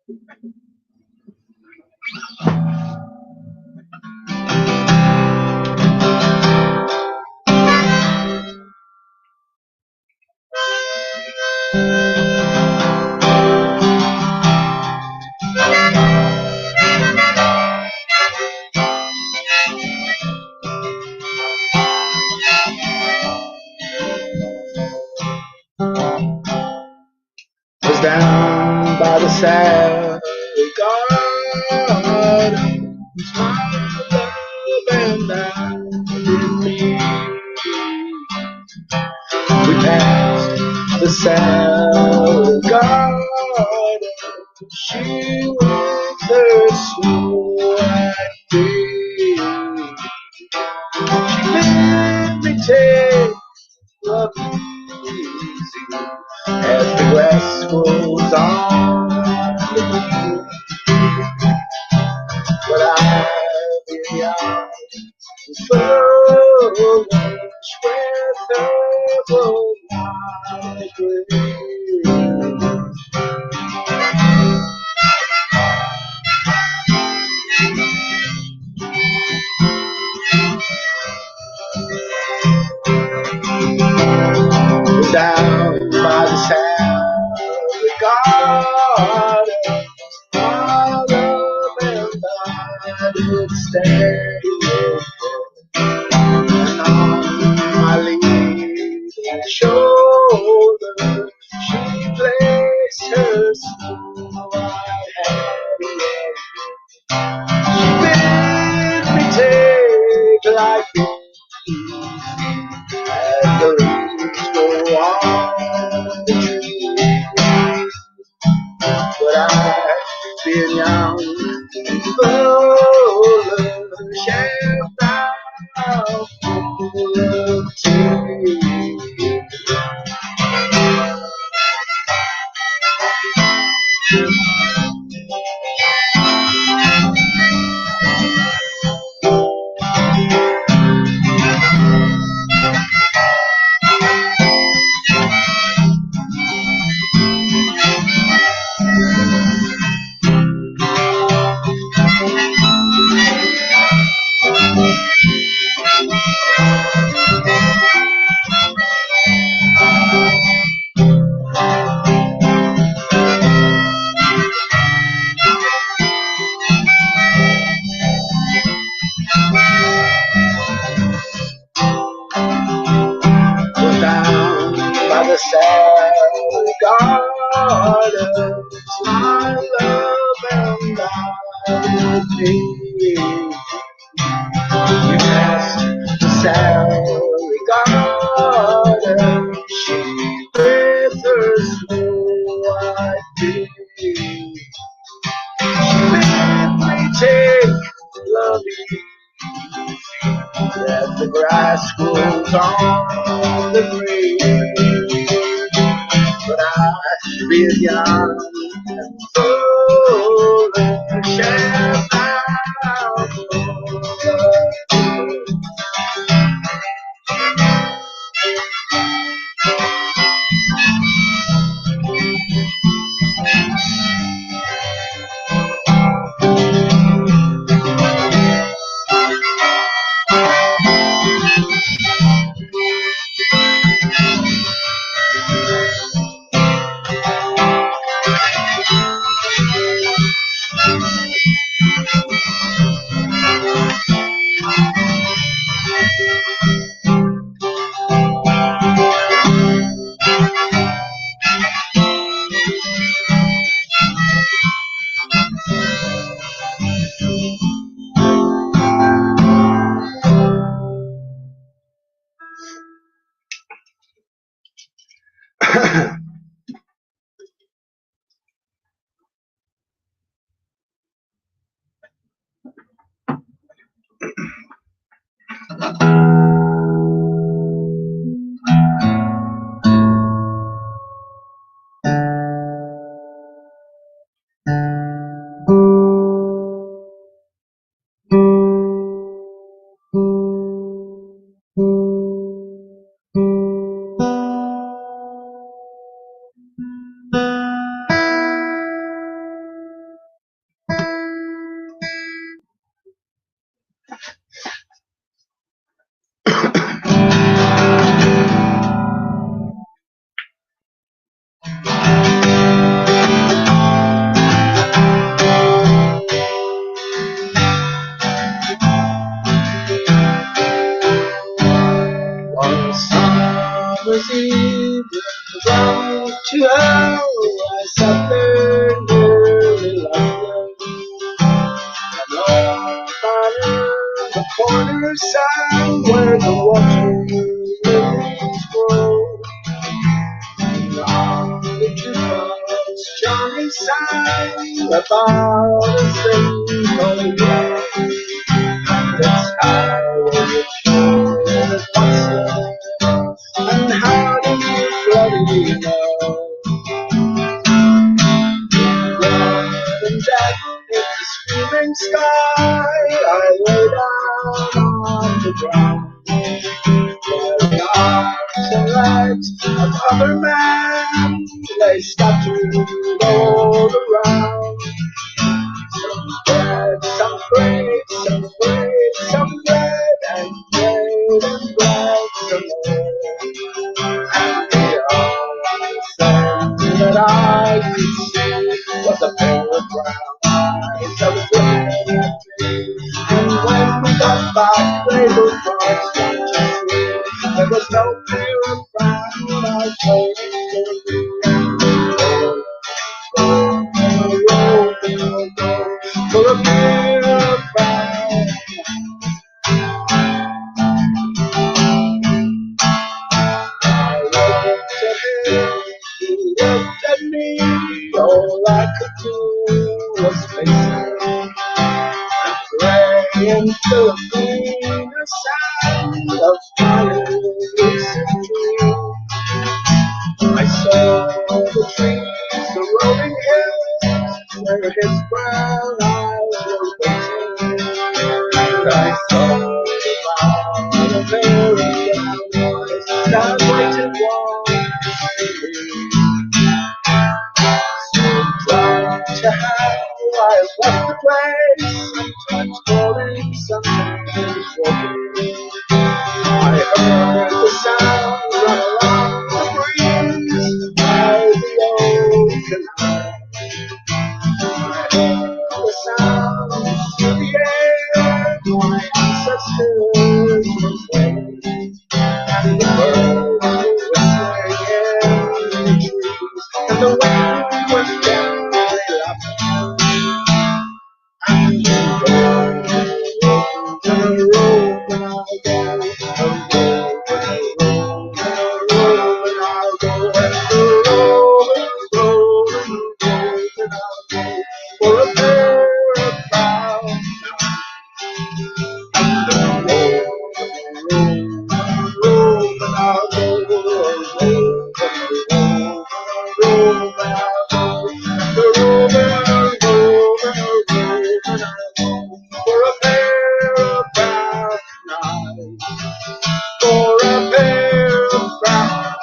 Was down by the Sally Garden, my love and I did meet. We passed the Sally Garden, she with her snow-white beard. She made me take love easy as the grass grows on the green. But I've been young and foolish with her white grave. Down by the Sally Garden, my love and I did stay. And on my leaning shoulder, she placed her snow-white hand. She bid me take life easy as the leaves go on the tree. But I've been young and foolish and now full of tears. The Sally Garden, my love and I would be. We passed the Sally Garden, she with her snow-white beard. She made me take love easy as the grass grows on the grave. But I've been young and foolish and now full of tears. to hell, I sat there nearly lifeless. And on the corner sand where the water lilies grow, and the jukebox Johnny sang about a thing called love. That's how you feel it once, and how do you bloody know? Blood and death in the screaming sky, I lay down on the ground, where the arms and legs of other men lay scattered all around. Some dead, some brave, some brave, some dead, and dead and bled some more. And the only thing that I could see was a pair of brown eyes that was looking at me. And when we got back, they were marked 1, 2, 3. There was no fear of frown, I told you. For a beer of brown. I looked at him, he looked at me. All I could do was face him. And gray and Filipino sound of fire listened to. I saw the trees, the rolling hills, where his brown eyes were waiting. And I thought about the very brown eyes that waited once for me. So down to hell, I left the place, sometimes falling, sometimes walking. I heard the sound run along the breeze by the old canal. I heard the sound through the air, my ancestors were playing, and the birds were whistling in the trees, and the wind was gently laughing. And you go, and a roll, and I'll go. For a pair of brown and I'll for a pair of brown eyes, for a pair of brown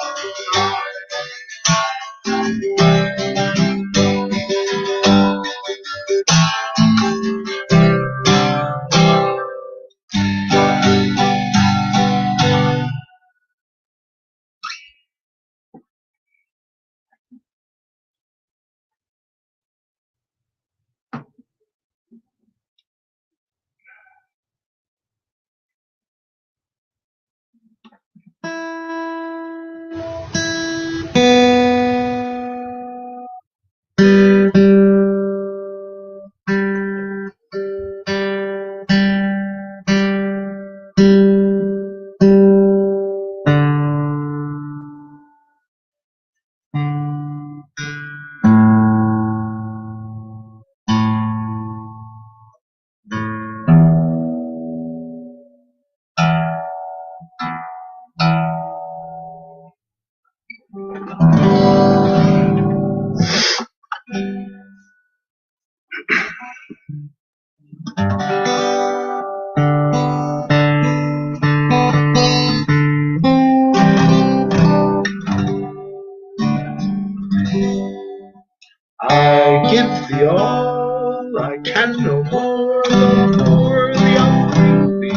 I give thee all, I can no more, the more the offering be.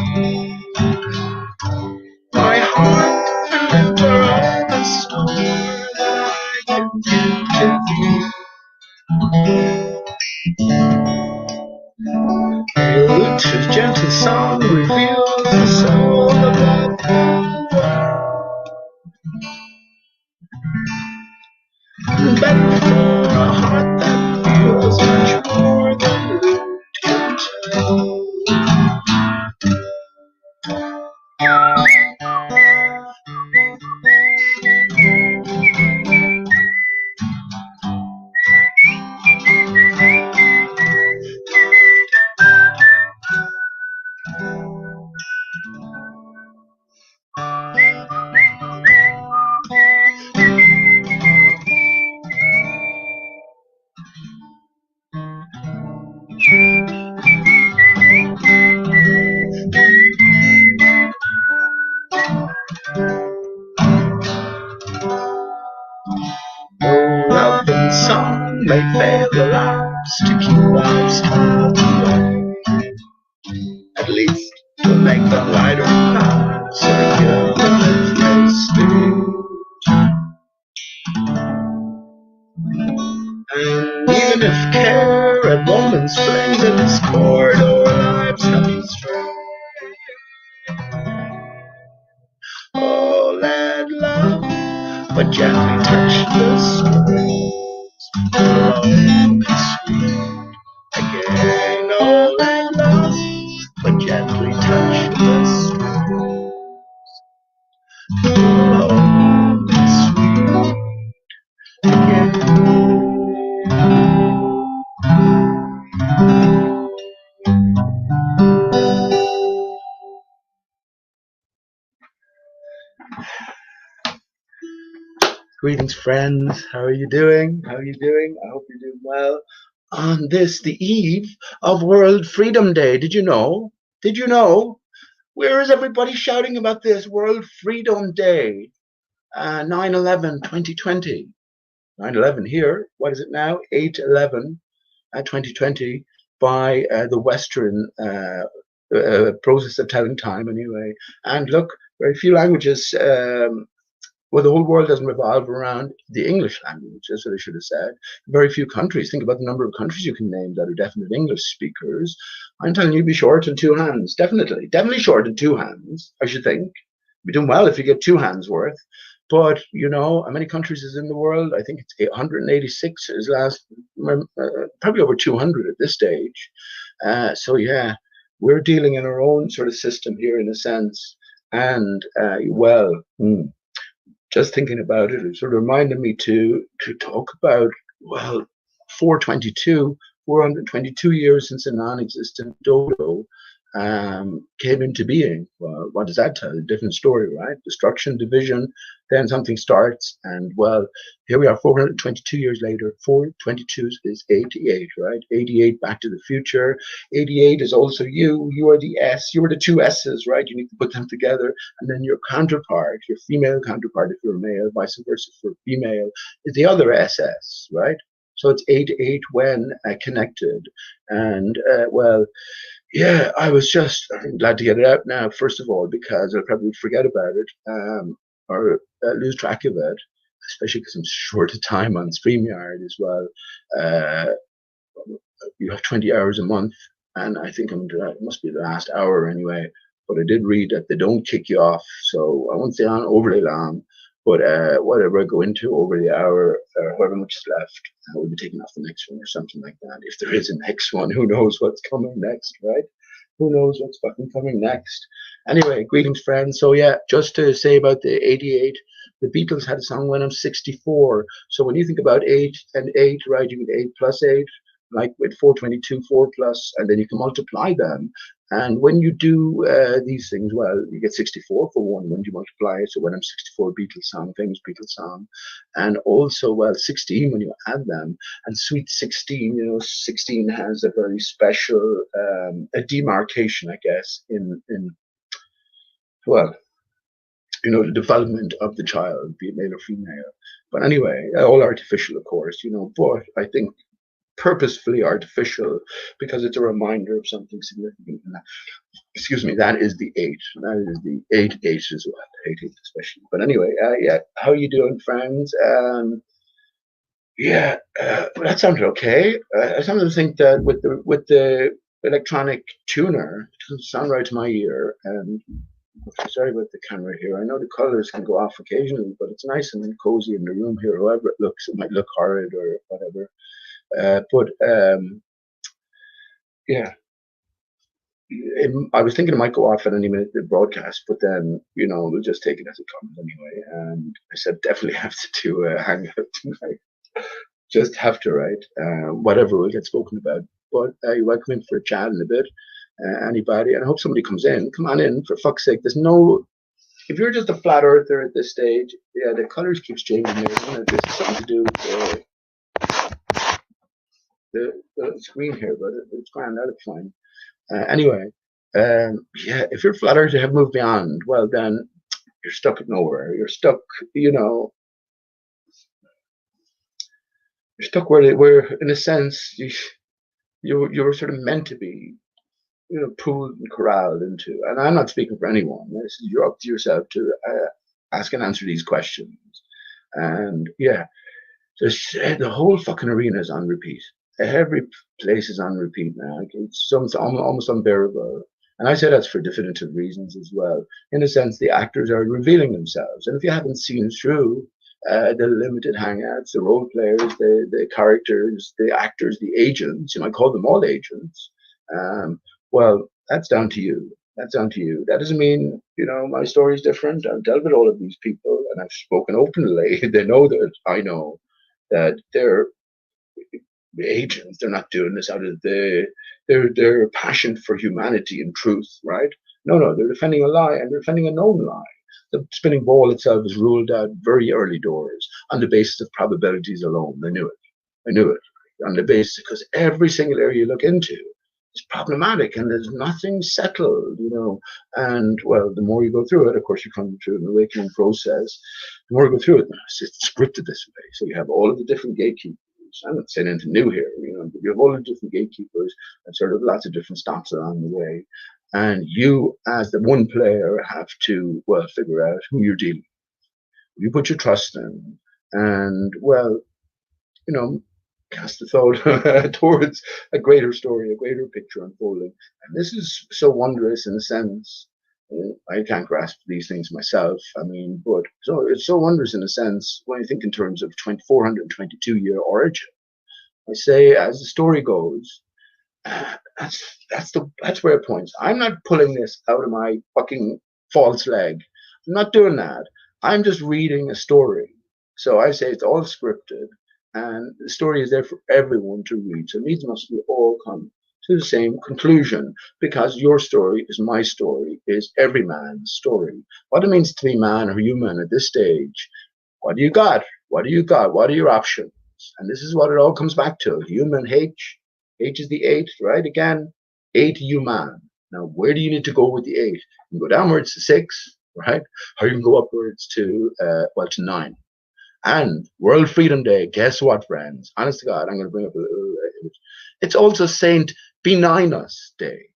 My heart and liver all the store that I can give to thee. The lute, whose gentle song reveals the soul of that world. No love and song may fail the lives to keep life's clouds away. At least to make them lighter paths circular may speed. And even if care at moments flings at discord, our lives come straight. Oh, let love but gently touch the springs. Love is sweet again. Oh, let love but gently touch the springs. Love is sweet again. Greetings, friends. How are you doing? How are you doing? I hope you're doing well. On this, the eve of World Freedom Day. Did you know? Did you know? Where is everybody shouting about this World Freedom Day? 9/11, 2020. 9/11 here. What is it now? 8/11, 2020 by the Western process of telling time anyway. And look, very few languages well, the whole world doesn't revolve around the English language. That's what I should have said. Very few countries. Think about the number of countries you can name that are definite English speakers. I'm telling you, be short in two hands. Definitely short in two hands, I should think. Be doing well if you get two hands worth. But, you know, how many countries is in the world? I think it's 186 is last, probably over 200 at this stage. So, yeah, we're dealing in our own sort of system here in a sense. And, just thinking about it, it sort of reminded me to talk about, well, 422 years since a non-existent dodo came into being. Well, what does that tell? A different story, right? Destruction, division, then something starts, and well, here we are 422 years later. 422 is 88, right? 88, Back to the Future. 88 is also you. You are the S. You are the two S's, right? You need to put them together. And then your counterpart, your female counterpart, if you're male, vice versa for female, is the other SS, right? So it's 88 when connected. And well, yeah, I was just glad to get it out now, first of all, because I'll probably forget about it or lose track of it, especially because I'm short of time on StreamYard as well. Uh, you have 20 hours a month, and I think it must be the last hour anyway. But I did read that they don't kick you off, so I won't stay on overly long. But whatever I go into over the hour, or however much is left, I will be taking off the next one or something like that. If there is a next one, who knows what's coming next, right? Who knows what's fucking coming next? Anyway, greetings, friends. So yeah, just to say about the 88, the Beatles had a song when I'm 64. So when you think about 8 and 8, right, you get 8 plus 8, like with 422, 4 plus, and then you can multiply them. And when you do these things, well, you get 64 for one when you multiply it. So when I'm 64, Beatles song, famous Beatles song. And also, well, 16 when you add them. And Sweet 16, you know, 16 has a very special a demarcation, I guess, in well, you know, the development of the child, be it male or female. But anyway, all artificial, of course, you know, but I think purposefully artificial because it's a reminder of something significant. Excuse me, that is the 8. That is the 8 as well, 8 especially. But anyway, yeah, how you doing, friends? Yeah, that sounded okay. I sometimes think that with the electronic tuner, it doesn't sound right to my ear. And sorry about the camera here. I know the colors can go off occasionally, but it's nice and cozy in the room here. However it looks, it might look horrid or whatever. But yeah, I was thinking it might go off at any minute the broadcast, but then we'll just take it as it comes anyway. And I said definitely have to do a hangout tonight. Just have to, right? Whatever will get spoken about. But you're welcome in for a chat in a bit. Anybody, and I hope somebody comes in. Come on in, for fuck's sake. There's no. If you're just a flat earther at this stage, yeah, the colors keeps changing here. This has something to do with the screen here, but it's grand. That'll be fine. Anyway, yeah, if you're flat earther have moved beyond, well, then you're stuck at nowhere. You're stuck, you're stuck where in a sense, you were sort of meant to be, pulled and corralled into. And I'm not speaking for anyone. You're up to yourself to ask and answer these questions. And yeah, the whole fucking arena is on repeat. Every place is on repeat now. It's almost unbearable. And I say that's for definitive reasons as well. In a sense, the actors are revealing themselves. And if you haven't seen through the limited hangouts, the role players, the characters, the actors, the agents, you might call them all agents, well, that's down to you. That's down to you. That doesn't mean, my story is different. I've dealt with all of these people and I've spoken openly. They know that I know that they're agents. They're not doing this out of their passion for humanity and truth, right? No, they're defending a lie and they're defending a known lie. The spinning ball itself is ruled out very early doors on the basis of probabilities alone. I knew it on the basis because every single area you look into is problematic and there's nothing settled, And well, the more you go through it, of course, you come through an awakening process. The more you go through it, it's scripted this way. So you have all of the different gatekeepers. I'm not saying anything new here, but you have all the different gatekeepers and sort of lots of different stops along the way. And you, as the one player, have to, well, figure out who you're dealing with. You put your trust in, and, well, cast the thought towards a greater story, a greater picture unfolding. And this is so wondrous in a sense. I can't grasp these things myself. I mean, but so it's so wondrous in a sense when you think in terms of 422-year origin. I say, as the story goes, that's where it points. I'm not pulling this out of my fucking false leg. I'm not doing that. I'm just reading a story. So I say it's all scripted, and the story is there for everyone to read. So needs must we all come to the same conclusion, because your story is my story, is every man's story. What it means to be man or human at this stage. What do you got? What do you got? What are your options? And this is what it all comes back to. Human H. H is the 8, right? Again, 8 human. Now, where do you need to go with the 8? You can go downwards to 6, right? Or you can go upwards to, to 9. And World Freedom Day, guess what, friends? Honest to God, I'm going to bring up a little image. It's also Saint Benignus Day.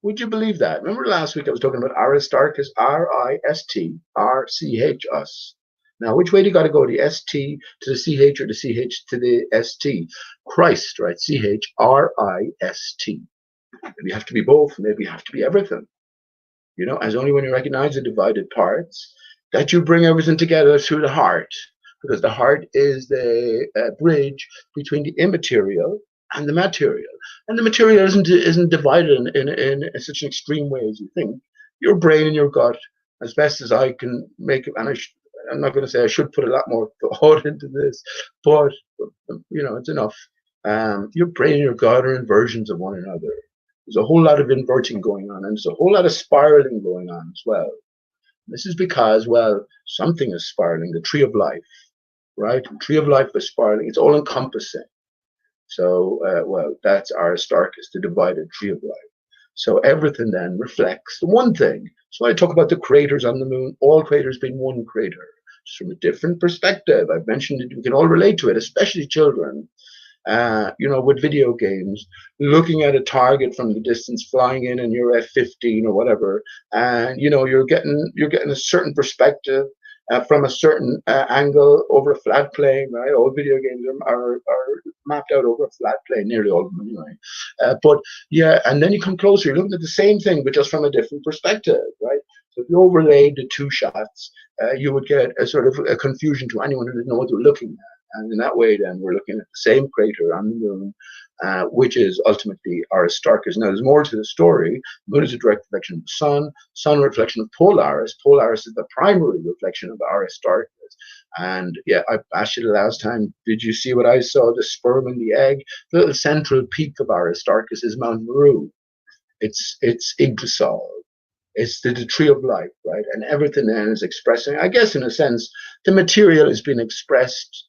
Would you believe that? Remember last week I was talking about Aristarchus, Ristarchus. Now, which way do you got to go? The ST to the CH or the CH to the ST? Christ, right? CHRIST. Maybe you have to be both. Maybe you have to be everything. As only when you recognize the divided parts that you bring everything together through the heart, because the heart is the bridge between the immaterial and the material. And the material isn't divided in such an extreme way as you think. Your brain and your gut, as best as I can make it, and I'm not going to say I should put a lot more thought into this, but it's enough. Your brain and your gut are inversions of one another. There's a whole lot of inverting going on, and there's a whole lot of spiraling going on as well. This is because, well, something is spiraling. The tree of life, right? The tree of life is spiraling. It's all encompassing. So, that's Aristarchus, the divided tree of life. So everything then reflects the one thing. So I talk about the craters on the moon, all craters being one crater, just from a different perspective. I've mentioned it, we can all relate to it, especially children. With video games, looking at a target from the distance, flying in, and you're F-15 or whatever, and you're getting a certain perspective from a certain angle over a flat plane, right? All video games are mapped out over a flat plane, nearly all of them anyway. But yeah, and then you come closer, you're looking at the same thing, but just from a different perspective, right? So if you overlaid the two shots, you would get a sort of a confusion to anyone who didn't know what they were looking at. And in that way, then, we're looking at the same crater on the moon which is ultimately Aristarchus. Now, there's more to the story. Moon is a direct reflection of the sun a reflection of Polaris. Polaris is the primary reflection of Aristarchus. And yeah, I asked you the last time, did you see what I saw? The sperm and the egg? The little central peak of Aristarchus is Mount Meru. It's Yggdrasil. It's the tree of life, right? And everything then is expressing, I guess, in a sense, the material is being expressed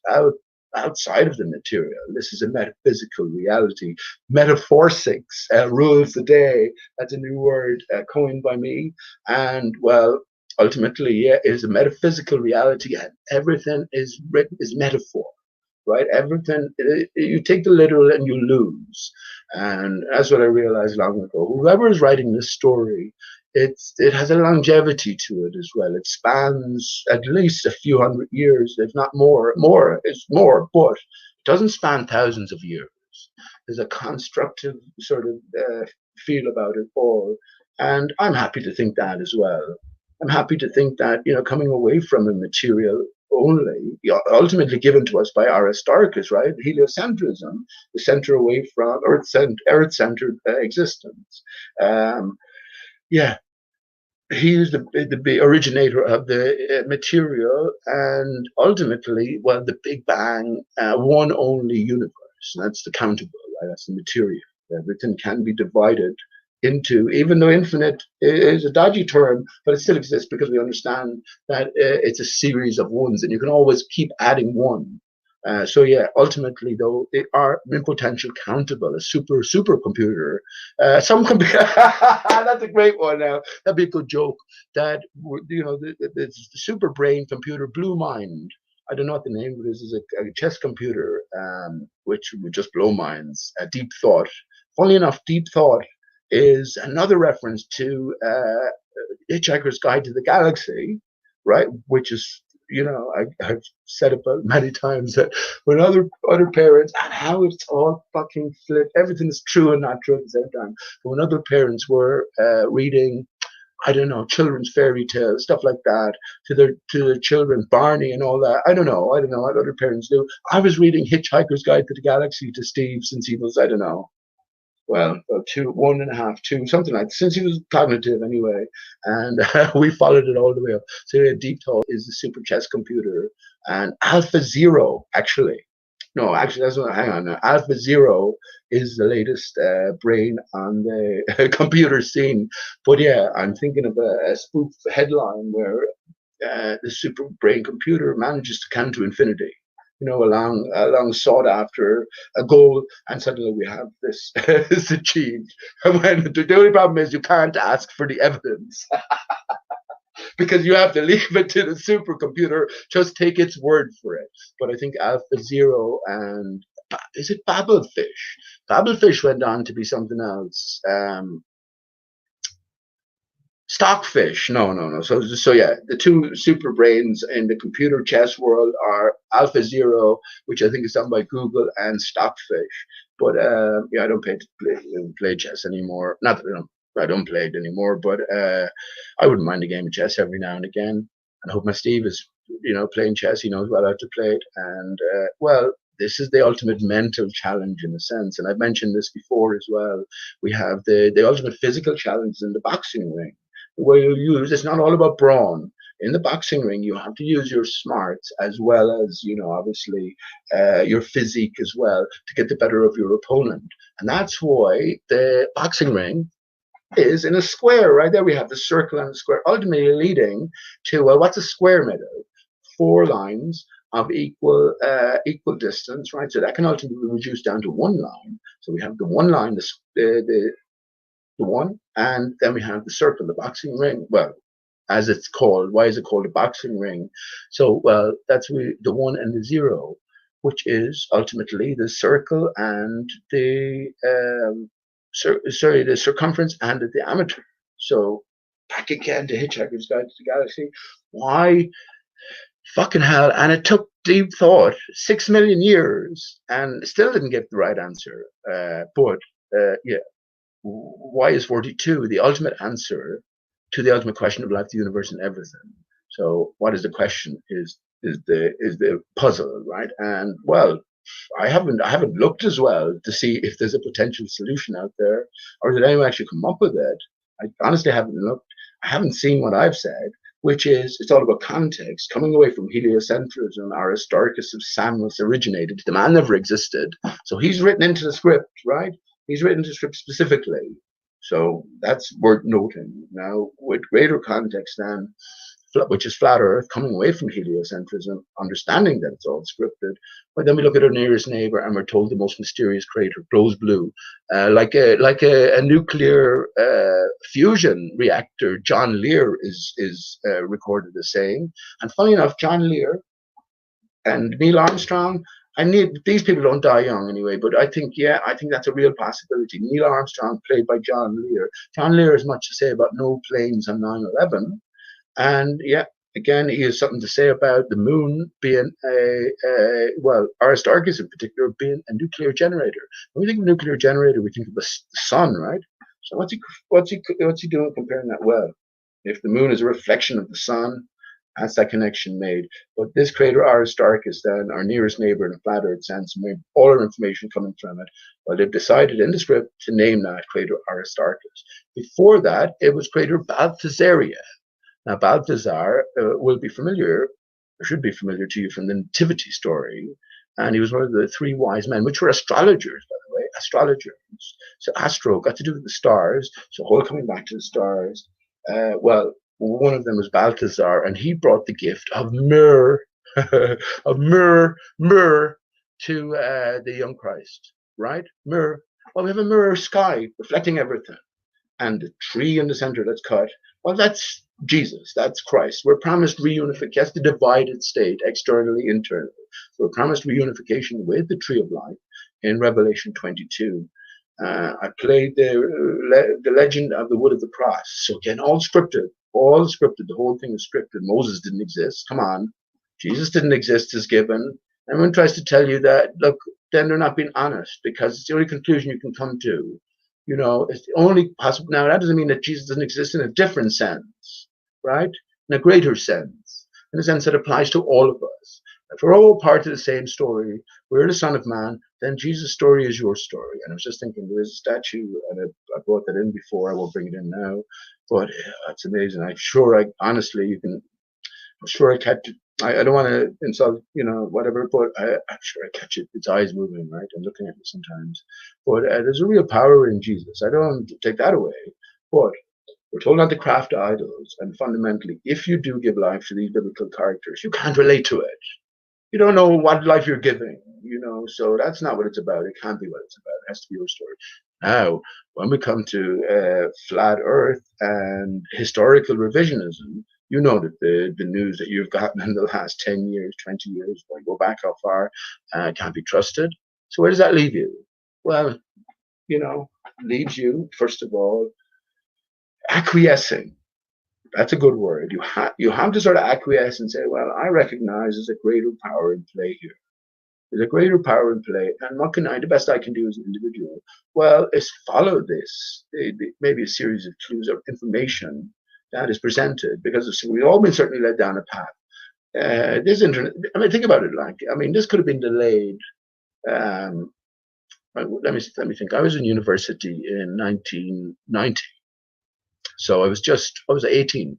outside of the material. This is a metaphysical reality. Metaphysics rules the day. That's a new word coined by me. And well, ultimately, yeah, it is a metaphysical reality, and everything is written is metaphor, right? Everything, you take the literal and you lose. And that's what I realized long ago. Whoever is writing this story, it has a longevity to it as well. It spans at least a few hundred years, if not more. It's more, but it doesn't span thousands of years. There's a constructive sort of feel about it all. And I'm happy to think that as well. I'm happy to think that, coming away from a material only, ultimately given to us by Aristarchus, right? Heliocentrism, the center away from Earth-centered existence. Yeah, he is the originator of the material, and ultimately, well, the Big Bang, one only universe. And that's the countable, right? That's the material. Everything can be divided into, even though infinite is a dodgy term, but it still exists because we understand that it's a series of ones, and you can always keep adding one. So yeah, ultimately though, they are in potential countable, a supercomputer. That's a great one. Now that'd be a good joke. That the super brain computer, Blue Mind. I don't know what the name of it is. Is a chess computer, which would just blow minds. Deep Thought. Funnily enough, Deep Thought is another reference to Hitchhiker's Guide to the Galaxy, right? Which is, I've said about many times that when other parents, and how it's all fucking flipped, everything's true and not true at the same time. But when other parents were reading, I don't know, children's fairy tales, stuff like that, to their children, Barney and all that. I don't know what other parents do. I was reading Hitchhiker's Guide to the Galaxy to Steve since he was, I don't know, well, 1.5, 2, something like that, since he was cognitive anyway. And we followed it all the way up. So yeah, Deep Thought is the super chess computer. And Alpha Zero, actually. No, actually, that's not, hang on now. Alpha Zero is the latest brain on the computer scene. But yeah, I'm thinking of a spoof headline where the super brain computer manages to count to infinity. Along sought after a goal, and suddenly we have this is achieved. And when the only problem is you can't ask for the evidence because you have to leave it to the supercomputer, just take its word for it. But I think Alpha Zero and is it Babelfish? Babelfish went on to be something else. Stockfish. No. So yeah, the two super brains in the computer chess world are Alpha Zero, which I think is done by Google, and Stockfish. But yeah, I don't play chess anymore. Not that I don't play it anymore, but I wouldn't mind a game of chess every now and again. And I hope my Steve is playing chess. He knows well how to play it. And well, this is the ultimate mental challenge in a sense. And I've mentioned this before as well. We have the ultimate physical challenge in the boxing ring, where you use, it's not all about brawn. In the boxing ring, you have to use your smarts as well as, obviously your physique as well to get the better of your opponent. And that's why the boxing ring is in a square. Right there we have the circle and the square, ultimately leading to, well, what's a square made of? 4 lines of equal distance, right? So that can ultimately be reduced down to 1 line. So we have the 1 line, the one, and then we have the circle, the boxing ring. Well, as it's called. Why is it called a boxing ring? So, well, that's the 1 and the 0, which is ultimately the circle and the the circumference and the diameter. So back again to Hitchhiker's Guide to the Galaxy. Why fucking hell? And it took Deep Thought 6 million years and still didn't get the right answer. But yeah. Why is 42 the ultimate answer to the ultimate question of life, the universe, and everything? So, what is the question? Is the puzzle, right? And well, I haven't looked as well to see if there's a potential solution out there, or did anyone actually come up with it. I honestly haven't looked. I haven't seen what I've said, which is it's all about context. Coming away from heliocentrism, Aristarchus of Samos originated. The man never existed, so he's written into the script, right? He's written into the script specifically. So that's worth noting. Now, with greater context, then, which is flat Earth, coming away from heliocentrism, understanding that it's all scripted. But then we look at our nearest neighbor, and we're told the most mysterious crater glows blue, like a nuclear fusion reactor. John Lear is recorded as saying, and funny enough, John Lear and Neil Armstrong. These people don't die young anyway, but I think that's a real possibility. Neil Armstrong, played by John Lear. John Lear has much to say about no planes on 9/11. And yeah, again, he has something to say about the moon being well, Aristarchus in particular being a nuclear generator. When we think of a nuclear generator, we think of the sun, right? So what's he doing comparing that? Well, if the moon is a reflection of the sun, that's that connection made. But this crater Aristarchus, then our nearest neighbor in a flat Earth sense, made all our information coming from it. Well, they've decided in the script to name that crater Aristarchus. Before that, it was crater Balthasaria. Now, Balthazar will be familiar, or should be familiar to you from the Nativity story. And he was one of the three wise men, which were astrologers, by the way, astrologers. So astro got to do with the stars. So whole coming back to the stars. Well, one of them was Balthazar, and he brought the gift of myrrh, myrrh to the young Christ, right? Myrrh. Well, we have a mirror sky reflecting everything. And the tree in the center that's cut, well, that's Jesus, that's Christ. We're promised reunification. That's the divided state, externally, internally. So we're promised reunification with the tree of life in Revelation 22. I played the legend of the wood of the cross. So again, all scripted. The whole thing is scripted. Moses didn't exist. Come on. Jesus didn't exist as given. Everyone tries to tell you that, look, then they're not being honest, because it's the only conclusion you can come to. You know, it's the only possible. Now, that doesn't mean that Jesus doesn't exist in a different sense, right? In a greater sense, in a sense that applies to all of us. If we're all part of the same story, we're the Son of Man, then Jesus' story is your story. And I was just thinking, there's a statue, and I brought that in before, I won't bring it in now, but it's amazing. I'm sure I'm sure I catch it. I don't want to insult, whatever, but I'm sure I catch it. Its eyes moving, right? I'm looking at it sometimes. But there's a real power in Jesus. I don't take that away. But we're told not to craft idols. And fundamentally, if you do give life to these biblical characters, you can't relate to it. You don't know what life you're giving, so that's not what it's about. It can't be what it's about. It has to be your story. Now, when we come to flat Earth and historical revisionism, you know that the news that you've gotten in the last 10 years, 20 years, or go back how far, can't be trusted. So where does that leave you? Well, leaves you, first of all, acquiescing. That's a good word. You have to sort of acquiesce and say, well, I recognize there's a greater power in play here. There's a greater power in play, and the best I can do as an individual, well, is follow this, maybe a series of clues or information that is presented, because we've all been certainly led down a path. This internet, think about it. This could have been delayed. Let me think. I was in university in 1990, so I was 18.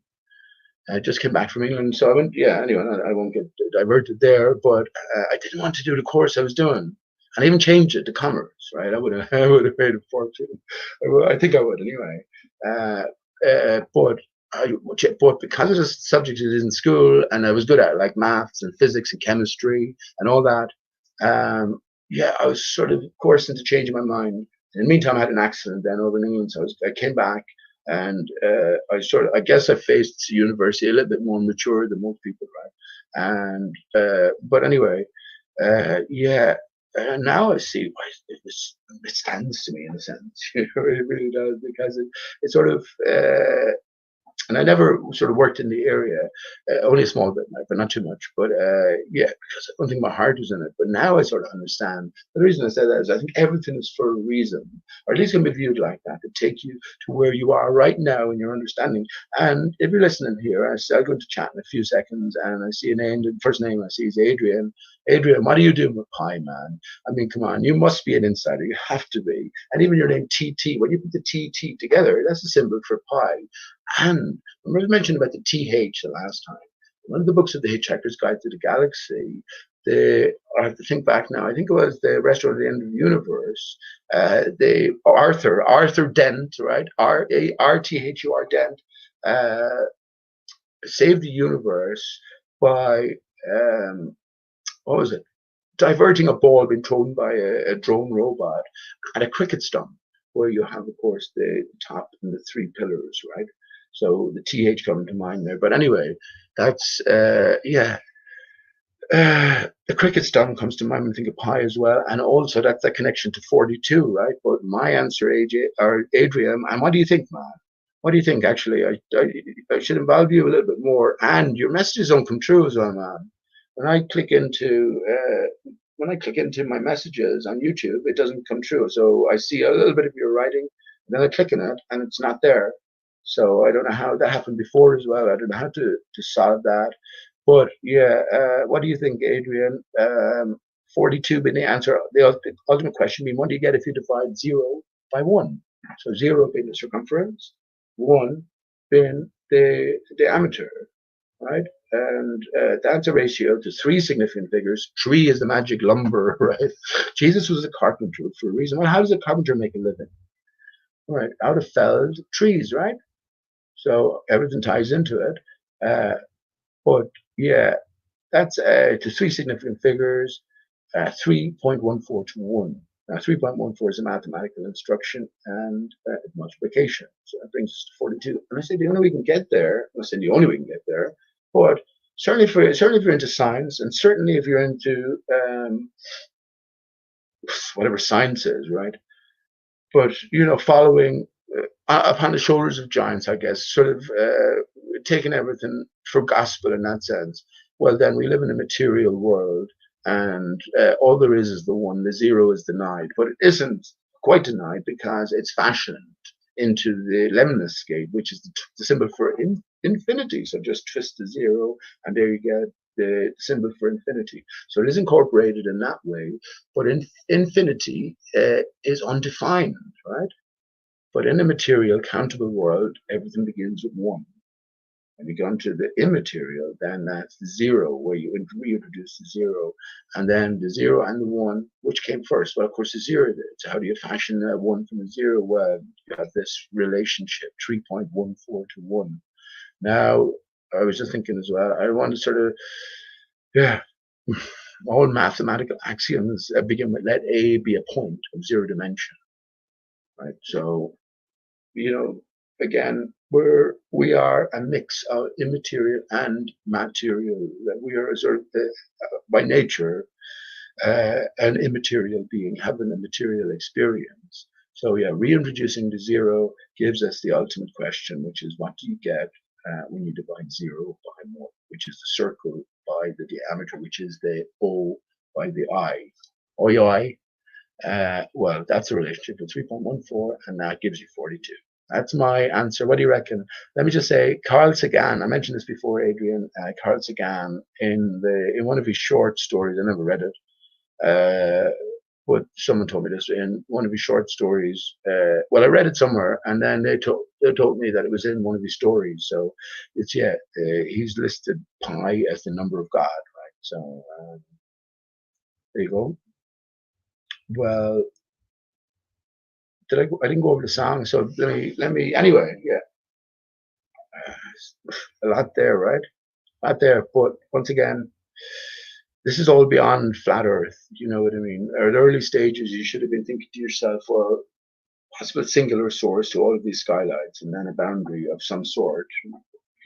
I just came back from England, so I went. Yeah, anyway, I won't get diverted there, but I didn't want to do the course I was doing, and I even changed it to commerce. Right? I would have paid a fortune. I think I would anyway. But because of the subject it is in school, and I was good at it, like maths and physics and chemistry and all that. I was sort of coerced into changing my mind. In the meantime, I had an accident then over in England, so I came back. And I guess I faced university a little bit more mature than most people, right? And but anyway, now I see why it stands to me in a sense. It really does, because it sort of. And I never sort of worked in the area, only a small bit, but not too much. But because I don't think my heart was in it. But now I sort of understand. The reason I say that is I think everything is for a reason, or at least can be viewed like that, to take you to where you are right now in your understanding. And if you're listening here, I'll go into chat in a few seconds, and I see a name. The first name I see is Adrian. Adrian, what are you doing with pi, man? I mean, come on, you must be an insider. You have to be. And even your name TT, when you put the TT together, that's a symbol for pi. And remember I mentioned about the TH the last time. One of the books of the Hitchhiker's Guide to the Galaxy, I have to think back now. I think it was the Restaurant at the End of the Universe. Arthur Dent, right? Arthur Dent, saved the universe by what was it? Diverting a ball being thrown by a drone robot at a cricket stump, where you have, of course, the top and the three pillars, right? So the TH coming to mind there. But anyway, that's yeah. The cricket stump comes to mind when I think of pi as well, and also that's a connection to 42, right? But my answer, AJ or Adrian, and what do you think, man? What do you think? Actually, I should involve you a little bit more, and your messages don't come true as well, man. When I click into my messages on YouTube, it doesn't come true. So I see a little bit of your writing, and then I click on it, and it's not there. So I don't know how that happened before as well. I don't know how to solve that. But yeah, what do you think, Adrian? 42 being the answer. The ultimate question being, what do you get if you divide 0 by 1? So 0 being the circumference, 1 being the diameter, right? And that's a ratio to 3 significant figures. 3 is the magic number, right? Jesus was a carpenter for a reason. Well, how does a carpenter make a living? Right, out of felled trees, right? So everything ties into it. But yeah, that's to 3 significant figures, 3.14 to 1. Now, 3.14 is a mathematical instruction and multiplication. So that brings us to 42. And I say the only way we can get there, I say the only way we can get there, but certainly if you're into science, and certainly if you're into whatever science is, right? But, following upon the shoulders of giants, I guess, sort of taking everything for gospel in that sense. Well, then we live in a material world, and all there is the one. The 0 is denied, but it isn't quite denied because it's fashioned into the lemnis scale, which is the symbol for infinity. So just twist the 0, and there you get the symbol for infinity. So it is incorporated in that way, but infinity is undefined, right? But in a material, countable world, everything begins with 1. When you go into the immaterial, then that's the 0, where you reintroduce the 0. And then the 0 and the 1, which came first? Well, of course, the 0 did. So how do you fashion that 1 from the 0? Well, you have this relationship, 3.14 to 1. Now, I was just thinking as well, I want to sort of, all mathematical axioms begin with let A be a point of 0 dimension, right? So, again, we are a mix of immaterial and material. That we are sort of by nature an immaterial being having a material experience. So yeah, reintroducing the 0 gives us the ultimate question, which is what do you get when you divide 0 by 1, which is the circle by the diameter, which is the O by the I. OI. Well, that's a relationship of 3.14, and that gives you 42. That's my answer. What do you reckon? Let me just say, Carl Sagan. I mentioned this before, Adrian. Carl Sagan in one of his short stories. I never read it, but someone told me this in one of his short stories. Well, I read it somewhere, and then they told me that it was in one of his stories. So it's he's listed pi as the number of God, right? So there you go. Well, I didn't go over the song, so let me anyway. Yeah, a lot there, right? A lot there, but once again, this is all beyond flat Earth. You know what I mean? At early stages, you should have been thinking to yourself, well, possible singular source to all of these skylights, and then a boundary of some sort.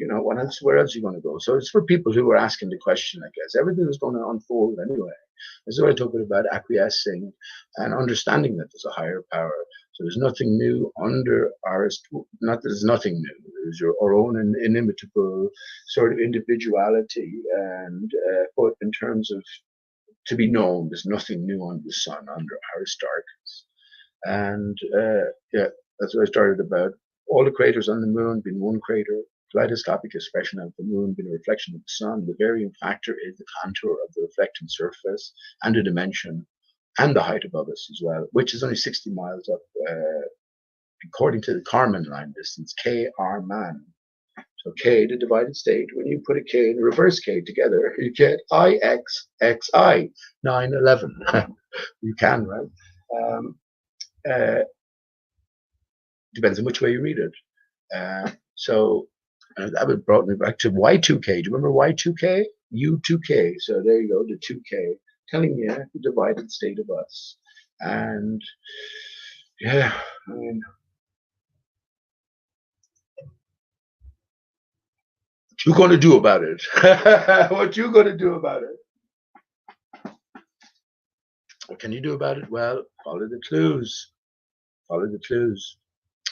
What else? Where else are you going to go? So it's for people who are asking the question. I guess everything is going to unfold anyway. This is what I talk about acquiescing and understanding that there's a higher power. So there's nothing new under Aristarchus. Not that there's nothing new. There's our own inimitable sort of individuality, and but in terms of to be known, there's nothing new under the sun under Aristarchus. And yeah, that's what I started about. All the craters on the moon being one crater, kaleidoscopic expression of the moon being a reflection of the sun. The varying factor is the contour of the reflecting surface and the dimension and the height above us as well, which is only 60 miles up, according to the Kármán line distance, Kármán. So K, the divided state, when you put a K and a reverse K together, you get IXXI, 911. You can, right? Depends on which way you read it. So that would brought me back to Y2K. Do you remember Y2K? U2K. So there you go, the 2K, telling you the divided state of us. And yeah, I mean, what you gonna do about it? What you gonna do about it? What can you do about it? Well, follow the clues. Follow the clues.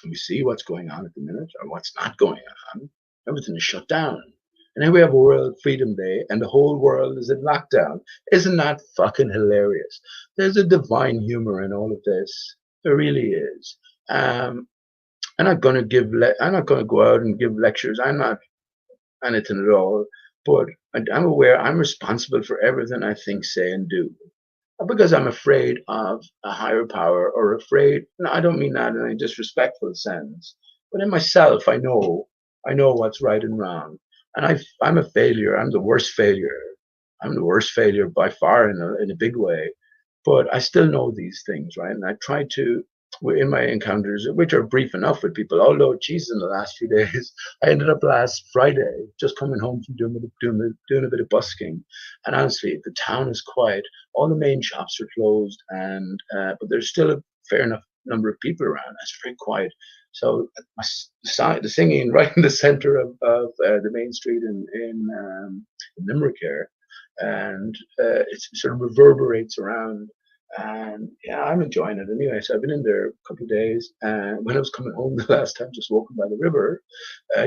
We see what's going on at the minute or what's not going on. Everything is shut down. And here we have a World Freedom Day and the whole world is in lockdown. Isn't that fucking hilarious? There's a divine humor in all of this. There really is. I'm not going to go out and give lectures. I'm not anything at all. But I'm aware I'm responsible for everything I think, say, and do. Not because I'm afraid of a higher power or afraid. No, I don't mean that in a disrespectful sense. But in myself, I know what's right and wrong. And I'm a failure. I'm the worst failure. I'm the worst failure by far in a big way. But I still know these things, right? And I try to, in my encounters, which are brief enough with people, although, geez, in the last few days, I ended up last Friday just coming home from doing a bit of busking. And honestly, the town is quiet. All the main shops are closed, and but there's still a fair enough number of people around. It's very quiet. So the singing right in the center of the main street in Limerick here, and it sort of reverberates around. And yeah, I'm enjoying it anyway. So I've been in there a couple of days. And when I was coming home the last time, just walking by the river,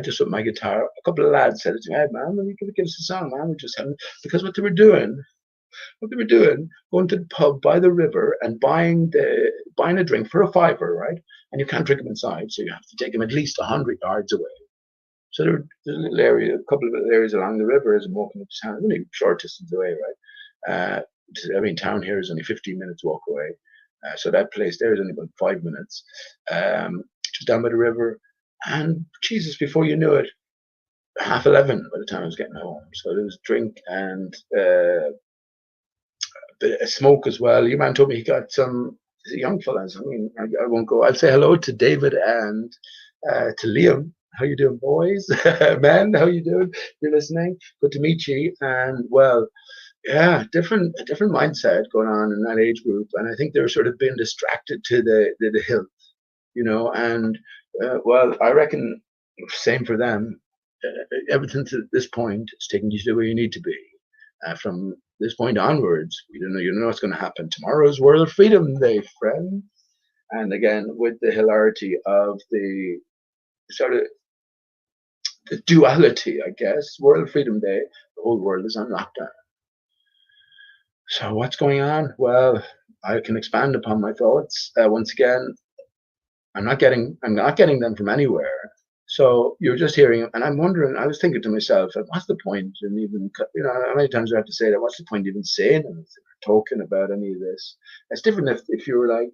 just with my guitar, a couple of lads said to me, "Hey man, will you give us a song, man?" We just having, because what they were doing, going to the pub by the river and buying a drink for a fiver, right? And you can't drink them inside, so you have to take them at least 100 yards away. So there's a little area, a couple of little areas along the river as I'm walking up to town, only short distance away, right? I mean, town here is only 15 minutes walk away. So that place there is only about 5 minutes. Just down by the river. And Jesus, before you knew it, 11:30 by the time I was getting home. So there was drink and a bit of smoke as well. Your man told me he got some young fellas. I mean, I won't go. I'll say hello to David and to Liam. How you doing, boys? Man, how you doing? You're listening? Good to meet you. And well, yeah, a different mindset going on in that age group, and I think they're sort of being distracted to the hill, And well, I reckon same for them. Everything to this point is taking you to where you need to be. From this point onwards, you know what's going to happen. Tomorrow's World Freedom Day, friend. And again, with the hilarity of the sort of the duality, I guess. World Freedom Day, the whole world is on lockdown. So what's going on? Well, I can expand upon my thoughts. Once again, I'm not getting them from anywhere. So you're just hearing, and I'm wondering. I was thinking to myself, what's the point? And even how many times do I have to say that? What's the point even saying anything or talking about any of this? It's different if you were like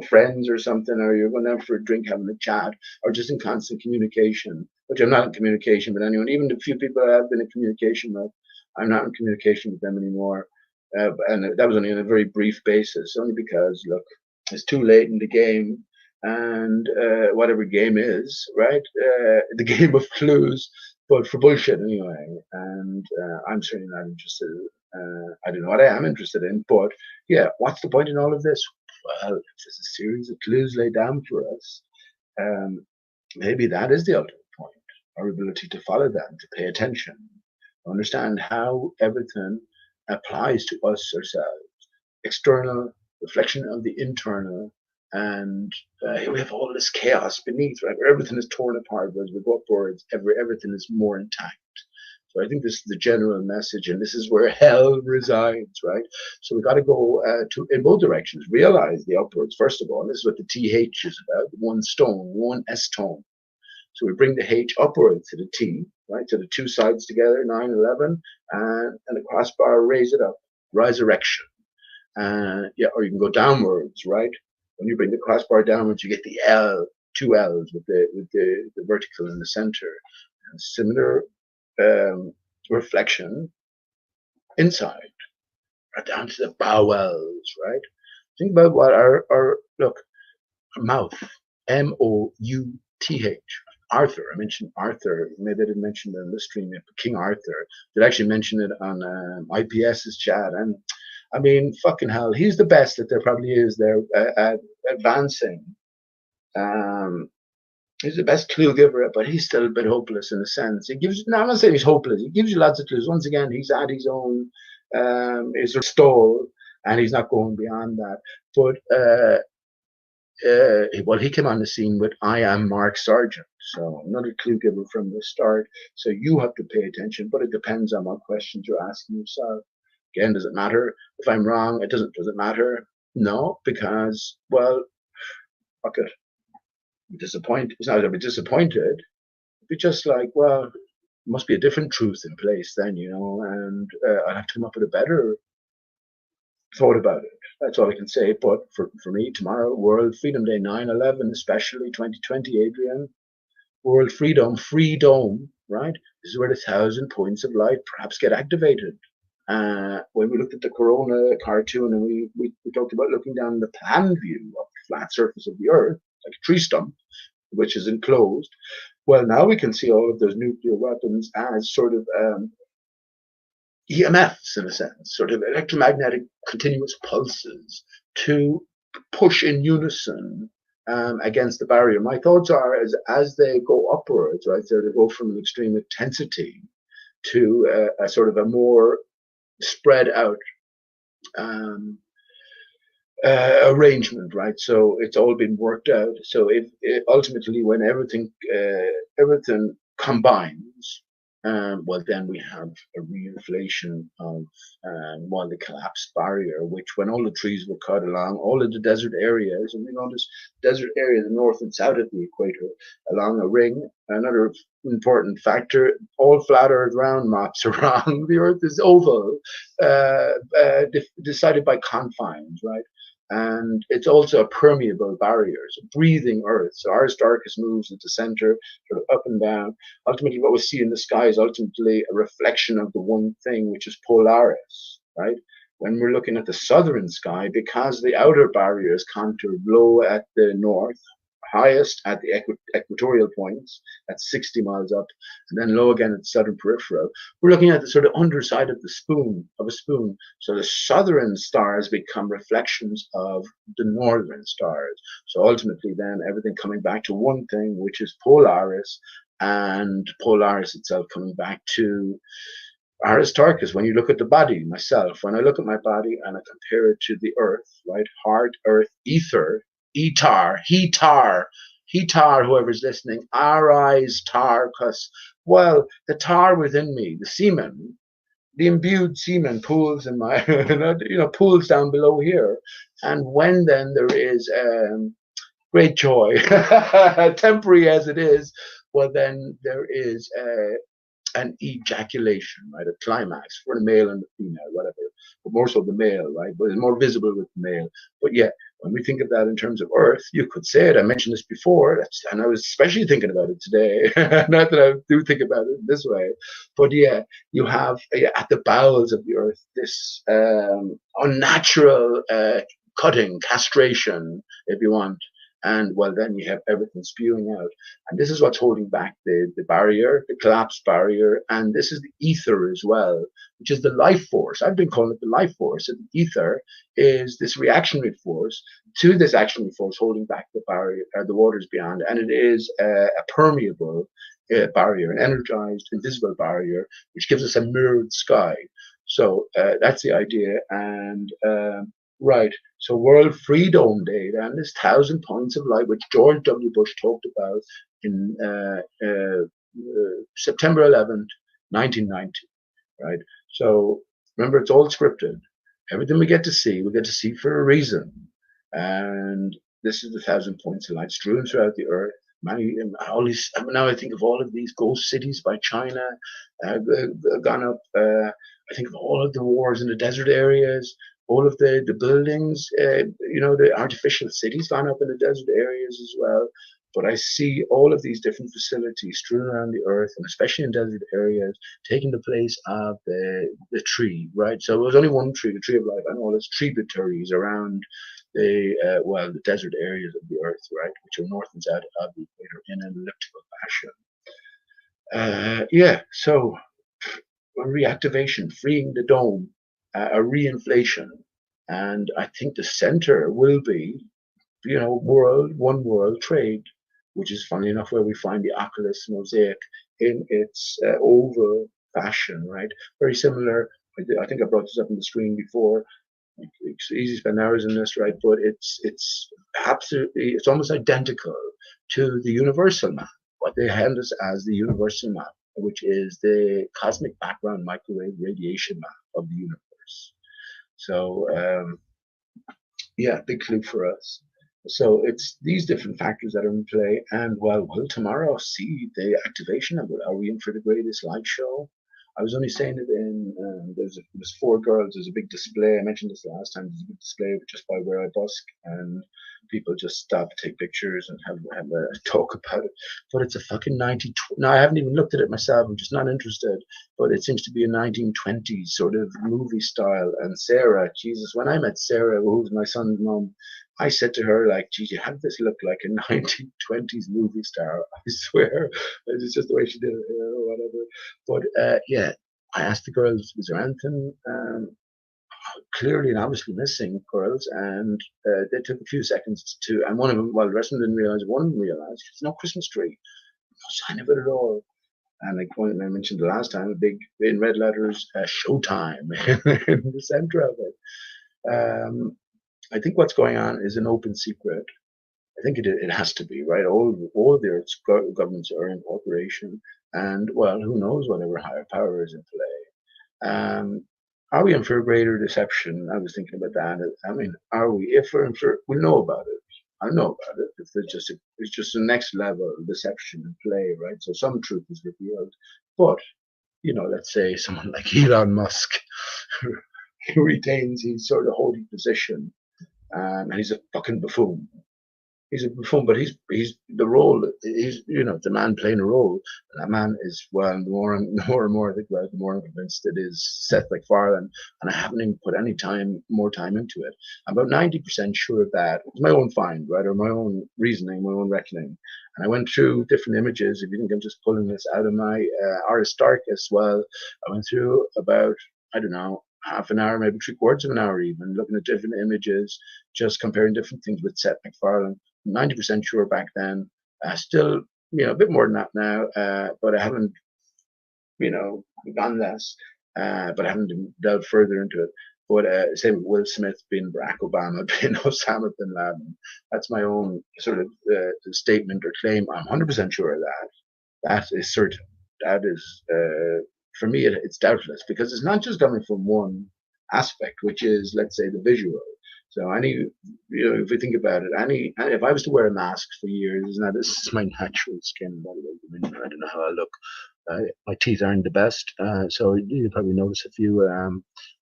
friends or something, or you're going out for a drink, having a chat, or just in constant communication. Which I'm not in communication with anyone. Even the few people I have been in communication with, I'm not in communication with them anymore. And that was only on a very brief basis, only because, look, it's too late in the game, and whatever game is, right? The game of clues, but for bullshit anyway. And I'm certainly not interested. I don't know what I am interested in, but yeah, what's the point in all of this? Well, if there's a series of clues laid down for us, maybe that is the ultimate point, our ability to follow them, to pay attention, understand how everything applies to us ourselves. External reflection of the internal, and here we have all this chaos beneath, right? Where everything is torn apart, whereas we go upwards, everything is more intact. So I think this is the general message, and this is where hell resides, right? So we got to go in both directions. Realize the upwards first of all. And this is what the TH is about: one stone, one S tone. So we bring the H upwards to the T, right? So the two sides together, 9, 11, and the crossbar, raise it up, rise erection. Yeah, or you can go downwards, right? When you bring the crossbar downwards, you get the L, two L's with the vertical in the center. And similar reflection inside, right down to the bowels, right? Think about what our look, our mouth, Mouth. Arthur, I mentioned Arthur. Maybe I didn't mention it in the stream yet, but King Arthur. Did actually mention it on IPS's chat, and I mean, fucking hell, he's the best that there probably is there at advancing. He's the best clue giver, but he's still a bit hopeless in a sense. He gives, no, I'm not saying he's hopeless. He gives you lots of clues. Once again, he's at his own, his stall, and he's not going beyond that. But well, he came on the scene with "I am Mark Sargent," so another clue giver from the start. So you have to pay attention, but it depends on what questions you're asking yourself. Again, does it matter if I'm wrong? It doesn't. Does it matter? No, because, well, fuck it. Disappointed. It's not that I'm disappointed. It'd be just like, well, must be a different truth in place then, you know, and I'll have to come up with a better thought about it. That's all I can say. But for me, tomorrow, World Freedom Day, 9/11, especially 2020, Adrian, World Freedom, right? This is where the 1,000 points of light perhaps get activated. When we looked at the Corona cartoon and we talked about looking down the plan view of the flat surface of the Earth, like a tree stump, which is enclosed. Well, now we can see all of those nuclear weapons as sort of EMFs, in a sense, sort of electromagnetic continuous pulses to push in unison against the barrier. My thoughts are as they go upwards, right, so they go from an extreme intensity to a sort of a more spread out arrangement, right? So it's all been worked out. So if ultimately, when everything combines, well, then we have a reinflation of well, the collapsed barrier, which when all the trees were cut along all of the desert areas, and we notice desert area, the north and south of the equator, along a ring. Another important factor: all flat Earth round maps are wrong. The Earth is oval, decided by confines, right? And it's also a permeable barrier, it's a breathing Earth. So Aristarchus moves at the center, sort of up and down. Ultimately, what we see in the sky is ultimately a reflection of the one thing, which is Polaris, right? When we're looking at the southern sky, because the outer barrier is contoured low at the north, highest at the equatorial points at 60 miles up, and then low again at the southern peripheral. We're looking at the sort of underside of the spoon, of a spoon. So the southern stars become reflections of the northern stars. So ultimately then everything coming back to one thing, which is Polaris, and Polaris itself coming back to Aristarchus. When you look at the body, myself, when I look at my body and I compare it to the earth, right? Heart, earth, ether, hetar, whoever's listening, arise tar, because, well, the tar within me, the semen, the imbued semen pools in my, pools down below here. And when then there is great joy, temporary as it is, well, then there is an ejaculation, right? A climax for the male and the female, whatever, but more so the male, right? But it's more visible with the male. But yeah, when we think of that in terms of Earth, you could say it. I mentioned this before, and I was especially thinking about it today. Not that I do think about it this way, but yeah, you have at the bowels of the Earth this unnatural cutting, castration, if you want. And well, then you have everything spewing out. And this is what's holding back the barrier, the collapsed barrier. And this is the ether as well, which is the life force. I've been calling it the life force. And the ether is this reactionary force to this actionary force holding back the barrier, the waters beyond. And it is a permeable barrier, an energized, invisible barrier, which gives us a mirrored sky. So that's the idea. And right. So World Freedom Day, and this 1,000 points of light, which George W. Bush talked about in September 11th, 1990, right? So remember, it's all scripted. Everything we get to see for a reason. And this is the 1,000 points of light strewn throughout the earth. all these. Now I think of all of these ghost cities by China, gone up. I think of all of the wars in the desert areas, all of the buildings. The artificial cities gone up in the desert areas as well. But I see all of these different facilities strewn around the earth, and especially in desert areas, taking the place of the tree, right? So it was only one tree, the tree of life, and all its tributaries around the desert areas of the earth, right, which are north and south of the equator in an elliptical fashion. So a reactivation, freeing the dome, a reinflation, and I think the center will be, one world trade, which is funny enough where we find the Oculus mosaic in its oval fashion, right? Very similar. I think I brought this up on the screen before. It's easy to spend hours in this, right? But it's almost identical to the universal map. What they hand us as the universal map, which is the cosmic background microwave radiation map of the universe. So big clue for us. So it's these different factors that are in play, and will tomorrow see the activation of it? Are we in for the greatest light show? I was only saying it in there's 4 girls. There's a big display. I mentioned this last time. There's a big display just by where I busk, and people just stop, take pictures, and have a talk about it. But it's a fucking 90. Now I haven't even looked at it myself. I'm just not interested. But it seems to be a 1920s sort of movie style. And Sarah, Jesus, when I met Sarah, who's my son's mom, I said to her, like, geez, you have this look like a 1920s movie star. I swear. It's just the way she did it or whatever. But I asked the girls, was there anything clearly and obviously missing, girls? And they took a few seconds to, and one of them, the rest of them didn't realize, one of them realized there's no Christmas tree, no sign of it at all. And like I mentioned the last time, a big, in red letters, Showtime in the center of it. I think what's going on is an open secret. I think it has to be, right? All of their governments are in cooperation, and who knows whatever higher power is in play. Are we in for a greater deception? I was thinking about that. I mean, are we? If we're in for, we know about it. I know about it. It's just a next level deception in play, right? So some truth is revealed, but let's say someone like Elon Musk who retains his sort of holy position, and he's a fucking buffoon. He's a buffoon, but he's the role. He's the man playing a role. And that man is the more and more I think about it, the more I'm convinced it is Seth MacFarlane, and I haven't even put any more time into it. I'm about 90% sure of that. It's my own find, right, or my own reasoning, my own reckoning. And I went through different images. If you think I'm just pulling this out of my Aristarchus, I went through about, I don't know, half an hour, maybe 3/4 of an hour even, looking at different images, just comparing different things with Seth MacFarlane. 90% sure back then. Still, a bit more than that now, but I haven't, gone less, but I haven't delved further into it. But say Will Smith being Barack Obama, being Osama bin Laden, that's my own sort of statement or claim. I'm 100% sure of that. That is certain. That is, for me, it's doubtless, because it's not just coming from one aspect, which is, let's say, the visual. So if we think about it, if I was to wear a mask for years, now this is my natural skin, by the way. I don't know how I look. My teeth aren't the best, so you'll probably notice a few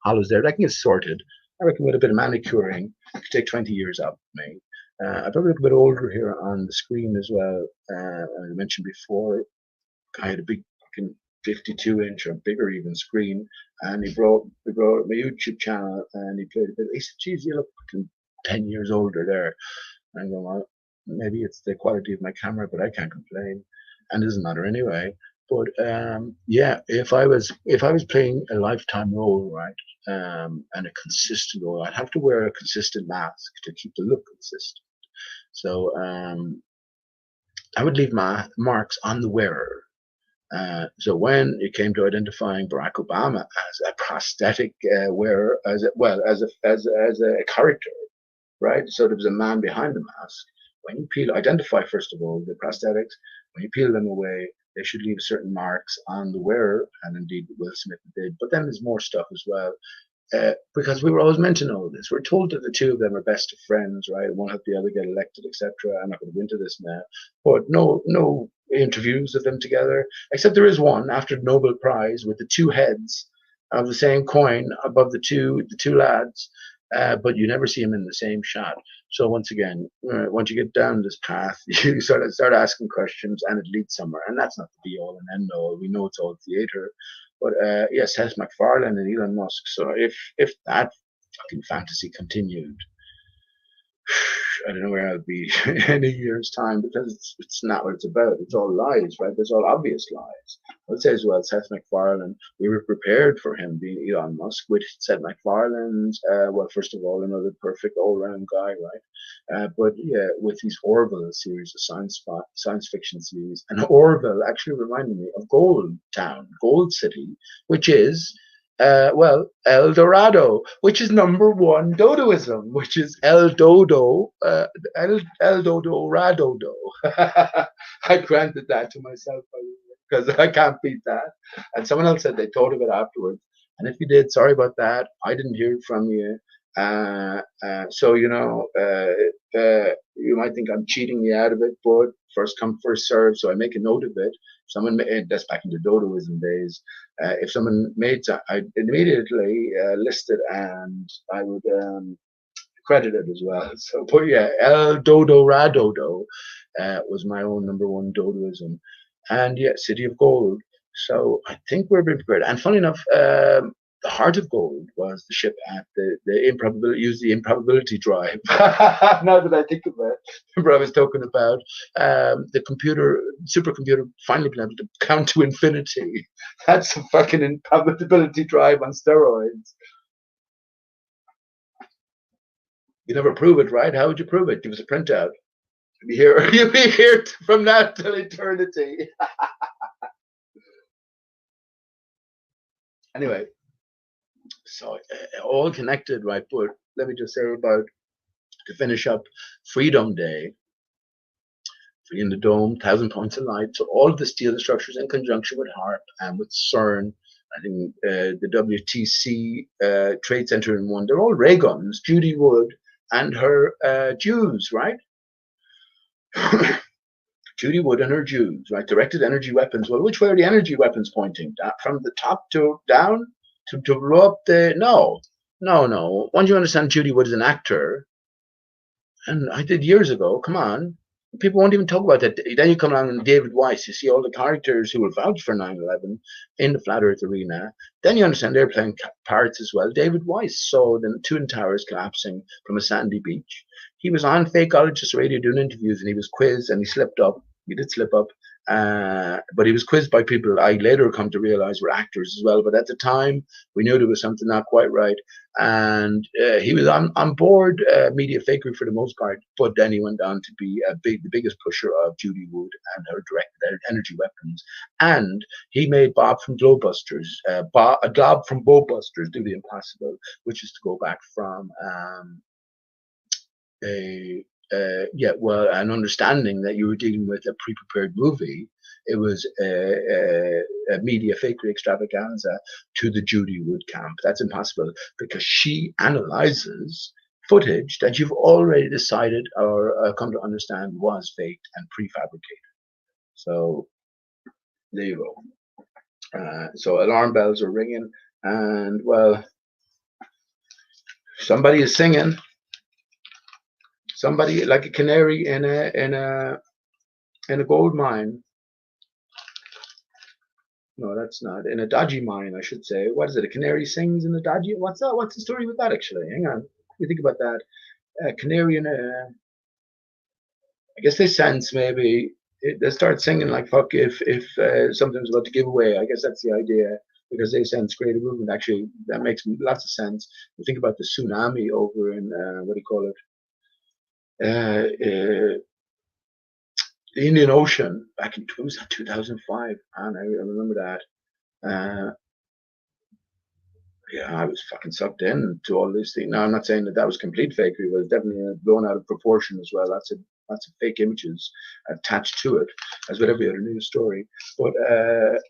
hollows there. That can get sorted. I reckon with a bit of manicuring, it could take 20 years out of me. I probably look a bit older here on the screen as well. I mentioned before, I had a big fucking 52-inch or bigger even screen, and he brought my YouTube channel, and he played a bit. He said, "Geez, you look fucking 10 years older there." And I go, "Well, maybe it's the quality of my camera, but I can't complain, and it doesn't matter anyway." But if I was playing a lifetime role, right, and a consistent role, I'd have to wear a consistent mask to keep the look consistent. So I would leave my marks on the wearer. So when it came to identifying Barack Obama as a prosthetic wearer, as a character, right? So there was a man behind the mask. When you identify first of all the prosthetics. When you peel them away, they should leave certain marks on the wearer, and indeed Will Smith did. But then there's more stuff as well. because we were always meant to know this. We're told that the two of them are best of friends, right? One helped the other get elected, etc. I'm not going to go into this now, but no interviews of them together, except there is one after the Nobel Prize with the two heads of the same coin above the two lads, but you never see them in the same shot. So once again, once you get down this path, you start asking questions, and it leads somewhere. And that's not the be all and end all. We know it's all theater. But yeah, Seth MacFarlane and Elon Musk. So if that fucking fantasy continued, I don't know where I'll be in a year's time, because it's not what it's about. It's all lies, right? There's all obvious lies. I'd say as well, Seth MacFarlane, we were prepared for him being Elon Musk, with Seth MacFarlane's, well, first of all, another perfect all-round guy, right? But yeah, with these Orville series of science fiction series, and Orville actually reminded me of Gold Town, Gold City, which is well, El Dorado, which is number one Dodoism, which is El Dodo, El Dodo Radodo. I granted that to myself because I can't beat that. And someone else said they thought of it afterwards. And if you did, sorry about that. I didn't hear it from you. So, you might think I'm cheating you out of it, but first come, first serve. So I make a note of it. Someone, that's back in the Dodoism days. If someone made, I immediately list it, and I would credit it as well. So, but yeah, El Dodo Radodo was my own number one Dodoism, and yeah, City of Gold. So I think we're being prepared. And funny enough, the Heart of Gold was the ship at the improbability, used the improbability drive. Now that I think of it, remember I was talking about the supercomputer finally being able to count to infinity. That's a fucking improbability drive on steroids. You never prove it, right? How would you prove it? Give us a printout. You'll be here from now till eternity. Anyway. So all connected, right? But let me just say about, to finish up, Freedom Day, Free in the Dome, 1,000 Points of Light. So all of the steel structures in conjunction with HARP and with CERN, I think the WTC Trade Center in one, they're all ray guns, Judy Wood and her Jews, right? Judy Wood and her Jews, right? Directed energy weapons. Well, which way are the energy weapons pointing? From the top to down? To blow up the no. Once you understand Judy Wood is an actor, and I did years ago. Come on, people won't even talk about that. Then you come along and David Weiss. You see all the characters who will vouch for 9/11 in the Flat Earth Arena. Then you understand they're playing parts as well. David Weiss saw the Twin Towers collapsing from a sandy beach. He was on Fakeologist Radio doing interviews, and he was quizzed, and he slipped up. He did slip up. But he was quizzed by people I later come to realize were actors as well. But at the time, we knew there was something not quite right. And he was on board media fakery for the most part. But then he went on to be the biggest pusher of Judy Wood and her directed energy weapons. And he made Bob from Globusters, Glob from Bowbusters do the impossible, which is to go back from an understanding that you were dealing with a pre-prepared movie. It was a media fakery extravaganza to the Judy Wood camp. That's impossible because she analyzes footage that you've already decided or come to understand was faked and prefabricated. So there you go. So alarm bells are ringing, and well, somebody is singing. Somebody like a canary in a gold mine. No, that's not. In a dodgy mine, I should say. What is it? A canary sings in a dodgy. What's that? What's the story with that? Actually, hang on. You think about that. A canary in a. I guess they sense maybe they start singing like fuck if something's about to give away. I guess that's the idea, because they sense creative movement. Actually, that makes lots of sense. You think about the tsunami over in what do you call it? The Indian Ocean back in 2005, and I remember that. Yeah, I was fucking sucked in to all these things. Now, I'm not saying that was complete fakery, but it's definitely blown out of proportion as well. Lots of fake images attached to it, as with every other news story. But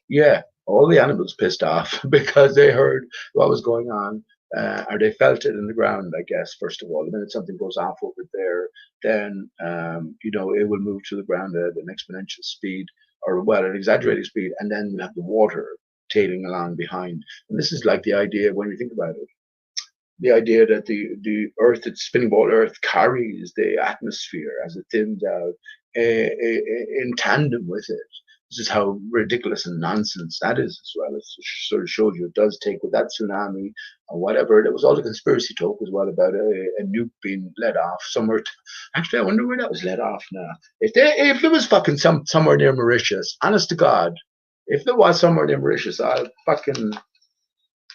yeah, all the animals pissed off because they heard what was going on. or they felt it in the ground, I guess, first of all. The minute something goes off over there, then, it will move to the ground at an exponential speed, or, well, an exaggerated speed, and then you have the water tailing along behind. And this is like the idea, when you think about it, the idea that the Earth, its spinning ball Earth, carries the atmosphere as it thins out in tandem with it. This is how ridiculous and nonsense that is as well. It sort of shows you it does take with that tsunami or whatever. There was all the conspiracy talk as well about a nuke being let off somewhere. Actually, I wonder where that was let off now. If there was fucking somewhere near Mauritius, honest to God, if there was somewhere near Mauritius, I'll fucking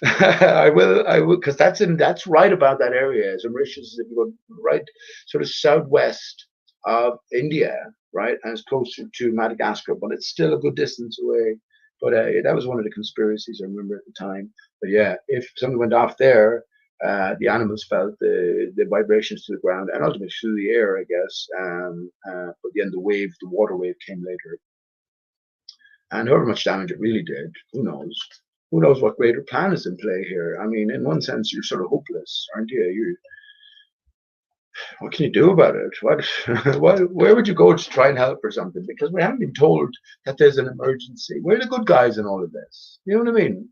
I will, because that's right about that area. So Mauritius, if you go right, sort of southwest of India, right, and it's closer to Madagascar, but it's still a good distance away. But that was one of the conspiracies I remember at the time. But yeah, if something went off there, the animals felt the vibrations to the ground and ultimately through the air, I guess. But then the water wave came later, and however much damage it really did, who knows? Who knows what greater plan is in play here? I mean, in one sense, you're sort of hopeless, aren't you? What can you do about it? Where would you go to try and help or something? Because we haven't been told that there's an emergency. We're the good guys in all of this. You know what I mean?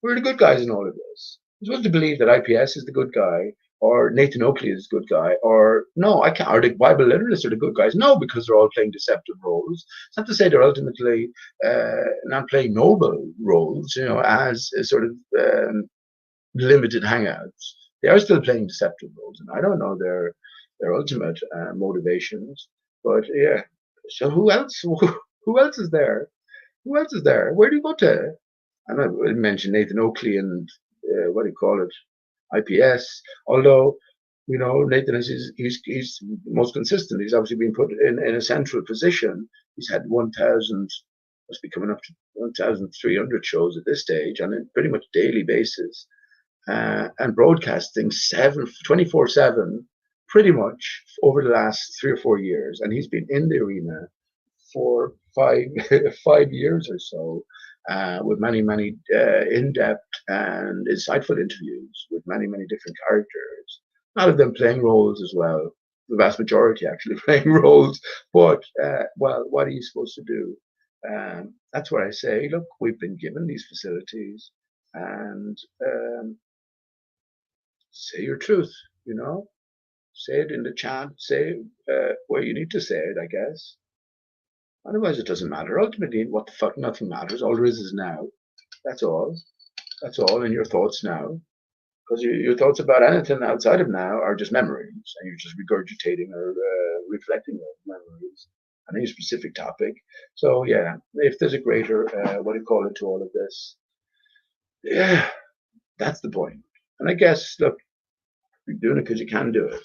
We're the good guys in all of this. You're supposed to believe that IPS is the good guy, or Nathan Oakley is the good guy, or no, I can't. Or the Bible literalists are the good guys. No, because they're all playing deceptive roles. It's not to say they're ultimately not playing noble roles, as a sort of limited hangouts. They are still playing deceptive roles, and I don't know their ultimate motivations. But yeah, so who else? Who else is there? Who else is there? Where do you go to? And I mentioned Nathan Oakley and what do you call it, IPS. Although Nathan he's most consistent. He's obviously been put in a central position. He's had 1,000, must be coming up to 1,300 shows at this stage on a pretty much daily basis, and broadcasting 24/7, pretty much over the last 3 or 4 years. And he's been in the arena for 5 years or so, with many, many in-depth and insightful interviews with many, many different characters. A lot of them playing roles as well. The vast majority actually playing roles. But, well, what are you supposed to do? That's what I say. Look, we've been given these facilities, and say your truth, say it in the chat, say where you need to say it, I guess. Otherwise, it doesn't matter. Ultimately, what the fuck, nothing matters. All there is now. That's all. That's all in your thoughts now. Because your thoughts about anything outside of now are just memories, and you're just regurgitating or reflecting those memories on any specific topic. So, yeah, if there's a greater, what do you call it, to all of this, yeah, that's the point. And I guess, look, you're doing it because you can do it.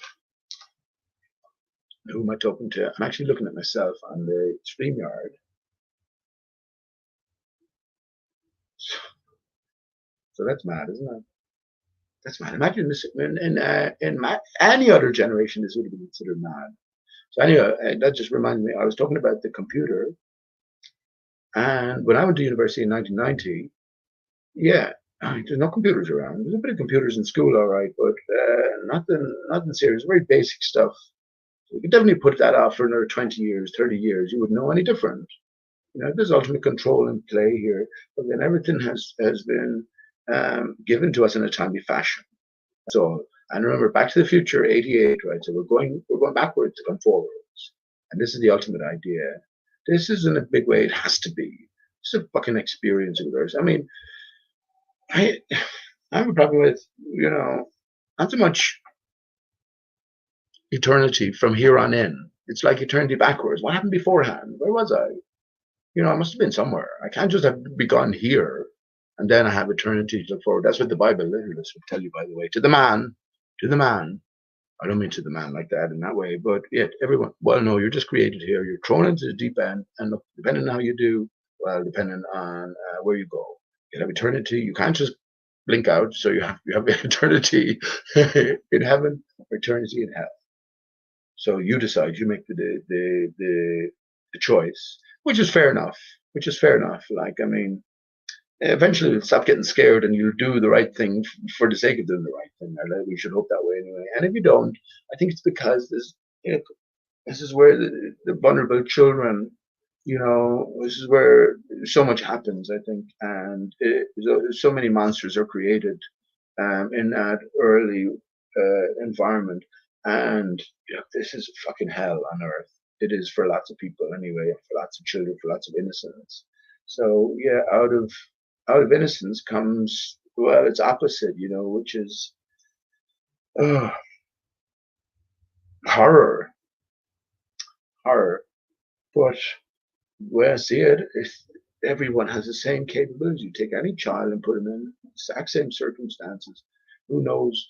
Who am I talking to? I'm actually looking at myself on the StreamYard. So that's mad, isn't it? That's mad. Imagine this in any other generation, this would have been considered mad. So anyway, that just reminds me. I was talking about the computer, and when I went to university in 1990, yeah, there's no computers around. There's a bit of computers in school, all right, but nothing serious. Very basic stuff. You could definitely put that off for another 20 years, 30 years. You wouldn't know any different. There's ultimate control in play here, but then everything has been given to us in a timely fashion. So, and remember, Back to the Future, '88, right? So we're going backwards to come forwards, and this is the ultimate idea. This is in a big way. It has to be. It's a fucking experience of yours. I mean, I have a problem with not so much eternity from here on in. It's like eternity backwards. What happened beforehand? Where was I? I must have been somewhere. I can't just have begun here and then I have eternity to look forward. That's what the Bible literalists would tell you, by the way. To the man. I don't mean to the man like that in that way, but yet everyone, well, no, you're just created here. You're thrown into the deep end, and look, depending on how you do, well, depending on where you go, you have eternity. You can't just blink out, so you have eternity in heaven, eternity in hell. So you decide. You make the choice, which is fair enough. Like, I mean, eventually you'll stop getting scared and you'll do the right thing for the sake of doing the right thing. Or we should hope that way anyway. And if you don't, I think it's because this is where the vulnerable children, this is where so much happens, I think, and so many monsters are created in that early environment. And this is fucking hell on earth. It is for lots of people anyway, for lots of children, for lots of innocence. So yeah, out of innocence comes, well, its opposite, which is uh, horror, horror. But where I see it, if everyone has the same capabilities, you take any child and put them in the exact same circumstances, who knows,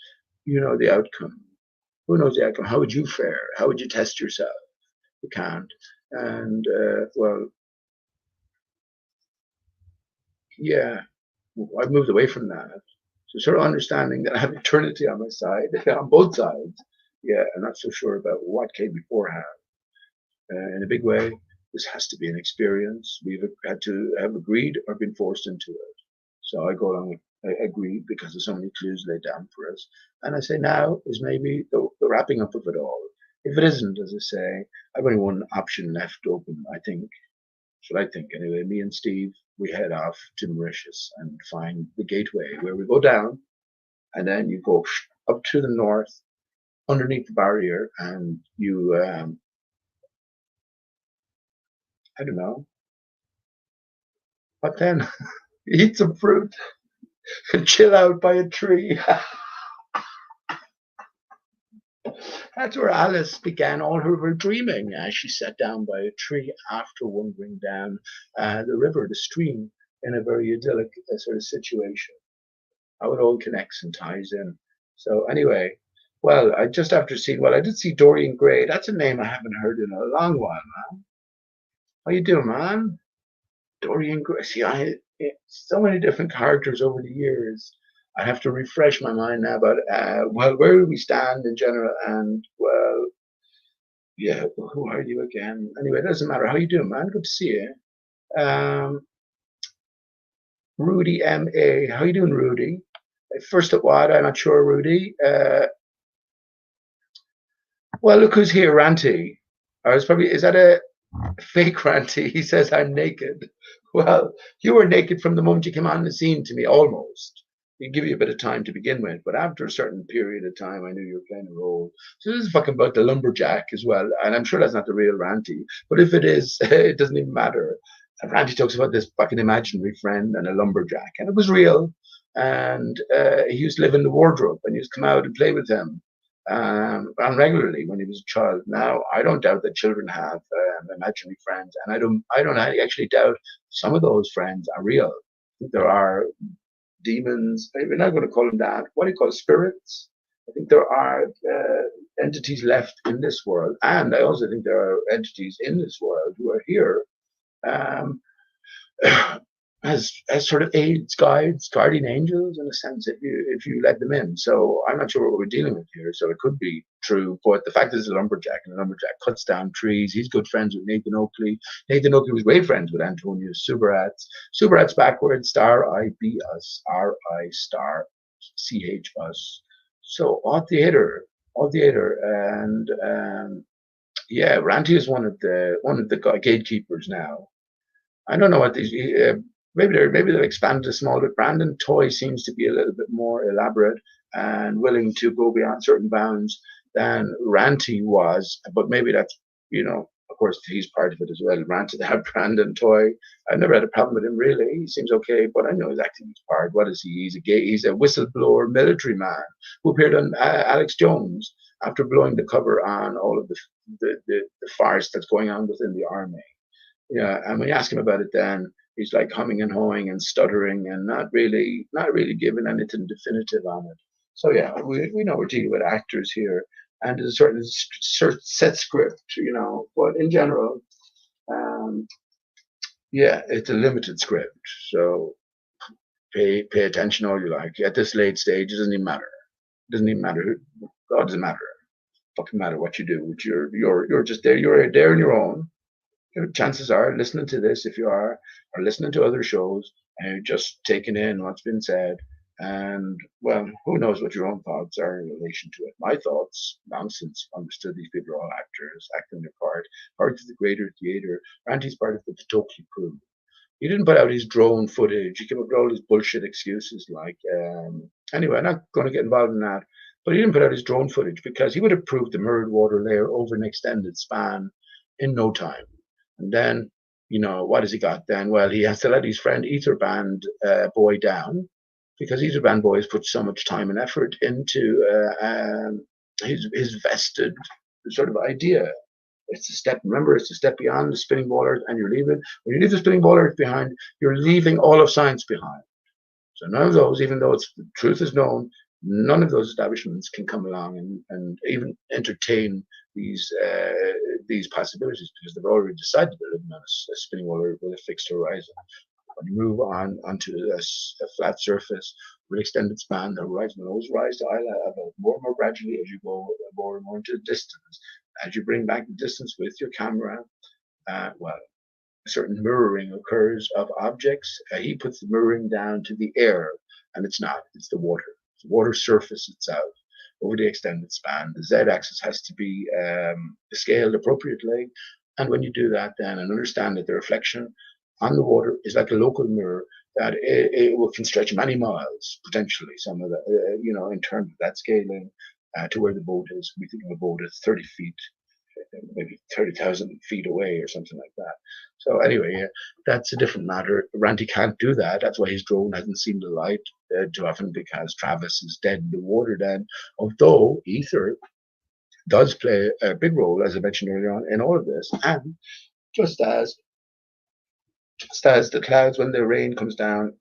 the outcome. Who knows the outcome? How would you fare? How would you test yourself? You can't. And well, yeah, I've moved away from that. So sort of understanding that I have eternity on my side, on both sides. Yeah, I'm not so sure about what came beforehand. In a big way, this has to be an experience. We've had to have agreed or been forced into it. So I go along with I agree because there's so many clues laid down for us. And I say now is maybe the wrapping up of it all. If it isn't, as I say, I've only one option left open, I think. That's what I think anyway. Me and Steve, we head off to Mauritius and find the gateway where we go down and then you go up to the north underneath the barrier and you, I don't know, what then? Eat some fruit and chill out by a tree. That's where Alice began all her dreaming as she sat down by a tree after wandering down the river, the stream, in a very idyllic sort of situation. How it all connects and ties in. So anyway, well, I just after seeing, well, I did see Dorian Gray. That's a name I haven't heard in a long while, man. How you doing, man? Dorian Gray. See, so many different characters over the years. I have to refresh my mind now about well, where do we stand in general, and well, yeah, who are you again? Anyway, it doesn't matter. How you doing, man? Good to see you. Um, Rudy M.A. How you doing, Rudy? First at what? I'm not sure, Rudy. Well, look who's here, Ranty. I was probably, is that a fake Ranty? He says I'm naked. Well, you were naked from the moment you came on the scene to me, almost. It give you a bit of time to begin with, but after a certain period of time, I knew you were playing a role. So this is fucking about the lumberjack as well, and I'm sure that's not the real Ranty. But if it is, it doesn't even matter. And Ranty talks about this fucking imaginary friend and a lumberjack, and it was real. And he used to live in the wardrobe, and he used to come out and play with him and regularly when he was a child. Now, I don't doubt that children have imaginary friends, and I don't actually doubt some of those friends are real. I think there are demons. We're not going to call them that. What do you call spirits? I think there are entities left in this world, and I also think there are entities in this world who are here um, as sort of aides, guides, guardian angels in a sense, if you let them in. So I'm not sure what we're dealing with here. So it could be true, but the fact is, he's a lumberjack, and the lumberjack cuts down trees. He's good friends with Nathan Oakley. Nathan Oakley was great friends with Antonius Subarats. Subarats backwards, star I B us, R I star C H us. So all theater, and yeah, Ranty is one of the gatekeepers now. I don't know what these. Maybe they've expanded a small bit. Brandon Toy seems to be a little bit more elaborate and willing to go beyond certain bounds than Ranty was. But maybe that's of course he's part of it as well. Ranty had Brandon Toy. I've never had a problem with him really. He seems okay, but I know his acting is part. What is he? He's a whistleblower military man who appeared on Alex Jones after blowing the cover on all of the farce that's going on within the army. Yeah, and when you ask him about it, then he's like humming and hawing and stuttering and not really giving anything definitive on it. So yeah, we know we're dealing with actors here, and there's a certain set script, But in general, um, yeah, it's a limited script. So pay attention all you like. At this late stage, it doesn't even matter. It doesn't even matter. God doesn't matter. It fucking matter what you do. You're just there. You're there on your own. chances are listening to this, if you are, or listening to other shows, and you're just taking in what's been said. And well, who knows what your own thoughts are in relation to it? My thoughts, long since understood these people are all actors, acting their part of the greater theater. Randy's part of the Tokyo crew. He didn't put out his drone footage. He came up with all these bullshit excuses like, anyway, I'm not going to get involved in that. But he didn't put out his drone footage because he would have proved the mirrored water layer over an extended span in no time. And then, what has he got then? Well, he has to let his friend Etherband boy down because Etherband boy has put so much time and effort into his vested sort of idea. It's a step. Remember, it's a step beyond the spinning ball earth, and you're leaving. When you leave the spinning ball earth behind, you're leaving all of science behind. So none of those, even though the truth is known, none of those establishments can come along and even entertain these possibilities because they've already decided they're living on a spinning ball earth with a fixed horizon. When you move on onto a flat surface with extended span, the horizon will always rise to eye level more and more gradually as you go more and more into the distance. As you bring back the distance with your camera, well, a certain mirroring occurs of objects. He puts the mirroring down to the air, and it's not, it's the water. It's the water surface itself over the extended span. The z-axis has to be scaled appropriately, and when you do that then and understand that the reflection on the water is like a local mirror, that it can stretch many miles, potentially, some of the, in terms of that scaling to where the boat is. We think of a boat as 30 feet, maybe 30,000 feet away or something like that. So anyway, that's a different matter. Randy can't do that. That's why his drone hasn't seen the light too often, because Travis is dead in the water then. Although Ether does play a big role, as I mentioned earlier on, in all of this. And just as the clouds, when the rain comes down,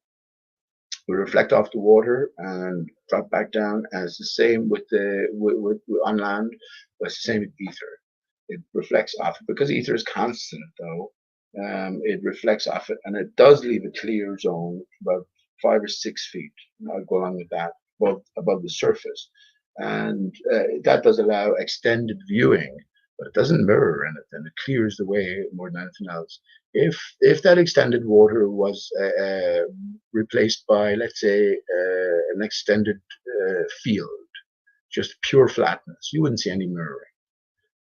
will reflect off the water and drop back down, and it's the same with on land, but it's the same with ether. It reflects off it because ether is constant, though. It reflects off it, and it does leave a clear zone about 5 or 6 feet. I'll go along with that above the surface, and that does allow extended viewing, but it doesn't mirror anything. It clears the way more than anything else. If that extended water was replaced by, let's say, an extended field, just pure flatness, you wouldn't see any mirroring.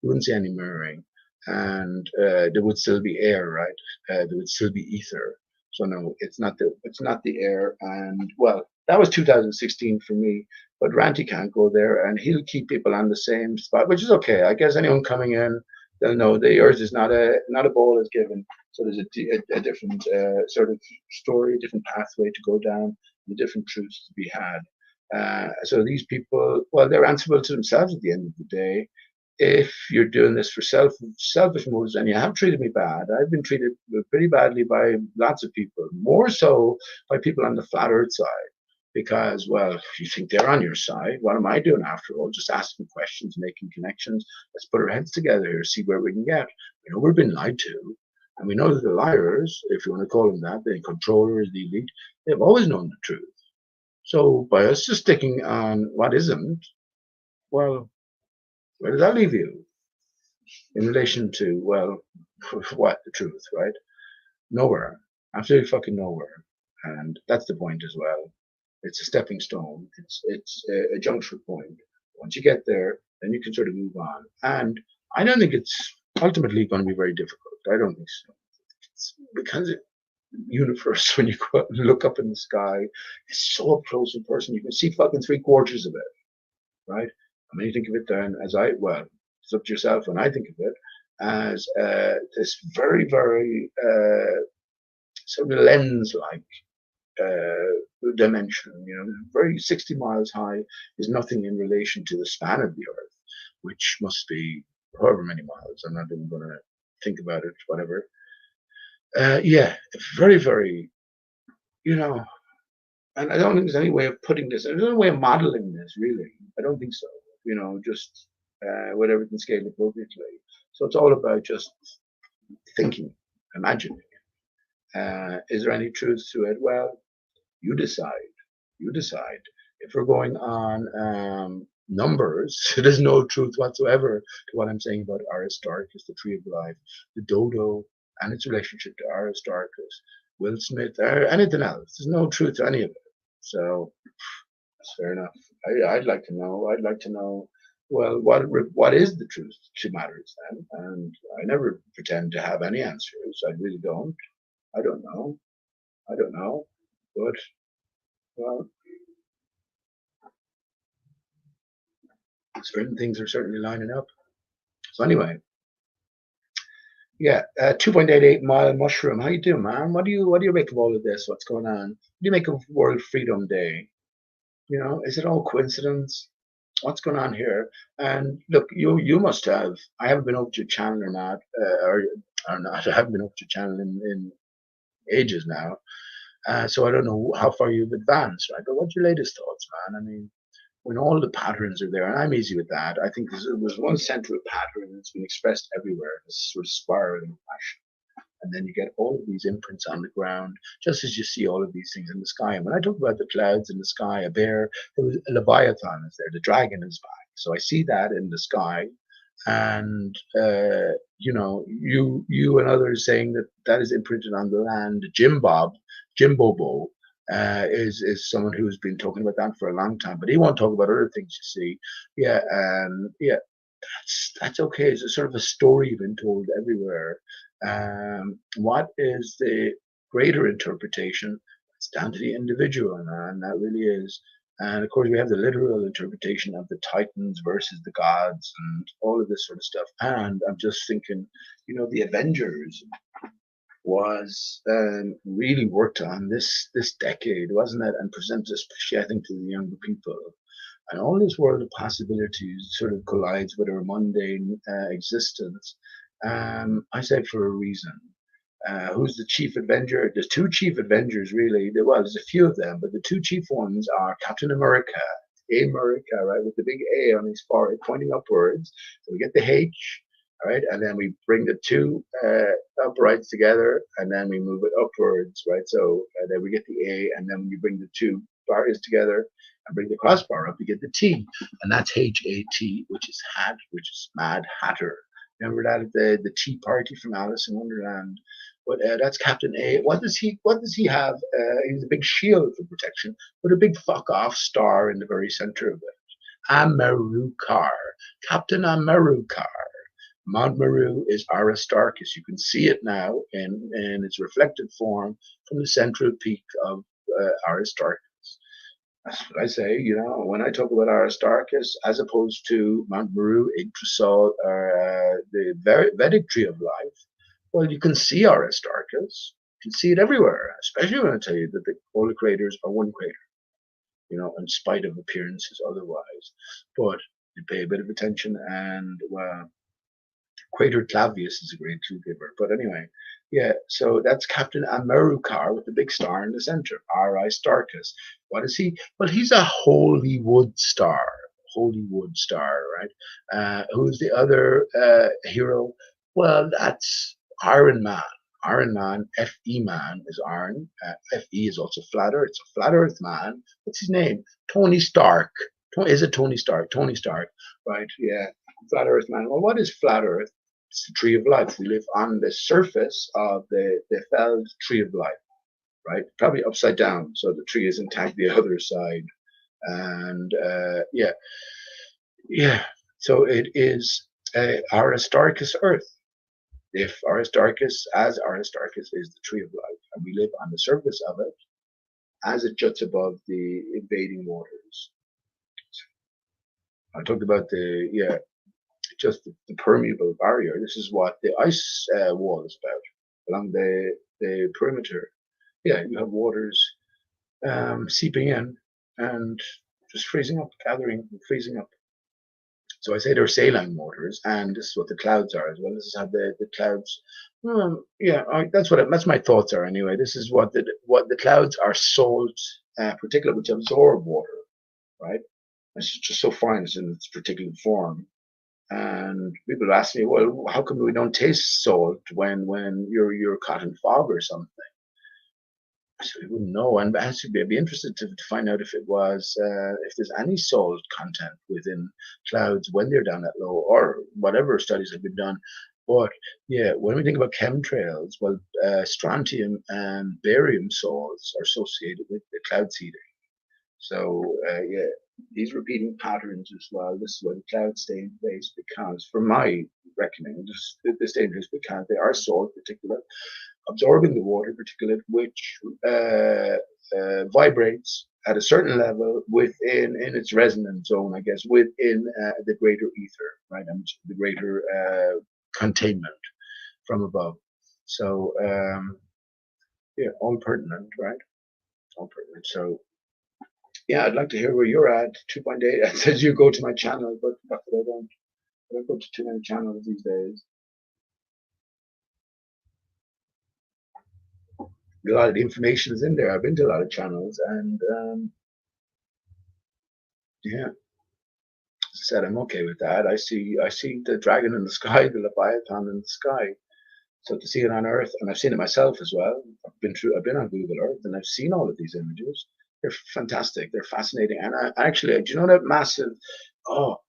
You wouldn't see any mirroring, and there would still be air, right? There would still be ether. So no, it's not the air. And well, that was 2016 for me. But Ranty can't go there, and he'll keep people on the same spot, which is okay. I guess anyone coming in, they'll know the yours is not a ball is given. So there's a different sort of story, a different pathway to go down, the different truths to be had. So these people, well, they're answerable to themselves at the end of the day. If you're doing this for selfish motives, and you have treated me bad, I've been treated pretty badly by lots of people, more so by people on the flat earth side, because, well, if you think they're on your side, what am I doing after all? Just asking questions, making connections. Let's put our heads together here, see where we can get. We know we're being lied to, and we know that the liars, if you want to call them that, the controllers, the elite, they've always known the truth. So by us just sticking on what isn't, well, where does that leave you in relation to, well, what, the truth, right? Nowhere. Absolutely fucking nowhere. And that's the point as well. It's a stepping stone. It's a juncture point. Once you get there, then you can sort of move on. And I don't think it's ultimately going to be very difficult. I don't think so. It's because universe, when you go out and look up in the sky, it's so up close and personal. You can see fucking 3/4 of it, right? And when you think of it then as well, it's up to yourself. When I think of it as this very, very sort of lens-like dimension, very 60 miles high is nothing in relation to the span of the Earth, which must be however many miles. I'm not even going to think about it, whatever. Yeah, very, very, and I don't think there's any way of putting this, there's no way of modeling this, really. I don't think so, just with everything scaled appropriately. So it's all about just thinking, imagining. Is there any truth to it? Well, you decide. You decide. If we're going on numbers, there's no truth whatsoever to what I'm saying about Aristarchus, the tree of life, the dodo, and its relationship to Aristarchus, Will Smith, or anything else. There's no truth to any of it. So that's fair enough. I'd like to know. I'd like to know. Well, what is the truth to matters then? And I never pretend to have any answers. I really don't. I don't know. I don't know. But well, certain things are certainly lining up. So anyway, yeah, 2.88 mile mushroom. How you doing, man? What do you make of all of this? What's going on? What do you make of World Freedom Day? You know, is it all coincidence? What's going on here? And look, you must have. I haven't been over to your channel or not, or not. I haven't been over to your channel in ages now, so I don't know how far you've advanced, right? But what's your latest thoughts, man? I mean, when all the patterns are there, and I'm easy with that. I think there's one central pattern that's been expressed everywhere, this sort of spiraling fashion. And then you get all of these imprints on the ground, just as you see all of these things in the sky. And when I talk about the clouds in the sky, a bear, there was a leviathan is there, the dragon is back. So I see that in the sky, and you and others saying that that is imprinted on the land. Jim Bobo, is someone who's been talking about that for a long time, but he won't talk about other things. You see, yeah, yeah, that's okay. It's a sort of a story been told everywhere. What is the greater interpretation? It's down to the individual, man. That really is. And of course, we have the literal interpretation of the Titans versus the gods and all of this sort of stuff. And I'm just thinking, the Avengers was really worked on this decade, wasn't it? And presented, especially I think, to the younger people. And all this world of possibilities sort of collides with our mundane existence. I say for a reason. Who's the chief Avenger? There's two chief Avengers, really. Well, there's a few of them, but the two chief ones are Captain America, America, right, with the big A on his forehead pointing upwards. So we get the H, all right, and then we bring the two uprights together, and then we move it upwards, right? So then we get the A, and then when you bring the two bars together and bring the crossbar up, you get the T, and that's HAT, which is hat, which is Mad Hatter. Remember that at the Tea Party from Alice in Wonderland? But that's Captain A. What does he have? He's a big shield for protection, with a big fuck off star in the very center of it. Amarukar, Captain Amarukar. Mount Meru is Aristarchus. You can see it now in its reflected form from the central peak of Aristarchus. That's what I say, when I talk about Aristarchus, as opposed to Mount Meru, Yggdrasil, or the Vedic tree of life, well, you can see Aristarchus. You can see it everywhere, especially when I tell you that all the craters are one crater, in spite of appearances otherwise. But you pay a bit of attention, and Crater Clavius is a great clue giver. But anyway, yeah, so that's Captain Amarukar with the big star in the center, Aristarchus. What is he? Well, he's a holy wood star. Right? Who's the other hero? Well, that's Iron Man. Iron Man, Fe Man is Iron. Fe is also flat Earth. It's a flat Earth man. What's his name? Tony Stark. Is it Tony Stark? Tony Stark, right? Yeah, flat Earth man. Well, what is flat Earth? It's the tree of life. We live on the surface of the felled tree of life, right? Probably upside down, so the tree is intact the other side. And yeah. So it is Aristarchus Earth. If Aristarchus is the tree of life, and we live on the surface of it, as it juts above the invading waters. I talked about just the permeable barrier. This is what the ice wall is about along the perimeter. Yeah, you have waters seeping in and just freezing up, gathering and freezing up. So I say they're saline waters, and this is what the clouds are as well. This is how the clouds. That's my thoughts are anyway. This is what the clouds are salt particulate which absorb water, right? It's just so fine. It's in its particular form. And people ask me, well, how come we don't taste salt when you're caught in fog or something? I said, we wouldn't know. And actually, I'd be interested to find out if it was if there's any salt content within clouds when they're down that low, or whatever studies have been done. But yeah, when we think about chemtrails, well, strontium and barium salts are associated with the cloud seeding. So yeah, these repeating patterns as well. This is why the clouds stay in place because, from my reckoning, they stay in place because they are salt particulate, absorbing the water particulate, which vibrates at a certain level within in its resonance zone, I guess, within the greater ether, right, and the greater containment from above. So yeah, all pertinent, right? All pertinent. So yeah, I'd like to hear where you're at. 2.8. It says you go to my channel, but I don't go to too many channels these days. A lot of the information is in there. I've been to a lot of channels, and yeah, as I said, I'm okay with that. I see the dragon in the sky, the leviathan in the sky. So to see it on Earth, and I've seen it myself as well. I've been on Google Earth, and I've seen all of these images. They're fantastic. They're fascinating, and I actually, do you know that massive? Oh,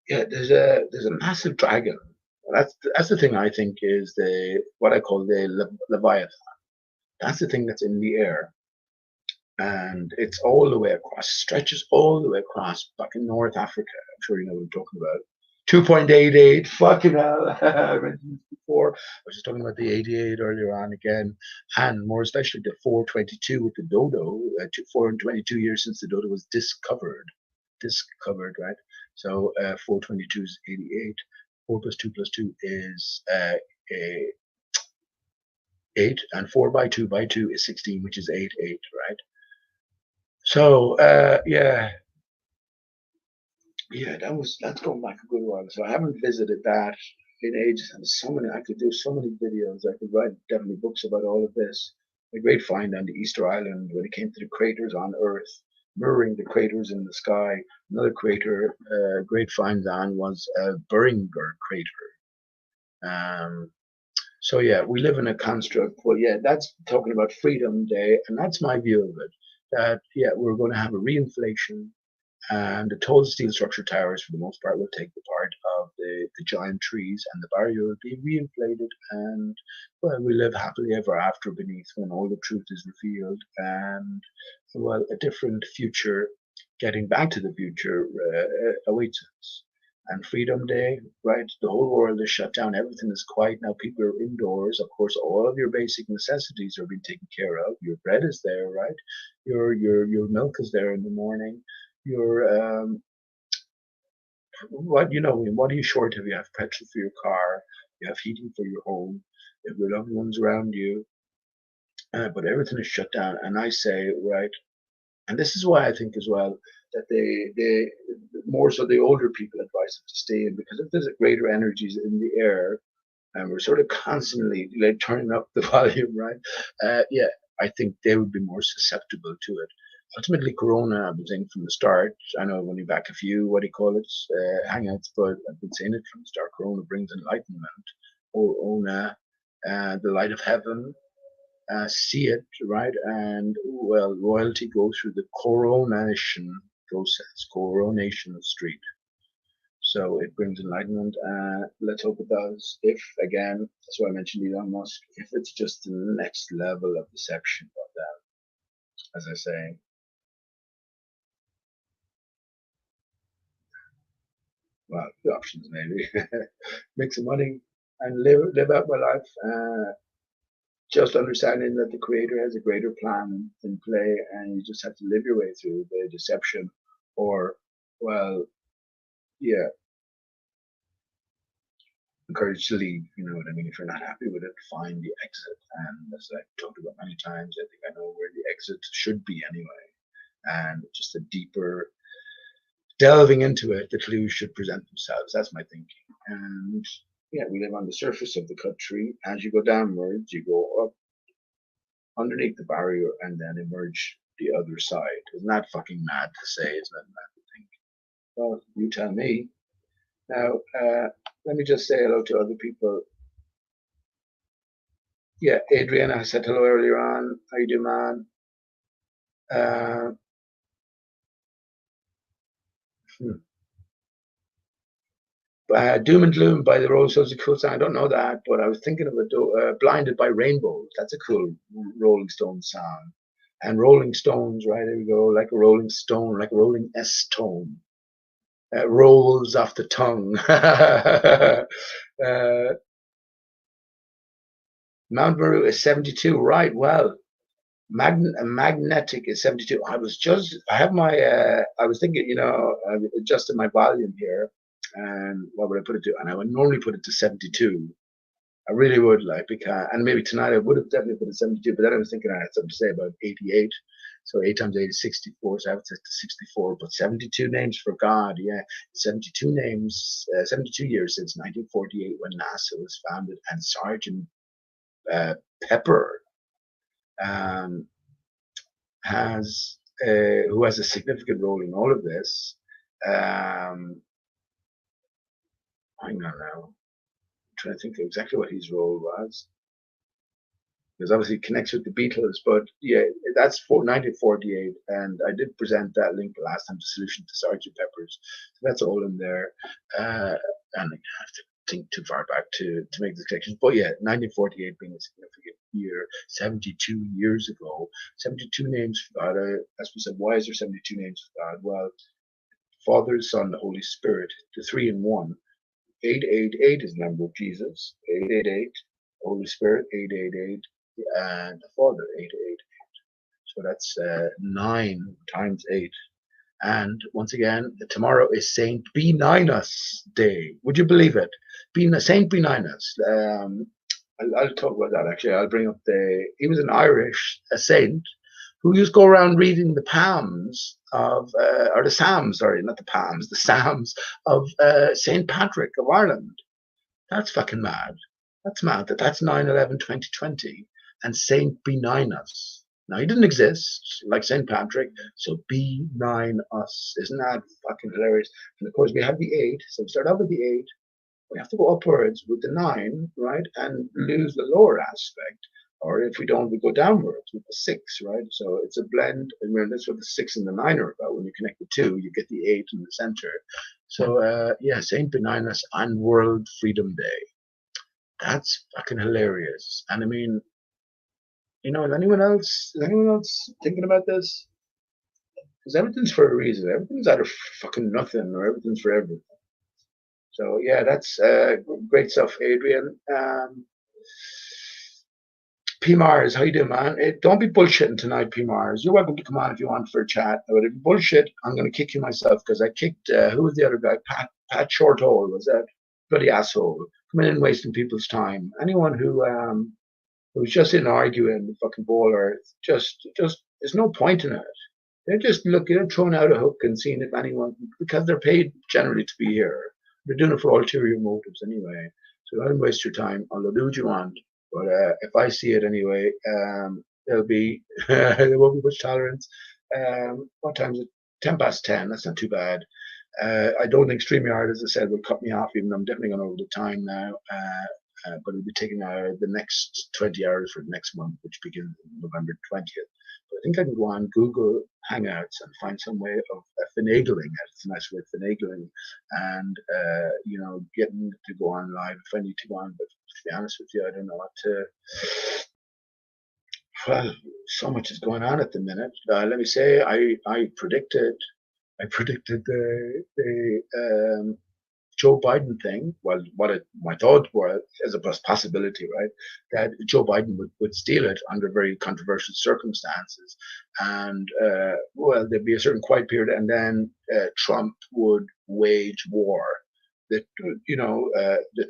yeah, there's a massive dragon. That's the thing I think is the what I call the Leviathan. That's the thing that's in the air, and it's all the way across, stretches all the way across fucking North Africa. I'm sure you know what I'm talking about. 2.88, fucking hell. I mentioned this before. I was just talking about the 88 earlier on again, and more especially the 422 with the dodo. 422 years since the dodo was discovered, right? So 422 is 88. 4 plus 2 plus 2 is 8, and 4 by 2 is 16, which is 8, 8, right? So yeah, that's going back a good while. So I haven't visited that in ages, and so many I could do so many videos. I could write definitely books about all of this. A great find on the Easter Island when it came to the craters on Earth, mirroring the craters in the sky. Another crater, great find on was Beringer crater. So yeah, we live in a construct. Well, yeah, that's talking about Freedom Day, and that's my view of it. That yeah, we're going to have a reinflation, and the tall steel structure towers, for the most part, will take the part of the giant trees, and the barrier will be reinflated, and well, we live happily ever after beneath when all the truth is revealed, and well, a different future, getting back to the future, awaits us. And Freedom Day, right? The whole world is shut down. Everything is quiet now. People are indoors. Of course, all of your basic necessities are being taken care of. Your bread is there, right? Your milk is there in the morning. Your what you know, what are you short of? You have petrol for your car. You have heating for your home. You have your loved ones around you. But everything is shut down. And I say, right, and this is why I think as well that they more so the older people advise them to stay in, because if there's a greater energies in the air and we're sort of constantly like turning up the volume, right? Yeah, I think they would be more susceptible to it. Ultimately, Corona, I've been saying from the start. I know I've only back a few, what do you call it, hangouts, but I've been saying it from the start. Corona brings enlightenment, or Ona, the light of heaven, see it, right? And well, royalty goes through the coronation process, coronation street. So it brings enlightenment. Let's hope it does. If, again, that's why I mentioned Elon Musk, if it's just the next level of deception, but as I say, well, the options maybe make some money and live out my life. Just understanding that the creator has a greater plan in play, and you just have to live your way through the deception, or well, yeah, encouraged to leave. You know what I mean? If you're not happy with it, find the exit. And as I've talked about many times, I think I know where the exit should be anyway. And just a deeper delving into it, the clues should present themselves. That's my thinking. And yeah, we live on the surface of the country. As you go downwards, you go up underneath the barrier and then emerge the other side. Isn't that fucking mad to say? Isn't that mad to think? Well, you tell me. Now, let me just say hello to other people. Yeah, Adrian, I said hello earlier on. How you doing, man? Uh, hmm. Doom and Gloom by the Rolling Stones is a cool song. I don't know that, but I was thinking of it. Blinded by Rainbow. That's a cool Rolling Stones song. And Rolling Stones, right? There we go. Like a Rolling Stone, like a Rolling S-tone. Rolls off the tongue. Mount Meru is 72, right? Well, magnetic is 72. I was thinking, I adjusted my volume here, and what would I put it to? And I would normally put it to 72. I really would and maybe tonight I would have definitely put it 72, but then I was thinking I had something to say about 88. So 8 times 8 is 64, so I have to 64, but 72 names for God, yeah. 72 names, 72 years since 1948 when NASA was founded, and Sergeant Pepper um, who has a significant role in all of this. Hang on now. I'm trying to think of exactly what his role was. Because obviously it connects with the Beatles, but yeah, that's 1948, and I did present that link last time, the solution to Sergeant Pepper's. So that's all in there, and I have to think too far back to make the connections. But yeah, 1948 being a significant year, 72 years ago, 72 names for God. As we said, why is there 72 names for God? Well, Father, Son, the Holy Spirit, the three in one. 888 is the number of Jesus. 888, Holy Spirit, 888, and the Father, 888. So that's 9 times 8. And once again, tomorrow is Saint Beninus Day. Would you believe it? Saint Beninus. I'll talk about that actually. I'll bring up he was an Irish saint who used to go around reading the palms of, or the Psalms, sorry, not the palms, the Psalms of St. Patrick of Ireland. That's fucking mad. That's mad that's 9/11/2020 and St. Beninus. Now, he didn't exist like St. Patrick, so B9us. Isn't that fucking hilarious? And of course, we have the 8, so we start out with the 8. We have to go upwards with the 9, right, and lose the lower aspect. Or if we don't, we go downwards with the 6, right? So it's a blend. And that's what the 6 and the 9 are about. When you connect the 2, you get the 8 in the center. So, yeah, St. Beninus and World Freedom Day. That's fucking hilarious. And I mean, is anyone else thinking about this? Because everything's for a reason. Everything's out of fucking nothing, or everything's for everything. So yeah, that's great stuff, Adrian. P Mars, how you doing, man? Don't be bullshitting tonight, P Mars. You're welcome to come on if you want for a chat. But if you bullshit, I'm going to kick you myself because I kicked, who was the other guy? Pat Shorthole, was that? Bloody asshole. Coming in wasting people's time. Anyone who was just in arguing the fucking baller, just there's no point in it. They're just throwing out a hook and seeing if anyone, because they're paid generally to be here. They're doing it for ulterior motives anyway. So don't waste your time. I'll do what you want. But if I see it anyway, there'll be there won't be much tolerance. What time is it? 10 past 10. That's not too bad. I don't think StreamYard, as I said, will cut me off, even though I'm definitely going over the time now. But it'll be taking the next 20 hours for next month, which begins November 20th. But I think I can go on Google Hangouts and find some way of finagling it. It's a nice word, finagling, and getting to go on live if I need to go on. But to be honest with you, I don't know what to. Well, so much is going on at the minute. Let me say, I predicted the Joe Biden thing. Well, my thought was as a possibility, right, that Joe Biden would steal it under very controversial circumstances, and there'd be a certain quiet period, and then Trump would wage war. The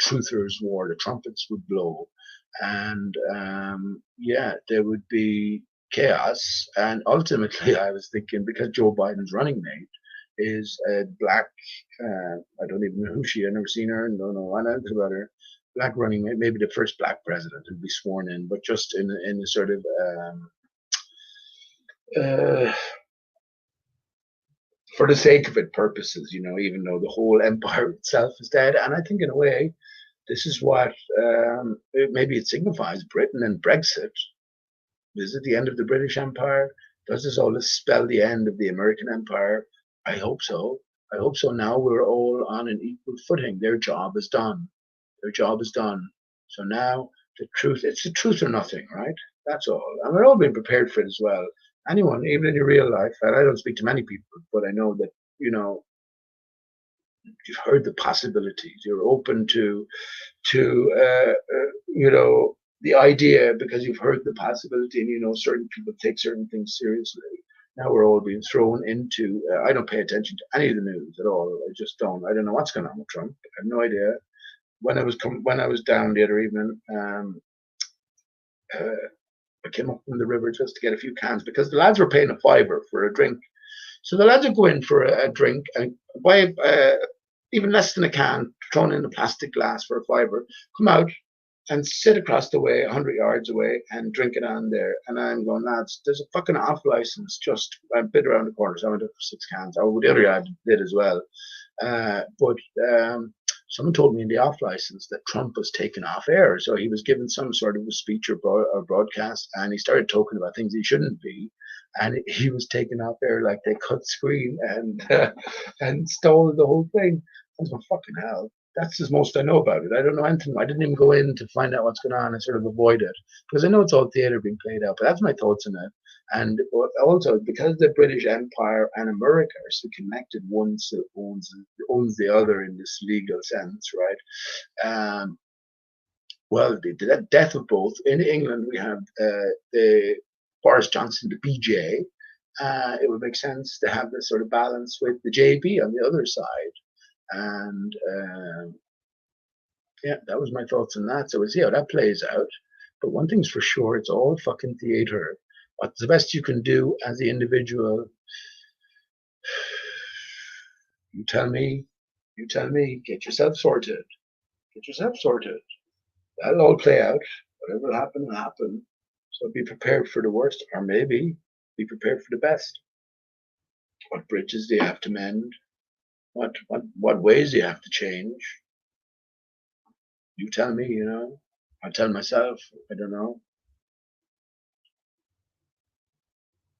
truthers' war. The trumpets would blow, and there would be chaos. And ultimately, I was thinking, because Joe Biden's running mate is a black, I don't even know who she is, I've never seen her, don't know anything about her, black running mate, maybe the first black president to be sworn in, but just in a sort of for the sake of it purposes, even though the whole empire itself is dead. And I think in a way, this is what maybe it signifies Britain and Brexit. Is it the end of the British Empire? Does this all spell the end of the American Empire? I hope so. I hope so. Now we're all on an equal footing. Their job is done. Their job is done. So now the truth, it's the truth or nothing, right? That's all. And we're all being prepared for it as well. Anyone, even in your real life, and I don't speak to many people, but I know that, you've heard the possibilities. You're open to the idea because you've heard the possibility and certain people take certain things seriously. Now we're all being thrown into. I don't pay attention to any of the news at all. I just don't. I don't know what's going on with Trump. I have no idea. When I was down the other evening, uh, I came up from the river just to get a few cans because the lads were paying a fiver for a drink. So the lads would go in for a drink and buy even less than a can, thrown in a plastic glass for a fiver, come out and sit across the way, 100 yards away, and drink it on there. And I'm going, lads, there's a fucking off license just a bit around the corner. So I went up for 6 cans. Oh, the other guy did as well. But someone told me in the off license that Trump was taken off air. So he was given some sort of a speech or broadcast, and he started talking about things he shouldn't be. And he was taken off air, like they cut screen and stole the whole thing. I was going, fucking hell. That's the most I know about it. I don't know anything. I didn't even go in to find out what's going on and sort of avoid it because I know it's all theater being played out. But that's my thoughts on it. And also because the British Empire and America are so connected, one owns the other in this legal sense, right? Well, the death of both. In England, we have the Boris Johnson, the BJ. It would make sense to have this sort of balance with the JB on the other side. And yeah, that was my thoughts on that. So we'll see how that plays out. But one thing's for sure, it's all fucking theater. What's the best you can do as the individual? You tell me. You tell me. Get yourself sorted. Get yourself sorted. That'll all play out. Whatever will happen, will happen. So be prepared for the worst, or maybe be prepared for the best. What bridges do you have to mend? What ways do you have to change? You tell me, I tell myself, I don't know.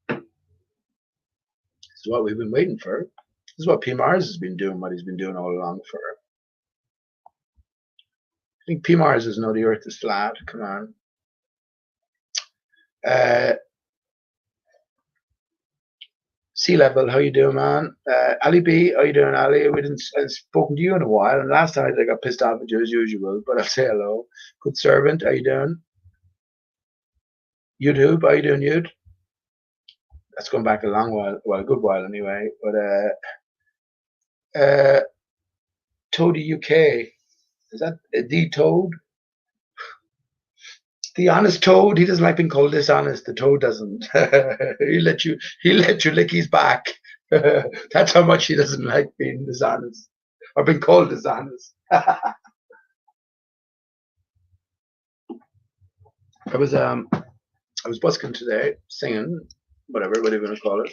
This is what we've been waiting for. This is what P. Mars has been doing, what he's been doing all along for. I think P. Mars doesn't know the earth is flat. Come on. Sea Level, how you doing, man? Ali B, how you doing, Ali? I've spoken to you in a while, and last time I got pissed off at you as usual, but I'll say hello. Good servant, how you doing? YouTube, how you doing, Yud? That's going back a long while, well, a good while anyway. But Toady UK, is that the Toad? The honest Toad, he doesn't like being called dishonest. The Toad doesn't. He'll let you lick his back. That's how much he doesn't like being dishonest or being called dishonest. I was busking today, singing, whatever you want to call it.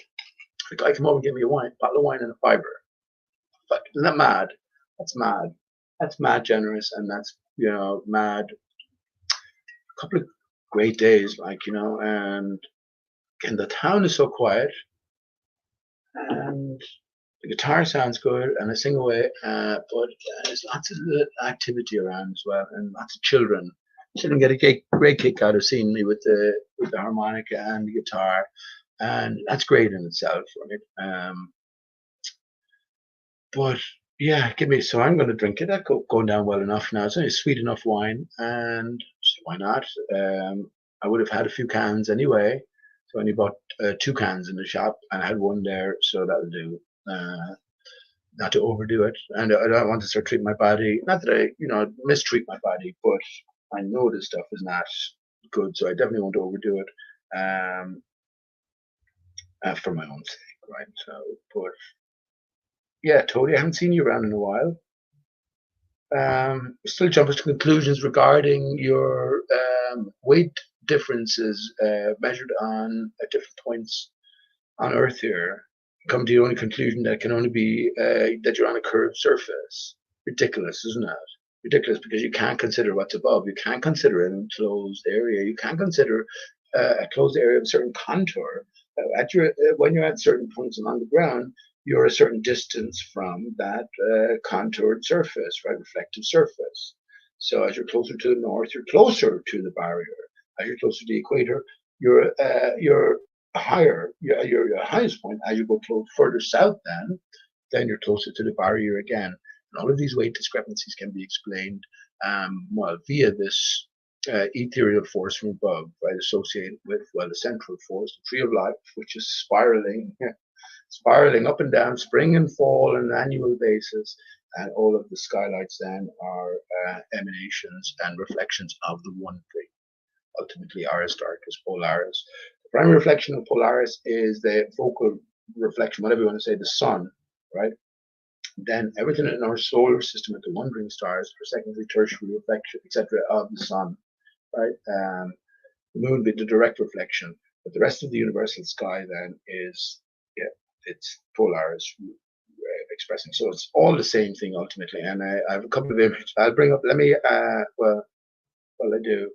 The guy came over and gave me a bottle of wine and a fiver. But isn't that mad? That's mad. That's mad generous, and that's mad. A couple of great days, and the town is so quiet, and the guitar sounds good, and I sing away. But there's lots of activity around as well, and lots of children. Children get a great kick out of seeing me with the harmonica and the guitar, and that's great in itself, right? But yeah, so I'm going to drink it. That's going down well enough now. It's only sweet enough wine, and so why not? I would have had a few cans anyway, so I only bought 2 cans in the shop, and I had one there, so that'll do. Not to overdo it, and I don't want to start treating my body. Not that I, mistreat my body, but I know this stuff is not good, so I definitely won't overdo it. For my own sake, right? So, but yeah, totally. I haven't seen you around in a while. Still jumping to conclusions regarding your weight differences measured on at different points on Earth here. Come to your only conclusion that it can only be that you're on a curved surface. Ridiculous, isn't it? Ridiculous, because you can't consider what's above. You can't consider an enclosed area. You can't consider a closed area of a certain contour. When you're at certain points along the ground, you're a certain distance from that contoured surface, right? Reflective surface. So as you're closer to the north, you're closer to the barrier. As you're closer to the equator, you're higher. You're your highest point. As you go further south, then you're closer to the barrier again. And all of these weight discrepancies can be explained well via this ethereal force from above, right? Associated with well the central force, the tree of life, which is spiraling up and down, spring and fall on an annual basis. And all of the skylights then are emanations and reflections of the one thing, ultimately Aristarchus, Polaris. The primary reflection of Polaris is the focal reflection, whatever you want to say, the sun, right? Then everything in our solar system, at the wandering stars, for secondary, tertiary reflection, etc., of the sun, right? The moon be the direct reflection, but the rest of the universal sky then is, yeah, it's Polaris expressing. So it's all the same thing ultimately. And I have a couple of images. I'll bring up. Let me. Well, I do.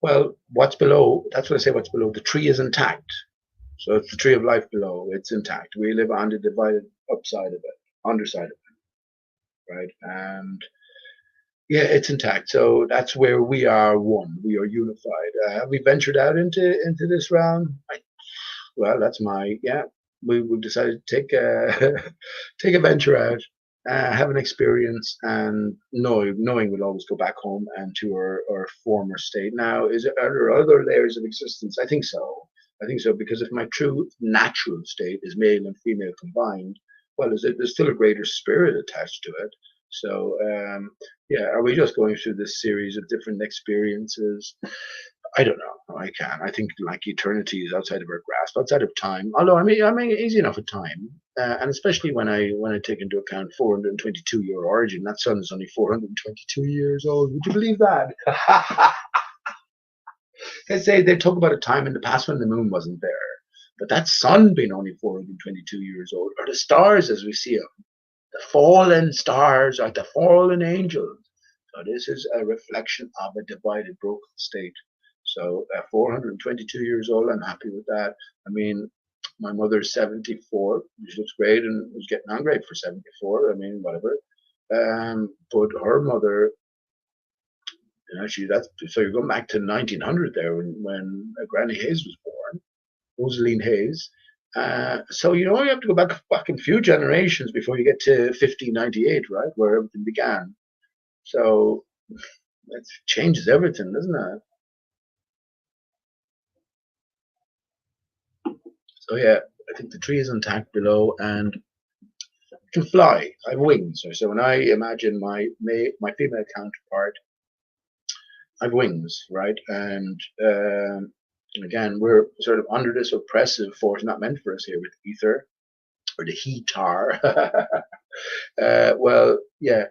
Well, what's below? That's what I say. What's below? The tree is intact. So it's the tree of life below. It's intact. We live on the divided upside of it, underside of it, right? And yeah, it's intact. So that's where we are one. We are unified. Have we ventured out into this realm? Well, that's my yeah. We've decided to take a take a venture out, have an experience, and knowing we'll always go back home and to our former state. Now, are there other layers of existence? I think so. I think so because if my true natural state is male and female combined, well, there's still a greater spirit attached to it. So yeah, are we just going through this series of different experiences? I don't know. I can. I think like eternity is outside of our grasp, outside of time. Although I mean, easy enough with time, and especially when I take into account 422-year origin. That sun is only 422 years old. Would you believe that? They talk about a time in the past when the moon wasn't there, but that sun being only 422 years old, or the stars as we see them, the fallen stars are the fallen angels. So this is a reflection of a divided, broken state. So at 422 years old, I'm happy with that. I mean, my mother's 74. She looks great and was getting on great for 74. I mean, whatever. But her mother, so you're going back to 1900 there when Granny Hayes was born, Rosaline Hayes. So you have to go back a few generations before you get to 1598, right, where everything began. So that changes everything, doesn't it? So yeah, I think the tree is intact below and can fly. I have wings. So when I imagine my female counterpart, I have wings, right? And again, we're sort of under this oppressive force, not meant for us here with ether or the heatar. Well, yeah,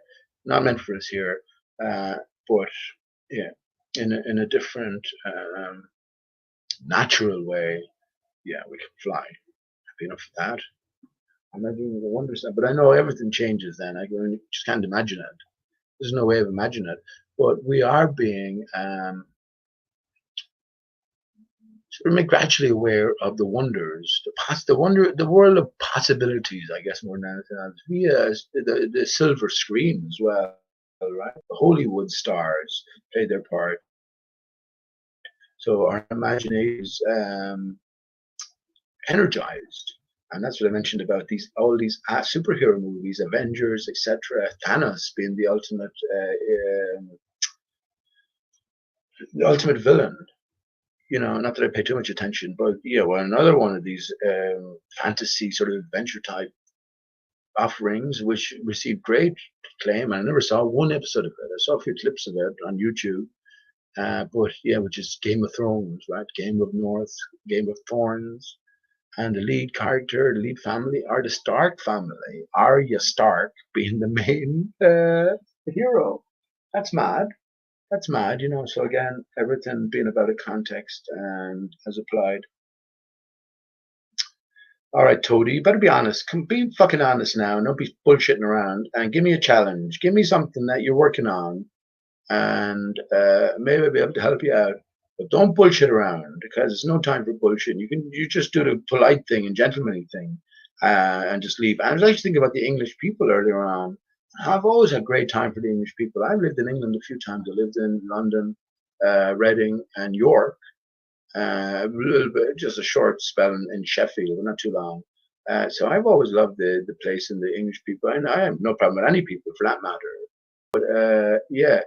not meant for us here, but yeah, in a different natural way, yeah, we can fly. Happy enough for that. I'm not doing the wonder stuff, but I know everything changes. Then I just can't imagine it. There's no way of imagining it. But we are being sort of gradually aware of the wonders, the world of possibilities. I guess more than anything else, via the silver screen as well. Right, the Hollywood stars play their part. So our imagination is energized. And that's what I mentioned about all these superhero movies, Avengers, etc. Thanos being the ultimate villain. Not that I pay too much attention, but another one of these fantasy sort of adventure type offerings, which received great acclaim. I never saw one episode of it. I saw a few clips of it on YouTube. But yeah, which is Game of Thrones, right? Game of North, Game of Thorns. And the lead character, the lead family, are the Stark family. Arya Stark being the main hero. That's mad. That's mad, So again, everything being about a context and as applied. All right, Toady, you better be honest. Be fucking honest now. Don't be bullshitting around. And give me a challenge. Give me something that you're working on, and maybe I'll be able to help you out. But don't bullshit around, because it's no time for bullshit. You just do the polite thing and gentlemanly thing, and just leave. And I was actually thinking about the English people earlier on. I've always had great time for the English people. I've lived in England a few times. I lived in London, Reading, and York. A little bit, just a short spell in Sheffield, but not too long. So I've always loved the place and the English people, and I have no problem with any people for that matter. But yeah,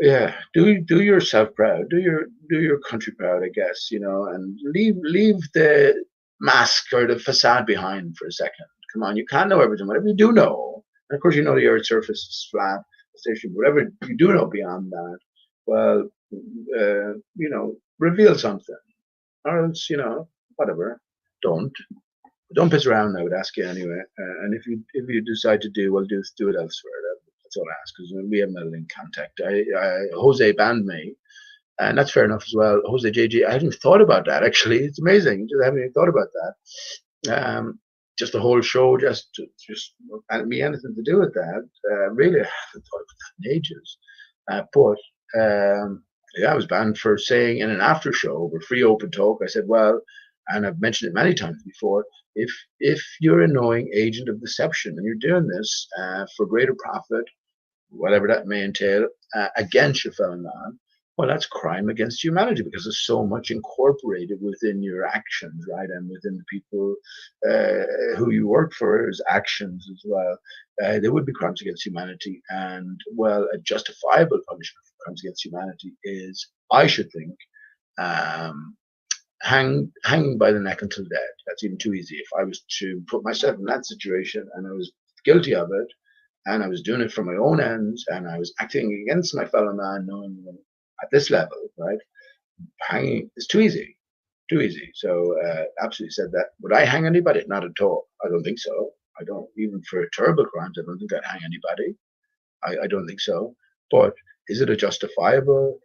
yeah, do yourself proud, do your country proud, I guess, and leave the mask or the facade behind for a second. Come on, you can't know everything. Whatever you do know, and of course you know the Earth's surface is flat, station. Whatever you do know beyond that, well, reveal something, or else whatever. Don't piss around. I would ask you anyway. And if you decide to well, do it elsewhere. That's all I ask, because we have not in contact. Jose banned me, and that's fair enough as well. Jose JG, I hadn't thought about that actually. It's amazing. I haven't even thought about that. Just the whole show, just and me anything to do with that. Really, I haven't thought about that in ages. But yeah, I was banned for saying in an after show over free open talk. I said, well, and I've mentioned it many times before, if you're a knowing agent of deception and you're doing this for greater profit, whatever that may entail, against your fellow man, well, that's crime against humanity, because there's so much incorporated within your actions, right, and within the people who you work for as actions as well. There would be crimes against humanity, and well, a justifiable punishment for crimes against humanity is, I should think, hanging by the neck until dead. That's even too easy. If I was to put myself in that situation and I was guilty of it, and I was doing it for my own ends, and I was acting against my fellow man, knowing at this level, right, hanging is too easy, too easy. So absolutely said that. Would I hang anybody? Not at all. I don't think so. I don't, even for terrible crimes, I don't think I'd hang anybody. I don't think so. But is it a justifiable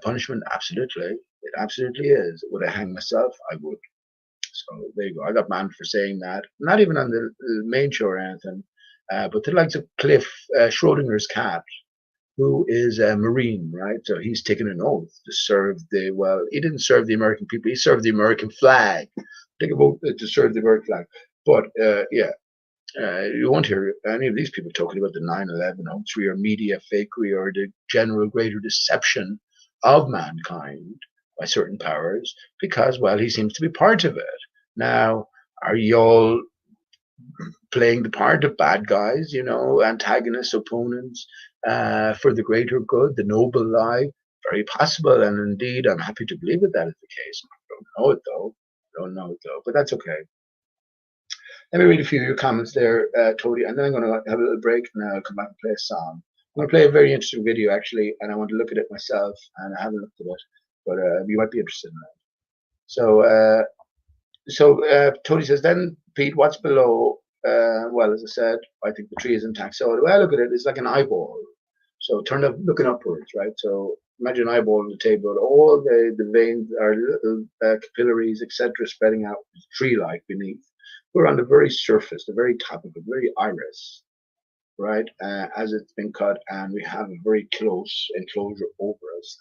punishment? Absolutely. It absolutely is. Would I hang myself? I would. So there you go. I got banned for saying that. Not even on the main show or anything. But the likes of Cliff, Schrodinger's cat, who is a Marine, right? So he's taken an oath to serve he didn't serve the American people, he served the American flag. Take a vote to serve the American flag. But yeah, you won't hear any of these people talking about the 9/11 hoaxery or media fakery or the general greater deception of mankind by certain powers, because, well, he seems to be part of it. Now, are you all playing the part of bad guys, antagonists, opponents, for the greater good, the noble lie? Very possible, and indeed, I'm happy to believe that is the case. I don't know it though. But that's okay. Let me read a few of your comments there, Tony, and then I'm going to have a little break, and I'll come back and play a song. I'm going to play a very interesting video, actually, and I want to look at it myself, and I haven't looked at it, but you might be interested in that. So Tony says, then, Pete, what's below? Well, as I said, I think the tree is intact. So the way I look at it is like an eyeball. So looking upwards, right? So imagine an eyeball on the table. All the veins are little capillaries, etc., spreading out tree-like beneath. We're on the very surface, the very top of it, very iris, right? As it's been cut, and we have a very close enclosure over us.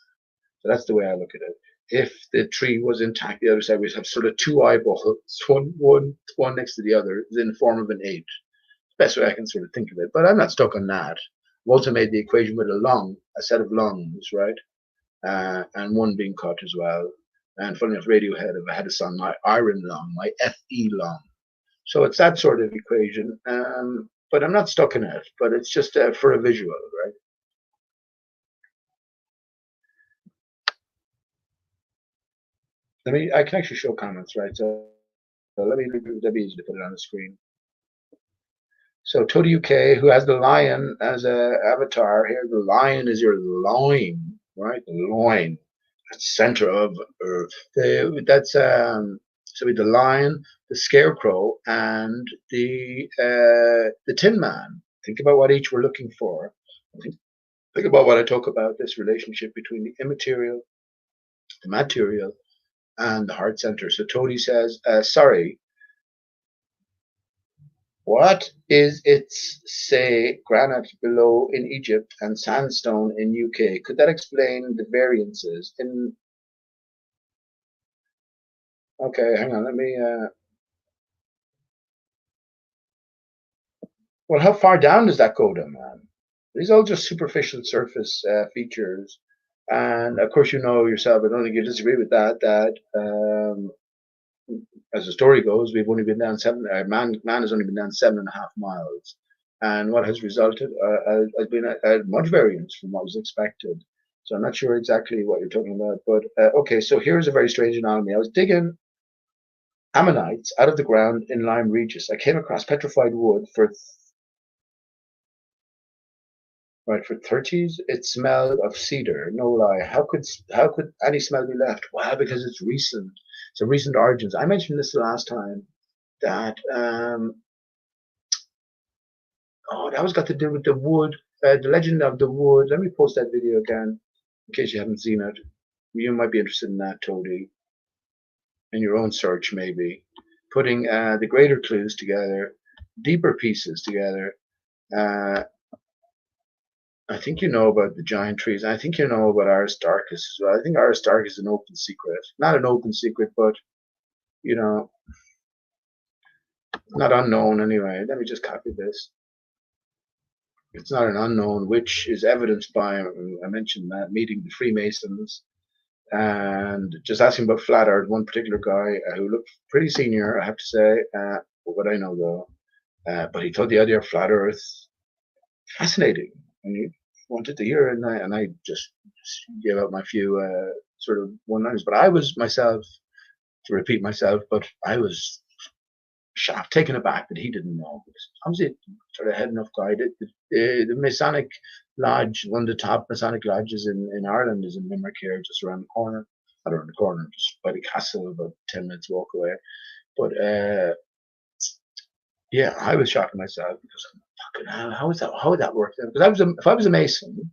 So that's the way I look at it. If the tree was intact, the other side we'd have sort of two eyeballs, one next to the other, in the form of an 8. Best way I can sort of think of it. But I'm not stuck on that. I've also made the equation with a set of lungs, right? And one being cut as well. And funny enough, Radiohead have had a song, my iron lung, my FE lung. So it's that sort of equation. But I'm not stuck in it. But it's just for a visual, right? I can actually show comments, right? So that'd be easy to put it on the screen. So Toady UK, who has the lion as a avatar here, the lion is your loin, right? The loin, center of Earth. That's so with the lion, the scarecrow, and the Tin Man. Think about what each we're looking for. Think about what I talk about, this relationship between the immaterial, the material, and the heart center. So Tony says, sorry, what is its, say, granite below in Egypt and sandstone in UK? Could that explain the variances? In Okay, hang on. Let me. Well, how far down does that go, then, man? These are all just superficial surface features, and of course, you know yourself. I don't think you disagree with that. That as the story goes, we've only been down man has only been down 7.5 miles, and what has resulted has been a much variance from what was expected. So I'm not sure exactly what you're talking about, but okay. So here's a very strange anomaly. I was digging ammonites out of the ground in Lyme Regis. I came across petrified wood for right for 30s. It smelled of cedar. No lie. How could any smell be left? Well, because it's recent. It's a recent origins. I mentioned this the last time that oh, that was got to do with the wood, the legend of the wood. Let me post that video again in case you haven't seen it. You might be interested in that, Toady, in your own search, maybe. Putting the greater clues together, deeper pieces together. Uh, I think you know about the giant trees. I think you know about Aristarchus as well. I think Aristarchus is an open secret. Not an open secret, but, you know, not unknown anyway. Let me just copy this. It's not an unknown, which is evidenced by, I mentioned that, meeting the Freemasons and just asking about flat earth. One particular guy who looked pretty senior, I have to say, what I know though, but he thought the idea of flat earth fascinating, and he wanted to hear it, and I just gave out my few sort of one-liners. But I was myself, to repeat myself, but I was shocked, taken aback that he didn't know. Because obviously, sort of head enough guy. The Masonic Lodge, one of the top Masonic lodges in Ireland, is in Limerick here, just around the corner. Not around the corner, just by the castle, about 10 minutes walk away. But yeah, I was shocked myself because fucking hell, how would that work then? Because if I was a Mason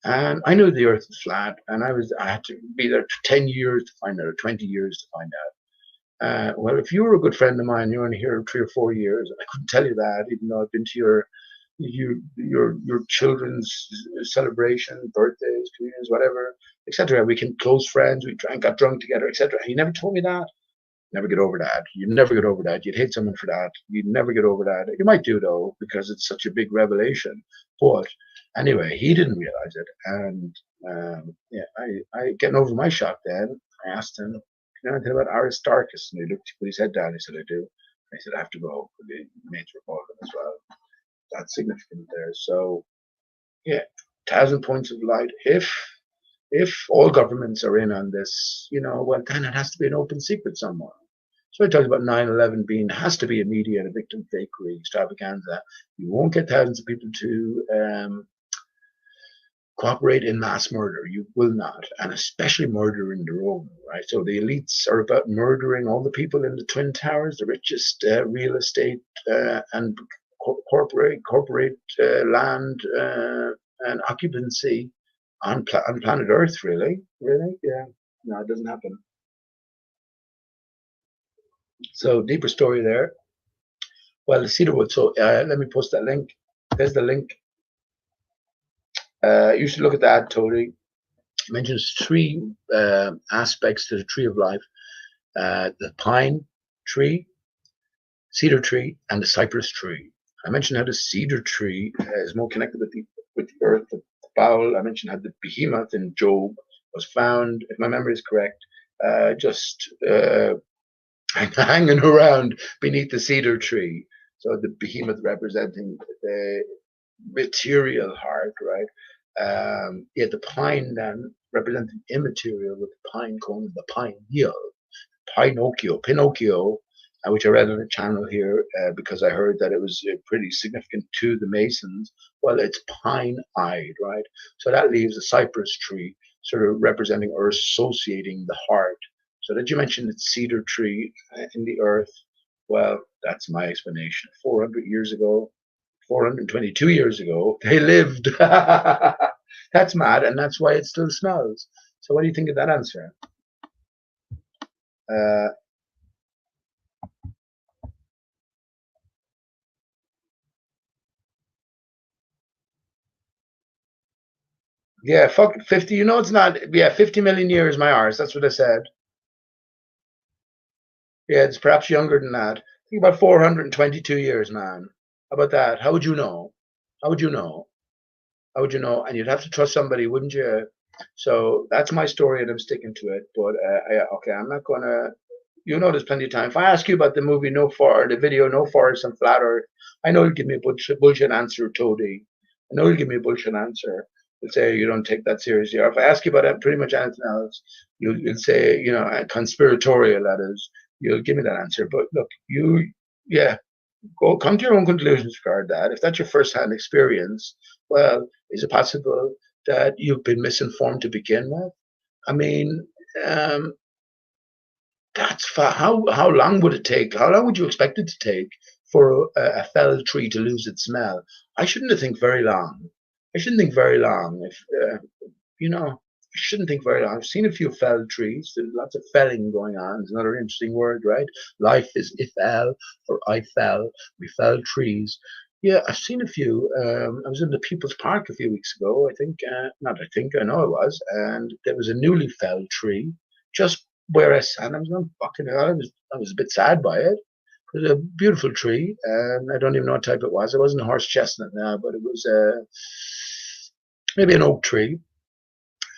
and I knew the Earth was flat, and I had to be there 10 years to find out, or 20 years to find out. Well, if you were a good friend of mine, you're only here 3 or 4 years, and I couldn't tell you that, even though I've been to your children's celebration, birthdays, communions, whatever, etc. We can close friends. We drank, got drunk together, etc. You never told me that. Never get over that. You never get over that. You'd hate someone for that. You'd never get over that. You might do though, because it's such a big revelation. But anyway, he didn't realize it, and yeah, I getting over my shock. Then I asked him, "You know anything about Aristarchus?" And he looked, put his head down. He said, "I do." I said, "I have to go." The mates were calling as well. That's significant there. So yeah, 1,000 points of light. If all governments are in on this, well, then it has to be an open secret somewhere. So I talked about 9/11 being has to be a media and a victim fakery extravaganza. You won't get thousands of people to cooperate in mass murder. You will not, and especially murder in their own right. So the elites are about murdering all the people in the Twin Towers, the richest real estate and corporate land and occupancy on planet Earth. Really, really, yeah. No, it doesn't happen. So deeper story there. Well, the cedarwood. So let me post that link. There's the link. You should look at that, Tony. It mentions three aspects to the tree of life: the pine tree, cedar tree, and the cypress tree. I mentioned how the cedar tree is more connected with the earth, the bowel. I mentioned how the behemoth in Job was found, if my memory is correct, just hanging around beneath the cedar tree. So the behemoth representing the material heart, right? Yeah, the pine then representing immaterial with the pine cone, the pineal, Pinocchio, which I read on the channel here because I heard that it was pretty significant to the Masons. Well, it's pine-eyed, right? So that leaves a cypress tree sort of representing or associating the heart. So did you mention the cedar tree in the earth? Well, that's my explanation. 400 years ago, 422 years ago, they lived. That's mad, and that's why it still smells. So what do you think of that answer? Uh, yeah, fuck 50. You know it's not. Yeah, 50 million years, my arse. That's what I said. Yeah, it's perhaps younger than that. Think about 422 years, man. How about that? How would you know? How would you know? How would you know? And you'd have to trust somebody, wouldn't you? So that's my story, and I'm sticking to it. But okay, I'm not gonna. You know, there's plenty of time. If I ask you about the movie No For, the video No Forest and Flat Earth, I know you'll give me a bullshit answer, Toady. I know you'll give me a bullshit answer. You'll say you don't take that seriously. Or if I ask you about pretty much anything else, you'll say, you know, conspiratorial, that is. You'll give me that answer. But look, yeah, come to your own conclusions regarding that. If that's your first-hand experience, well, is it possible that you've been misinformed to begin with? I mean, um, how long would it take? How long would you expect it to take for a felled tree to lose its smell? I shouldn't think very long. I shouldn't think very long. If you know, I shouldn't think very long. I've seen a few felled trees. There's lots of felling going on. It's another interesting word, right? Life is ifel or I fell. We fell trees. Yeah, I've seen a few. I was in the People's Park a few weeks ago. I think, not I think, I know I was, and there was a newly felled tree just where I sat. I was going, fucking hell. I was a bit sad by it. It was a beautiful tree, and I don't even know what type it was. It wasn't a horse chestnut now, but it was maybe an oak tree.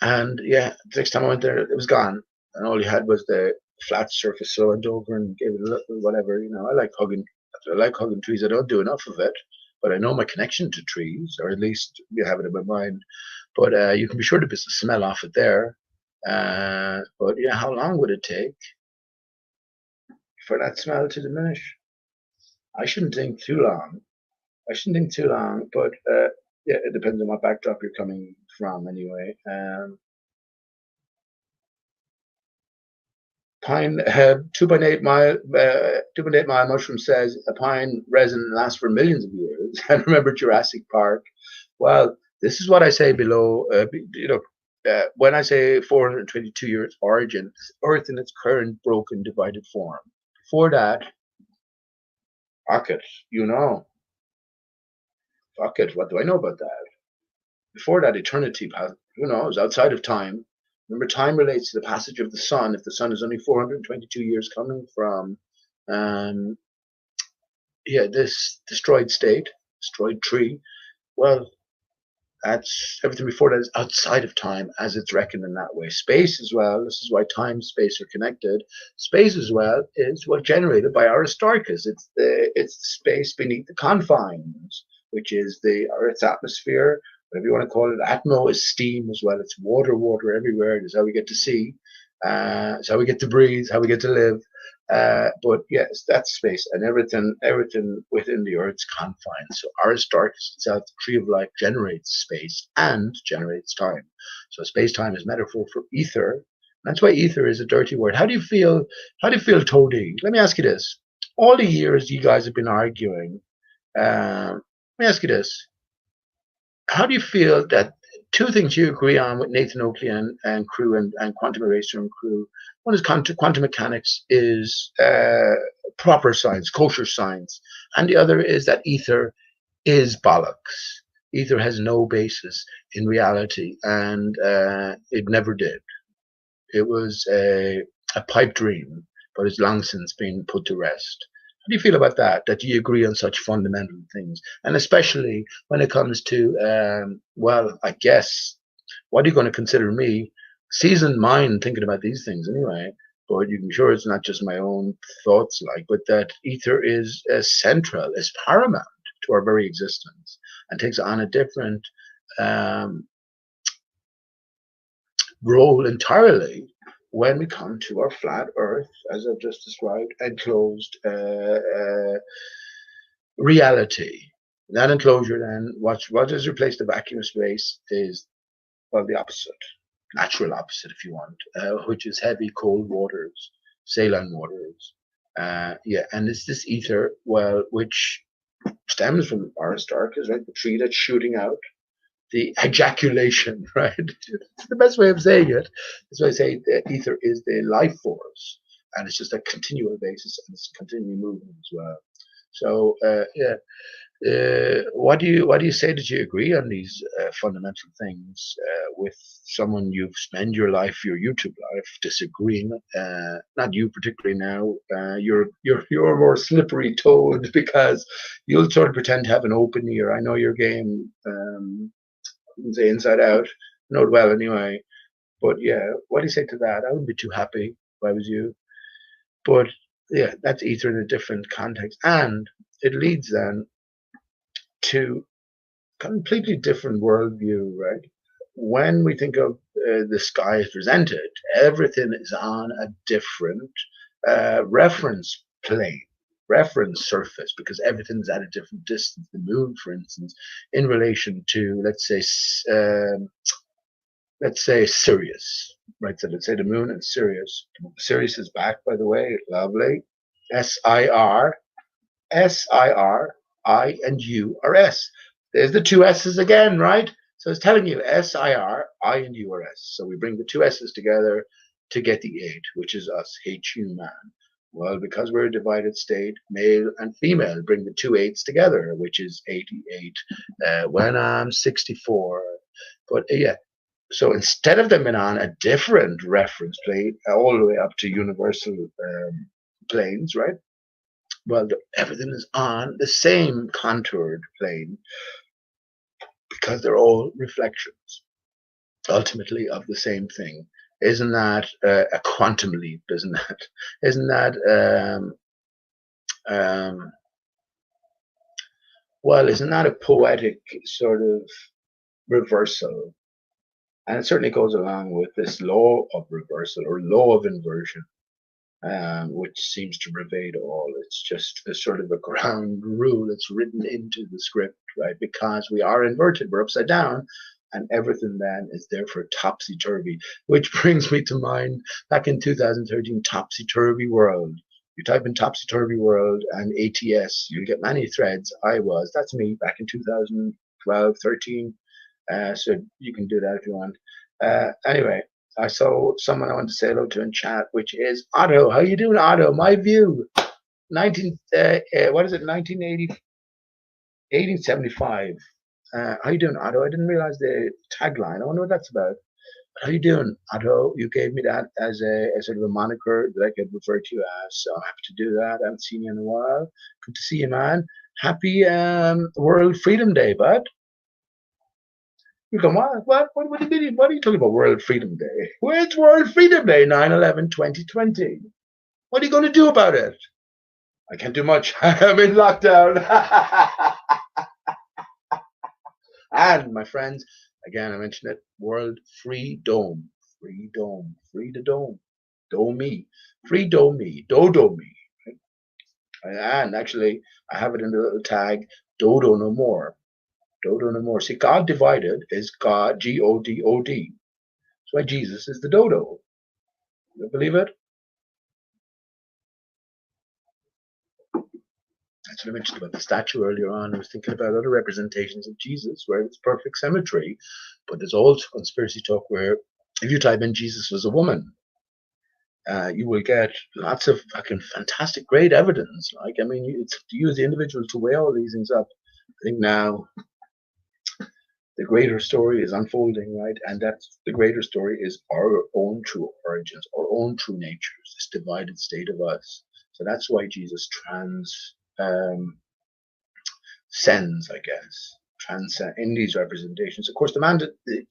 And yeah, the next time I went there, it was gone, and all you had was the flat surface. So I went over and gave it a little whatever. You know, I like hugging trees. I don't do enough of it, but I know my connection to trees, or at least you have it in my mind. But you can be sure to be the smell off it there. But yeah, how long would it take for that smell to diminish? I shouldn't think too long. I shouldn't think too long, but yeah, it depends on what backdrop you're coming from anyway. Pine 2.8 mile mushroom says a pine resin lasts for millions of years. And remember Jurassic Park. Well, this is what I say below. When I say 422 years origin, Earth in its current broken, divided form. Before that, fuck it, you know, fuck it. What do I know about that? Before that, eternity, who knows, outside of time. Remember, time relates to the passage of the sun. If the sun is only 422 years coming from, um, yeah, this destroyed state, destroyed tree, well, that's everything before that is outside of time as it's reckoned in that way. Space as well, this is why time and space are connected. Space as well is what generated by Aristarchus. It's the space beneath the confines, which is the Earth's atmosphere, whatever you want to call it. Atmo is steam as well. It's water, water everywhere. It is how we get to see. It's how we get to breathe, how we get to live. But yes, that's space and everything within the Earth's confines. So Aristarchus itself, the tree of life, generates space and generates time. So space-time is metaphor for ether. That's why ether is a dirty word. How do you feel? How do you feel, Toady? Let me ask you this: all the years you guys have been arguing, let me ask you this: how do you feel that two things you agree on with Nathan Oakley and crew and Quantum Eraser and crew? One is quantum mechanics is proper science, kosher science, and the other is that ether is bollocks. Ether has no basis in reality, and it never did. It was a pipe dream, but it's long since been put to rest. How do you feel about that? That you agree on such fundamental things, and especially when it comes to, well, I guess, what are you going to consider me? Seasoned mind thinking about these things anyway. But you can be sure it's not just my own thoughts, like, but that ether is central, is paramount to our very existence, and takes on a different um, role entirely when we come to our flat Earth, as I've just described, enclosed reality. That enclosure, then, what has replaced the vacuum of space is, well, the opposite, natural opposite, if you want, which is heavy, cold waters, saline waters. Yeah, and it's this ether, well, which stems from Aristarchus, right? The tree that's shooting out the ejaculation, right? It's the best way of saying it. That's why I say the ether is the life force, and it's just a continual basis, and it's continually moving as well. So yeah, What do you say that you agree on these fundamental things with someone you've spent your life, your YouTube life, disagreeing? Not you particularly now. You're more slippery toed because you'll sort of pretend to have an open ear. I know your game, say inside out. Know it well anyway. But yeah, what do you say to that? I wouldn't be too happy if I was you. But yeah, that's either in a different context, and it leads then to completely different worldview, right? When we think of the sky as presented, everything is on a different reference plane, reference surface, because everything's at a different distance. The moon, for instance, in relation to, let's say Sirius, right? So let's say the moon and Sirius. Sirius is back, by the way, lovely. SIR, SIR, I and U are S. There's the two S's again, right? So it's telling you SIR, I and U are S. So we bring the two S's together to get the 8, which is us, HU man. Well, because we're a divided state, male and female bring the two 8s together, which is 88. When I'm 64. But yeah, so instead of them being on a different reference plane, all the way up to universal planes, right? Well, everything is on the same contoured plane because they're all reflections, ultimately, of the same thing. Isn't that a quantum leap? Isn't that? Isn't that? Well, isn't that a poetic sort of reversal? And it certainly goes along with this law of reversal or law of inversion, which seems to pervade all. It's just a sort of a ground rule that's written into the script, right? Because we are inverted, we're upside down, and everything then is therefore topsy-turvy, which brings me to mind back in 2013, topsy-turvy world. You type in topsy-turvy world and ATS, you'll get many threads. That's me back in 2012, 13. So you can do that if you want. Anyway, I saw someone I want to say hello to in chat, which is Otto. How you doing, Otto? My view, 1980, 1875. How you doing, Otto? I didn't realize the tagline. I wonder what that's about. How you doing, Otto? You gave me that as a sort of a moniker that I could refer to you as. So I'm happy to do that. I haven't seen you in a while. Good to see you, man. Happy World Freedom Day, bud. You go, what do you mean? What are you talking about, World Freedom Day? Where's World Freedom Day, 9/11/2020? What are you going to do about it? I can't do much. I'm in lockdown. And, my friends, again, I mentioned it, World Free Dome. Free Dome. Free the dome. Do me. Free do me. Do me. And actually, I have it in the little tag, Dodo no more. Dodo no more. See, God divided is God, G-O-D-O-D. That's why Jesus is the dodo. You believe it? That's what I mentioned about the statue earlier on. I was thinking about other representations of Jesus where it's perfect symmetry. But there's also conspiracy talk where if you type in Jesus was a woman, you will get lots of fucking fantastic, great evidence. Like, I mean, it's up to you as the individual to weigh all these things up. I think now the greater story is unfolding, right? And that's the greater story is our own true origins, our own true natures, this divided state of us. So that's why Jesus transcends, I guess, transcend in these representations. Of course,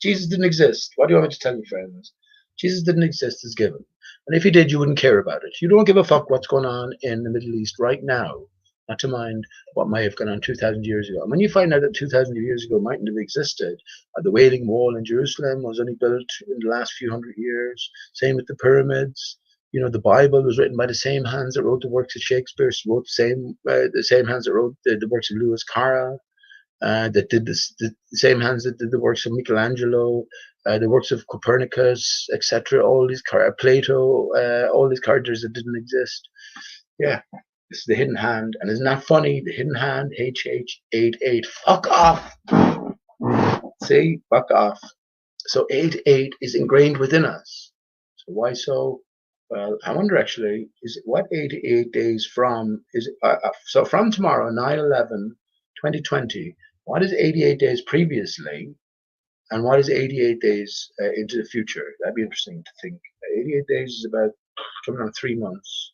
Jesus didn't exist. What do you want me to tell you, friends? Jesus didn't exist as given. And if he did, you wouldn't care about it. You don't give a fuck what's going on in the Middle East right now, not to mind what might have gone on 2,000 years ago. And when you find out that 2,000 years ago mightn't have existed, the Wailing Wall in Jerusalem was only built in the last few hundred years. Same with the pyramids. You know, the Bible was written by the same hands that wrote the works of Shakespeare, wrote the same hands that wrote the works of Lewis Carroll, that did the same hands that did the works of Michelangelo, the works of Copernicus, etc. All these Plato, all these characters that didn't exist. Yeah, this is the hidden hand, and isn't that funny? The hidden hand, HH88. Fuck off. See, fuck off. So 88 is ingrained within us. So why so? Well, I wonder actually, is it what 88 days from? Is it, so from tomorrow, 9/11, 2020. What is 88 days previously? And what is 88 days into the future? That'd be interesting to think. 88 days is about coming on 3 months.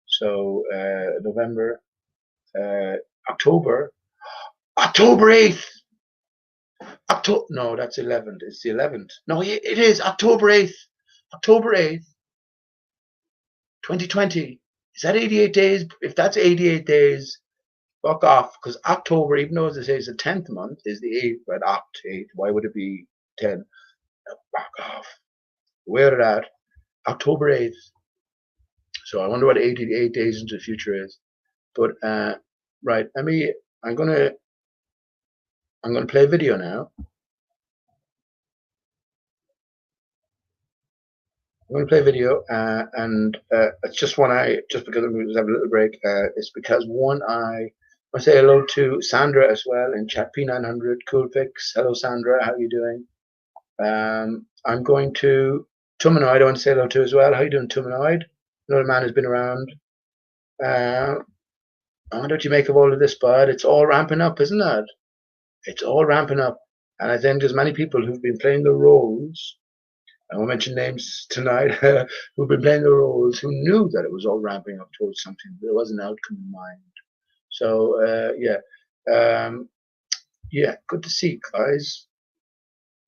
So November, October 8th. No, that's 11th. It's the 11th. No, it is October 8th. October 8th, 2020. Is that 88 days? If that's 88 days, fuck off. Because October, even though as I say it's the 10th month, is the 8th, but Oct 8th. Why would it be 10? Fuck off. Where it at? October 8th. So I wonder what 88 days into the future is. But right, I'm gonna play a video now. I'm going to play a video, and it's just because I'm going to have a little break. It's because I want to say hello to Sandra as well in chat P900 Coolfix. Hello Sandra, how are you doing? I'm going to Tumanoid. I want to say hello to as well. How you doing, Tumanoid? Another man who's been around. What do you make of all of this, bud? It's all ramping up, isn't it? It's all ramping up, and I think there's many people who've been playing the roles. I won't mention names tonight, who've been playing the roles, who knew that it was all ramping up towards something. There was an outcome in mind. So, yeah, good to see you guys.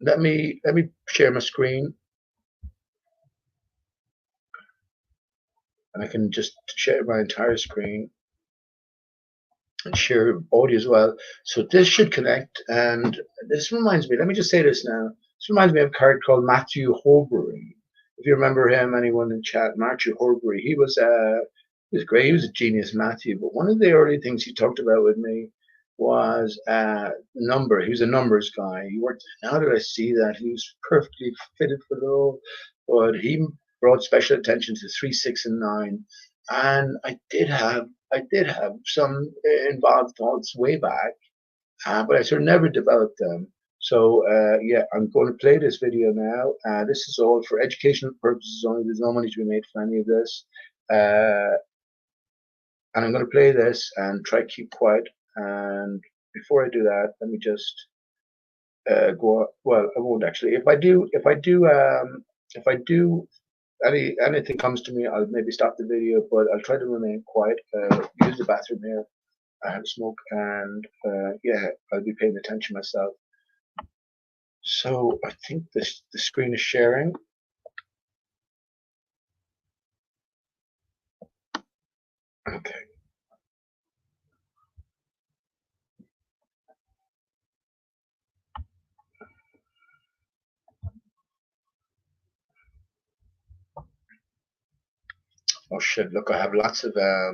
Let me share my screen. And I can just share my entire screen and share audio as well. So this should connect. And this reminds me, let me just say this now. This reminds me of a character called Matthew Horbury. If you remember him, anyone in chat, Matthew Horbury, he was great. He was a genius, Matthew. But one of the early things he talked about with me was number. He was a numbers guy. He worked. Now that I see that, he was perfectly fitted for the role. But he brought special attention to 3, 6, and 9. And I did have some involved thoughts way back, but I sort of never developed them. So yeah, I'm going to play this video now. This is all for educational purposes only. There's no money to be made for any of this. And I'm going to play this and try to keep quiet. And before I do that, let me just go. Well, I won't actually. If I do anything comes to me, I'll maybe stop the video, but I'll try to remain quiet. Use the bathroom here. I have a smoke, and yeah, I'll be paying attention myself. So I think the screen is sharing. Okay. Oh shit! Look, I have lots of. I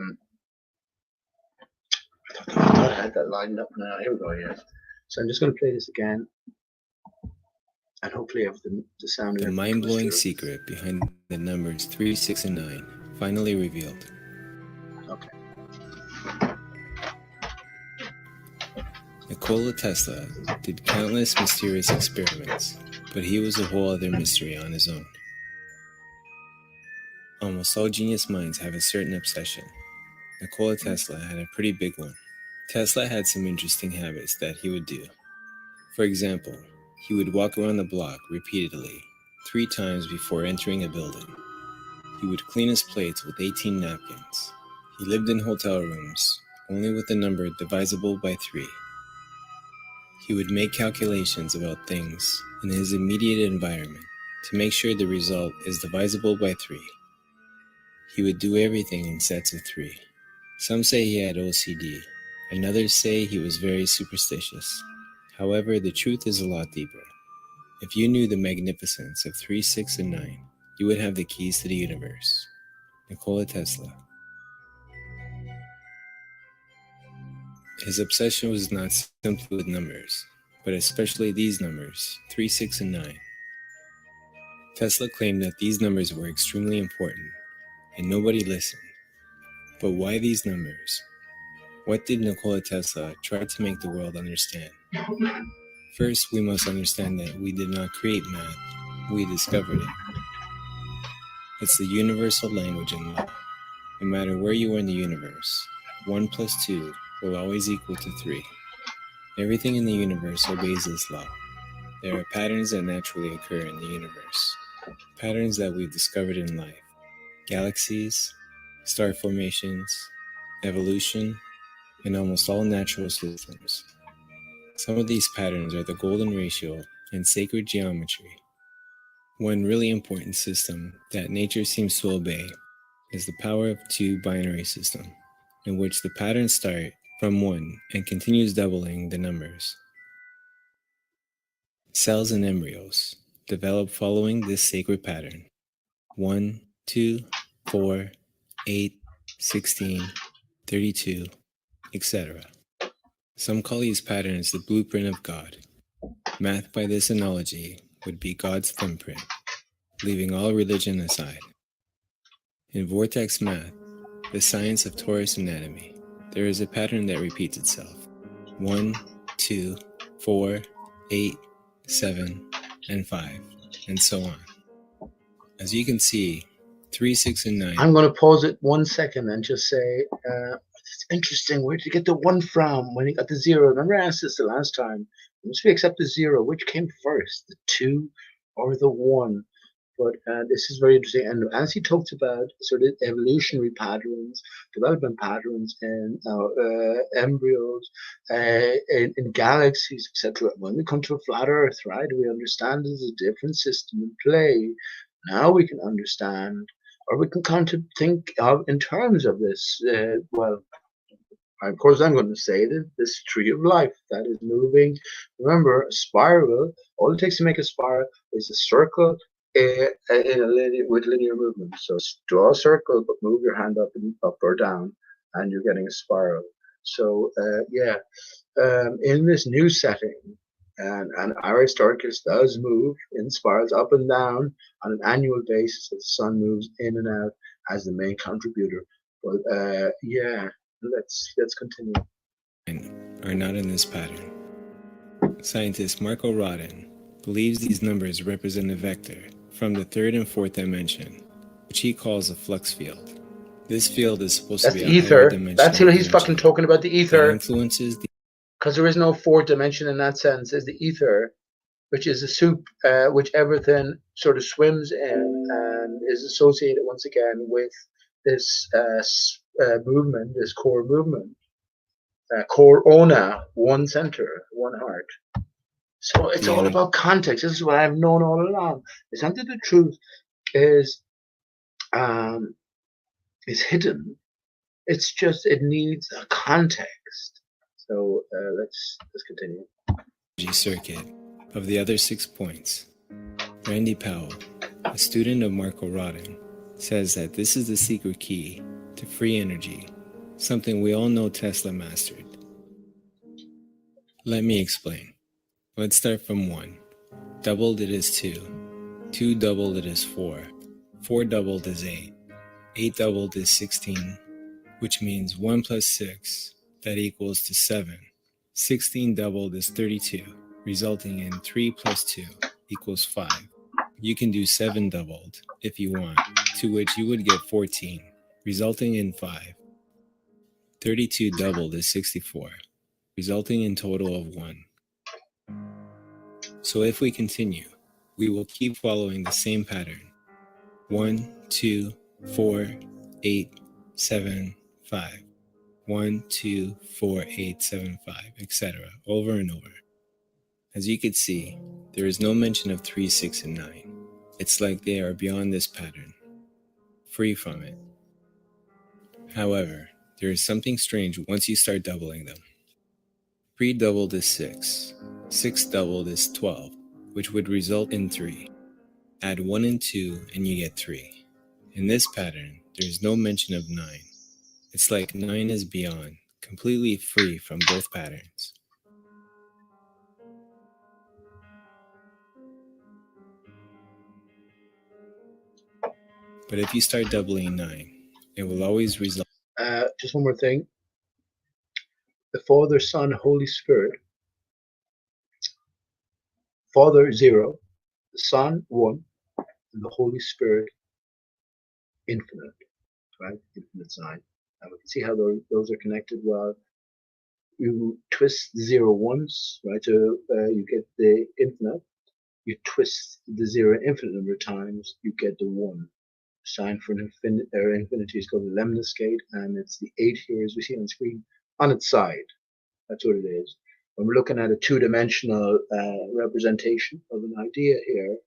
thought I had that lined up now. Here we go. Yes. So I'm just going to play this again. And hopefully have the sound. The mind-blowing secret behind the numbers 3, 6, and 9 finally revealed. Okay. Nikola Tesla did countless mysterious experiments, but he was a whole other mystery on his own. Almost all genius minds have a certain obsession. Nikola Tesla had a pretty big one. Tesla had some interesting habits that he would do. For example, he would walk around the block repeatedly, 3 times before entering a building. He would clean his plates with 18 napkins. He lived in hotel rooms, only with a number divisible by 3. He would make calculations about things in his immediate environment to make sure the result is divisible by 3. He would do everything in sets of 3. Some say he had OCD, and others say he was very superstitious. However, the truth is a lot deeper. If you knew the magnificence of 3, 6, and 9, you would have the keys to the universe. Nikola Tesla. His obsession was not simply with numbers, but especially these numbers, 3, 6, and 9. Tesla claimed that these numbers were extremely important, and nobody listened. But why these numbers? What did Nikola Tesla try to make the world understand? First, we must understand that we did not create math, we discovered it. It's the universal language in law. No matter where you are in the universe, 1 plus 2 will always equal to 3. Everything in the universe obeys this law. There are patterns that naturally occur in the universe, patterns that we've discovered in life, galaxies, star formations, evolution, and almost all natural systems. Some of these patterns are the golden ratio and sacred geometry. One really important system that nature seems to obey is the power of two binary system, in which the patterns start from 1 and continues doubling the numbers. Cells and embryos develop following this sacred pattern: 1, 2, 4, 8, 16, 32, etc. Some call these patterns the blueprint of God. Math by this analogy would be God's thumbprint, leaving all religion aside. In vortex math, the science of torus anatomy, there is a pattern that repeats itself: 1, 2, 4, 8, 7, and 5, and so on. As you can see, 3, 6, and 9. I'm going to pause it 1 second and just say, it's interesting. Where did you get the 1 from when you got the 0? Remember I asked this the last time. Once we accept the 0, which came first, the 2 or the 1? But this is very interesting. And as he talked about sort of evolutionary patterns, development patterns in embryos, in galaxies, etc. When we come to a flat Earth, right, we understand there's a different system in play. Now we can understand, or we can come to think of in terms of this. Well, of course, I'm going to say that this tree of life that is moving. Remember, a spiral. All it takes to make a spiral is a circle in a with linear movement. So draw a circle, but move your hand up or down, and you're getting a spiral. So in this new setting, and Aristarchus does move in spirals up and down on an annual basis. The sun moves in and out as the main contributor. But let's continue. Are not in this pattern. Scientist Marco Rodin believes these numbers represent a vector from the third and fourth dimension, which he calls a flux field. This field is supposed to be a higher dimension. That's who he's fucking talking about, the ether. That influences the... Because there is no fourth dimension in that sense. Is the ether, which is a soup which everything sort of swims in and is associated once again with this movement, this core movement. Core ona, one center, one heart. So it's all about context. This is what I've known all along. It's not that the truth is hidden. It's just it needs a context. So let's continue. Circuit of the other 6 points. Randy Powell, a student of Marco Rodin, says that this is the secret key to free energy, something we all know Tesla mastered. Let me explain. Let's start from 1. Doubled it is 2. 2 doubled it is 4. 4 doubled is 8. 8 doubled is 16, which means 1 plus 6, that equals to 7. 16 doubled is 32, resulting in 3 plus 2 equals 5. You can do 7 doubled if you want, to which you would get 14, resulting in 5. 32 doubled is 64, resulting in total of 1. So if we continue, we will keep following the same pattern. 1, 2, 4, 8, 7, 5. 1, 2, 4, 8, 7, 5, etc. over and over. As you could see, there is no mention of 3, 6, and 9. It's like they are beyond this pattern, free from it. However, there is something strange once you start doubling them. 3 doubled is 6. 6 doubled is 12, which would result in 3. Add 1 and 2 and you get 3. In this pattern, there is no mention of 9. It's like 9 is beyond, completely free from both patterns. But if you start doubling 9, it will always result. Just one more thing. The Father, Son, Holy Spirit. Father, 0. The Son, 1. And the Holy Spirit, infinite. Right? Infinite sign. And we can see how those are connected well. you twist the zero once, right? So you get the infinite. You twist the zero infinite number of times, you get the one. Sign for an infinity is called the lemniscate, and it's the 8 here as we see on screen on its side. That's what it is. When we're looking at a two-dimensional representation of an idea here,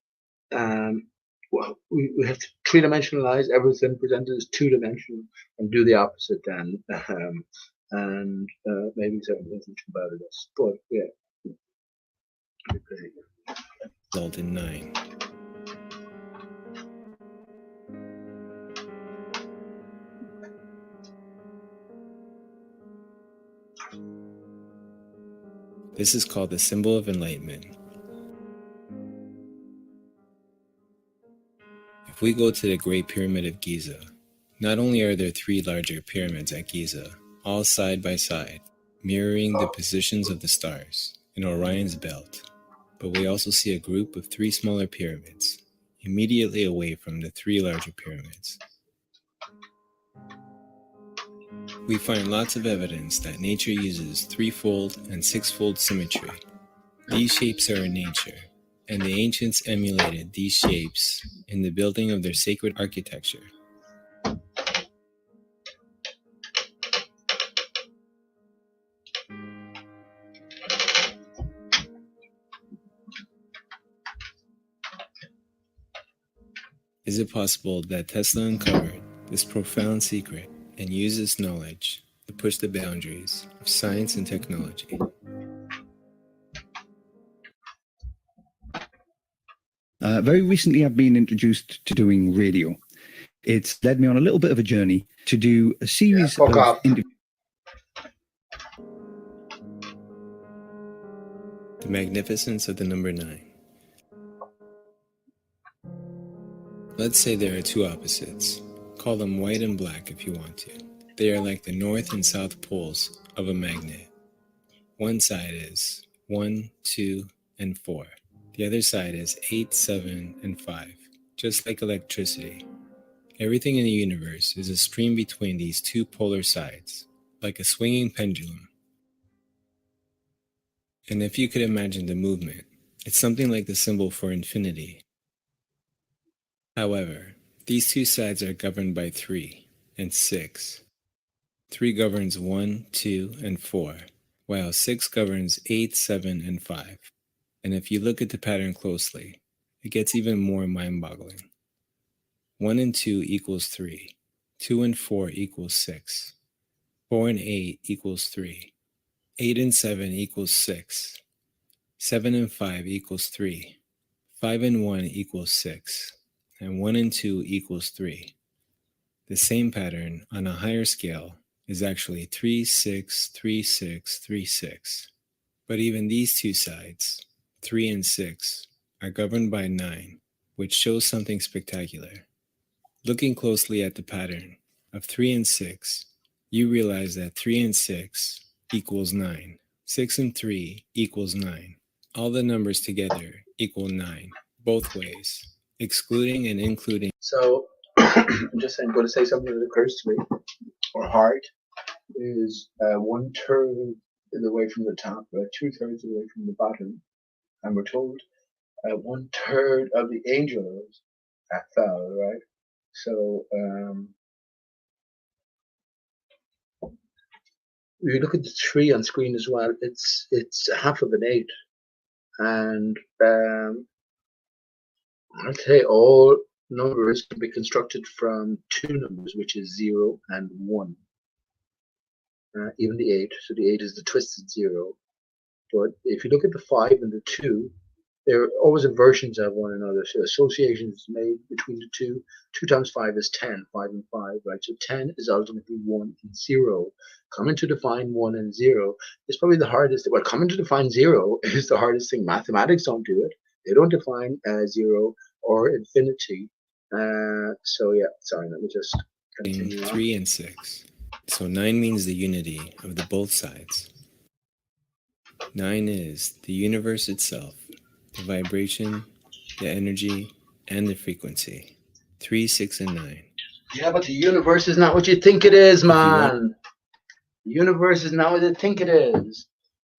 well, we have to three-dimensionalize everything presented as two-dimensional and do the opposite then. And maybe something about it. But yeah. Okay. Result in 9. This is called the symbol of enlightenment. If we go to the Great Pyramid of Giza, not only are there 3 larger pyramids at Giza, all side by side, mirroring the positions of the stars in Orion's belt, but we also see a group of 3 smaller pyramids, immediately away from the 3 larger pyramids. We find lots of evidence that nature uses 3-fold and 6-fold symmetry. These shapes are in nature, and the ancients emulated these shapes in the building of their sacred architecture. Is it possible that Tesla uncovered this profound secret and used this knowledge to push the boundaries of science and technology? Very recently, I've been introduced to doing radio. It's led me on a little bit of a journey to do a series of interviews. The magnificence of the number 9. Let's say there are 2 opposites. Call them white and black if you want to. They are like the north and south poles of a magnet. One side is 1, 2, and 4. The other side is 8, 7, and 5, just like electricity. Everything in the universe is a stream between these 2 polar sides, like a swinging pendulum. And if you could imagine the movement, it's something like the symbol for infinity. However, these 2 sides are governed by 3 and 6. 3 governs 1, 2, and 4, while 6 governs 8, 7, and 5. And if you look at the pattern closely, it gets even more mind-boggling. 1 and 2 equals 3. 2 and 4 equals 6. 4 and 8 equals 3. 8 and 7 equals 6. 7 and 5 equals 3. 5 and 1 equals 6. And 1 and 2 equals 3. The same pattern on a higher scale is actually 3, 6, 3, 6, 3, 6. But even these 2 sides, 3 and 6, are governed by 9, which shows something spectacular. Looking closely at the pattern of 3 and 6, you realize that 3 and 6 equals 9. 6 and 3 equals 9. All the numbers together equal 9, both ways, excluding and including. So, I'm just saying, going to say something that occurs to me, or heart, is 1/3 is away from the top, 2/3 away from the bottom, and we're told 1/3 of the angels fell, right? So, if you look at the 3 on screen as well, it's half of an 8, and I'd say all numbers can be constructed from 2 numbers, which is 0 and 1. Even the 8, so the 8 is the twisted 0. But if you look at the 5 and the 2, they're always inversions of one another. So associations made between the 2. 2 times 5 is 10, 5 and 5, right? So 10 is ultimately 1 and 0. Coming to define 1 and 0 is probably the hardest. Well, coming to define 0 is the hardest thing. Mathematics don't do it. They don't define 0 or infinity. So yeah, sorry, let me just continue 3 and 6. So 9 means the unity of the both sides. 9 is the universe itself, the vibration, the energy, and the frequency. 3, 6, and 9. Yeah, but the universe is not what you think it is, man. The universe is not what they think it is,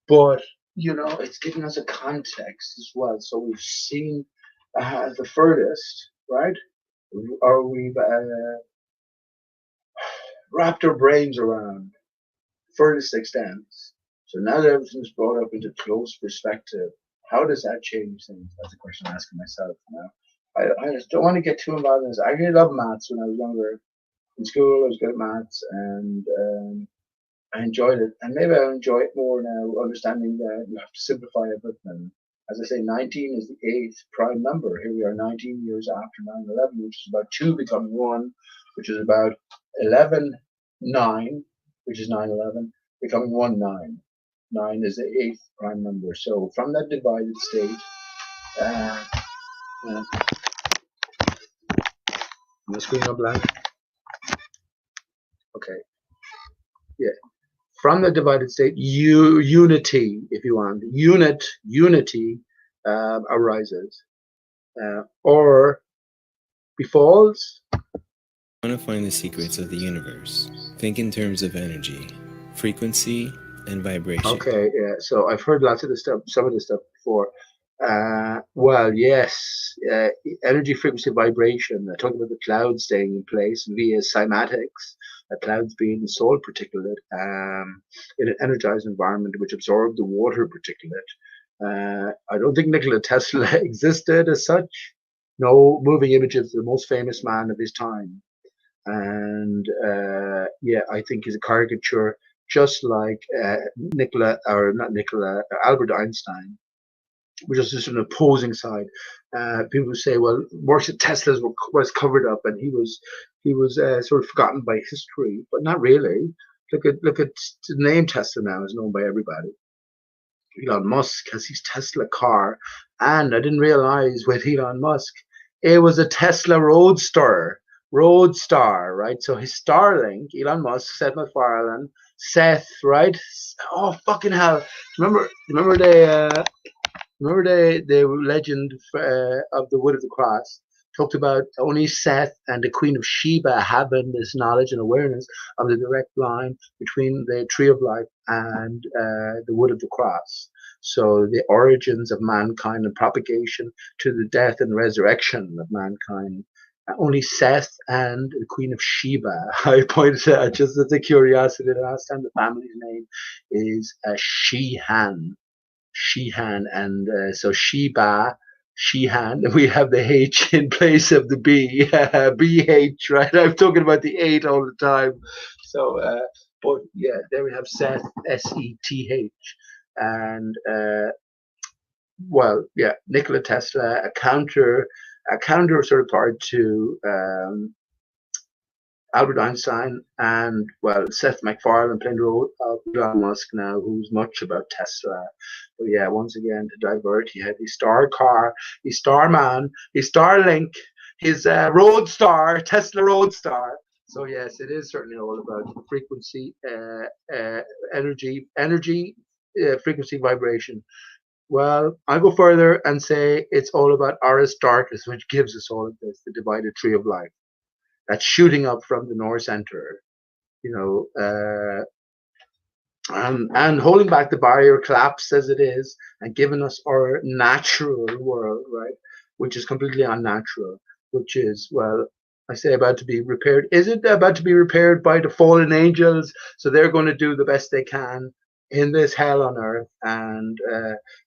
but it's giving us a context as well. So we've seen the furthest, right? Or we've wrapped our brains around furthest extents. So now that everything's brought up into close perspective, how does that change things? That's a question I'm asking myself now. I just don't want to get too involved in this. I really loved maths when I was younger. In school, I was good at maths, and I enjoyed it. And maybe I enjoy it more now, understanding that you have to simplify everything. As I say, 19 is the eighth prime number. Here we are 19 years after 9/11, which is about 2 becoming 1, which is about 11, 9, which is 9/11, becoming 1, 9. 9 is the eighth prime number. So from that divided state, uh, uh, the screen up blank. Okay, yeah. From the divided state, unity, if you want, unity arises, or befalls. Want to find the secrets of the universe? Think in terms of energy, frequency, and vibration. Okay, yeah. So I've heard lots of this stuff, some of this stuff before. Well, yes, energy, frequency, vibration. I talked about the clouds staying in place via cymatics, clouds being soil particulate in an energized environment which absorbed the water particulate. I don't think Nikola Tesla existed as such. No moving images, the most famous man of his time. And yeah, I think he's a caricature, just like Albert Einstein, which is just an opposing side. People say, well, works at Tesla was covered up, and he was sort of forgotten by history, but not really. Look at the name Tesla now is known by everybody. Elon Musk has his Tesla car, and I didn't realize with Elon Musk, it was a Tesla Roadstar, right? So his Starlink, Elon Musk, Seth MacFarlane, Seth, right? Oh fucking hell! Remember the legend of the Wood of the Cross talked about only Seth and the Queen of Sheba having this knowledge and awareness of the direct line between the Tree of Life and the Wood of the Cross. So the origins of mankind and propagation to the death and resurrection of mankind. Only Seth and the Queen of Sheba. I pointed out just as a curiosity last time the family's name is Sheehan. And so Sheba, Sheehan, we have the H in place of the B, BH, right? I'm talking about the 8 all the time. So, but yeah, there we have Seth, Seth, and well, yeah, Nikola Tesla, a counter sort of part to Albert Einstein, and well, Seth MacFarlane playing the role of Elon Musk now, who's much about Tesla. But yeah, once again, to divert, he had his star car, his Starman, his Starlink, his Roadstar, Tesla Roadstar. So yes, it is certainly all about frequency, energy, frequency, vibration. Well, I'll go further and say it's all about Aristarchus, which gives us all of this, the divided tree of life. That's shooting up from the North Center, and holding back the barrier collapse as it is, and giving us our natural world, right, which is completely unnatural, which is, well, I say about to be repaired. Is it about to be repaired by the fallen angels? So they're going to do the best they can in this hell on earth, and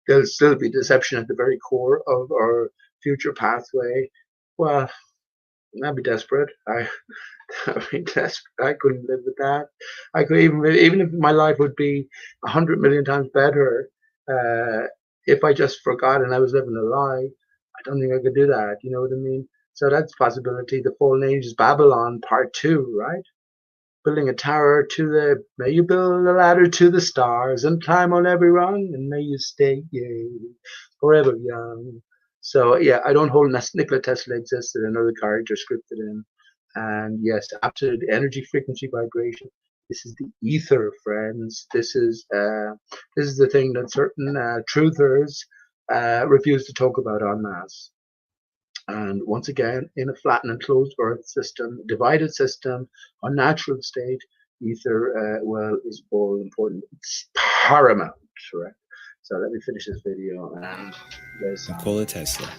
there'll still be deception at the very core of our future pathway. Well, I'd be desperate. I'd be desperate. I couldn't live with that. I could even if my life would be 100 million times better, if I just forgot and I was living a lie, I don't think I could do that. You know what I mean? So that's a possibility. The Fallen Angels Babylon Part 2, right? Building a tower to may you build a ladder to the stars and climb on every rung, and may you stay forever young. So yeah, I don't hold Nikola Tesla existed, another character scripted in. And yes, after the energy, frequency, vibration, this is the ether, friends. This is the thing that certain truthers refuse to talk about en masse. And once again, in a flat and enclosed Earth system, divided system, unnatural state, ether, well, is all important. It's paramount, right? So let me finish this video and there's Nikola Tesla.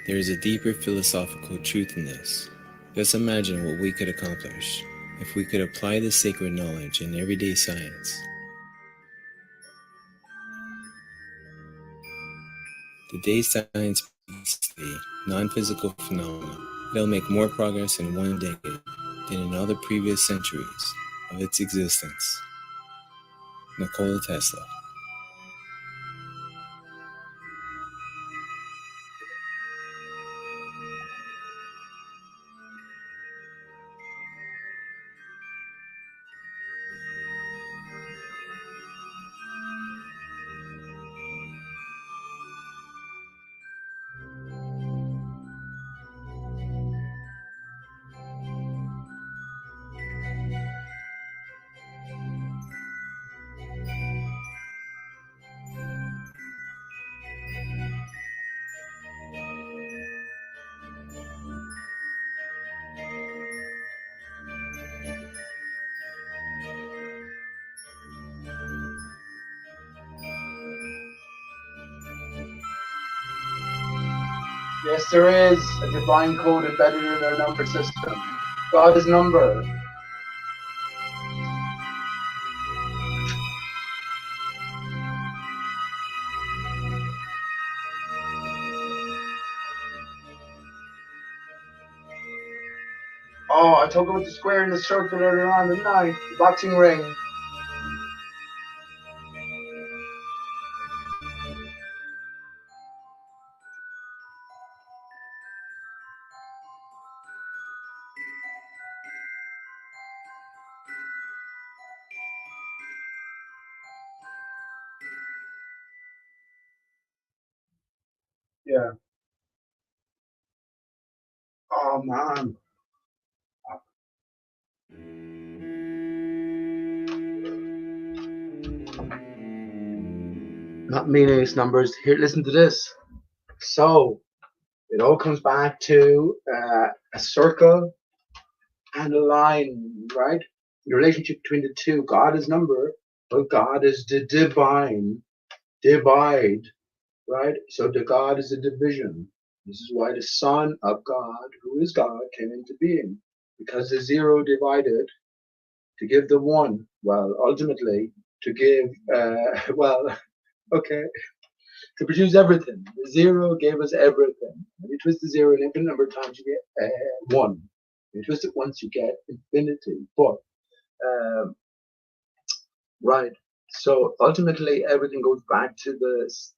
There is a deeper philosophical truth in this. Just imagine what we could accomplish if we could apply this sacred knowledge in everyday science. The day science speaks the non-physical phenomena, it'll make more progress in one decade than in all the previous centuries of its existence. Nikola Tesla. Yes, there is a divine code embedded in their number system. God is number. Oh, I talked about the square and the circle earlier on, didn't I? The boxing ring. Yeah. Oh, man. Not meaningless numbers. Here, listen to this. So, it all comes back to a circle and a line, right? The relationship between the two. God is number, but God is the divine. Divide, right? So the God is a division. This is why the Son of God, who is God, came into being. Because the zero divided to give the one. Well, ultimately, to give, okay, to produce everything. The zero gave us everything. When you twist the zero an infinite number of times, you get one. When you twist it once, you get infinity. But, right. So ultimately, everything goes back to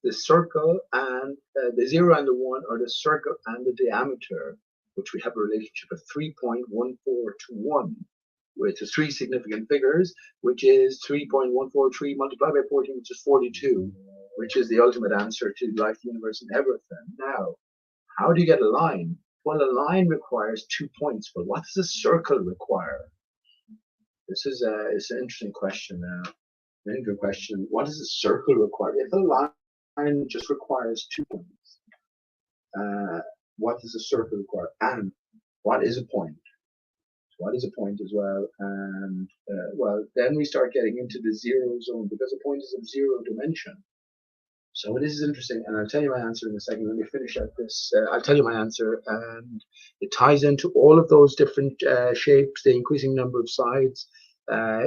the circle and the zero and the one, or the circle and the diameter, which we have a relationship of 3.1421, with the three significant figures, which is 3.143 multiplied by 14, which is 42, which is the ultimate answer to life, the universe, and everything. Now, how do you get a line? Well, a line requires 2 points, but what does a circle require? This is it's an interesting question now. Very good question. What does a circle require? If a line just requires 2 points, what does a circle require? And what is a point? What is a point as well? And well, then we start getting into the zero zone, because a point is of zero dimension. So this is interesting, and I'll tell you my answer in a second. Let me finish out this. I'll tell you my answer, and it ties into all of those different shapes, the increasing number of sides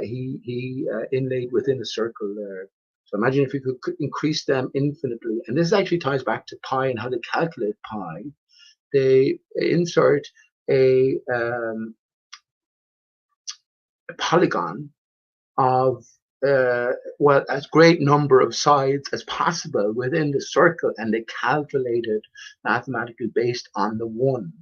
he inlaid within a circle there. So imagine if you could increase them infinitely, and this actually ties back to pi and how they calculate pi. They insert a polygon of well, as great number of sides as possible within the circle, and they calculate it mathematically based on the one.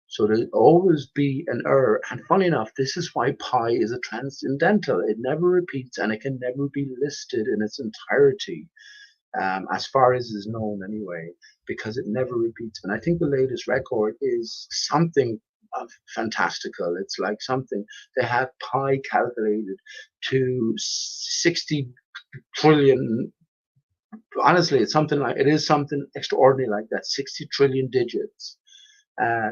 So there'll always be an error. And funny enough, this is why pi is a transcendental. It never repeats, and it can never be listed in its entirety, as far as is known anyway, because it never repeats. And I think the latest record is something fantastical. It's like something, they have pi calculated to 60 trillion. Honestly, it's something like, it is something extraordinary like that, 60 trillion digits.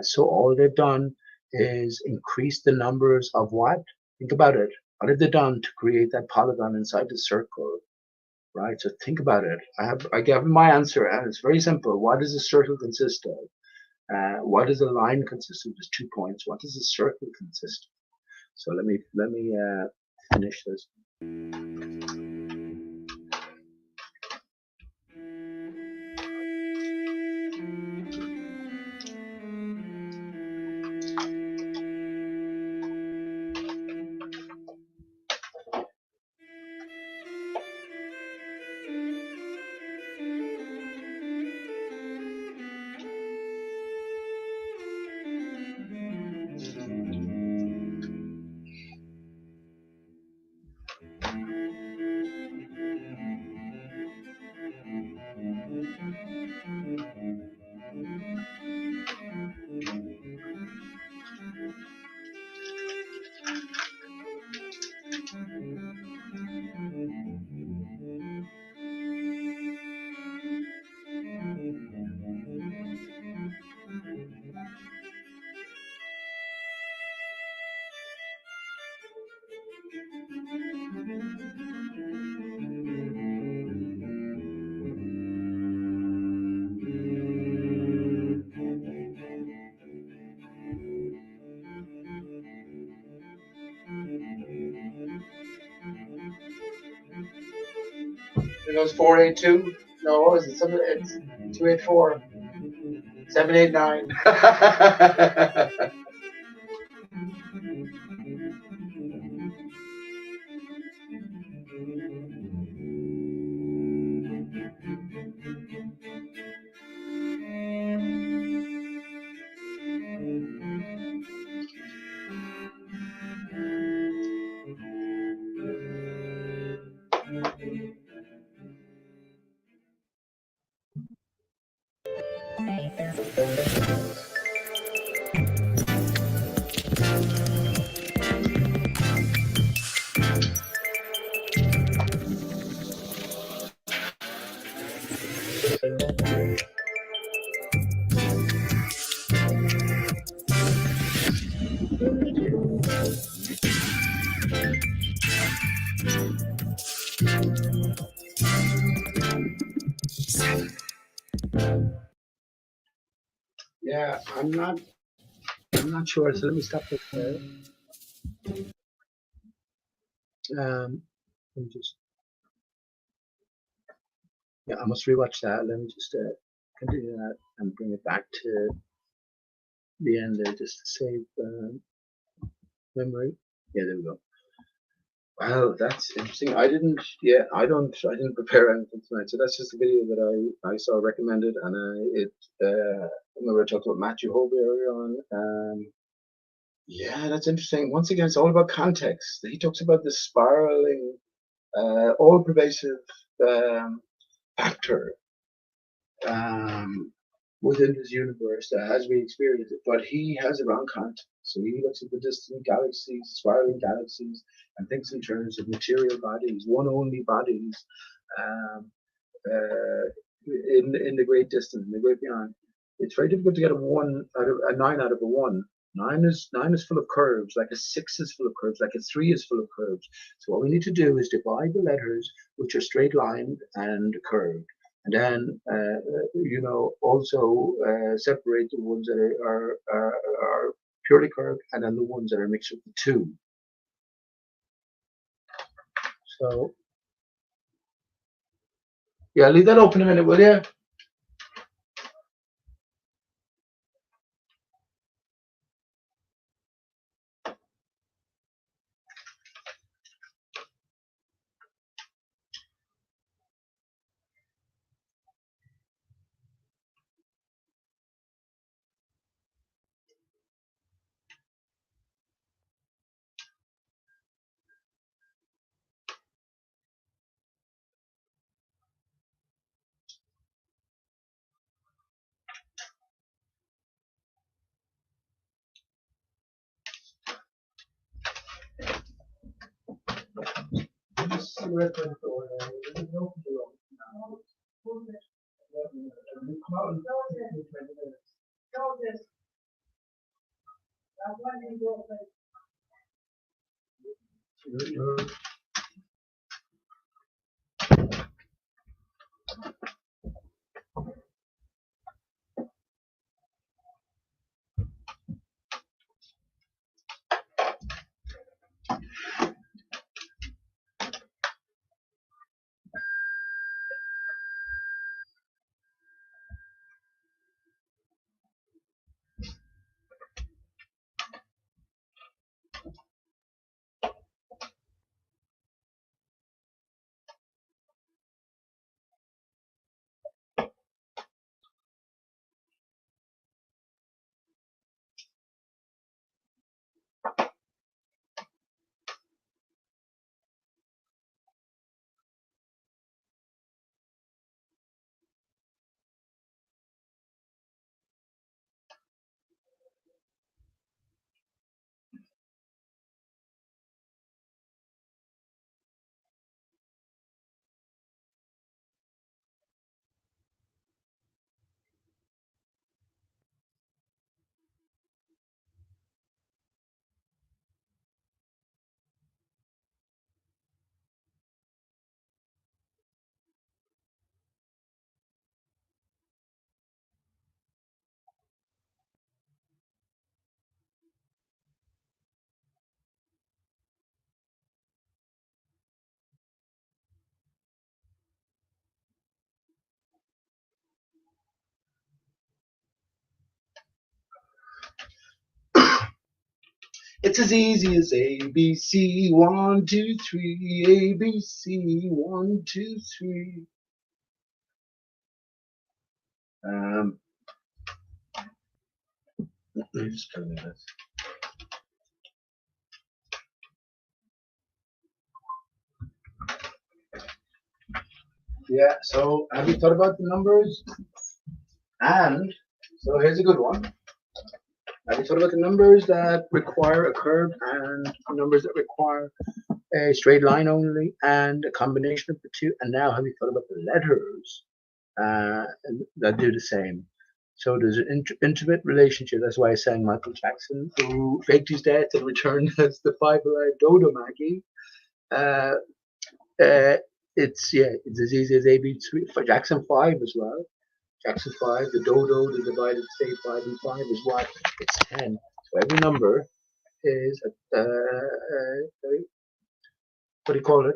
So all they've done is increase the numbers of what? Think about it. What have they done to create that polygon inside the circle? Right. So think about it. I gave my answer, and it's very simple. What does a circle consist of? What does a line consist of? There's 2 points. What does a circle consist of? So let me finish this. It goes 482. No, what was it? It's 284. 789. Yeah, I'm not sure. So let me stop this there. Let me just, yeah, I must rewatch that. Let me just continue that and bring it back to the end there just to save memory. Yeah, there we go. Wow, that's interesting. I didn't prepare anything tonight. So that's just a video that I saw recommended, and I remember I talked about Matthew Hovey earlier on. Yeah, that's interesting. Once again, it's all about context. He talks about the spiraling, all-pervasive factor within this universe as we experience it. But he has it on context. So he looks at the distant galaxies, spiraling galaxies, and thinks in terms of material bodies, one-only bodies, in the great distance, in the great beyond. It's very difficult to get a 9 out of a 1. 9 is full of curves, like a 6 is full of curves, like a 3 is full of curves. So what we need to do is divide the letters, which are straight lined and curved, and then also separate the ones that are purely curved, and then the ones that are mixed with the two. So yeah, leave that open a minute, will you? It's as easy as A, B, C, 1, 2, 3, A, B, C, 1, 2, 3. Let me just tell you this. Yeah, so have you thought about the numbers? And so here's a good one. Have you thought about the numbers that require a curve and numbers that require a straight line only and a combination of the two? And now have you thought about the letters that do the same? So there's an intimate relationship. That's why I sang Michael Jackson, who faked his death and returned as the five-alive dodomore. It's as easy as AB3 for Jackson 5 as well. Jackson 5, the dodo, the divided state 5 and 5 is what? It's 10. So every number is what do you call it?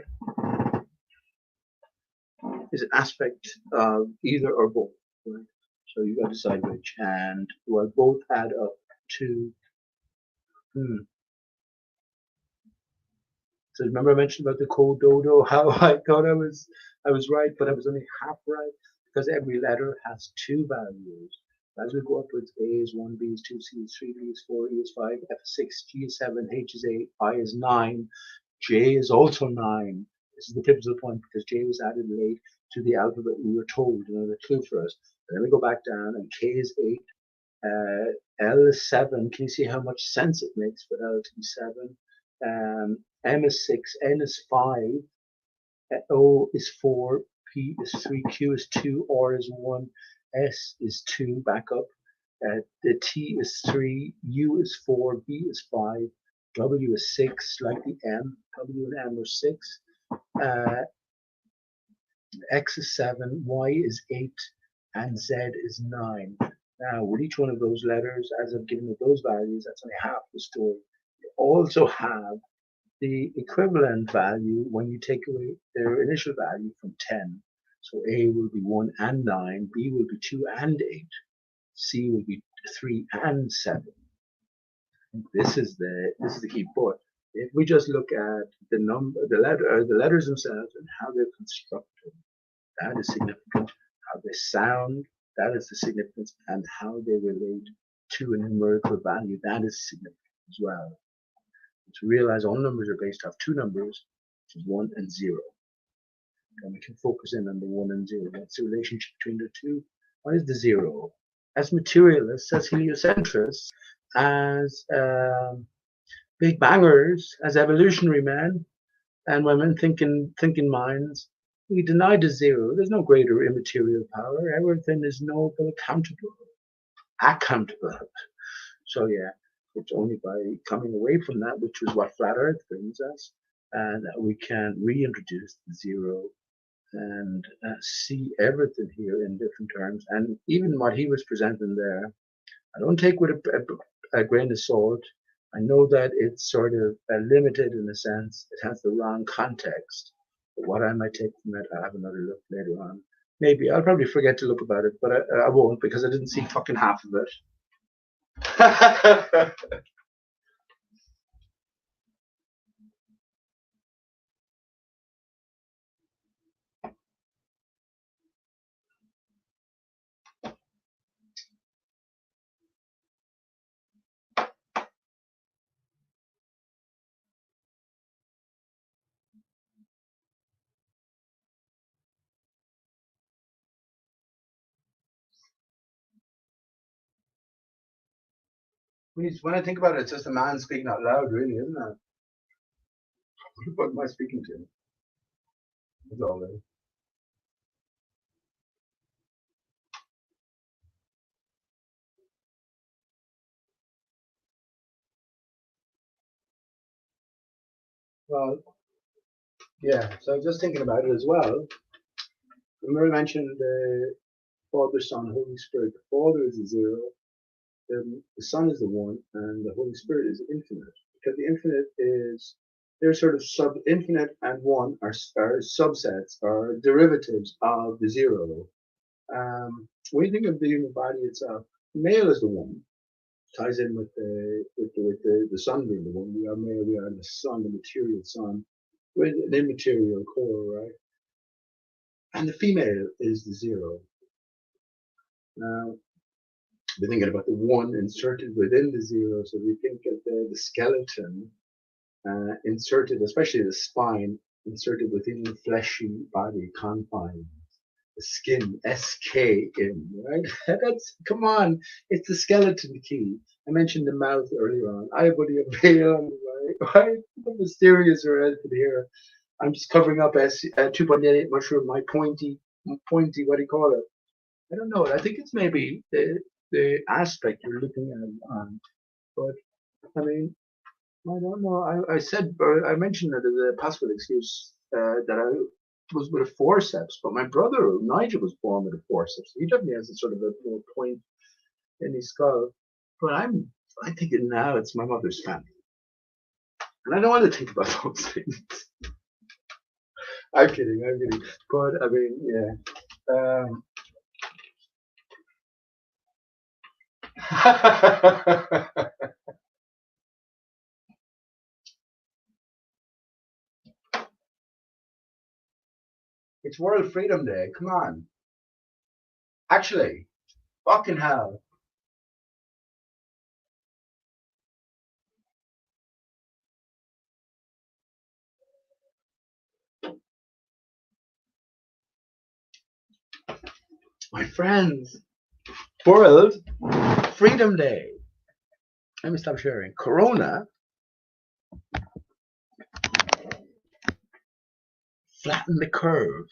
Is an aspect of either or both. Right? So you got to decide which, and well, both add up to. So remember I mentioned about the code dodo, how I thought I was right, but I was only half right because every letter has two values. As we go upwards, A is 1, B is 2, C is 3, D is 4, E is 5, F is 6, G is 7, H is 8, I is 9, J is also 9. This is the pivotal point because J was added late to the alphabet we were told, another clue for us. And then we go back down and K is 8, L is 7. Can you see how much sense it makes for L to be 7? M is 6, N is 5, O is 4, P is 3, Q is 2, R is 1, S is 2, back up. The T is 3, U is 4, B is 5, W is 6, like the M, W and M are 6, X is 7, Y is 8, and Z is 9. Now, with each one of those letters, as I've given you those values, that's only half the story. You also have the equivalent value when you take away their initial value from 10. So A will be 1 and 9, B will be 2 and 8, C will be 3 and 7. This is the key point. If we just look at the letters themselves and how they're constructed, that is significant. How they sound, that is the significance, and how they relate to a numerical value, that is significant as well. To realize all numbers are based off two numbers, which is 1 and 0. And we can focus in on the 1 and 0. What's the relationship between the two? What is the 0? As materialists, as heliocentrists, as big bangers, as evolutionary men, and women thinking minds, we deny the 0. There's no greater immaterial power. Everything is noble, accountable. So yeah. It's only by coming away from that, which is what flat Earth brings us, that we can reintroduce the zero and see everything here in different terms. And even what he was presenting there, I don't take with a grain of salt. I know that it's sort of limited in a sense. It has the wrong context. But what I might take from it, I'll have another look later on. Maybe I'll probably forget to look about it, but I won't because I didn't see fucking half of it. When I think about it, it's just a man speaking out loud, really, isn't it? What am I speaking to? That's all it is. Well, yeah, so just thinking about it as well. Remember I mentioned the Father, Son, Holy Spirit. The Father is the zero, the Son is the one, and the Holy Spirit is infinite. Because the infinite is, they're sort of infinite and one are subsets, are derivatives of the zero. When you think of the human body itself, male is the one. Ties in with the sun being the one. We are male, we are the sun, the material sun, with an immaterial core, right? And the female is the zero. Now, we're thinking about the one inserted within the zero. So we think of the skeleton inserted, especially the spine, inserted within the fleshy body confines. The skin, SKN, right? That's, come on, it's the skeleton key. I mentioned the mouth earlier on. I body a veil, right? The mysterious or anything here. I'm just covering up 2.88 mushroom, my pointy, what do you call it? I don't know. I think it's maybe the aspect you're looking at, but I mean, I don't know. I mentioned it as a possible excuse that I was with a forceps, but my brother Nigel was born with a forceps. He definitely has a sort of a little point in his skull. But I'm thinking now it's my mother's family, and I don't want to think about those things. I'm kidding. But I mean, yeah. It's World Freedom Day. Come on. Actually, fucking hell. My friends, World Freedom Day. Let me stop sharing. Corona flatten the curve.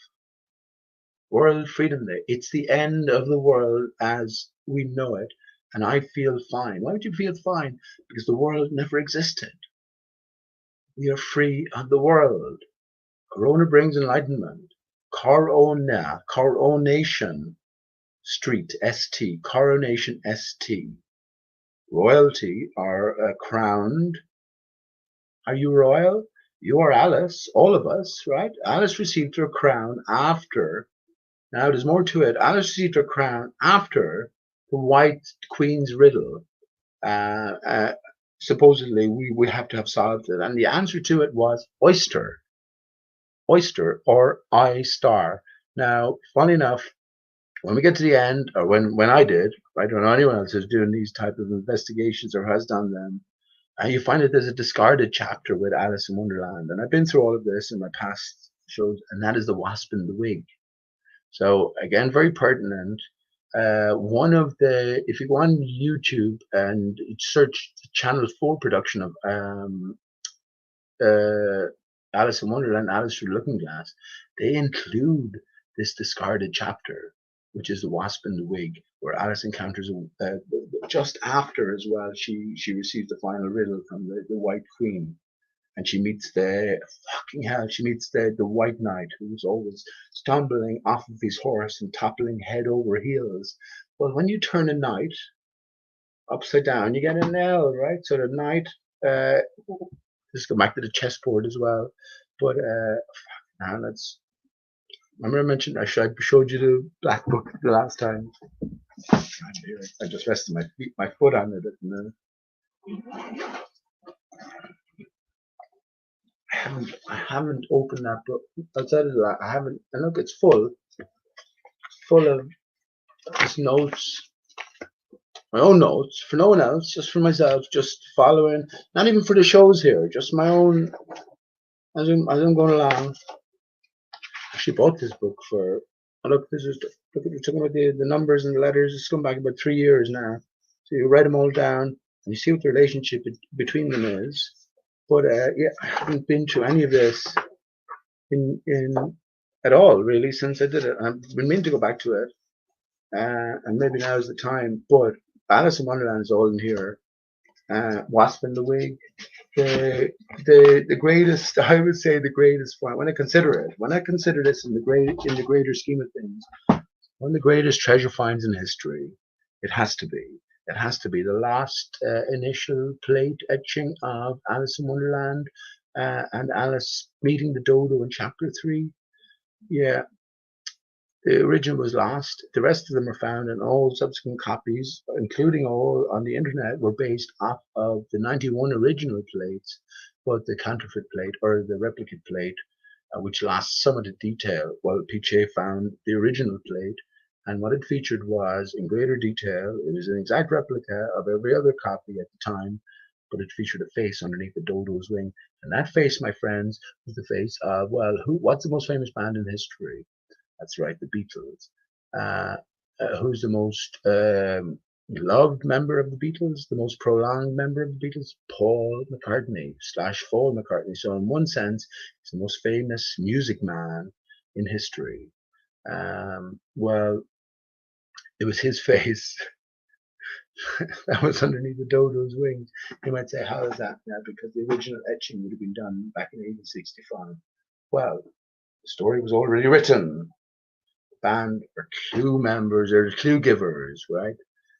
World Freedom Day. It's the end of the world as we know it, and I feel fine. Why would you feel fine? Because the world never existed. We are free of the world. Corona brings enlightenment. Coronation Street, ST. Coronation, ST. Royalty are crowned. Are you royal? You are Alice, all of us, right? Alice received her crown after. Now, there's more to it. Alice received her crown after the White Queen's riddle. Supposedly, we have to have solved it. And the answer to it was oyster. Oyster or I star. Now, funny enough, when we get to the end, or when I did, I don't know anyone else who's doing these type of investigations or has done them, and you find that there's a discarded chapter with Alice in Wonderland. And I've been through all of this in my past shows, and that is the Wasp in the Wig. So again, very pertinent. One of the, if you go on YouTube and search the Channel 4 production of Alice in Wonderland, Alice Through the Looking Glass, they include this discarded chapter, which is the Wasp in the Wig, where Alice encounters just after as well, she receives the final riddle from the White Queen. And she meets she meets the White Knight, who's always stumbling off of his horse and toppling head over heels. Well, when you turn a knight upside down, you get an L, right? So the knight, let's go back to the chessboard as well. But now remember I mentioned I showed you the black book the last time. I just rested my foot on it at the minute. I haven't opened that book. Outside of that, I haven't. And look, it's full of just notes, my own notes for no one else, just for myself, just following. Not even for the shows here, just my own as I'm going along. I actually bought this book for. Look, look at talking about the numbers and the letters. It's come back about 3 years now. So you write them all down and you see what the relationship between them is. But yeah, I haven't been to any of this in at all really since I did it. I've been meaning to go back to it, and maybe now is the time. But Alice in Wonderland is all in here. Wasp in the Wig, the greatest. I would say the greatest one when I consider this in the greater scheme of things, one of the greatest treasure finds in history. It has to be. It has to be the last initial plate etching of Alice in Wonderland and Alice meeting the dodo in chapter 3. Yeah, the original was lost. The rest of them are found, and all subsequent copies, including all on the internet, were based off of the 91 original plates, but the counterfeit plate or the replicate plate, which lost some of the detail. Well, Piche found the original plate, and what it featured was, in greater detail, it was an exact replica of every other copy at the time, but it featured a face underneath the dodo's wing. And that face, my friends, was the face of, well, what's the most famous band in history? That's right, the Beatles. Who's the most loved member of the Beatles? The most prolonged member of the Beatles? Paul McCartney / Paul McCartney. So in one sense, he's the most famous music man in history. Well, it was his face that was underneath the dodo's wings. You might say, how is that? Yeah, because the original etching would have been done back in 1865. Well, the story was already written. Band are clue members, they're clue givers, right?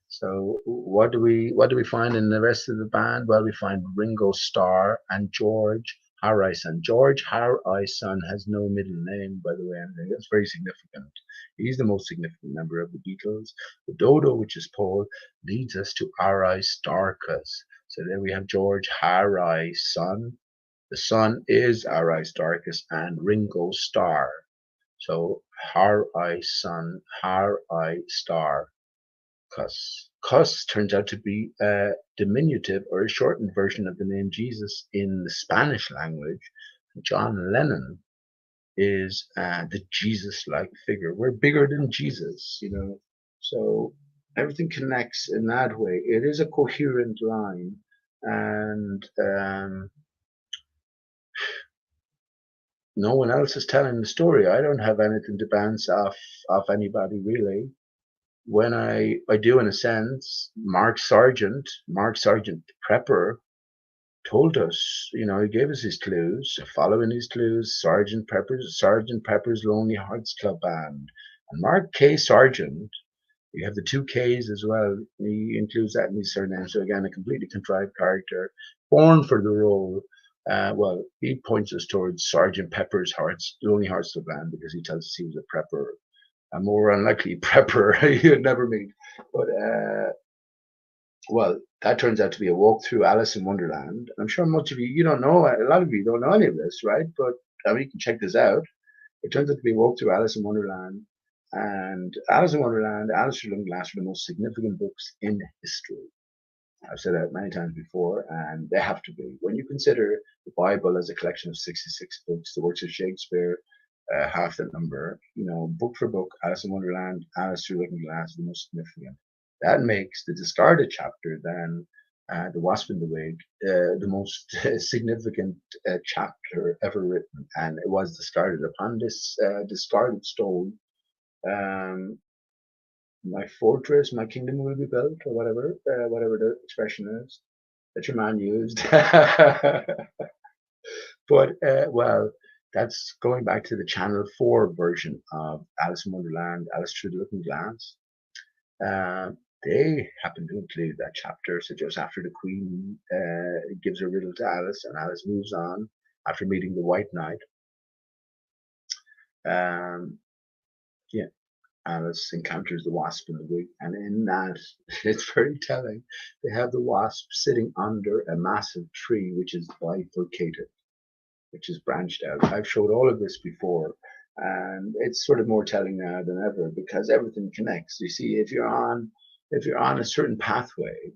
So what do we find in the rest of the band? Well, we find Ringo Starr and George Harrison. George Harrison has no middle name, by the way. I think that's very significant. He's the most significant member of the Beatles. The dodo, which is Paul, leads us to Aristarchus. So there we have George Harrison. The son is Aristarchus and Ringo Starr. So Harrison, Star, Cus turns out to be a diminutive or a shortened version of the name Jesus in the Spanish language. John Lennon is the Jesus-like figure. We're bigger than Jesus, you know. So everything connects in that way. It is a coherent line, and no one else is telling the story. I don't have anything to bounce off anybody really. When I do, in a sense, Mark Sargent Prepper told us, you know, he gave us his clues. Following his clues, Sergeant Pepper's Lonely Hearts Club Band, and Mark K. Sargent. You have the 2 Ks as well. He includes that in his surname. So again, a completely contrived character, born for the role. Well, he points us towards Sergeant Pepper's Lonely Hearts Club Band because he tells us he was a prepper, a more unlikely prepper you'd never meet. But well, that turns out to be a walk through Alice in Wonderland. I'm sure much of you don't know. A lot of you don't know any of this, right? But I mean, you can check this out. It turns out to be a walk through Alice in Wonderland. And Alice in Wonderland, Alice Through Looking Glass are the most significant books in history. I've said that many times before, and they have to be. When you consider the Bible as a collection of 66 books, the works of Shakespeare, half that number, you know, book for book, Alice in Wonderland, Alice Through Looking Glass, the most significant. That makes the discarded chapter then, The Wasp in the Wig, the most significant chapter ever written. And it was discarded. Upon this discarded stone, my fortress, my kingdom will be built, or whatever, whatever the expression is that your man used. But well, that's going back to the Channel 4 version of Alice in Wonderland, Alice Through the Looking Glass. They happen to include that chapter. So just after the Queen gives a riddle to Alice, and Alice moves on after meeting the White Knight. Yeah, Alice encounters the wasp in the wig, and in that, it's very telling. They have the wasp sitting under a massive tree, which is bifurcated, which is branched out. I've showed all of this before, and it's sort of more telling now than ever because everything connects. You see, if you're on a certain pathway,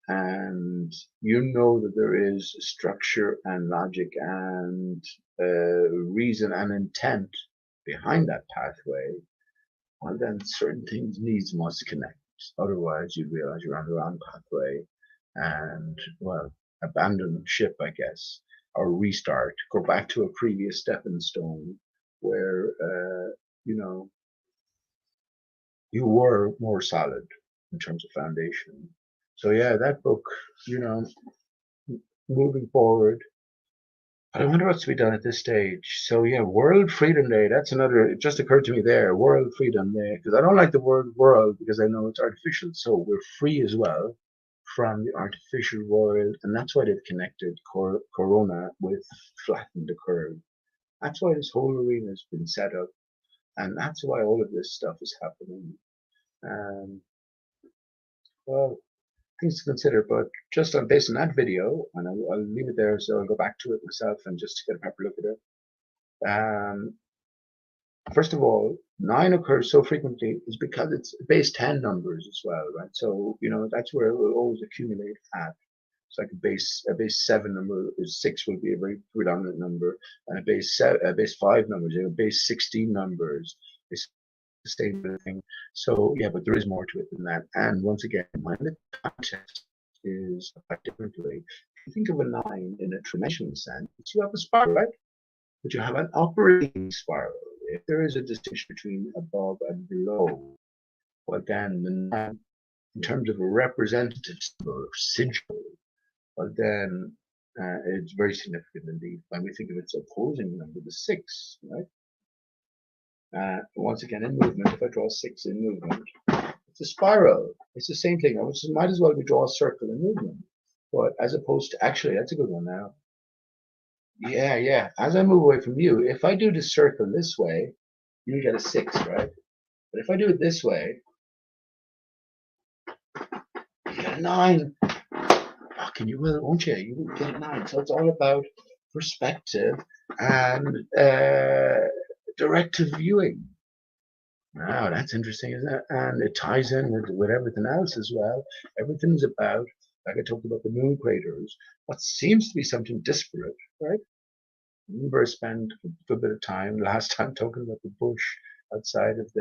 and you know that there is structure and logic and reason and intent behind that pathway, well, then certain things needs must connect. Otherwise, you realize you're on the wrong pathway, and well, abandon ship, I guess, or restart, go back to a previous stepping stone where you were more solid in terms of foundation. So yeah, that book, moving forward. I wonder what's to be done at this stage. So yeah, World Freedom Day. That's another. It just occurred to me there. World Freedom Day, because I don't like the word world because I know it's artificial. So we're free as well from the artificial world, and that's why they've connected Corona with flatten the curve. That's why this whole arena has been set up, and that's why all of this stuff is happening. Well, things to consider, but just based on that video, and I'll leave it there, so I'll go back to it myself and just get a proper look at it. First of all, 9 occurs so frequently is because it's base 10 numbers as well, right? So that's where it will always accumulate at. It's like a base 7 number, 6 will be a very predominant number, and a base 5 numbers, base 16 numbers is the same thing. So yeah, but there is more to it than that. And once again, when the context is applied differently, if you think of a 9 in a dimensional sense, you have a spiral, right? But you have an operating spiral. If there is a distinction between above and below, well then the 9, in terms of a representative symbol, sigil, well then it's very significant indeed when we think of its opposing number, the 6, right? Once again, in movement, if I draw 6 in movement, it's a spiral. It's the same thing. I might as well we draw a circle in movement. But as opposed to, actually, that's a good one now. Yeah. As I move away from you, if I do the circle this way, you get a 6, right? But if I do it this way, you get a 9. Fucking you will, won't you? You will get a 9. So it's all about perspective and directive viewing. Wow, that's interesting, isn't it? And it ties in with everything else as well. Everything's about, like I talked about the moon craters, what seems to be something disparate, right? I remember I spent a good bit of time last time talking about the bush outside of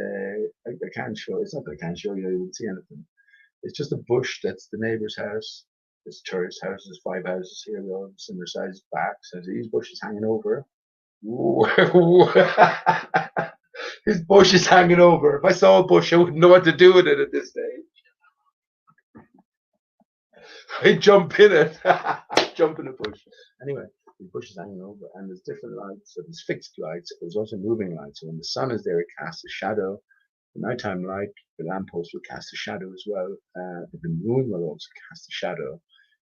I can't show, it's not that I can't show you, you wouldn't see anything. It's just a bush that's the neighbor's house. This tourist house, there's 5 houses here, they're all similar sized back. So these bushes hanging over. His bush is hanging over. If I saw a bush, I wouldn't know what to do with it at this stage. I'd jump in it. Jump in a bush. Anyway, the bush is hanging over, and there's different lights. So there's fixed lights. There's also moving lights. So when the sun is there, it casts a shadow. The nighttime light, the lamppost will cast a shadow as well. The moon will also cast a shadow.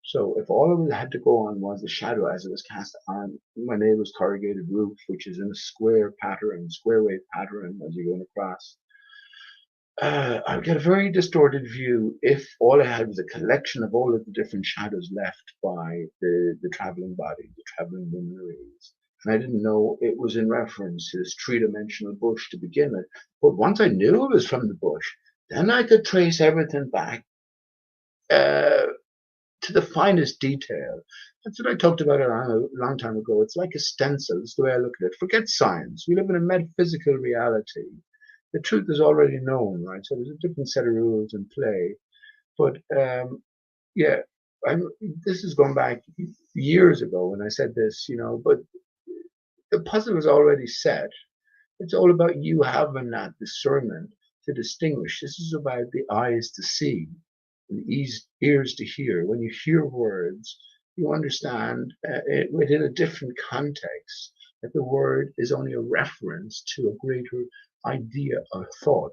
So if all of it had to go on was the shadow as it was cast on my neighbor's corrugated roof, which is in a square pattern, square wave pattern as you're going across, I would get a very distorted view if all I had was a collection of all of the different shadows left by the traveling body, the traveling lunar rays. And I didn't know it was in reference to this 3-dimensional bush to begin with. But once I knew it was from the bush, then I could trace everything back to the finest detail. That's what I talked about a long time ago. It's like a stencil. It's the way I look at it. Forget science. We live in a metaphysical reality. The truth is already known, right? So there's a different set of rules in play. But yeah, this is going back years ago when I said this, but the puzzle is already set. It's all about you having that discernment to distinguish. This is about the eyes to see and the ears to hear. When you hear words, you understand it within a different context that the word is only a reference to a greater idea or thought,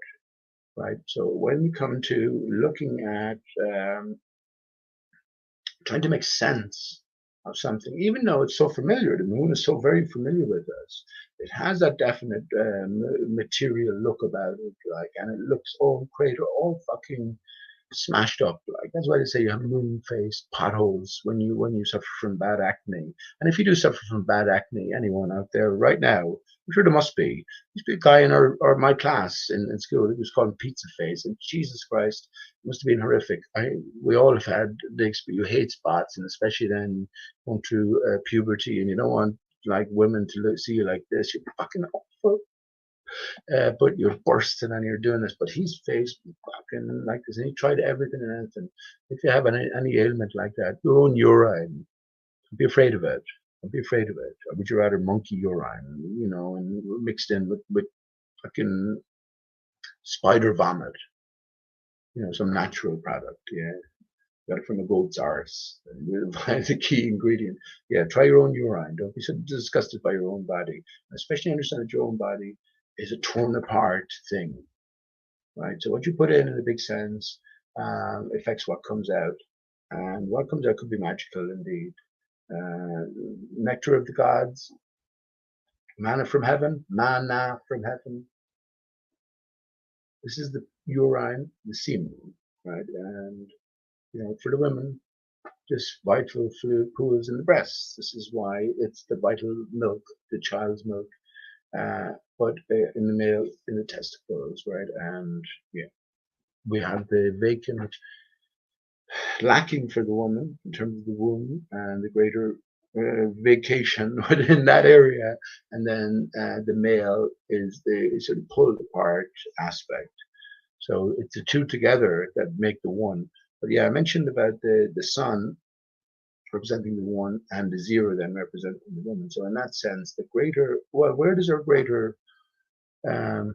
right? So when we come to looking at trying to make sense of something, even though it's so familiar, the moon is so very familiar with us. It has that definite material look about it, like, and it looks all crater, all fucking smashed up. Like that's why they say you have moon face potholes when you suffer from bad acne. And if you do suffer from bad acne, anyone out there right now, I'm sure there must be. There's a guy in our my class in school. He was called Pizza Face, and Jesus Christ, it must have been horrific. We all have had the experience. You hate spots, and especially then going through puberty, and you don't want like women to see you like this. You're fucking awful. But you're bursting and you're doing this. But his face fucking like this, and he tried everything and anything. If you have any ailment like that, your own urine, don't be afraid of it. Don't be afraid of it. Or would you rather monkey urine, you know, and mixed in with fucking spider vomit, you know, some natural product, yeah. Got it from a goat's arse. It's a key ingredient. Yeah, try your own urine. Don't be so disgusted by your own body. Especially understand that your own body is a torn apart thing, right? So what you put in a big sense affects what comes out. And what comes out could be magical indeed. Nectar of the gods, manna from heaven, manna from heaven. This is the urine, the semen, right? And, you know, for the women, just vital fluid pools in the breasts. This is why it's the vital milk, the child's milk, but in the male, in the testicles, right? And yeah, we have the vacant, lacking for the woman in terms of the womb and the greater vacation within that area, and then the male is the sort of pulled apart aspect. So it's the two together that make the one. But yeah, I mentioned about the sun representing the one and the zero then representing the woman. So in that sense, the greater, well, where does our greater, actually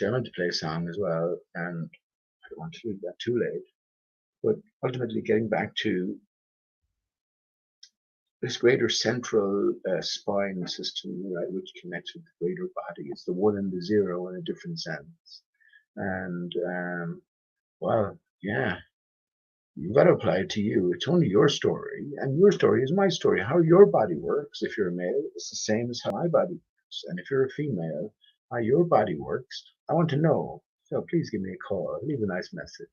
I meant to play a song as well, and I don't want to leave that too late, but ultimately getting back to this greater central spine system, right, which connects with the greater body. It's the one and the zero in a different sense. And, well, yeah, you've got to apply it to you. It's only your story, and your story is my story. How your body works, if you're a male, it's the same as how my body works. And if you're a female, how your body works, I want to know. So please give me a call. Leave a nice message.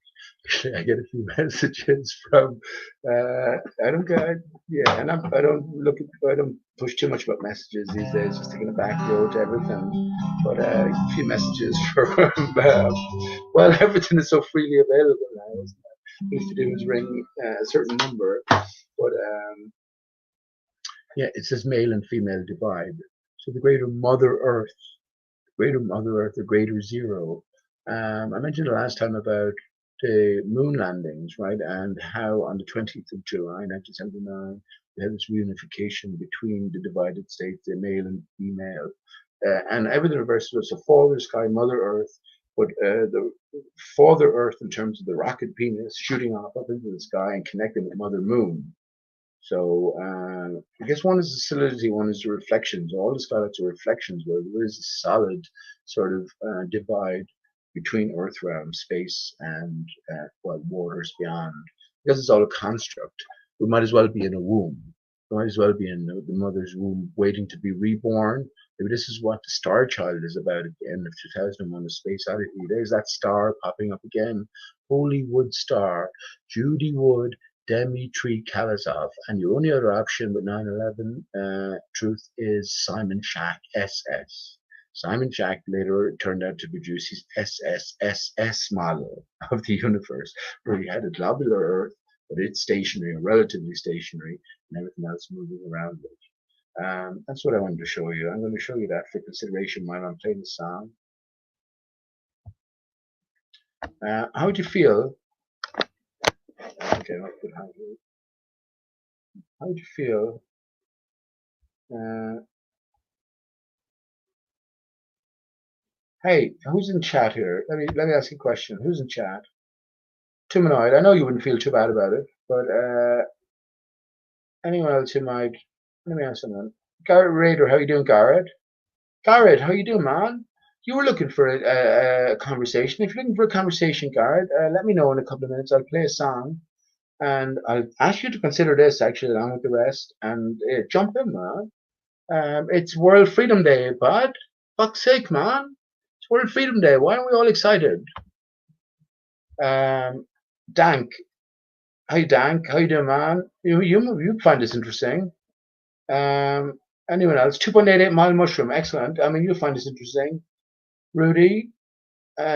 Actually, I get a few messages from. I don't get. Yeah, and I don't push too much about messages these days. Just taking a back road to everything. But a few messages from. Well, everything is so freely available now. Isn't it? Used to do is ring a certain number, but yeah, it says male and female divide. So the greater Mother Earth, the greater zero. I mentioned the last time about the moon landings, right, and how on the 20th of July, 1979, we had this reunification between the divided states, the male and female, and everything reverses. So Father Sky, Mother Earth, but the Father Earth in terms of the rocket penis shooting off up into the sky and connecting with Mother Moon. So I guess one is the solidity, one is the reflections. All the skylights are reflections, where there is a solid sort of divide between Earth realm, space, and well, waters beyond. Because it's all a construct, we might as well be in a womb. We might as well be in the mother's womb, waiting to be reborn. Maybe this is what the Star Child is about at the end of 2001: A Space Odyssey. There's that star popping up again. Holy Wood Star, Judy Wood, Dmitry Kalasov, and your only other option with 9/11 truth is Simon Shack SS. Simon Shack later turned out to produce his SSSS model of the universe, where he had a globular Earth, but it's stationary or relatively stationary, and everything else moving around it. That's what I wanted to show you. I'm going to show you that for consideration while I'm playing the song. How would you feel? Okay, I'll put how would you feel Hey, who's in chat here? Let me ask you a question. Who's in chat? Tumanoid, I know you wouldn't feel too bad about it, but anyone else who might? Let me ask someone. Garrett Raider, how you doing, Garrett? Garrett, how you doing, man? You were looking for a conversation. If you're looking for a conversation, Garrett, let me know in a couple of minutes. I'll play a song, and I'll ask you to consider this actually along with the rest, and jump in, man. It's World Freedom Day, bud. Fuck's sake, man. It's World Freedom Day. Why aren't we all excited? Dank. Hey, Dank. How you doing, man? You find this interesting. Anyone else? 2.88 mile mushroom. Excellent. I mean, you'll find this interesting. Rudy.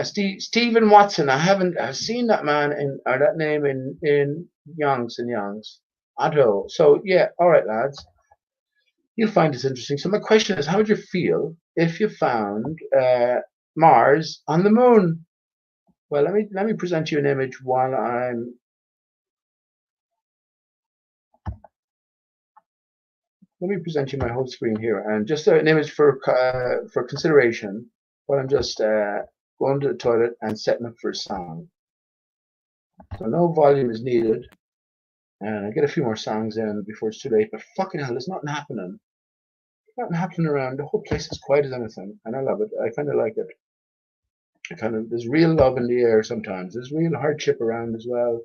Stephen Watson. I've seen that man or that name in Youngs and Youngs. Otto. So yeah, all right, lads. You'll find this interesting. So my question is, how would you feel if you found Mars on the moon? Well, let me present you an image while let me present you my whole screen here, and just an image for consideration while I'm just going to the toilet and setting up for a song. So no volume is needed, and I get a few more songs in before it's too late. But fucking hell, there's nothing happening. Nothing happening around. The whole place is quiet as anything, and I love it. I kind of like it. There's real love in the air sometimes. There's real hardship around as well.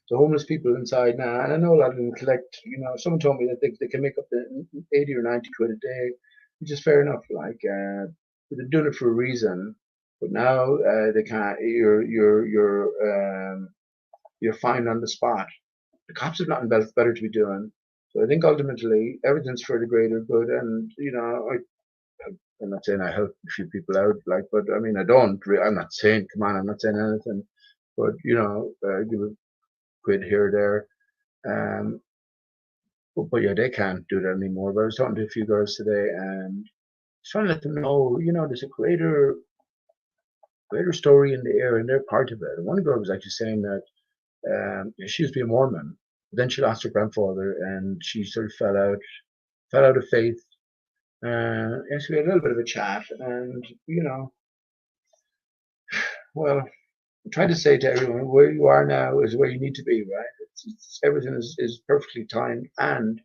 So homeless people inside now, and I know a lot of them collect. Someone told me that they can make up to 80 or 90 quid a day, which is fair enough. Like they're doing it for a reason, but now they can't. You're fined on the spot. The cops have nothing better to be doing. So I think ultimately everything's for the greater good, and I'm not saying I help a few people out, but I mean I don't. I'm not saying, come on, I'm not saying anything, but give a quid here or there. But yeah, they can't do that anymore. But I was talking to a few girls today, and trying to let them know, there's a greater story in the air, and they're part of it. And one girl was actually saying that she used to be a Mormon, but then she lost her grandfather, and she sort of fell out of faith. And so we had a little bit of a chat, and well, I'm trying to say to everyone, where you are now is where you need to be, right? Everything is perfectly timed, and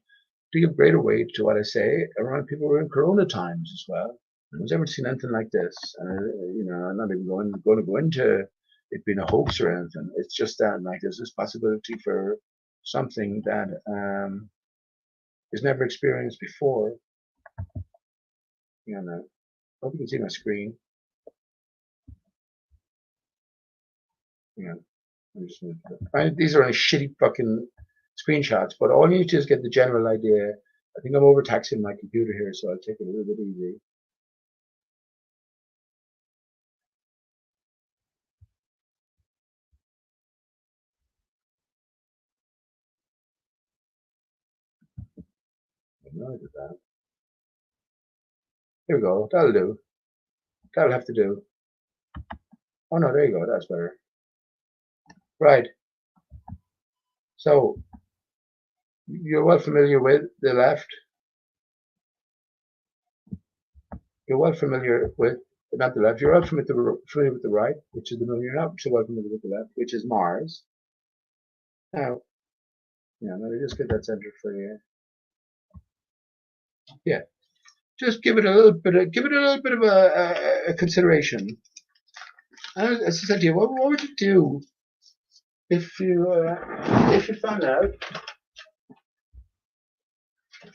to give greater weight to what I say, around people who are in Corona times as well. No one's ever seen anything like this. I'm not even going to go into it being a hoax or anything. It's just that like there's this possibility for something that is never experienced before. Hope you can see my screen. These are only shitty fucking screenshots, but all you need to do is get the general idea. I think I'm overtaxing my computer here, so I'll take it a little bit easy. Here we go. That'll do. That'll have to do. Oh no, there you go. That's better. Right. So you're well familiar with the left. You're well familiar with not the left. You're well familiar with the right, which is the moon. You're not so well familiar with the left, which is Mars. Now, let me just get that centered for you. Yeah, just give it a little bit of a consideration. As I said to you, what would you do if you found out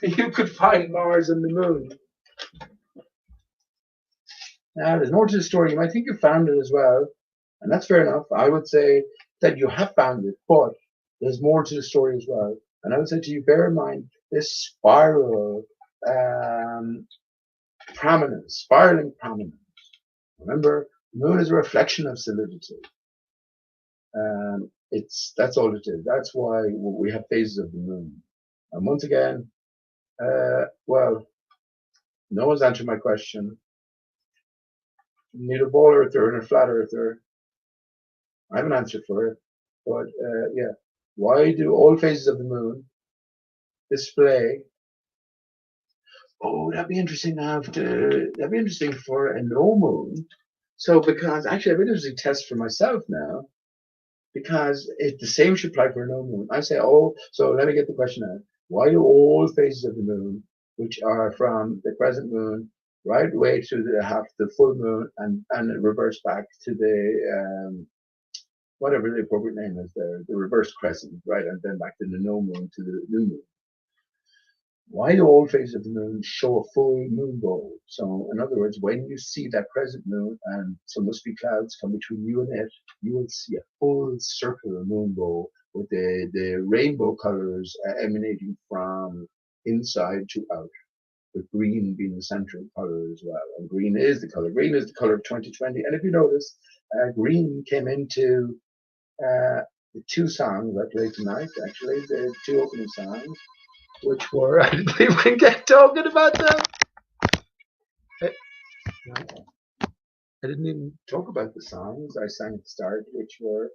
that you could find Mars and the moon? Now, there's more to the story. You might think you found it as well, and that's fair enough. I would say that you have found it, but there's more to the story as well. And I would say to you, bear in mind this spiraling prominence. Remember, the moon is a reflection of solidity. That's all it is. That's why we have phases of the moon. And once again, well, no one's answered my question. You need a ball earther and a flat earther. I have an answer for it, but yeah. Why do all phases of the moon display Oh, that'd be interesting that'd be interesting for a no moon. So because actually I've an interesting test for myself now, because the same should apply for a no moon. I say, oh, so let me get the question out. Why do all phases of the moon, which are from the crescent moon right away to the full moon and reverse back to the whatever the appropriate name is there, the reverse crescent, right, and then back to the no moon to the new moon. Why do all phases of the moon show a full moon bowl? So, in other words, when you see that crescent moon and some wispy clouds come between you and it, you will see a full circular moon bowl with the rainbow colors emanating from inside to out, with green being the central color as well. And green is the color. Green is the color of 2020. And if you notice, green came into the two songs I played tonight, actually, the two opening songs, which were, I didn't even get talking about them. I didn't even talk about the songs I sang at the start, which were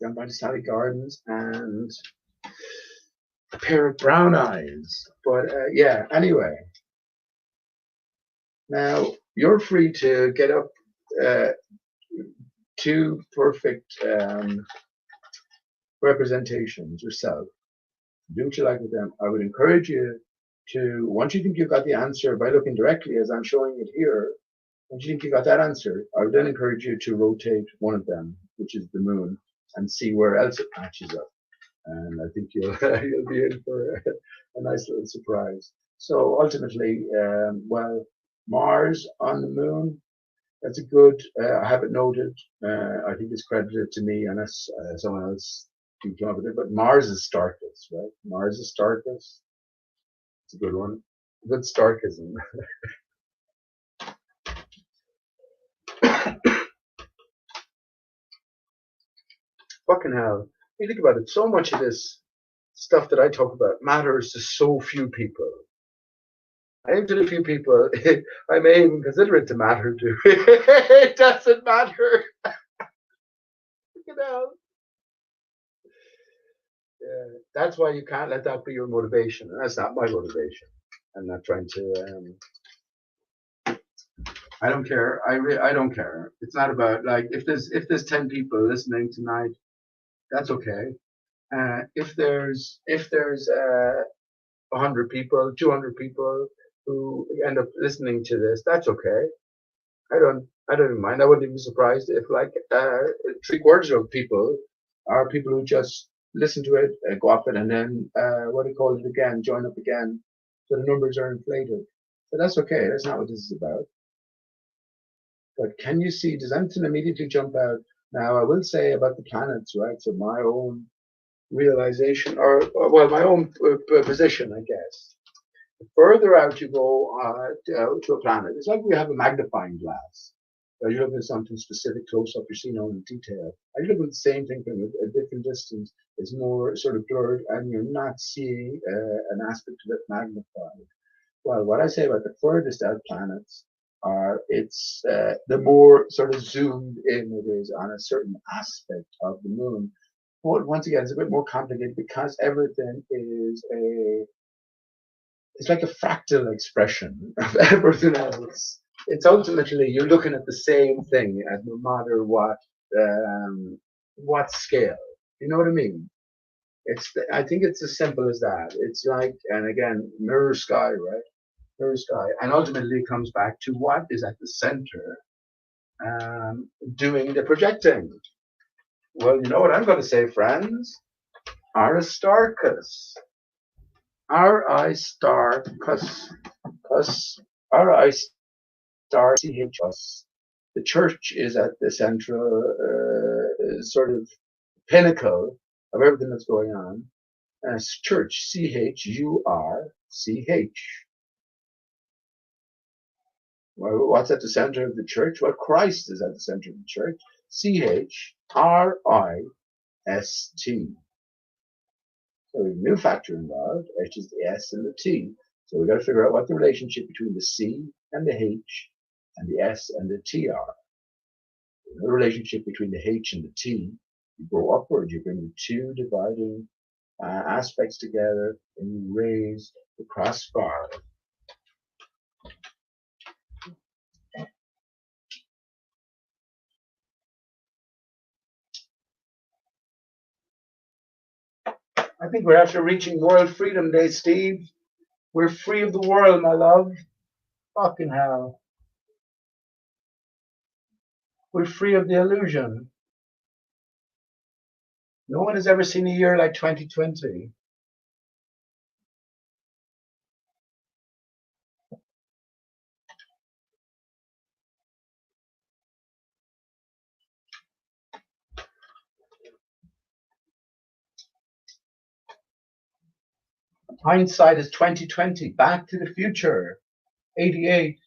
done by the Sally Gardens and A Pair of Brown Eyes. But yeah, anyway. Now, you're free to get up two perfect representations yourself. Do what you like with them. I would encourage you to, once you think you've got the answer by looking directly as I'm showing it here, once you think you got that answer, I would then encourage you to rotate one of them, which is the moon, and see where else it matches up. And I think you'll you'll be in for a nice little surprise. So ultimately, well, Mars on the moon, that's a good, I have it noted. I think it's credited to me unless someone else can come up with it. But Mars is Starkus, right? Mars is Starkus. It's a good one. Good Starkism. Fucking hell. You think about it, so much of this stuff that I talk about matters to so few people. I aim to the few people I may even consider it to matter to. It doesn't matter. Fucking hell. Yeah, that's why you can't let that be your motivation. And that's not my motivation. I'm not trying to. I don't care. I don't care. It's not about like if there's 10 people listening tonight, that's okay. If there's 100 people, 200 people who end up listening to this, that's okay. I don't even mind. I wouldn't even be surprised if like 3/4 of people are people who just listen to it, go off it, and then what do you call it again, join up again. So the numbers are inflated. But that's okay. That's not what this is about. But can you see? Does anything immediately jump out? Now I will say about the planets, right? So my own realization, or well, my own position, I guess. The further out you go to a planet, it's like we have a magnifying glass. You're looking at something specific, close up, you're seeing all in detail. I look at the same thing from a different distance. It's more sort of blurred, and you're not seeing an aspect of it magnified. Well, what I say about the furthest out planets are it's the more sort of zoomed in it is on a certain aspect of the moon. But once again, it's a bit more complicated because everything is it's like a fractal expression of everything else. It's ultimately you're looking at the same thing at no matter what scale. You know what I mean? I think it's as simple as that. It's like, and again, mirror sky, right? Mirror sky, and ultimately it comes back to what is at the center, doing the projecting. Well, you know what I'm going to say, friends? Aristarchus. Aristarchus. Aristarchus. The church is at the central sort of pinnacle of everything that's going on. Church, C-H-U-R-C-H. Well, what's at the center of the church? Well, Christ is at the center of the church. C-H-R-I-S-T. So we have a new factor involved, which is the S and the T. So we've got to figure out what the relationship between the C and the H and the S and the T are. The relationship between the H and the T, you go upward, you bring the 2 dividing aspects together, and you raise the crossbar. I think we're after reaching World Freedom Day, Steve. We're free of the world, my love. Fucking hell. We're free of the illusion. No one has ever seen a year like 2020. Hindsight is 2020. Back to the Future, 88.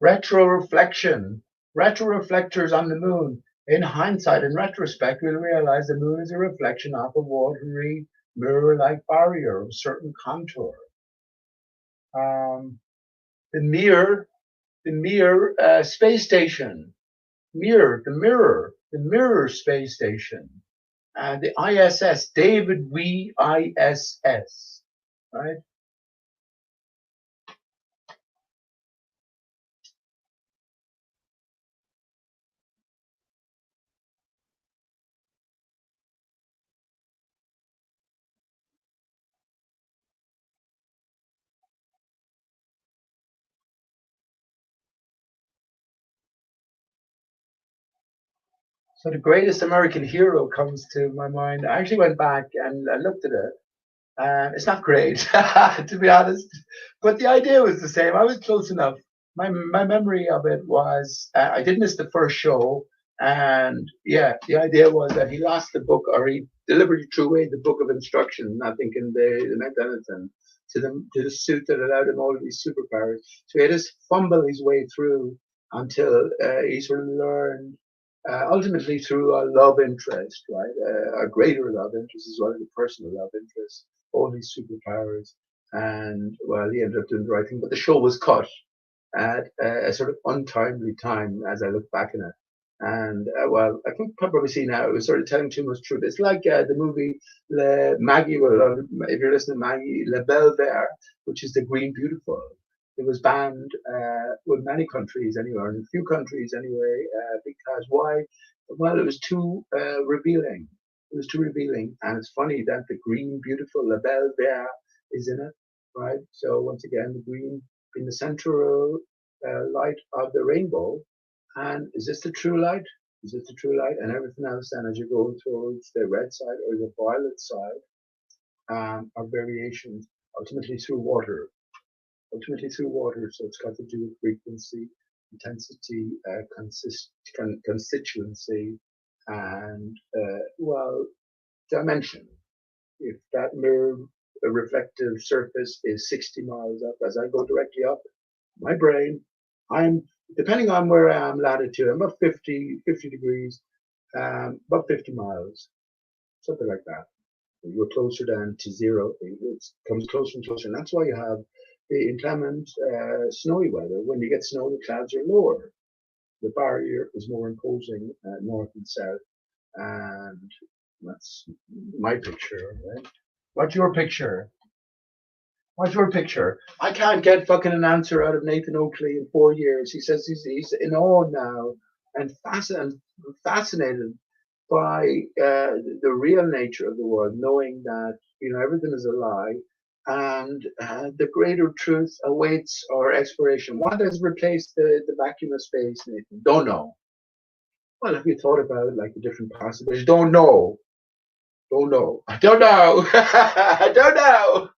Retroreflection. Retroreflectors on the moon. In hindsight, in retrospect, we'll realize the moon is a reflection off a watery, mirror-like barrier of certain contour. The Mir space station. The mirror space station. The ISS, David V. ISS, right? So the greatest American hero comes to my mind. I actually went back and I looked at it. And it's not great, to be honest. But the idea was the same. I was close enough. My memory of it was I did miss the first show. And yeah, the idea was that he lost the book, or he deliberately threw away the book of instructions, I think in the meant anything to the suit that allowed him all of these superpowers. So he had to fumble his way through until he sort of learned ultimately through a love interest, right? A greater love interest as well as a personal love interest, all these superpowers. And well, he ended up doing the right thing, but the show was cut at a sort of untimely time as I look back on it. And well, I can probably see now it was sort of telling too much truth. It's like the movie Maggie, well, if you're listening, Maggie, La Belle Verte, which is the Green Beautiful. It was banned in many countries anyway, in a few countries anyway, because why? Well, it was too revealing. It was too revealing, and it's funny that the Green Beautiful La Belle Verte is in it, right? So once again, the green being the central light of the rainbow. And is this the true light? Is this the true light? And everything else then as you go towards the red side or the violet side are variations ultimately through water. Ultimately through water, so it's got to do with frequency, intensity, constituency, and well, dimension. If that mirror reflective surface is 60 miles up, as I go directly up, my brain, I'm depending on where I am latitude, I'm about 50 degrees, about 50 miles, something like that. You're closer down to zero. It comes closer and closer, and that's why you have the inclement snowy weather. When you get snow, the clouds are lower. The barrier is more imposing north and south, and that's my picture. Right? What's your picture? What's your picture? I can't get fucking an answer out of Nathan Oakley in 4 years. He says he's in awe now and fascinated by the real nature of the world, knowing that everything is a lie, and the greater truth awaits our exploration. What has replaced the vacuum of space, Nathan? Don't know. Well, have you thought about like the different possibilities? Don't know. Don't know. I don't know. I don't know.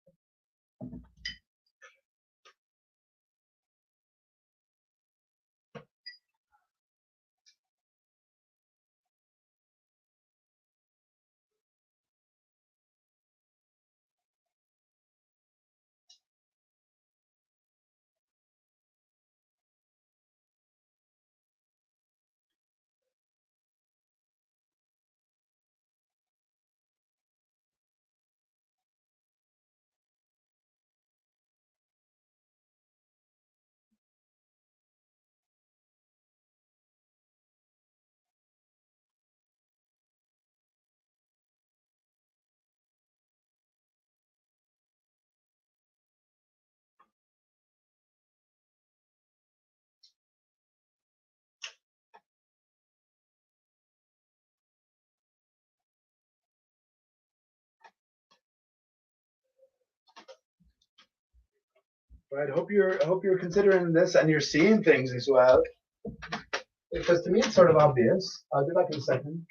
Right. I hope you're considering this and you're seeing things as well. Because to me it's sort of obvious. I'll be back in a second.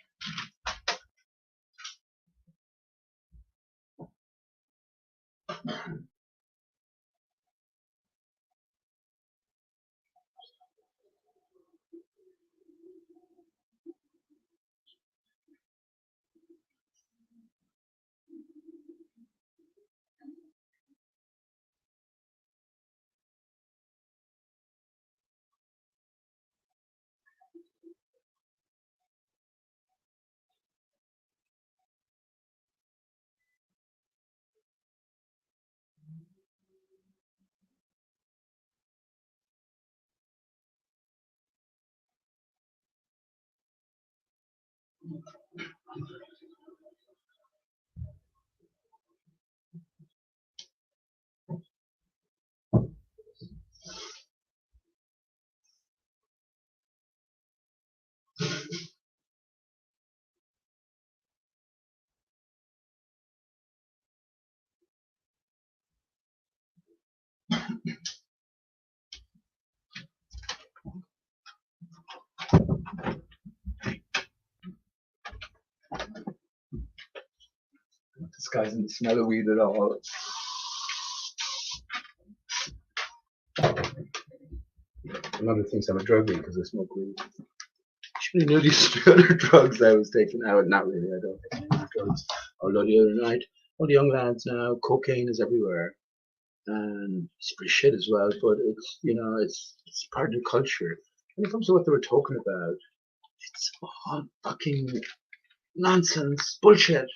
This guy doesn't smell of weed at all. My mother thinks I'm a druggie because I smoke weed. She really knew these other drugs I was taking out. Not really, I don't take any drugs. Although the other night, all the young lads now, cocaine is everywhere. And it's pretty shit as well, but it's, it's part of the culture. When it comes to what they were talking about, it's all fucking nonsense, bullshit.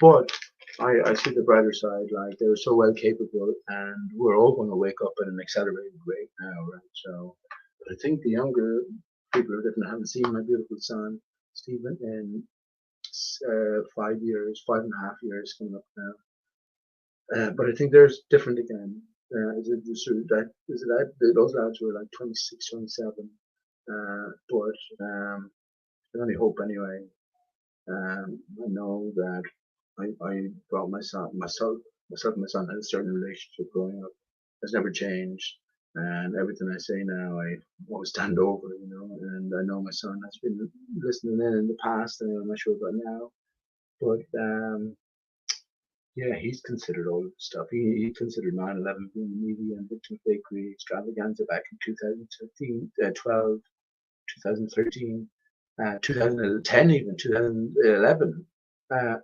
But I see the brighter side, like they were so well capable, and we're all going to wake up at an accelerated rate now, right? So, but I think the younger people that haven't seen my beautiful son, Stephen, in 5 years, 5.5 years coming up now. But I think there's different again. Those lads were like 26, 27. But I only hope anyway. I know that I brought myself and my son had a certain relationship growing up. It's never changed. And everything I say now, I always stand over, and I know my son has been listening in the past, and I'm not sure about now. But yeah, he's considered all of the stuff. He considered 9/11 being a media and victim fakery extravaganza back in 2013, 12, 2013, 2010, even 2011.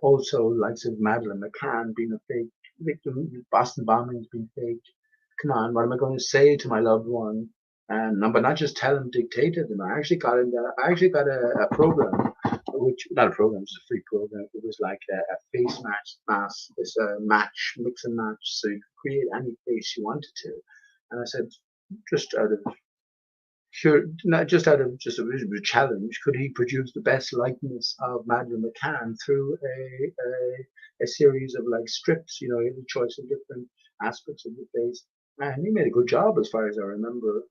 Also, likes of Madeleine McCann being a fake victim, Boston bombings being faked. Come on, what am I going to say to my loved one? And but not just tell him, dictate to them. I actually got a program, which not a program, it's a free program. It was like a face mask. It's a mix and match, so you could create any face you wanted to. And I said, just out of not just out of just a challenge, could he produce the best likeness of Madeleine McCann through a series of like strips? You know, he had a choice of different aspects of the face, and he made a good job as far as I remember.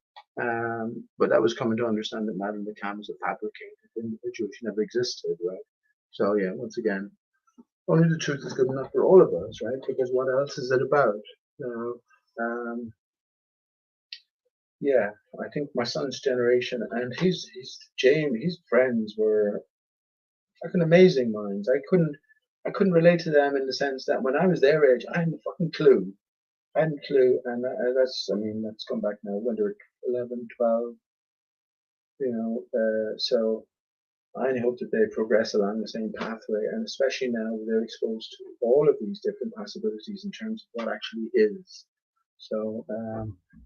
But that was coming to understand that Madeleine McCann was a fabricated individual; she never existed, right? So yeah, once again, only the truth is good enough for all of us, right? Because what else is it about? You know, yeah, I think my son's generation and his friends were fucking amazing minds. I couldn't relate to them in the sense that when I was their age, I had a fucking clue. I hadn't a clue, and that's come back now when they're 11, 12, so I only hope that they progress along the same pathway, and especially now they're exposed to all of these different possibilities in terms of what actually is. So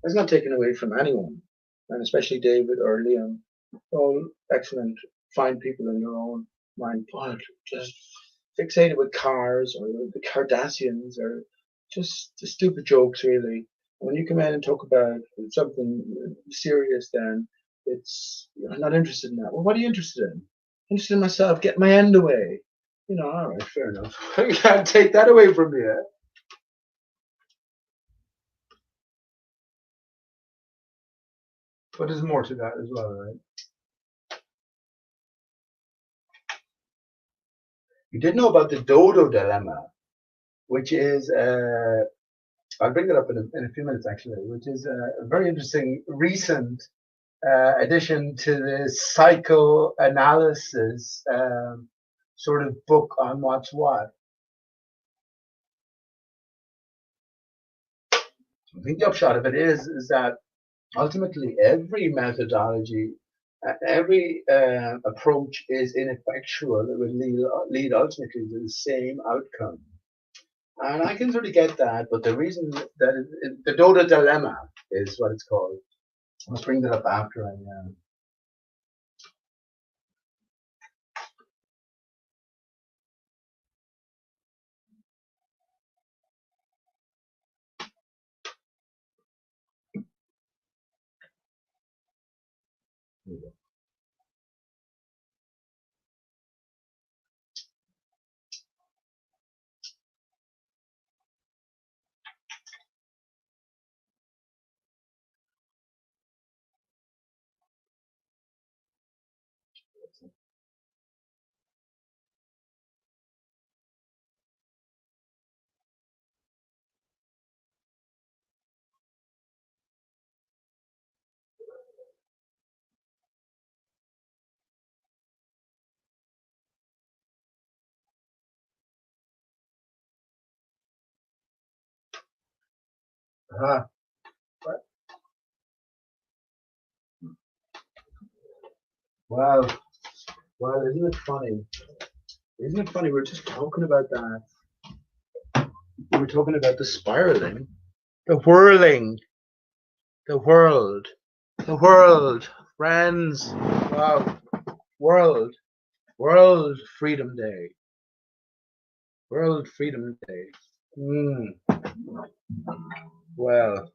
it's not taken away from anyone, and especially David or Liam, all excellent, fine people in their own mind, but just fixated with cars or the Kardashians or just the stupid jokes, really. When you come in and talk about something serious, then I'm not interested in that. Well, what are you interested in? Interested in myself, get my end away. All right, fair enough. I can't take that away from you. But there's more to that as well, right? You did know about the dodo dilemma, which is I'll bring it up in a few minutes, actually, which is a very interesting recent addition to the psychoanalysis sort of book on what's what. I think the upshot of it is that ultimately every methodology, every approach is ineffectual. It would lead ultimately to the same outcome. And I can sort of get that, but the reason that the Dodo dilemma is what it's called. I'll bring that up after I. Uh-huh. Wow. Well, isn't it funny? Isn't it funny? We're just talking about that. We were talking about the spiraling, the whirling, the world, friends. Wow. World Freedom Day. World Freedom Day. Well.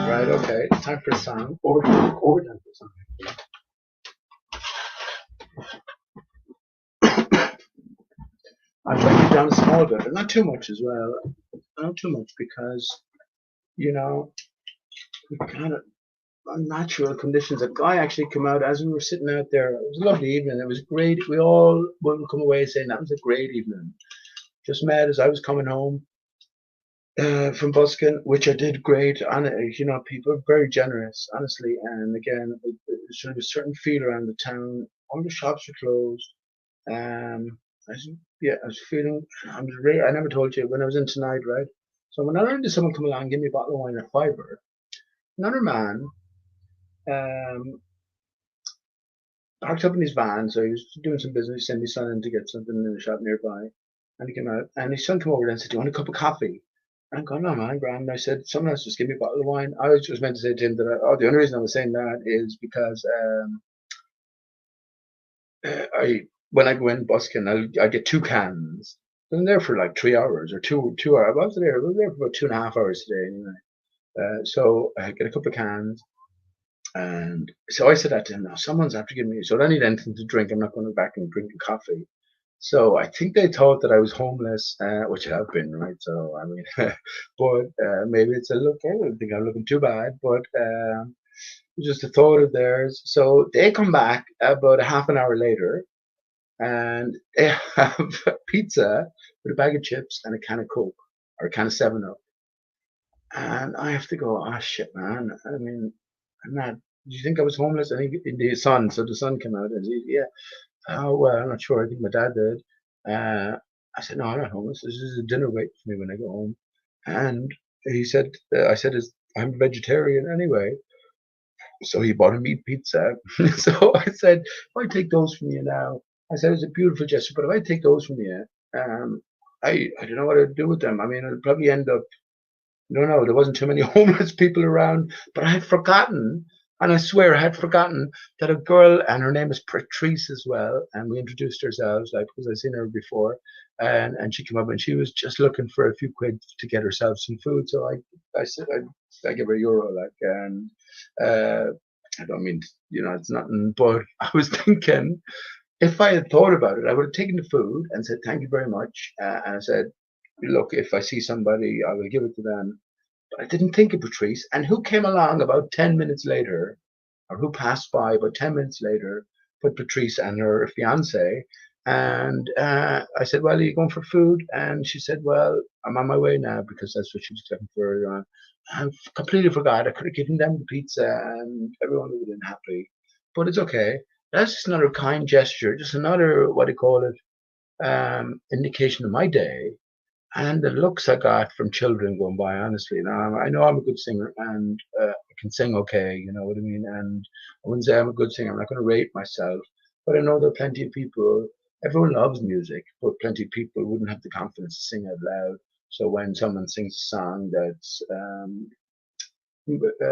Right, okay. It's time for a song. Overtime for a song. I've tried to down a small bit, but not too much as well. Not too much because, you know, we kind of unnatural conditions. A guy actually came out as we were sitting out there. It was a lovely evening. It was great. We all would come away saying that was a great evening. Just met as I was coming home from busking, which I did great. And, you know, people are very generous, honestly. And again, there's sort of a certain feel around the town. All the shops are closed. I was feeling, I never told you, when I was in tonight, right? So when I learned that someone come along and give me a bottle of wine at fiver, another man parked up in his van, so he was doing some business, sent his son in to get something in the shop nearby. And he came out, and his son came over and said, "Do you want a cup of coffee?" And I'm going, "No, man, grand." And I said, "Someone else just give me a bottle of wine." I was just meant to say to him that, the only reason I was saying that is because when I go in busking, I get 2 cans. I'm there for like 3 hours or 2 hours. I was there for about 2.5 hours today anyway. So I get a couple of cans. And so I said that to him, now someone's after giving me, so I don't need anything to drink. I'm not going back and drinking coffee. So I think they thought that I was homeless, which I have been, right? So, I mean, but maybe it's a look, I don't think I'm looking too bad, but just a thought of theirs. So they come back about a half an hour later and they have pizza with a bag of chips and a can of Coke or a can of 7-Up. And I have to go, oh shit, man. I mean, I'm not, do you think I was homeless? I think the son, so the son came out and said, yeah. Oh, well, I'm not sure. I think my dad did. I said, no, I'm not homeless. This is a dinner waiting for me when I go home. And he said, I said, I'm a vegetarian anyway. So he bought a meat pizza. So I said, if I take those from you now, I said, it's a beautiful gesture, but if I take those from you, I don't know what I'd do with them. I mean, I'd probably end up, no, there wasn't too many homeless people around, but I had forgotten, and I swear I had forgotten that a girl, and her name is Patrice as well, and we introduced ourselves, like, because I'd seen her before, and she came up and she was just looking for a few quid to get herself some food. So I said, I give her €1, like, and I don't mean, it's nothing, but I was thinking, if I had thought about it, I would have taken the food and said, thank you very much. And I said, look, if I see somebody, I will give it to them. But I didn't think of Patrice. And who came along about 10 minutes later? or who passed by about 10 minutes later, but Patrice and her fiance. And I said, well, are you going for food? And she said, well, I'm on my way now, because that's what she was looking for. I completely forgot. I could have given them the pizza and everyone would have been happy. But it's okay. That's just another kind gesture, just another, what do you call it, indication of my day. And the looks I got from children going by, honestly. Now, I know I'm a good singer and I can sing okay, you know what I mean? And I wouldn't say I'm a good singer. I'm not going to rate myself. But I know there are plenty of people, everyone loves music, but plenty of people wouldn't have the confidence to sing out loud. So when someone sings a song that's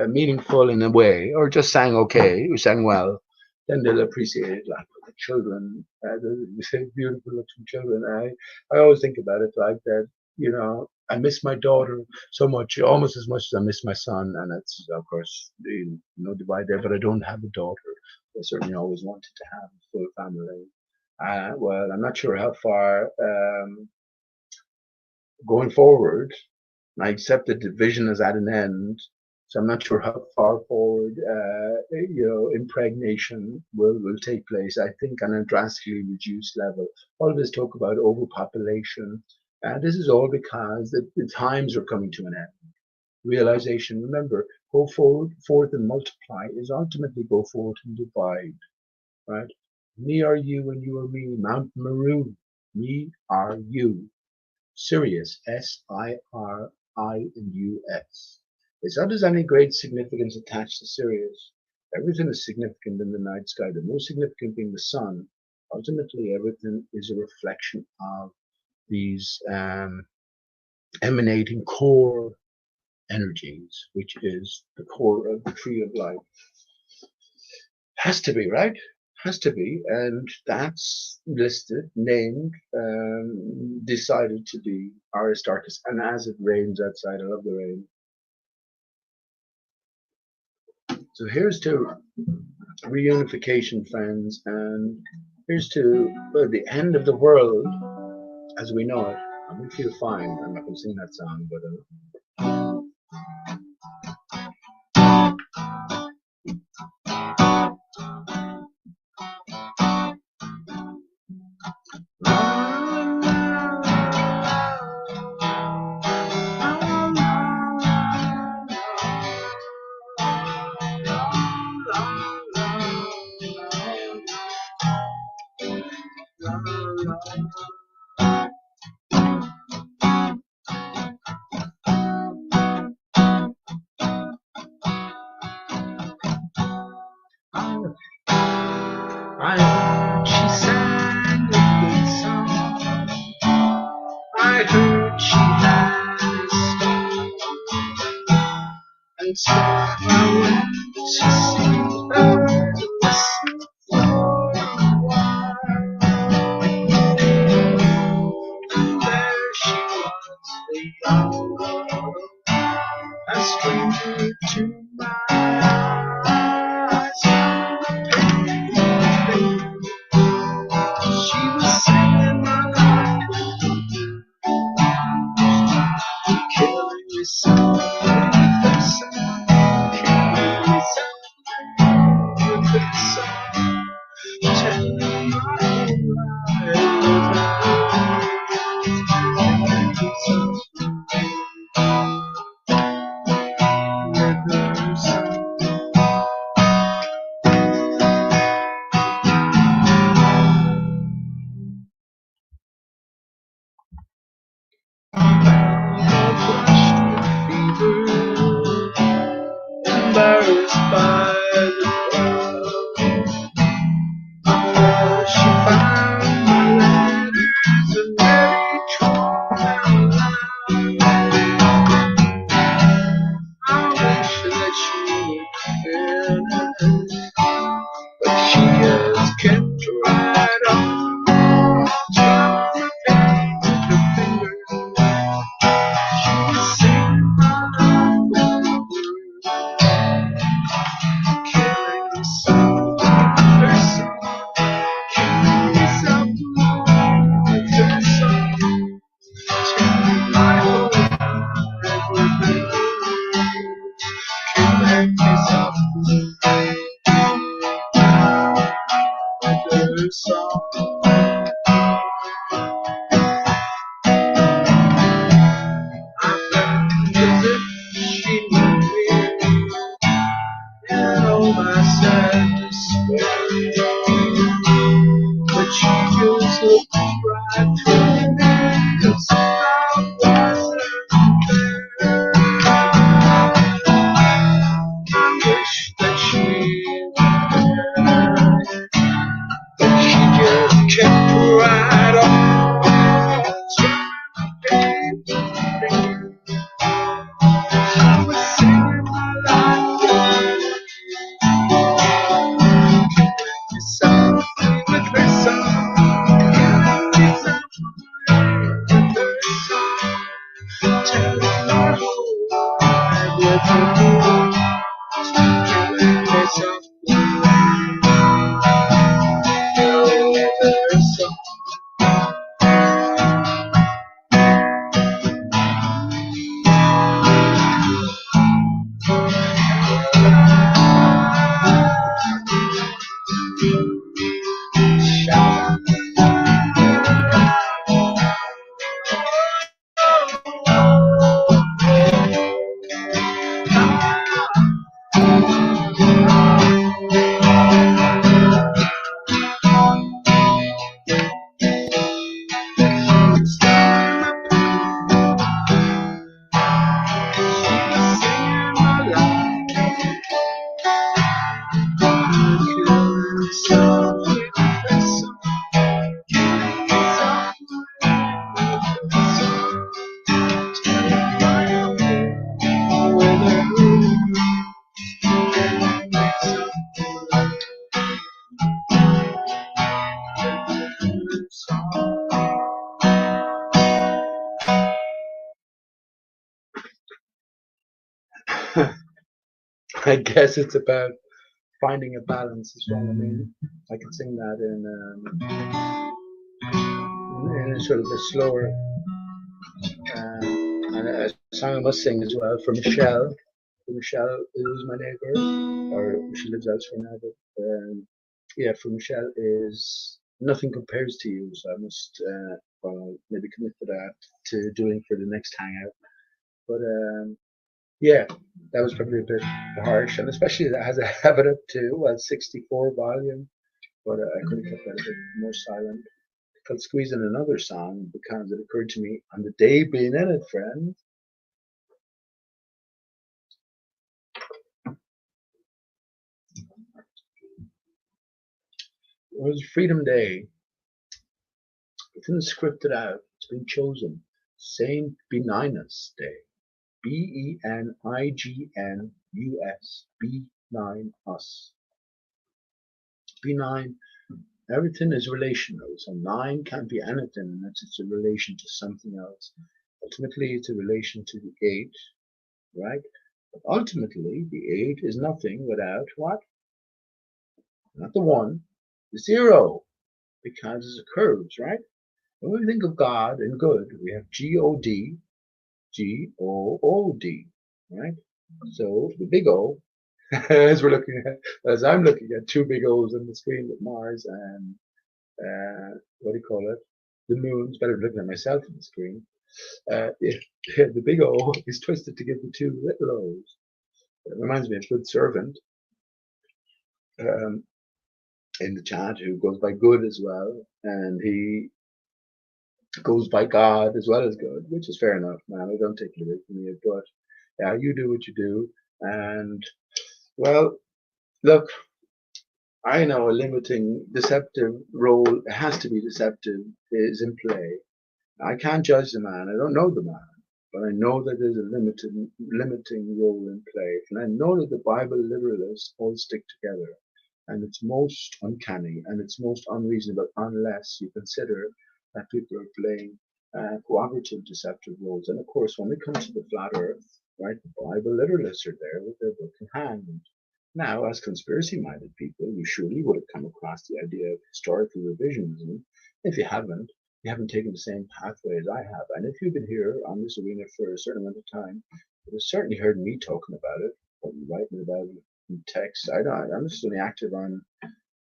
meaningful in a way, or just sang okay, or sang well, then they'll appreciate it. Like the children, you say beautiful looking children. I always think about it like that. You know, I miss my daughter so much, almost as much as I miss my son, and that's of course no divide there. But I don't have a daughter. I certainly always wanted to have a full family. Well, I'm not sure how far going forward. I accept that the vision is at an end, so I'm not sure how far forward, impregnation will take place. I think on a drastically reduced level. All of this talk about overpopulation, this is all because the times are coming to an end. Realization, remember, go forth and multiply is ultimately go forth and divide, right? Me are you and you are me. Mount Meru, me are you. Sirius, S-I-R-I-U-S. It's not there's any great significance attached to Sirius. Everything is significant in the night sky, the most significant being the sun. Ultimately, everything is a reflection of these emanating core energies, which is the core of the tree of life. Has to be, right? Has to be, and that's listed, named, decided to be Aristarchus. And as it rains outside, I love the rain. So here's to reunification, friends, and here's to the end of the world as we know it. And we feel fine. I'm not going to sing that song, but I heard she sang a good song. I heard she had a song. And so I went to see her to listen for a while. And there she was, a young girl, a stranger to my eyes. She was singing my life, killing me softly with her song, killing me softly with her song. I felt as if she knew me and all my sad despair, but she just looked right through me, 'cause I wasn't there. I wish that she were, but she just kept right on trying to be. I was singing my life with song, with her song, with her song, telling my whole life with her, killing me softly with her song. I guess it's about finding a balance as well. I mean, I can sing that in a sort of a slower, and a song I must sing as well for Michelle. Michelle is my neighbour, or she lives elsewhere now, but yeah, for Michelle is Nothing Compares to You, so I must maybe commit to that, to doing for the next hangout. But yeah, that was probably a bit harsh, and especially that has a have it up to 64 volume, but I could have kept that a bit more silent. I could squeeze in another song because it occurred to me on the day being in it, friend. It was Freedom Day. It's been scripted out. It's been chosen. Saint Benignus Day. Benignus. B9us. B9. Everything is relational. So 9 can't be anything unless it's a relation to something else. Ultimately, it's a relation to the 8, right? But ultimately, the 8 is nothing without what? Not the 1, the 0, because it's a curves, right? When we think of God and good, we have G-O-D, G-O-O-D, right? So the big O, as I'm looking at 2 big O's on the screen with Mars and what do you call it? The moon. It's better than looking at myself on the screen. The big O is twisted to give the 2 little O's. It reminds me of Good Servant in the chat, who goes by good as well, and he goes by God as well as good, which is fair enough, man. I don't take it away from you, but yeah, you do what you do, and well, look, I know a limiting, deceptive role, it has to be deceptive, is in play. I can't judge the man. I don't know the man, but I know that there's a limiting role in play, and I know that the Bible literalists all stick together, and it's most uncanny and it's most unreasonable unless you consider that people are playing cooperative deceptive roles. And of course, when we come to the flat Earth, right, the Bible literalists are there with their book in hand. Now, as conspiracy-minded people, you surely would have come across the idea of historical revisionism. If you haven't taken the same pathway as I have. And if you've been here on this arena for a certain amount of time, you've certainly heard me talking about it, or writing about it in text. I'm just only active on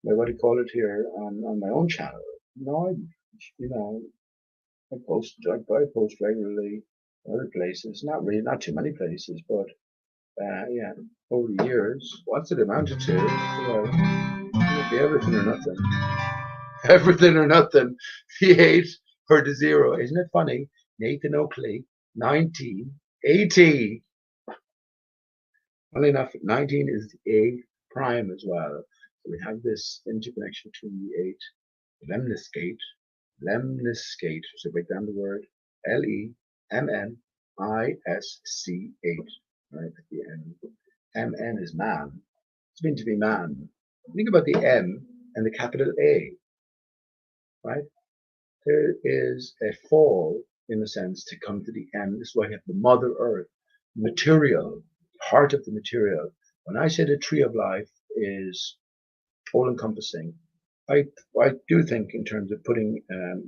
what do you call it here on my own channel. No, I post regularly other places, not too many places, but yeah, over the years. What's it amounted to? Well, it'd be everything or nothing. Everything or nothing. The 8 or the 0. Isn't it funny? Nathan Oakley, 1980. Funnily enough, 19 is the A prime as well. So we have this interconnection between the 8, lemniscate, so break down the word, Lemnisc8, right, at the end. MN is man. It's meant to be man. Think about the M and the capital A, right? There is a fall, in a sense, to come to the M. This is why you have the Mother Earth, material, heart of the material. When I say the tree of life is all-encompassing, I do think in terms of putting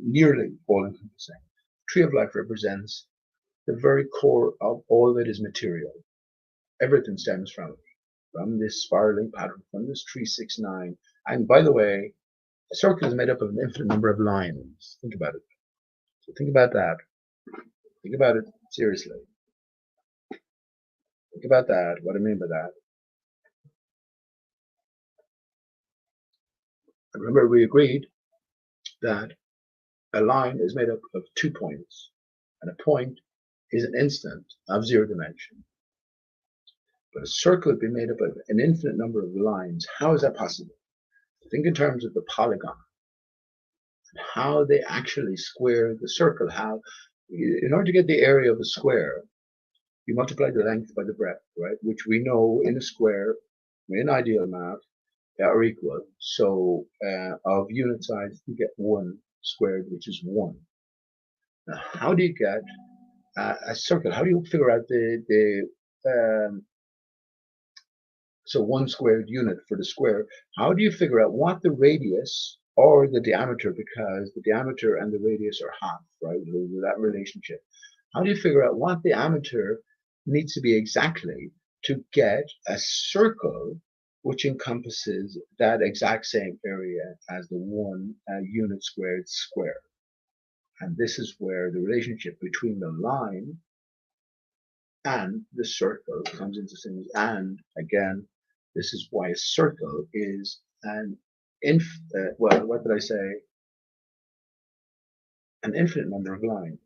nearly all-encompassing. Tree of life represents the very core of all that is material. Everything stems from this spiraling pattern, from this 369. And by the way, a circle is made up of an infinite number of lines. Think about it. So think about that. Think about it seriously. Think about that. What I mean by that. Remember, we agreed that a line is made up of 2 points, and a point is an instant of 0 dimension. But a circle would be made up of an infinite number of lines. How is that possible? Think in terms of the polygon, how they actually square the circle. How, in order to get the area of a square, you multiply the length by the breadth, right? Which we know in a square, in ideal math, are equal. So of unit size, you get 1 squared, which is 1. Now, how do you get a circle? How do you figure out so 1 squared unit for the square? How do you figure out what the radius or the diameter, because the diameter and the radius are half, right? That relationship. How do you figure out what the diameter needs to be exactly to get a circle which encompasses that exact same area as the 1 unit squared square? And this is where the relationship between the line and the circle comes into things. And again, this is why a circle is an what did I say? An infinite number of lines.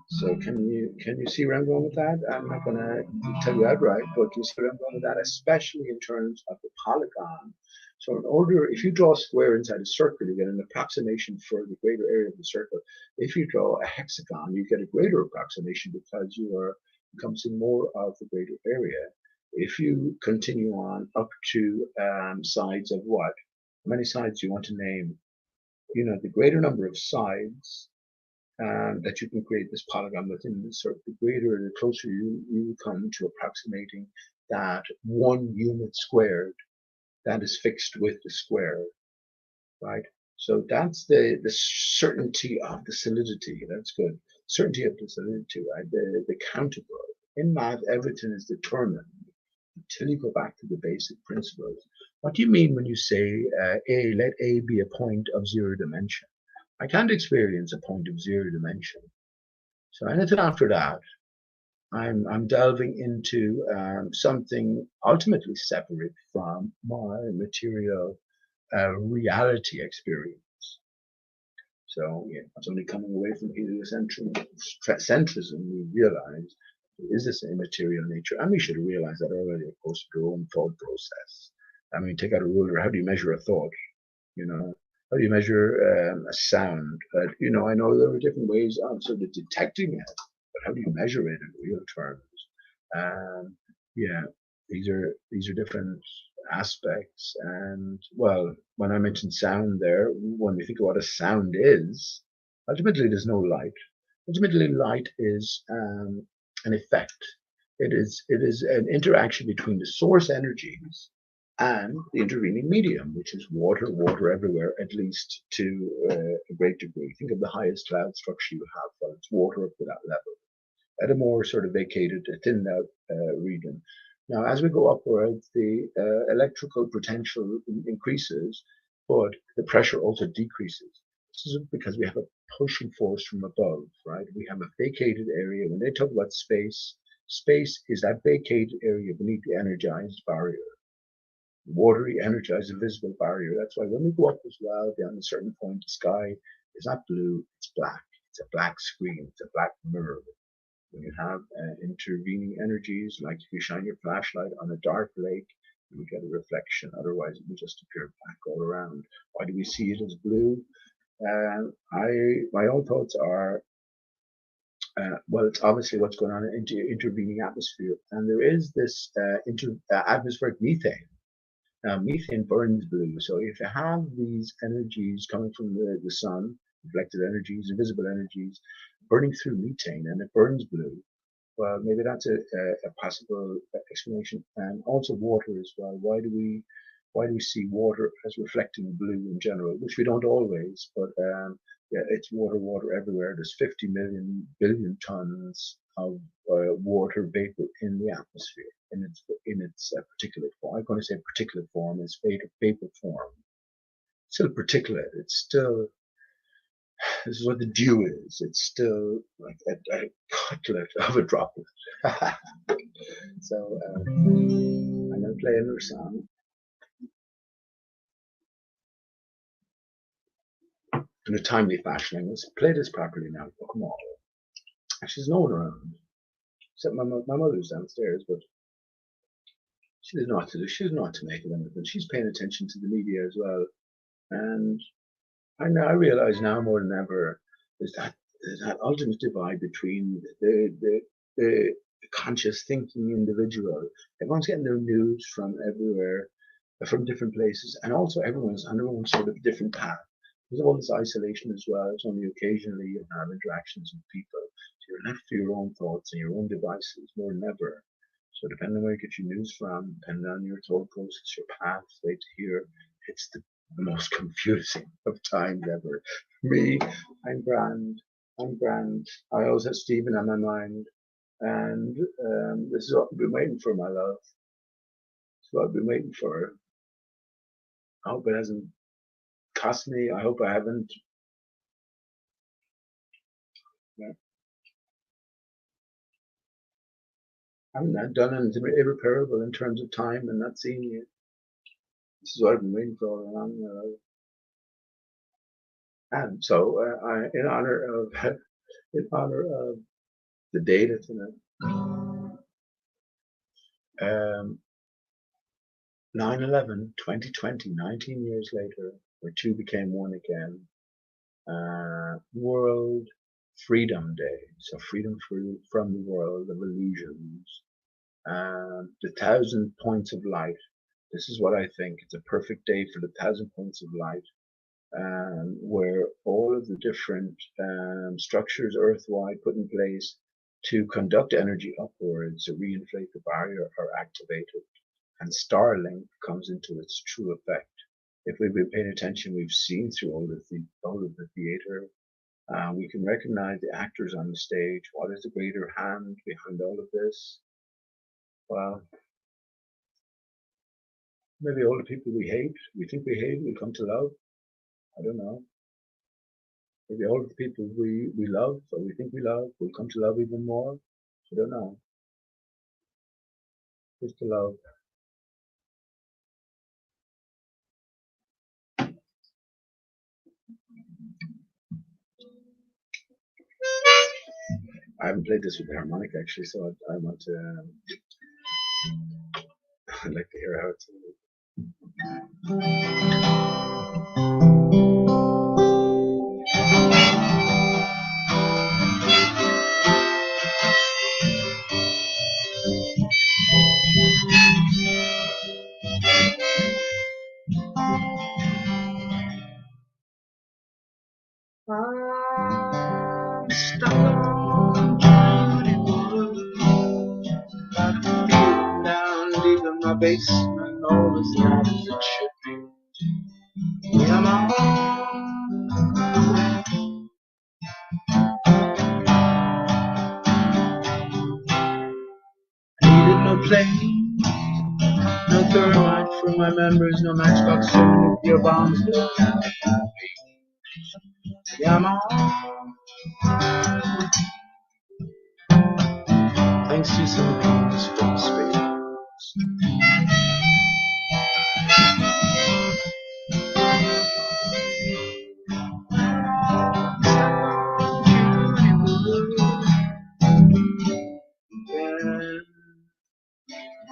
So can you see where I'm going with that? I'm not going to tell you outright, but you see where I'm going with that, especially in terms of the polygon. So in order, if you draw a square inside a circle, you get an approximation for the greater area of the circle. If you draw a hexagon, you get a greater approximation because you are encompassing more of the greater area. If you continue on up to sides of what? How many sides do you want to name? You know, the greater number of sides that you can create this polygon within the circle, the greater, the closer you come to approximating that 1 unit squared that is fixed with the square, right? So that's the certainty of the solidity. That's good. Certainty of the solidity, right? The countable. In math, everything is determined until you go back to the basic principles. What do you mean when you say let A be a point of 0 dimension? I can't experience a point of 0 dimension. So anything after that, I'm delving into something ultimately separate from my material reality experience. So yeah, it's only coming away from heliocentrism we realize is this a material nature, and we should have realized that already, of course, with our own thought process. I mean, take out a ruler. How do you measure a thought? You know, how do you measure a sound? You know, I know there are different ways of sort of detecting it, but how do you measure it in real terms? Yeah, these are different aspects. And well, when I mentioned sound there, when we think of what a sound is, ultimately there's no light. Ultimately, light is an effect. It is an interaction between the source energies and the intervening medium, which is water everywhere, at least to a great degree. Think of the highest cloud structure you have, well, it's water up to that level. At a more sort of vacated, thinned out region, Now, as we go upwards, the electrical potential increases, but the pressure also decreases. This is because we have a pushing force from above, right? We have a vacated area. When they talk about space, space is that vacated area beneath the energized barrier. Watery, energized, invisible barrier. That's why when we go up as well, beyond a certain point, the sky is not blue, it's black. It's a black screen, it's a black mirror. When you have intervening energies, like if you shine your flashlight on a dark lake, you get a reflection. Otherwise, it will just appear black all around. Why do we see it as blue? My own thoughts are, well, it's obviously what's going on in intervening atmosphere, and there is this atmospheric methane. Now, methane burns blue, so if you have these energies coming from the sun, reflected energies, invisible energies, burning through methane, and it burns blue, well, maybe that's a possible explanation. And also water as well. Why do we see water as reflecting blue in general, which we don't always, but yeah, it's water everywhere. There's 50 billion tons of water vapor in the atmosphere in its particulate form. I'm going to say particulate form. It's vapor form. It's still particulate. It's still, this is what the dew is. It's still like a cutlet of a droplet. So I'm going to play another song. In a timely fashion. Let's play this properly now. Oh, come on. She's no one around. Except my mother's downstairs, but she doesn't know what to do. She doesn't know what to make of anything. She's paying attention to the media as well. And I realize now more than ever there's that ultimate divide between the conscious thinking individual. Everyone's getting their news from everywhere, from different places, and also everyone's on their own sort of different path. There's all this isolation as well. It's only occasionally you have interactions with people. So you're left to your own thoughts and your own devices more than ever. So depending on where you get your news from, depending on your thought process, your path, way to hear, it's the most confusing of times ever. Me, I'm grand. I always have Stephen on my mind. And this is what I've been waiting for, my love. This is what I've been waiting for. I hope it hasn't cost me. I hope I haven't. Yeah. I haven't done anything irreparable in terms of time and not seeing you. This is what I've been waiting for all along. And so, in honor of the date of tonight, 9/11, 2020, 19 years later, where two became one again. World Freedom Day, so freedom from the world of illusions. The 1,000 points of light. This is what I think. It's a perfect day for the 1,000 points of light, where all of the different structures earthwide put in place to conduct energy upwards, to reinflate the barrier, are activated, and Starlink comes into its true effect. If we've been paying attention, we've seen through all of the theater. We can recognize the actors on the stage. What is the greater hand behind all of this? Well, maybe all the people we think we hate, will come to love. I don't know. Maybe all the people we love, or we think we love, will come to love even more. I don't know. Just to love. I haven't played this with the harmonic actually, so I want to. I'd like to hear how it's. I'm stuck on beautiful, got a feeling down deep in my basement, all is not as it should be. Come on. Needed no plane, my members, no matchbox, so nuclear bombs. Yeah, I'm on. Thanks to some beams from space.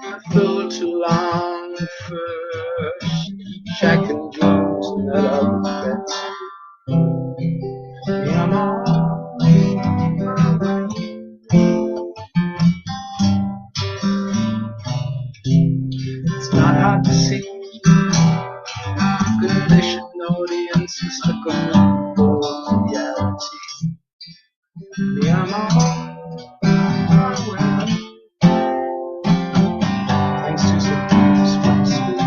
I feel too long first, shacking dreams that I regret. Yeah, I'm on. It's not hard to see. Good, they should know the answers stuck on the reality. Yeah, I'm on. Thanks to some dreams from space.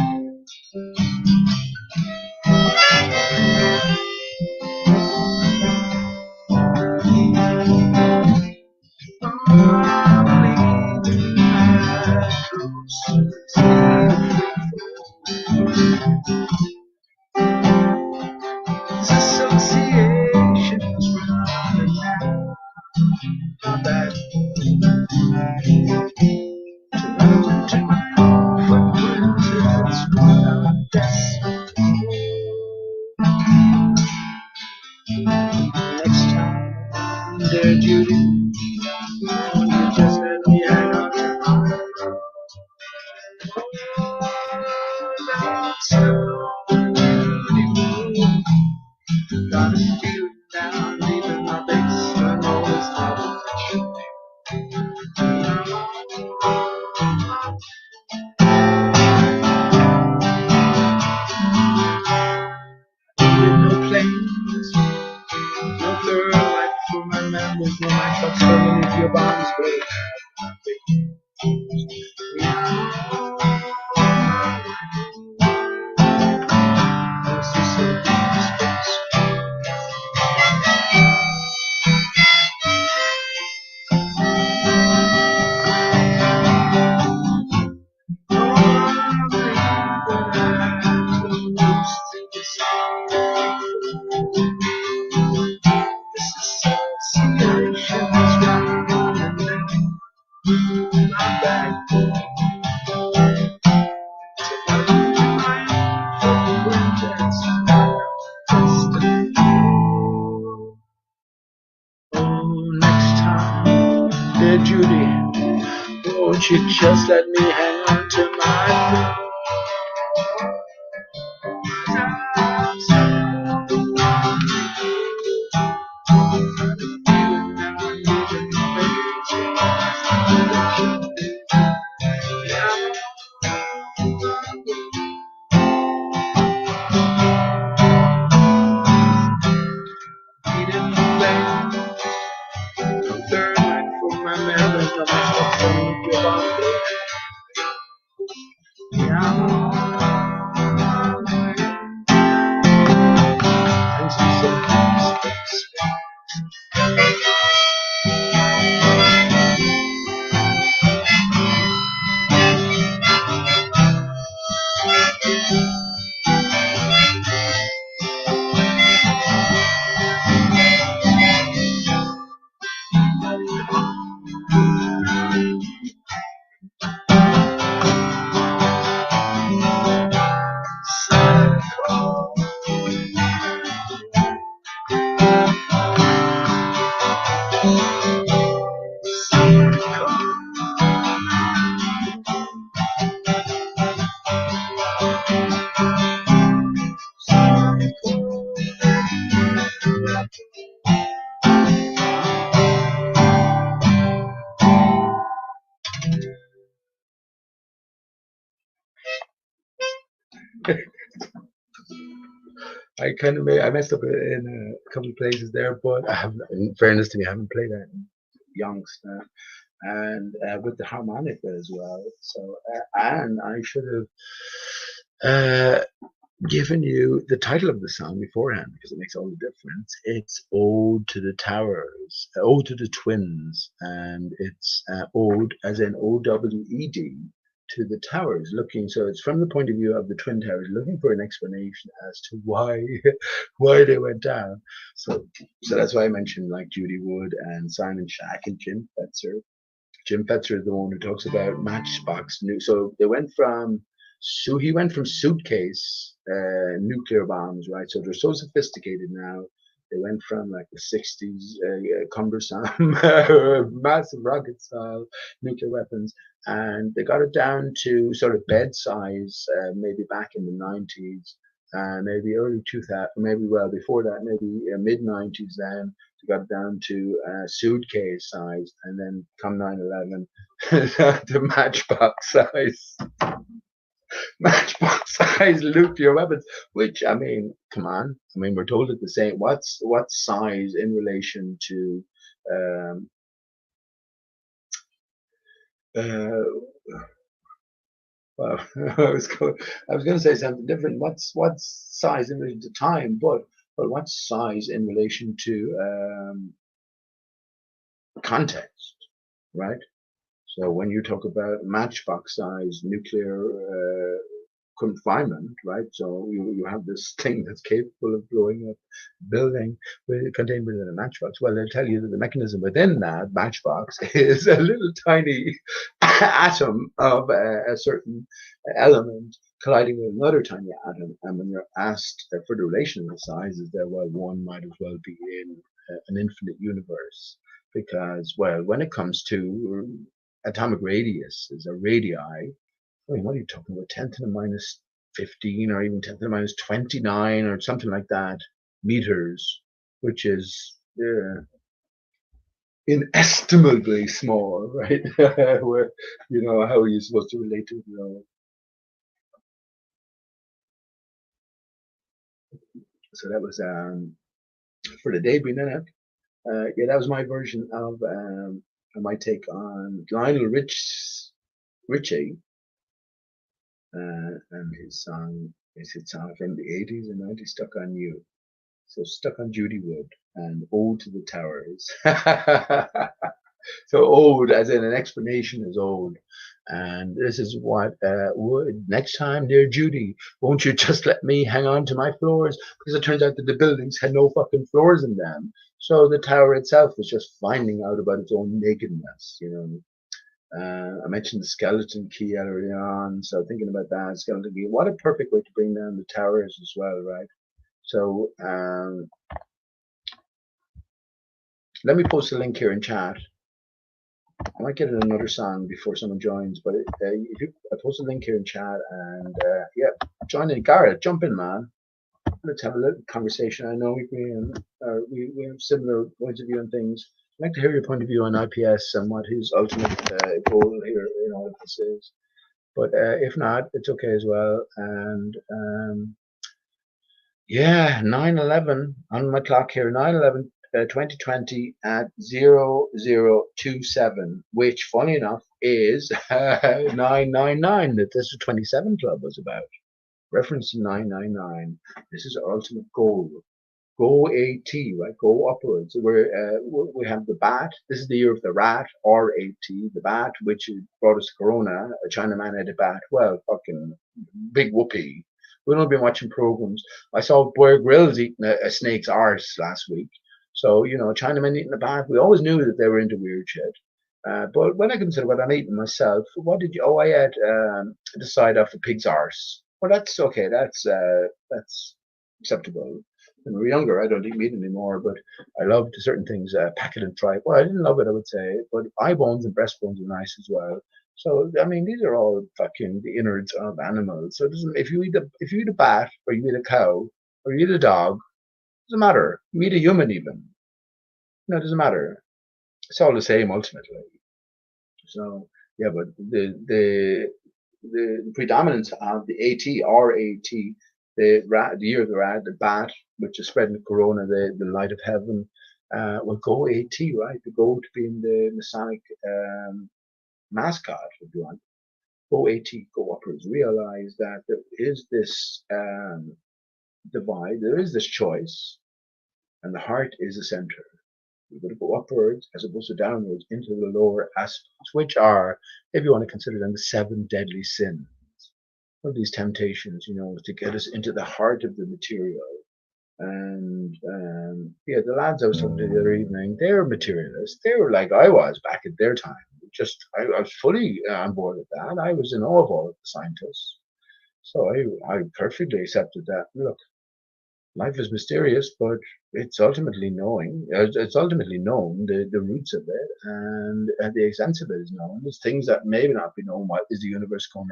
Associations running down my back to run into my own footprints. It's what I'm desperate for. Next time, their duty, won't you just let me hang on to mine? Got a feeling down deep in my base. I know it's not what it no planes, no third light for my members, no matchbox coming if your bombs break. Thanks to some space. Judy, won't you just let me hang on to my I messed up in a couple of places there, but I have, in fairness to me, I haven't played that in yonks now, and with the harmonic as well. So, and I should have given you the title of the song beforehand because it makes all the difference. It's "Ode to the Towers," "Ode to the Twins," and it's "Ode" as in OWED to the towers, looking. So it's from the point of view of the Twin Towers, looking for an explanation as to why why they went down. So that's why I mentioned like Judy Wood and Simon Shack and Jim Fetzer. Jim Fetzer is the one who talks about matchbox. So they went from. So he went from suitcase nuclear bombs, right? So they're so sophisticated now. They went from like the 60s cumbersome, massive rocket style nuclear weapons, and they got it down to sort of bed size, maybe back in the 90s, maybe early 2000, maybe well before that, maybe mid 90s. Then they got it down to suitcase size, and then come 9/11, to matchbox size. Matchbox size nuclear weapons, which I mean, come on. I mean, we're told it's the same. What size in relation to uh, well, I was going to say something different. What's size in relation to time, but what's size in relation to context, right? So when you talk about matchbox size nuclear confinement, right? So you have this thing that's capable of blowing up a building contained within a matchbox. Well, they'll tell you that the mechanism within that matchbox is a little tiny atom of a certain element colliding with another tiny atom. And when you're asked for the relational sizes, there, well, one might as well be in an infinite universe. Because, well, when it comes to atomic radius, is a radii. I mean, what are you talking about? 10 to the minus 15 or even 10 to the minus 29 or something like that meters, which is inestimably small, right? Where, how are you supposed to relate to it? So that was for the day being in it. Yeah, that was my version of my take on Lionel Richie and his hit song from the 80s and 90s, Stuck on You. So Stuck on Judy Wood and Ode to the Towers. So ode, as in an explanation, is ode. And this is what would next time, dear Judy, won't you just let me hang on to my floors? Because it turns out that the buildings had no fucking floors in them. So the tower itself was just finding out about its own nakedness, I mentioned the skeleton key earlier on, so thinking about that skeleton key, what a perfect way to bring down the towers as well, right? So let me post a link here in chat. I might get in another song before someone joins, but I post a link here in chat, and yeah, join in. Garrett, jump in, man. Let's have a little conversation. I know we have similar points of view on things. I'd like to hear your point of view on IPS and what his ultimate goal here in all of this is. But if not, it's okay as well. And yeah, 9/11 on my clock here, 9/11 2020 at 0027, which, funny enough, is 999 that this 27 Club was about. Reference to 999. This is our ultimate goal. Go AT, right? Go upwards. We have the bat. This is the year of the rat, RAT, the bat, which brought us Corona. A Chinaman had a bat. Well, fucking big whoopee. We've not been watching programs. I saw Bear Grylls eating a snake's arse last week. So, Chinamen eating a bat. We always knew that they were into weird shit. But when I consider what I'm eating myself, what did you? Oh, I had the side off a pig's arse. Well, that's okay. That's acceptable. When we were younger, I don't eat meat anymore, but I loved certain things, pack it and fry it. Well, I didn't love it, I would say, but eye bones and breastbones are nice as well. So, I mean, these are all fucking the innards of animals. So, it doesn't, if you eat a bat, or you eat a cow, or you eat a dog, it doesn't matter. You eat a human even. No, it doesn't matter. It's all the same ultimately. So, yeah, but the predominance of the AT, RAT, the year of the rat, the bat, which is spreading the corona, the light of heaven, will go AT, right? The go to being the Masonic mascot, if you want. Go AT, go upwards. Realize that there is this divide, there is this choice, and the heart is the center. We're going to go upwards as opposed to downwards into the lower aspects, which are, if you want to consider them, the 7 deadly sins. Of these temptations, to get us into the heart of the material. And the lads I was talking to the other evening, they were materialists. They were like I was back at their time. I was fully on board with that. I was in awe of all of the scientists. So I perfectly accepted that. Look, life is mysterious, but it's ultimately known the roots of it, and the extent of it is known. There's things that maybe not be known. What is the universe going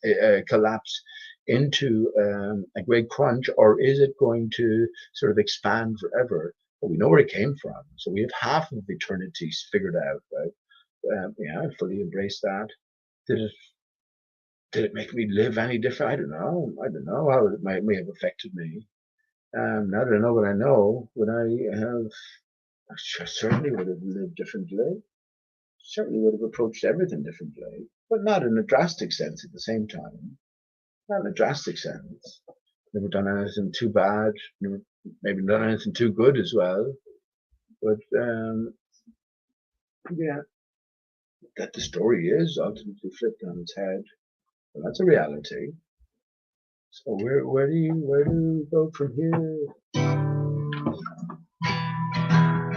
to collapse into a great crunch, or is it going to sort of expand forever? But we know where it came from, so we have half of eternity figured out, right? I fully embrace that. Did it make me live any different? I don't know how it may have affected me. Now that I know what I know, I certainly would have lived differently. Certainly would have approached everything differently, but not in a drastic sense at the same time. Not in a drastic sense. Never done anything too bad, never maybe done anything too good as well. But that the story is ultimately flipped on its head. Well, that's a reality. So where do you go from here?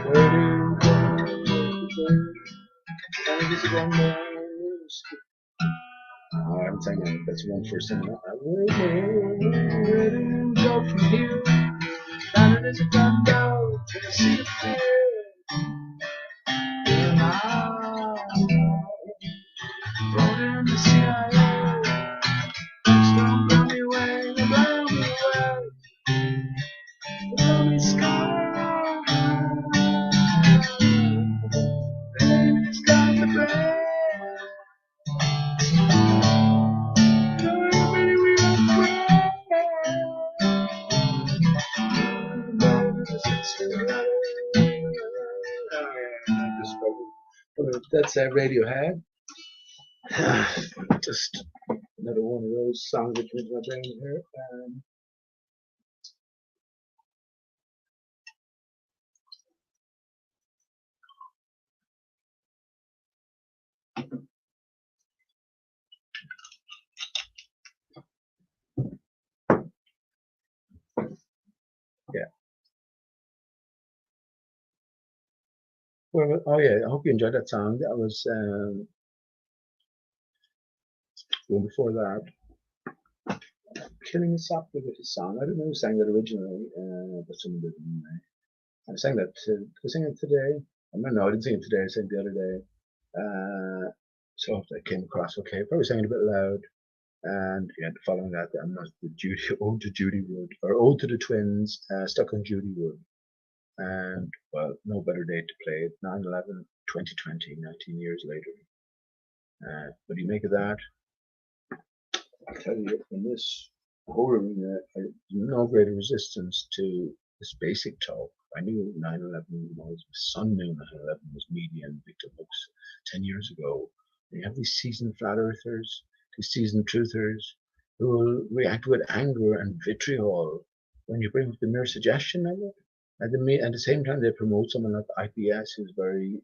Where do you go? I'm saying that's one first thing. Where do you go from here? Planet is a window to the sea of fear. Brought in the CIA. Don't blow me away, don't blow me away. Blow me sky. Baby's got the brain. That's Radiohead. Just another one of those songs that came to my brain here. Yeah. Well, oh yeah, I hope you enjoyed that song. That was one before that. Killing a Soccer song. I don't know who sang that originally, but someone did anyway. I sang that. I sang it today. No, I didn't sing it today. I sang it the other day. So if that came across okay, probably sang it a bit loud. And following that, I'm not the Ode to Judy Wood, or Ode to the Twins, Stuck on Judy Wood. And well, no better date to play it. 9/11, 2020, 19 years later. What do you make of that? I'll tell you, in this whole arena, no greater resistance to this basic talk. I knew 9/11 was, my son knew 9/11 was media and victim hoax 10 years ago. And you have these seasoned flat earthers, these seasoned truthers, who will react with anger and vitriol when you bring up the mere suggestion of it. At the same time, they promote someone like IPS, whose very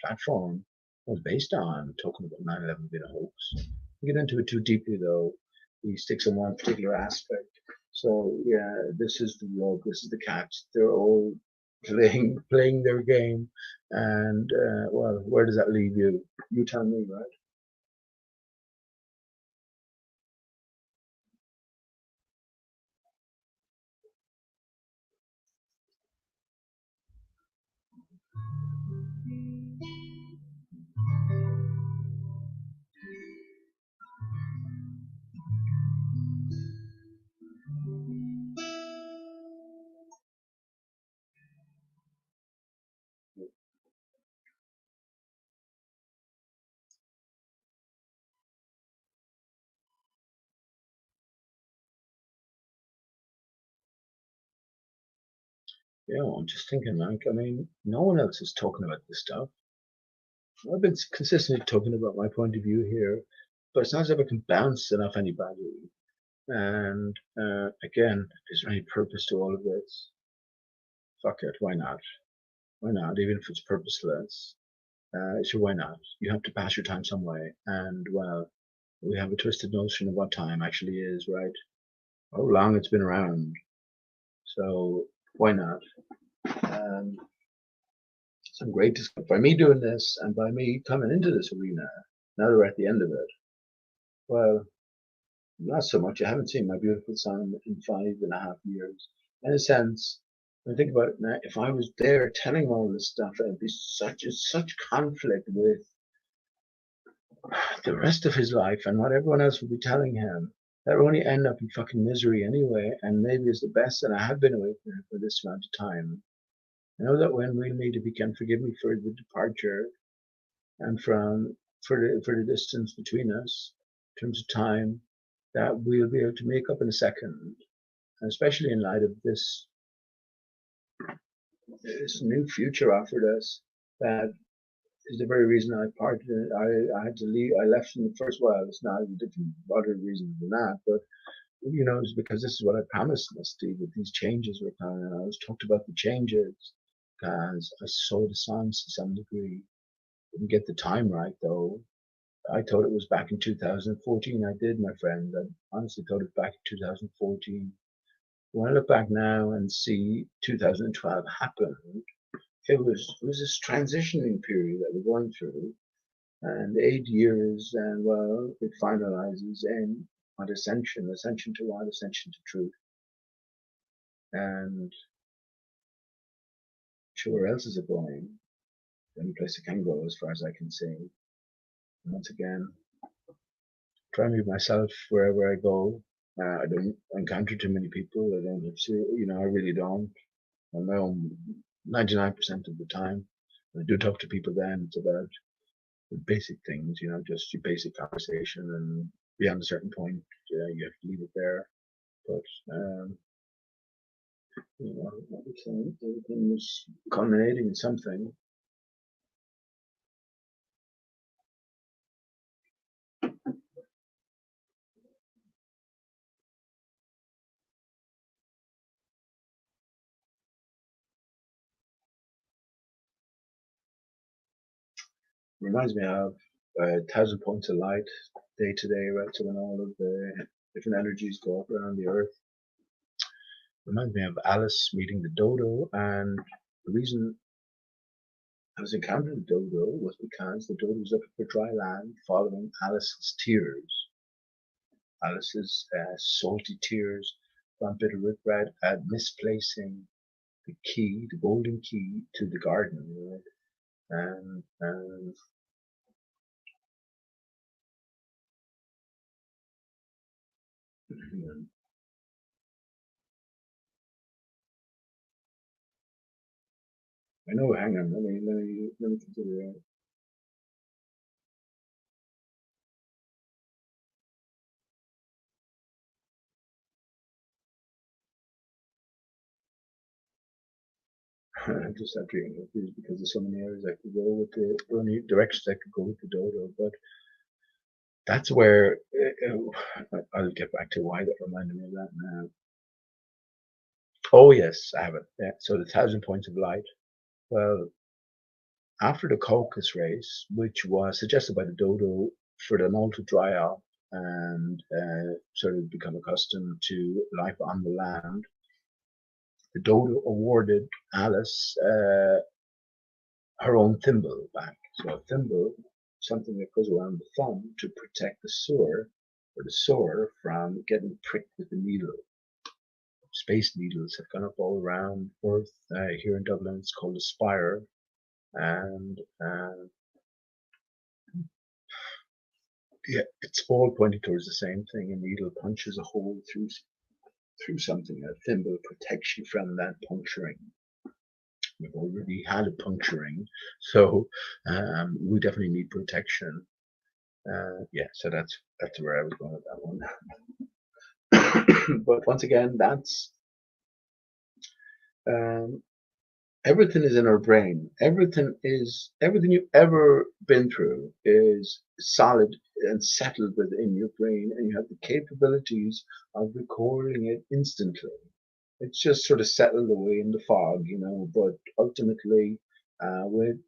platform was based on talking about 9/11 being a hoax. You get into it too deeply, though. He sticks on one particular aspect. So yeah, this is the rug, this is the catch. They're all playing their game, and well, where does that leave you? You tell me, right? I'm just thinking, like, I mean, no one else is talking about this stuff. I've been consistently talking about my point of view here, but it's not as if I can bounce it off anybody. And again, is there any purpose to all of this? Fuck it, why not? Why not? Even if it's purposeless. So why not? You have to pass your time some way. And well, we have a twisted notion of what time actually is, right? How long it's been around. So why not? Some great discovery. By me doing this and by me coming into this arena, now that we're at the end of it, well, not so much. I haven't seen my beautiful son in 5.5 years. In a sense, when I think about it now, if I was there telling all this stuff, it'd be such conflict with the rest of his life and what everyone else would be telling him. That would only end up in fucking misery anyway, and maybe it's the best that I have been away from him for this amount of time. I know that when we meet, if he can forgive me for the departure and for the distance between us in terms of time, that we'll be able to make up in a second, and especially in light of this new future offered us. That is the very reason I parted. I had to leave. I left in the first while. It's not a different other reason than that, but it's because this is what I promised Misty with these changes were coming. And I always talked about the changes because I saw the signs to some degree. Didn't get the time right though. I thought it was back in 2014. I did, my friend. I honestly thought it back in 2014. When I look back now and see 2012 happen, it was this transitioning period that we're going through, and 8 years, and well, it finalizes in what ascension to what? Ascension to truth. And sure, where else is it going? The only place it can go, as far as I can see. And once again, try and move myself wherever I go. I don't encounter too many people. I don't have to, I really don't. On my own, 99% of the time. I do talk to people then. It's about the basic things, just your basic conversation, and beyond a certain point, you have to leave it there. But, everything was culminating in something. Reminds me of 1,000 points of light day to day, right? So when all of the different energies go up around the earth, reminds me of Alice meeting the dodo. And the reason I was encountering the dodo was because the dodo was looking for dry land following Alice's tears. Alice's salty tears from bitter regret at misplacing the key, the golden key to the garden, right? And I know. Hang on. Let me consider that. I'm just not getting confused because there's so many areas I could go with the only directions I could go with the dodo, but that's where I'll get back to why that reminded me of that now. Oh yes, I have it. Yeah. So the 1,000 points of light. Well, after the caucus race, which was suggested by the dodo for them all to dry up and sort of become accustomed to life on the land, the dodo awarded Alice her own thimble back. So a thimble, something that goes around the thumb to protect the sore from getting pricked with the needle. Space needles have gone up all around Earth. Here in Dublin, it's called a spire, and yeah, it's all pointing towards the same thing. A needle punches a hole through something. A thimble protects you from that puncturing. We've already had a puncturing, so we definitely need protection. Yeah, so that's where I was going with that one. But once again, that's everything is in our brain. Everything you've ever been through is solid and settled within your brain, and you have the capabilities of recording it instantly. It's just sort of settled away in the fog, but ultimately with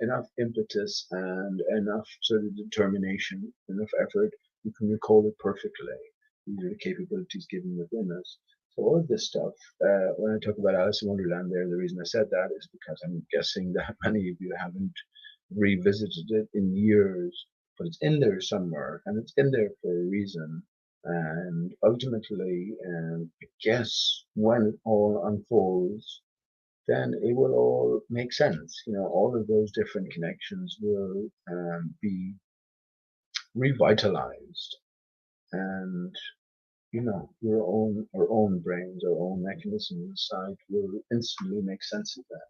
enough impetus and enough sort of determination, enough effort, you can recall it perfectly. These are the capabilities given within us. So all of this stuff, when I talk about Alice in Wonderland there, the reason I said that is because I'm guessing that many of you haven't revisited it in years, but it's in there somewhere, and it's in there for a reason. And ultimately, I guess when it all unfolds, then it will all make sense. All of those different connections will be revitalized, and our own brains, our own mechanisms inside will instantly make sense of that.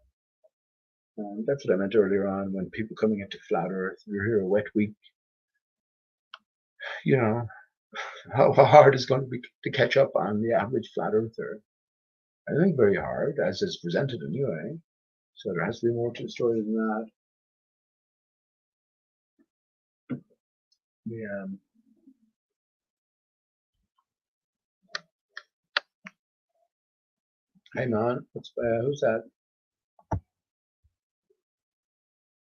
And that's what I meant earlier on when people coming into flat Earth, you're here a wet week. How hard is going to be to catch up on the average flat earther? I think very hard, as is presented anyway. So there has to be more to the story than that. Yeah. Hey man, who's that?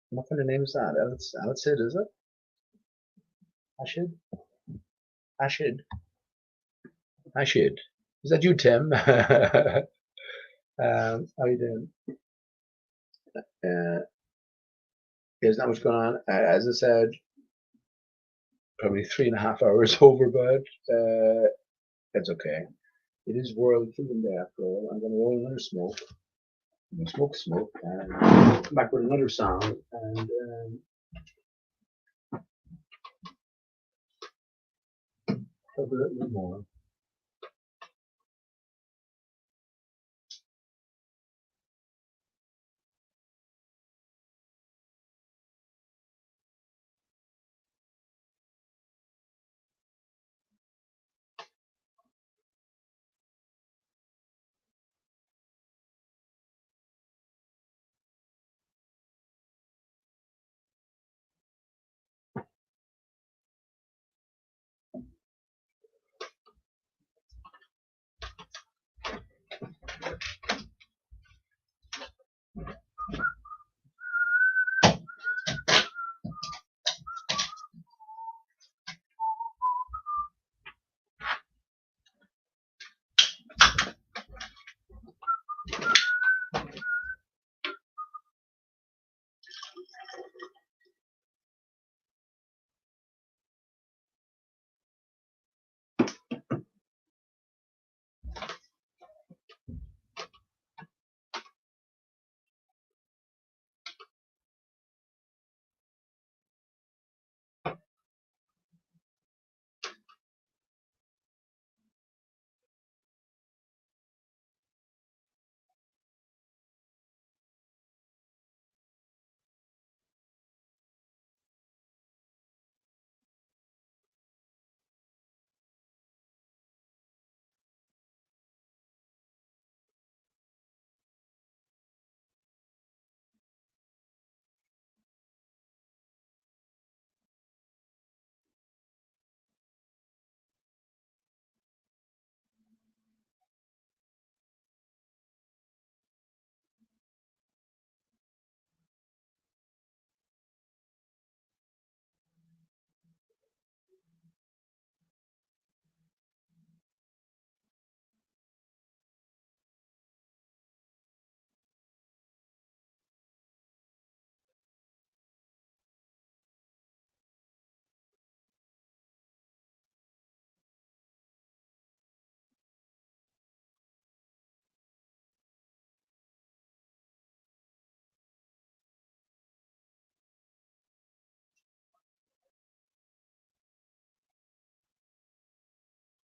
What kind of name is that? Alcid, is it? Ashid? Ashid. Is that you, Tim? How you doing? There's not much going on. As I said, probably 3.5 hours over, but it's okay. It is World Freedom Day after all. I'm going to roll another smoke. Smoke, and come back with another song, and talk a little bit more.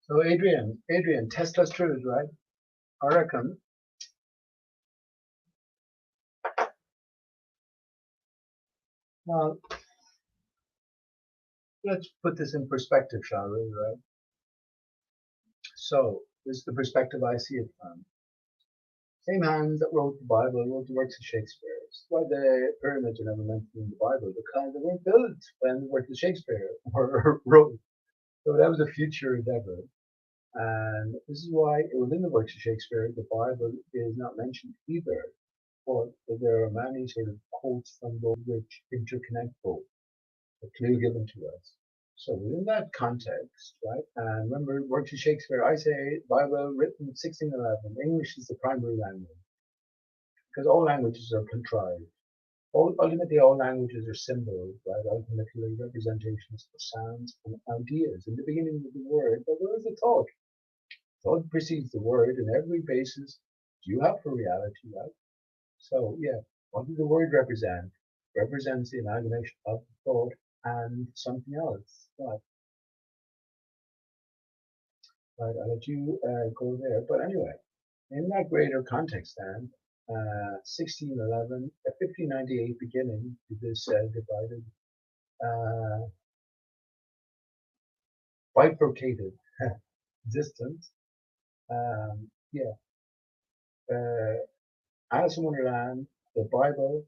So Adrian, test us truth, right? I reckon. Well, let's put this in perspective, shall we? Right. So this is the perspective I see it from. Same hands that wrote the Bible wrote the works of Shakespeare. That's why the pyramids are never mentioned in the Bible, because they weren't built when the works of Shakespeare were wrote. So that was a future endeavor. And this is why within the works of Shakespeare, the Bible is not mentioned either. but there are many sort of quotes from both which interconnect both, the clue given to us. So within that context, right, and remember, works of Shakespeare, I say Bible written 1611, English is the primary language, because all languages are contrived. Ultimately, all languages are symbols, right? Ultimately, representations for sounds and ideas. In the beginning of the word, there was a thought. Thought precedes the word, and every basis you have for reality, right? So, yeah, what does the word represent? Represents the imagination of the thought and something else. Right, I'll let you go there. But anyway, in that greater context, then, 1611, 1598 beginning to this divided, bifurcated existence. Yeah, Alice in Wonderland, the Bible,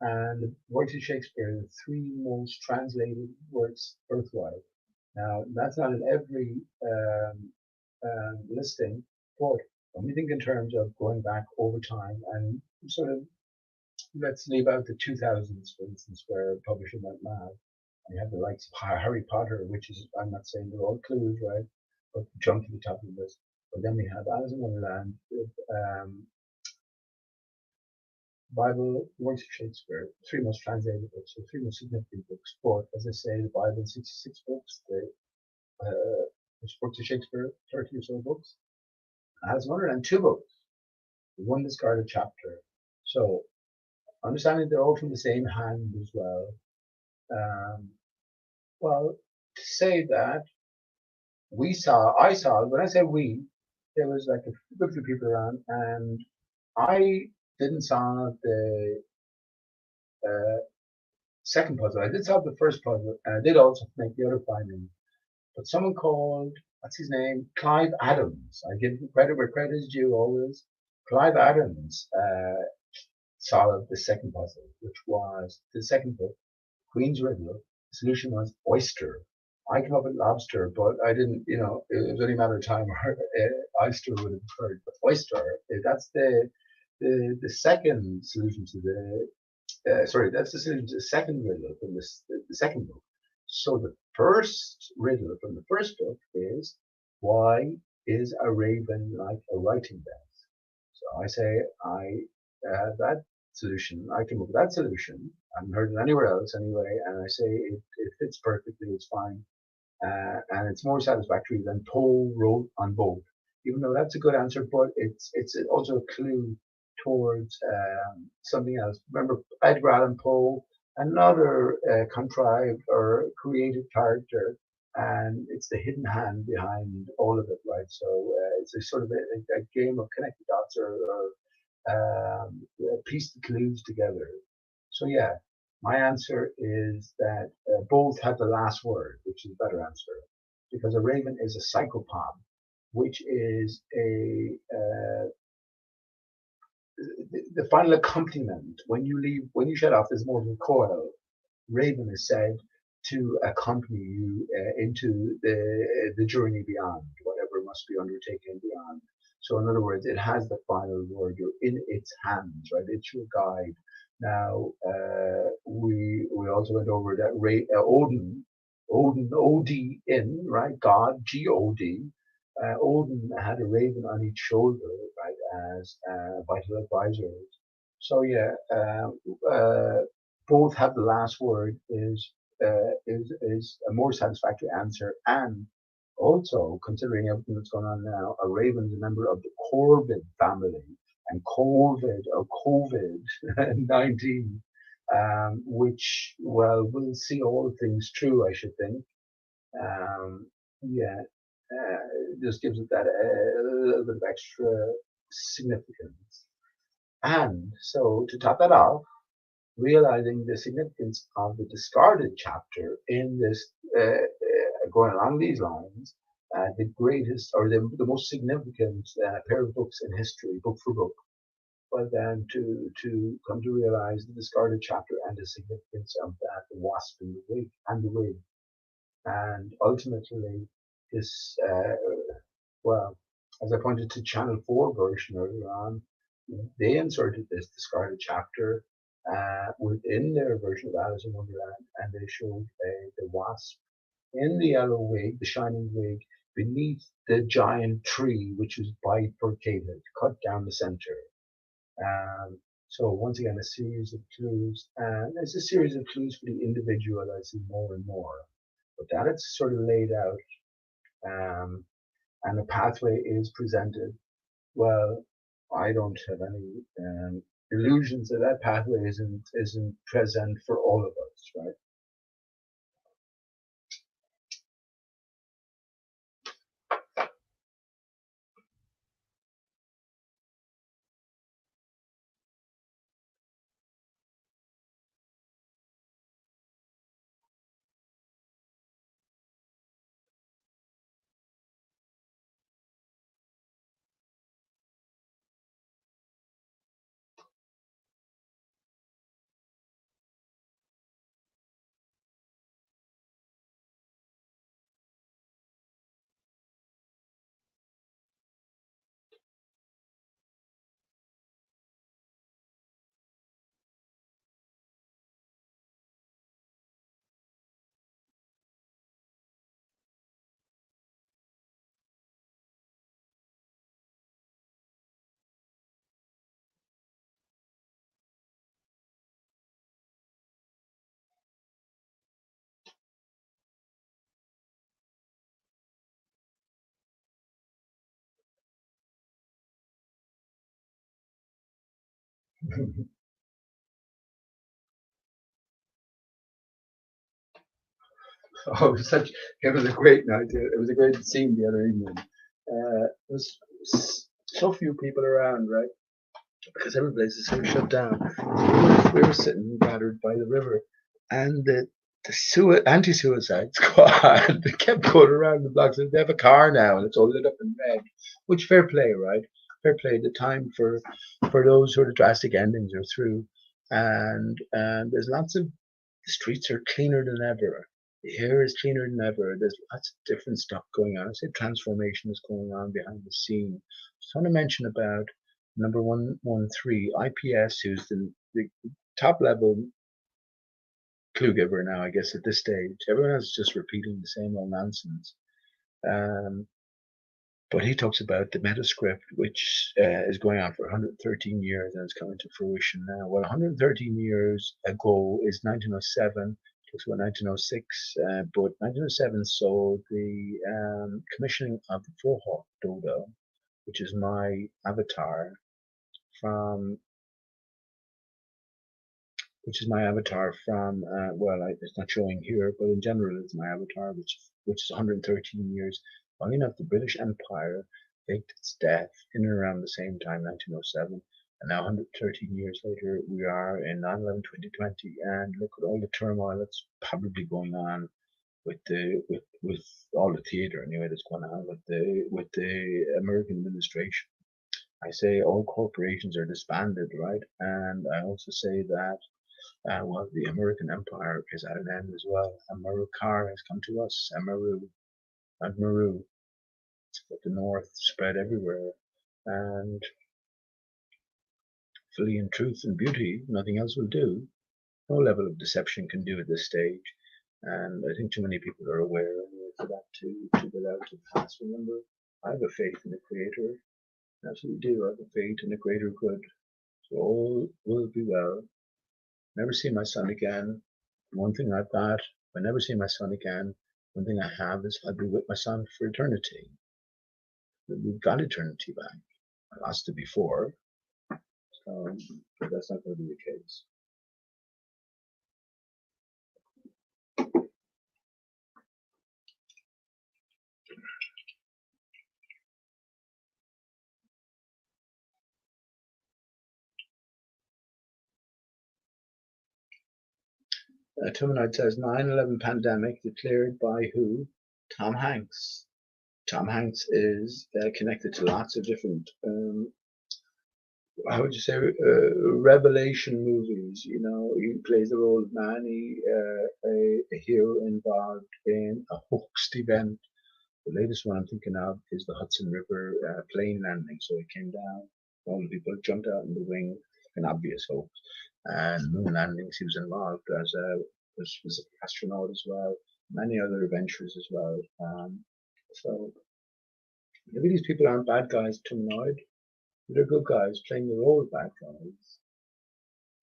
and the works of Shakespeare, the three most translated works earthwide. Now, that's not in every listing, but when we think in terms of going back over time and sort of, let's leave out the 2000s, for instance, where publishing went mad. You have the likes of Harry Potter, which is, I'm not saying they're all clues, right? But jump to the top of the list. But then we have Alice in Wonderland, Bible, works of Shakespeare, three most translated books, so three most significant books. But as I say, the Bible, 66 books, the works of Shakespeare, 30 or so books. Alice in Wonderland, two books, one discarded chapter. So understanding they're all from the same hand as well. Well, to say that I saw, when I say we, there was like a good few people around, and I didn't solve the second puzzle. I did solve the first puzzle, and I did also make the other finding. But someone called, what's his name? Clive Adams. I give credit where credit is due always. Clive Adams solved the second puzzle, which was the second book, Queen's Riddle. The solution was oyster. I came up with lobster, but I didn't, it was only a matter of time where oyster would have occurred. But oyster, that's the second solution to that's the solution to the second riddle from the second book. So the first riddle from the first book is, why is a raven like a writing desk? So I say that solution, I came up with that solution. I haven't heard it anywhere else anyway, and I say it fits perfectly, it's fine. And it's more satisfactory than Poe wrote on both. Even though that's a good answer, but it's also a clue towards something else. Remember Edgar Allan Poe, another contrived or created character, and it's the hidden hand behind all of it, right? So it's a sort of a game of connecting dots or piece the clues together. So yeah, my answer is that both have the last word, which is a better answer, because a raven is a psychopath, which is the final accompaniment. When you shut off this mortal coil, raven is said to accompany you into the journey beyond, whatever must be undertaken beyond. So in other words, it has the final word. You're in its hands, right? It's your guide. Now, we also went over that Odin, O-D-N, right? God, G-O-D. Odin had a raven on each shoulder, right, as vital advisors. So yeah, both have the last word is a more satisfactory answer, and also considering everything that's going on now, a raven is a member of the corvid family, and COVID-19, which, well, will see all things true, I should think. Yeah, just gives it that a little bit of extra significance. And so to top that off, realizing the significance of the discarded chapter in this, going along these lines, the greatest or the most significant pair of books in history, book for book, but then to come to realize the discarded chapter and the significance of that, the wasp and the wig, and ultimately this, well, as I pointed to Channel 4 version earlier on, they inserted this discarded chapter within their version of Alice in Wonderland, and they showed the wasp in the yellow wig, the shining wig, beneath the giant tree, which was bifurcated, cut down the center. Um, so once again, a series of clues, and it's a series of clues for the individual I see more and more. But that it's sort of laid out, and a pathway is presented. Well, I don't have any illusions that that pathway isn't present for all of us, right? Oh, it was a great night. It was a great scene the other evening. There was so few people around, right? Because every place is sort of shut down. We were sitting gathered by the river, and the anti-suicide squad they kept going around the blocks. They have a car now, and it's all lit up in red. Which fair play, right? Fair play. The time for those sort of drastic endings are through, and there's lots of the streets are cleaner than ever. The air is cleaner than ever. There's lots of different stuff going on. I say transformation is going on behind the scene. Just want to mention about number 113, IPS, who's the top level clue giver now, I guess, at this stage. Everyone else is just repeating the same old nonsense. But he talks about the metascript, which is going on for 113 years and it's coming to fruition now. Well, 113 years ago is 1907. Talks about 1906, but 1907 saw the commissioning of the Four-Hawk Dodo, which is my avatar from well, it's not showing here, but in general, it's my avatar, which is 113 years. Funny enough, the British Empire faked its death in and around the same time, 1907, and now 113 years later, we are in 9/11/2020, and look at all the turmoil that's probably going on with all the theater anyway that's going on with the American administration. I say all corporations are disbanded, right? And I also say that well, the American Empire is at an end as well. Americar has come to us. Amaru, and Maru, but the North spread everywhere, and flee in truth and beauty. Nothing else will do. No level of deception can do at this stage, and I think too many people are aware for that to get out to pass. Remember, I have a faith in the Creator. I absolutely do. I have a faith in the greater good. So all will be well. Never see my son again. One thing I've got, if I never see my son again, one thing I have is I'll be with my son for eternity. We've got eternity back. I lost it before, so but that's not going to be the case. Tumanite says 9/11 pandemic declared by who? Tom Hanks. Tom Hanks is connected to lots of different how would you say revelation movies. You know, he plays the role of Manny, a hero involved in a hoaxed event. The latest one I'm thinking of is the Hudson River plane landing. So it came down All the people jumped out in the wing, an obvious hoax. And moon landings, he was involved as was an astronaut as well, many other adventures as well. So maybe these people aren't bad guys to annoyed. They're good guys playing the role of bad guys.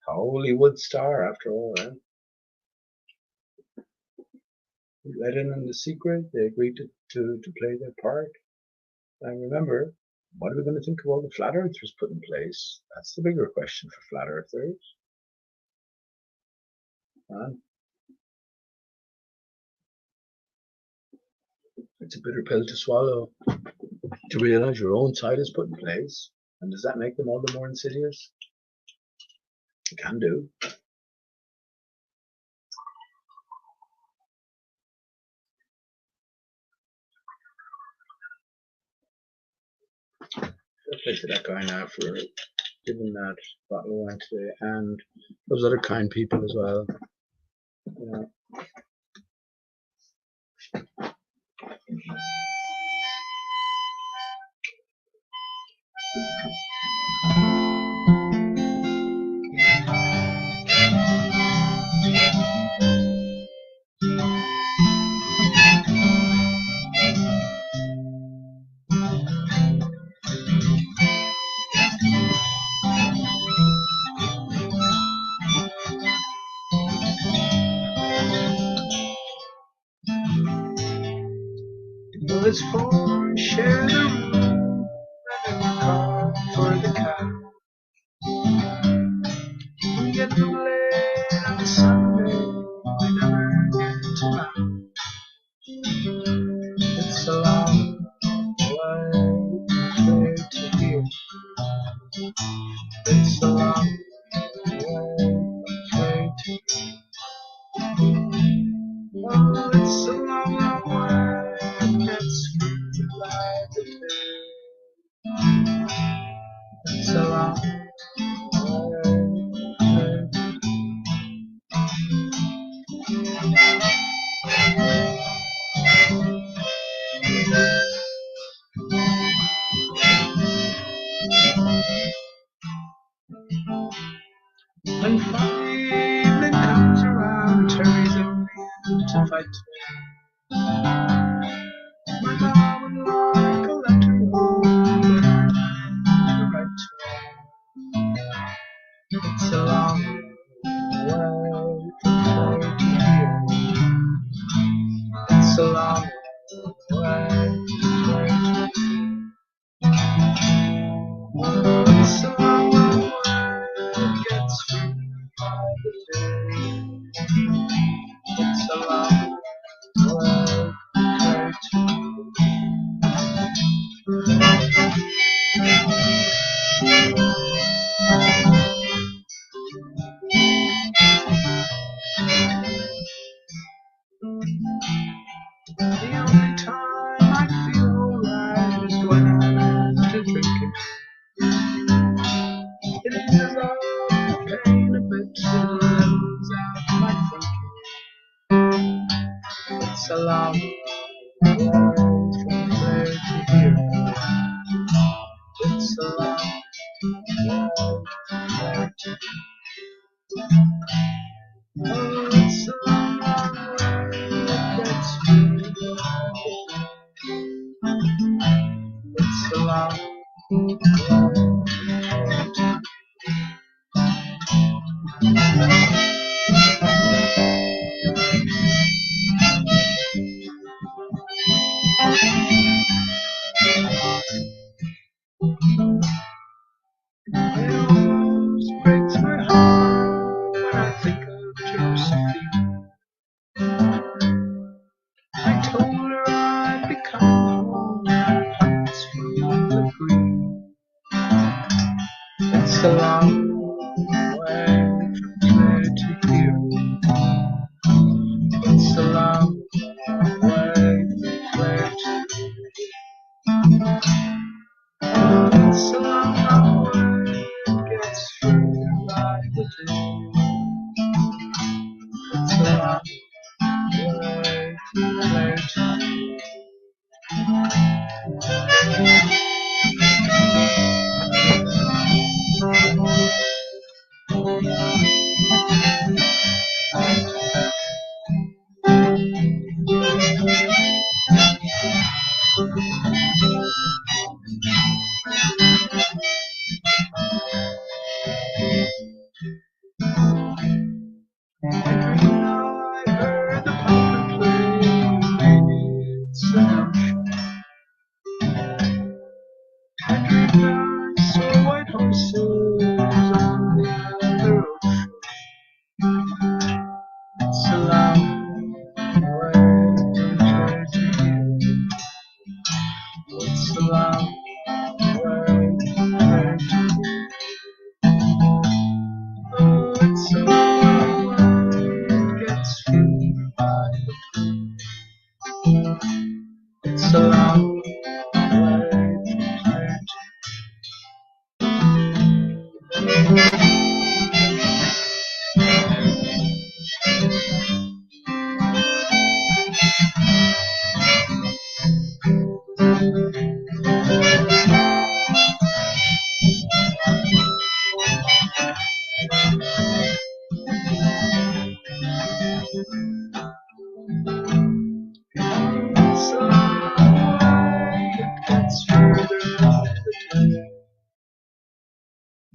Hollywood star, after all, eh? We let in the secret. They agreed to play their part. And remember, what are we going to think of all the flat earthers put in place? That's the bigger question for flat earthers. It's a bitter pill to swallow to realize your own side is put in place. And does that make them all the more insidious? It can do. Fair play to that guy now for giving that bottle of wine today, and those other kind people as well. Yeah. Bullets for share the room, and then call for the cat. We get the late on Sunday, we never get to out. It's a long way to here. It's a long way to oh, it's a long, long way. That's by the day. It's a long way. When Friday evening comes around, Terry's only in to fight. My mom would like a letter home, to write. It's a long way from here to here. It's a long way to here. Oh, it's a long, long way. It gets through by the day. It's a long way the only time I feel alright is when I'm after drinking. It is as though pain a bit levels out my thinking. It's a long way from there to here. It's a long way from there to here. Oh, it's a long, long way that gets through. It's a long way to it almost breaks my heart when I think of Josephine. I told her I'd be coming home and her pockets full of green. It's a long way from there to here. It's a long way from there to oh, it's a long, long way. It gets through by the day. It's a long way from there to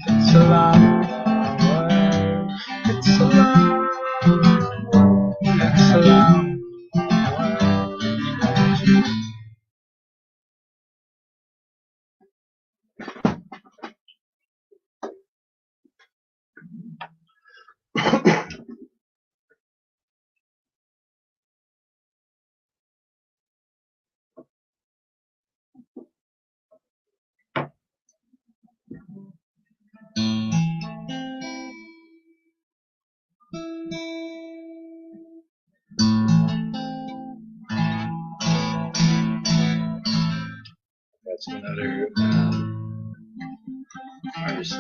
It's a long, long way. It's a long, it's a long way. That's another artist.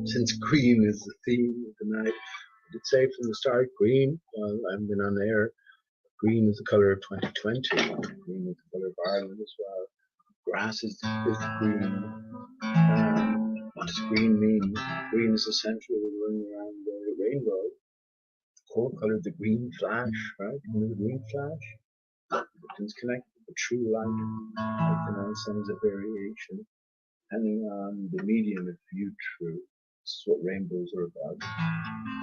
Since green is the theme of the night, I did say from the start, green, well, I've been on air, green is the colour of 2020, green is the colour of Ireland as well. Grass is green. What does green mean? Green is essentially running around the rainbow. The core colour of the green flash, right? You know the green flash? It's connected with the true light. Like the night sun is a variation, depending on the medium it's viewed through. This is what rainbows are about.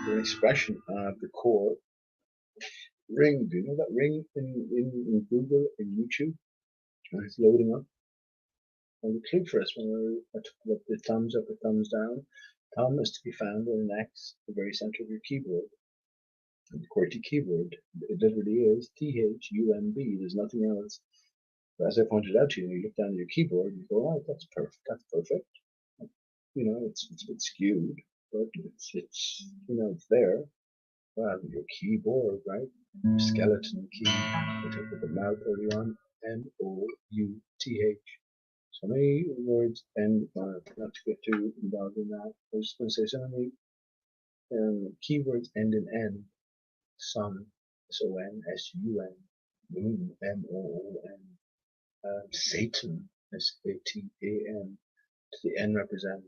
They're an expression of the core. Ring, do you know that ring in Google, in YouTube? It's loading up. And the clue for us when I took up the thumbs up or thumbs down, thumb is to be found in an X, the very center of your keyboard. And the QWERTY keyboard, it literally is THUMB, there's nothing else. But as I pointed out to you, you look down at your keyboard and you go, oh, that's perfect. You know, it's a bit skewed, but it's it's there. Well, your keyboard, right? Skeleton key. I took with the mouth early on. MOUTH. So many words, and not to get too involved in that. I was just going to say so many keywords end in N. Sun, SON, SUN. Moon, MOON. Satan, SATAN. Does the N represent?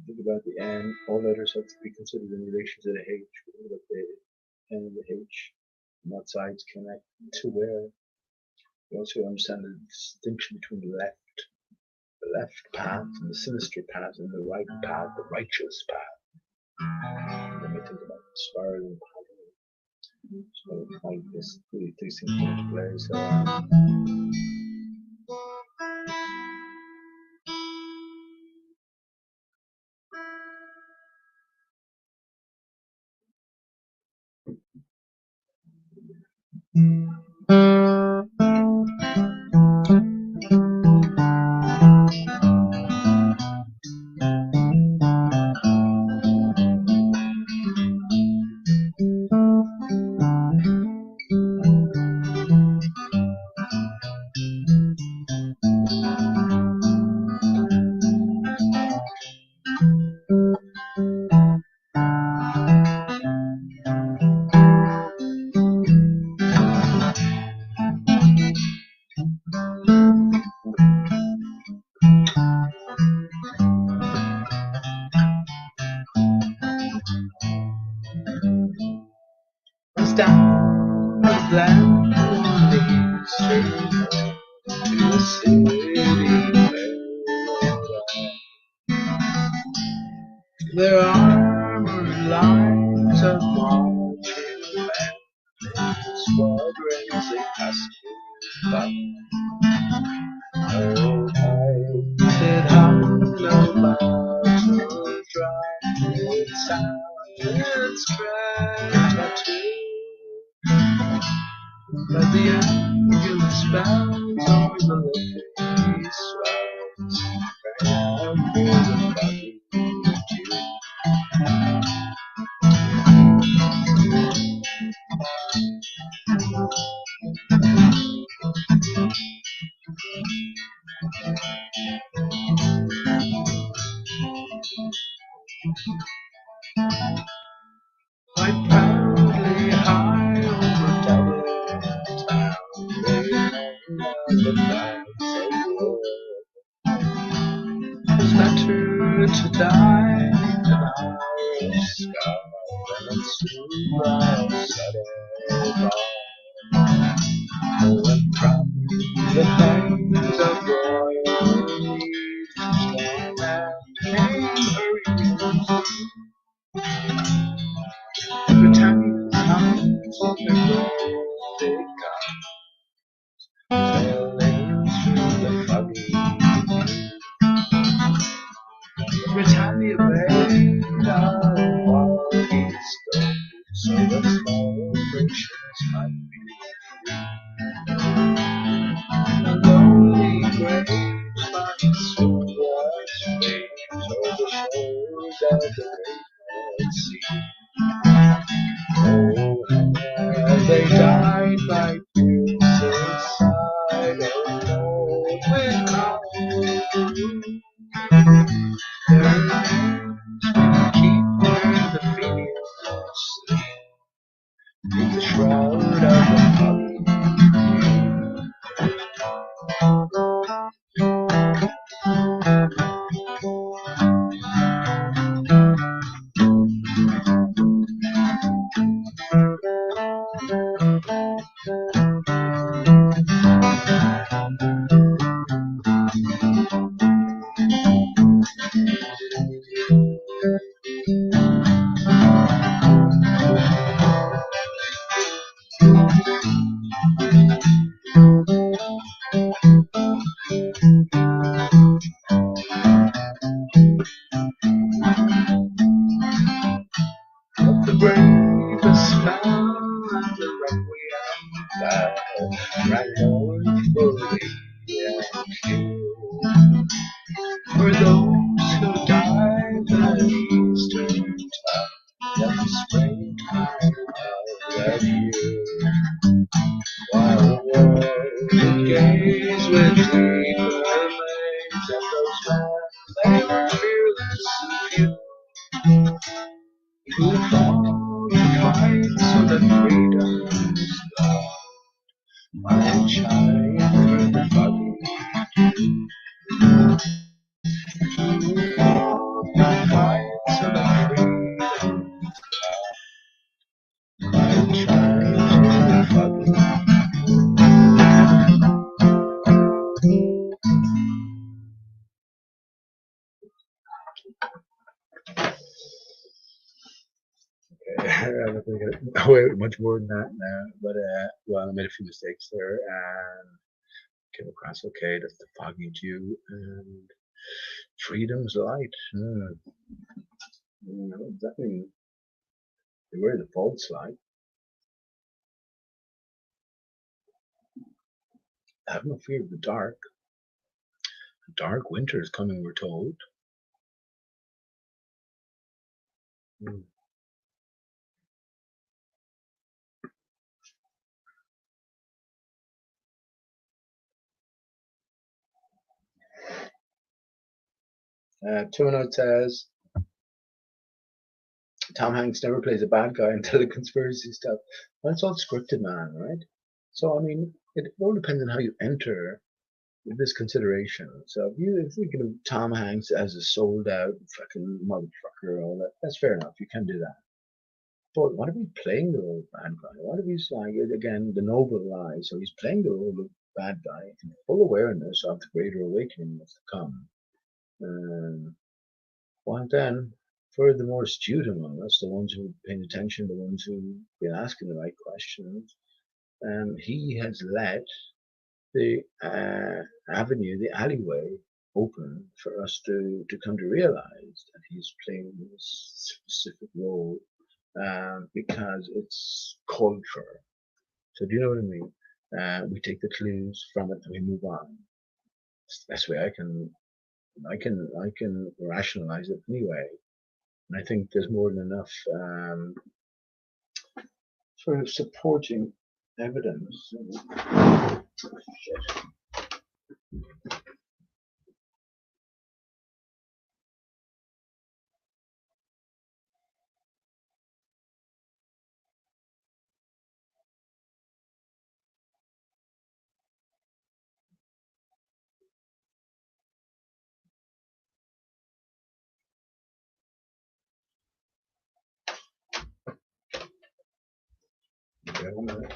Think about the N. All letters have to be considered in relation to the H. Think about the N and the H. And what sides connect to where. You also understand the distinction between the left path and the sinister path and the right path, the righteous path. When you think about the stars and pattern, so like this, these things come into play. So it's down the land on the eastern to the city there are armored lines of marching men, squadrons they pass me by. No painted hello, battle dry, it's silence cracked tattoo. But the angular spells over the living swells, and there's a body The flames of royalty storm and came Britannia's arms in the Baltic sailing through the foggy Britannia made of foggy stone, so the small friction might be the lonely graves might swim waves over the shores of the great Red Sea. Oh, and they died by suicide, oh Lord, will come. Their names will keep where the Phoenix sleep, in the shroud of the bravest fell and the requiem that rang mournfully and pure. For those who died at Easter time and springtime of that year, while the world would gaze with deep amaze at those men, they were fearless and few, who fought and fight so that freedom's love might shine through the foggy. Who fought and fight so that freedom's love might shine through the foggy. I don't think I go much more than that now, but well, I made a few mistakes there and came across okay. That's the foggy dew and freedom's light. Does that mean where the false light? I have no fear of the dark. A dark winter is coming, we're told. Tuno says Tom Hanks never plays a bad guy until the conspiracy stuff. Well, it's all scripted, man, right? So I mean, it all depends on how you enter this consideration. So if you're thinking of Tom Hanks as a sold out fucking motherfucker, all that, that's fair enough. You can do that. But what if he's playing the role of bad guy? What if he's like again the noble lie? So he's playing the role of bad guy in full awareness of the greater awakening that's to come. Well, then, for the more astute among us, the ones who've been paying attention, the ones who've been asking the right questions, he has let the avenue, the alleyway, open for us to come to realize that he's playing this specific role because it's culture. So do you know what I mean? We take the clues from it and we move on. It's the best way I can rationalize it anyway. And I think there's more than enough sort of supporting evidence. Shit. Okay, 1 minute.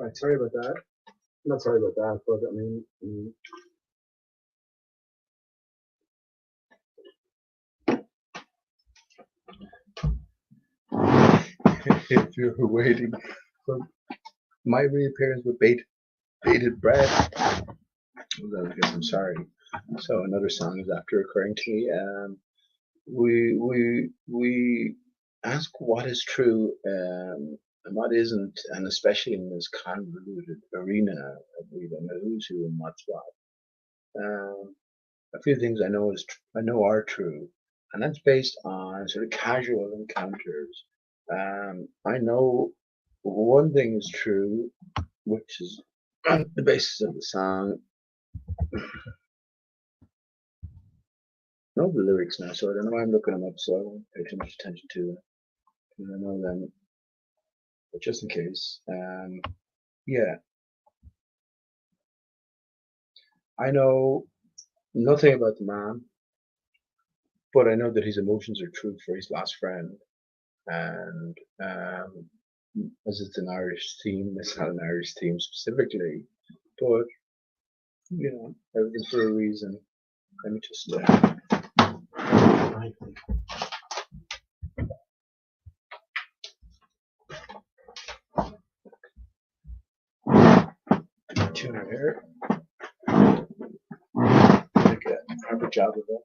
Right, sorry about that. Not sorry about that, but I mean, if you're waiting for my reappearance with bated breath, well, I guess I'm sorry. So another song is after occurring to me. We ask what is true and what isn't, and especially in this convoluted arena of even who's who and what's what. A few things I know are true, and that's based on sort of casual encounters. I know one thing is true, which is on the basis of the song. I know the lyrics now, so I don't know why I'm looking them up, so I won't pay too much attention to them. I know them, but just in case. Yeah, I know nothing about the man, but I know that his emotions are true for his last friend. And as it's an Irish theme, it's not an Irish theme specifically, but you know, everything's for a reason. Let me just tune her here. Make a proper job of it.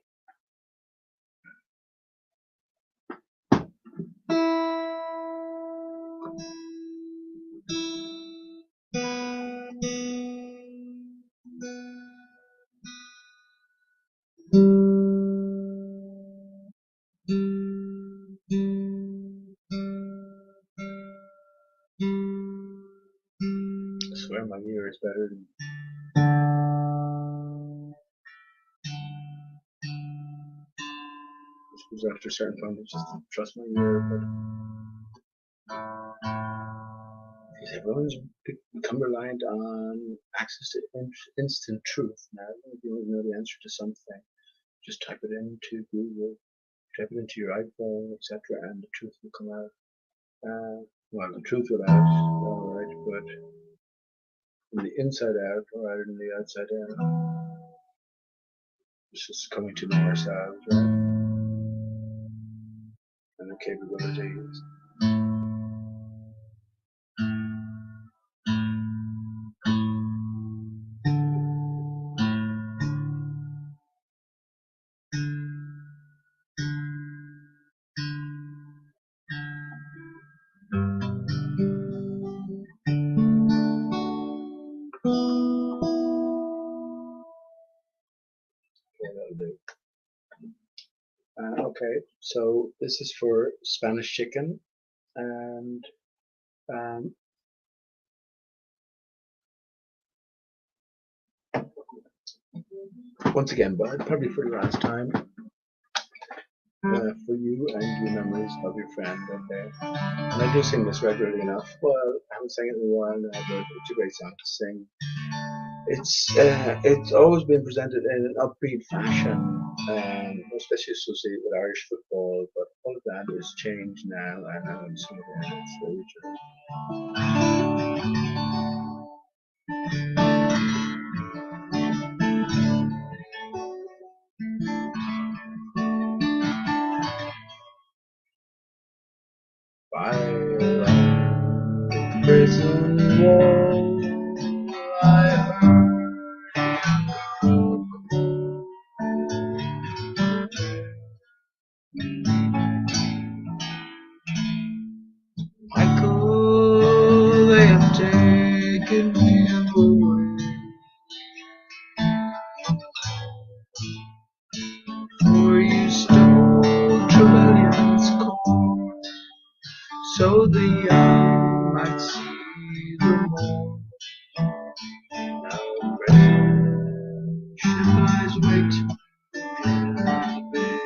I swear my ear is better than. I suppose after a certain point, I just trust my ear, but everyone's become reliant on access to instant truth now. If you want to know the answer to something, just type it into Google, type it into your iPhone, etc., and the truth will come out. Well, the truth will out, all right, but from the inside out rather than the outside in. It's just coming to know ourselves, right? And the capabilities. Okay, that'll do. Okay, so this is for Spanish chicken, and once again, but probably for the last time, for you and your memories of your friend. Okay, and I do sing this regularly enough. Well, I haven't sang it in a while now, but it's a great song to sing. It's always been presented in an upbeat fashion, especially associated with Irish football. But all of that is changed now, and I'm going to sing it in its original. Fire on the prison wall, I heard you call. Michael, they have taken him away, for you stole Trevelyan's corn, so the young might see the more. Now red ship lies wait in the bay.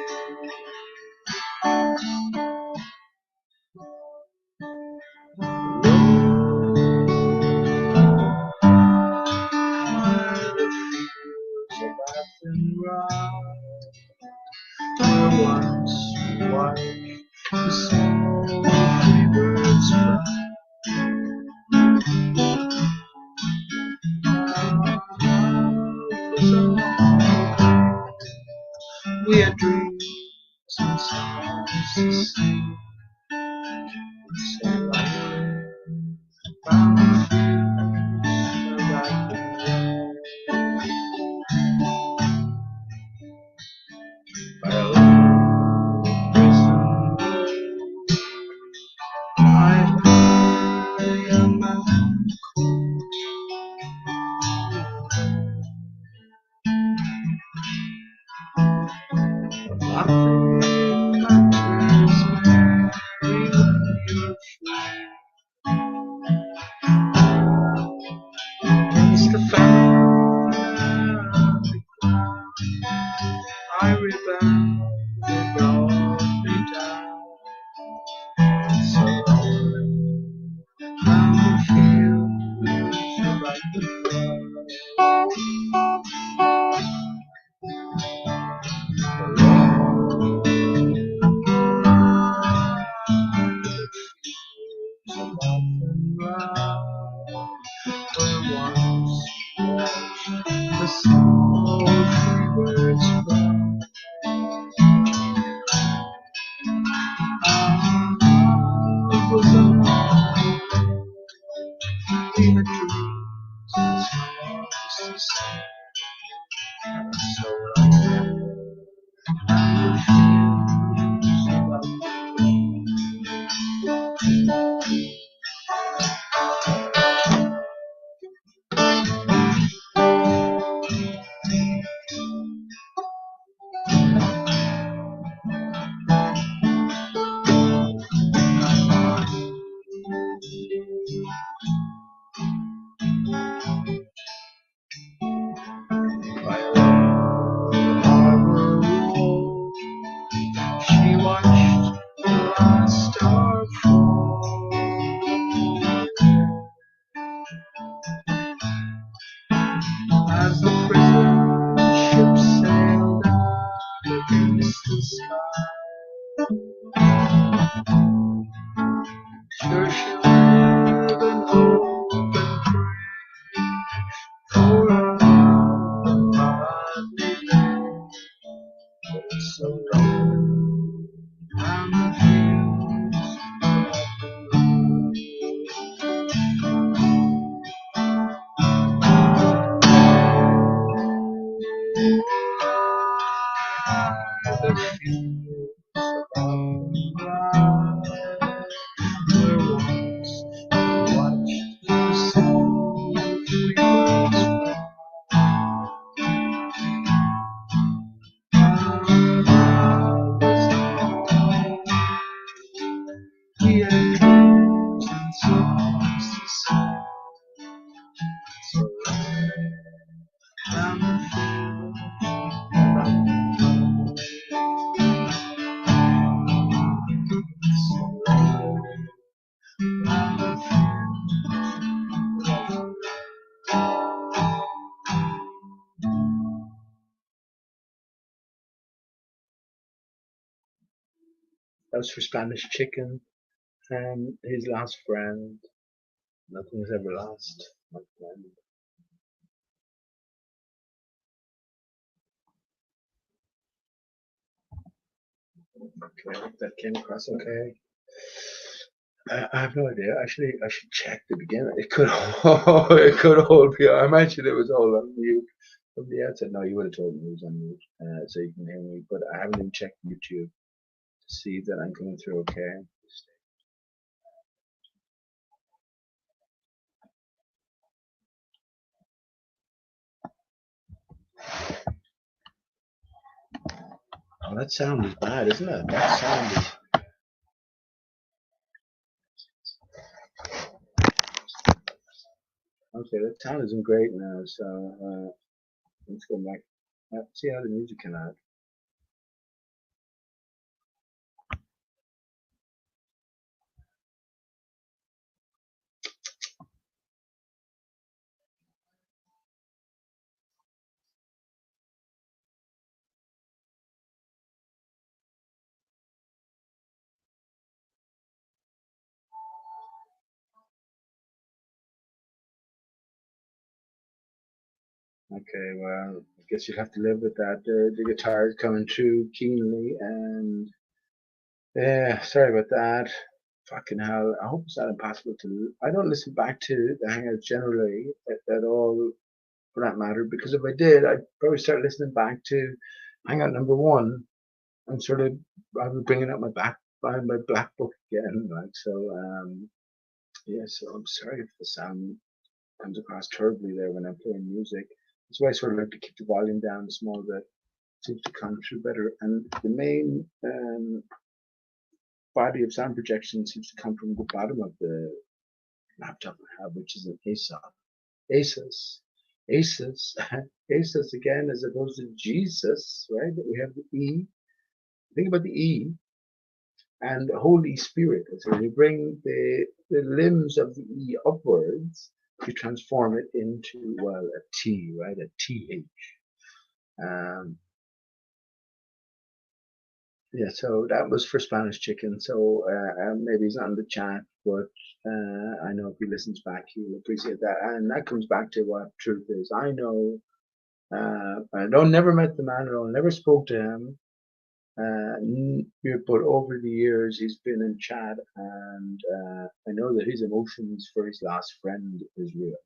The fields of Athenry were once white, the small free birds fly. had dreams and songs to sing. So I found a few where I could by a long prison road. I heard a young man call. Nothing matters, Mary, when you're free. It's the family I rebelled, they brought me down. So lonely, and the feels are like the the small free birds fly. I was alone, we had dreams and songs to sing. So lonely, and the feels are like by a harbor wall. She watched the last star fall as the prison ship sailed out against the sky. Sure she lived and hope and pray for a godly day. But it's so lonely and the fields are the fields of life where once we watched the small free birds fly. We had dreams and songs to sing. So round the field, around the so round the field. That was for Spanish Chicken and his last friend. Nothing is ever lost, my friend. Okay, I hope that came across okay. I have no idea. Actually, I should check the beginning. It could it could all be. I imagine it was all on mute from the outset. No, you would have told me it was on mute, so you can hear me. But I haven't even checked YouTube to see that I'm coming through okay. Oh, that sound is bad, isn't it? That sound is. Okay, that sound isn't great now. So let's go back. See how the music came out. Okay, well, I guess you'll have to live with that. The guitar is coming through keenly, and yeah, sorry about that. Fucking hell. I hope it's not impossible to. I don't listen back to the Hangouts generally at all, for that matter, because if I did, I'd probably start listening back to Hangout number one and sort of I would bringing up my black book again. Like so, yeah. So I'm sorry if the sound comes across terribly there when I'm playing music. That's why I sort of like to keep the volume down a small bit. Seems to come through better. And the main body of sound projection seems to come from the bottom of the laptop I have, which is an Asus. Asus. Asus again, as opposed to Jesus, right? We have the E. Think about the E and the Holy Spirit. So you bring the limbs of the E upwards, you transform it into, well, a T, right? A TH. Yeah, so that was for Spanish Chicken. So maybe he's not in the chat, but I know if he listens back, he'll appreciate that. And that comes back to what truth is. I know, I don't never met the man at all, never spoke to him. But over the years, he's been in chat, and I know that his emotions for his last friend is real.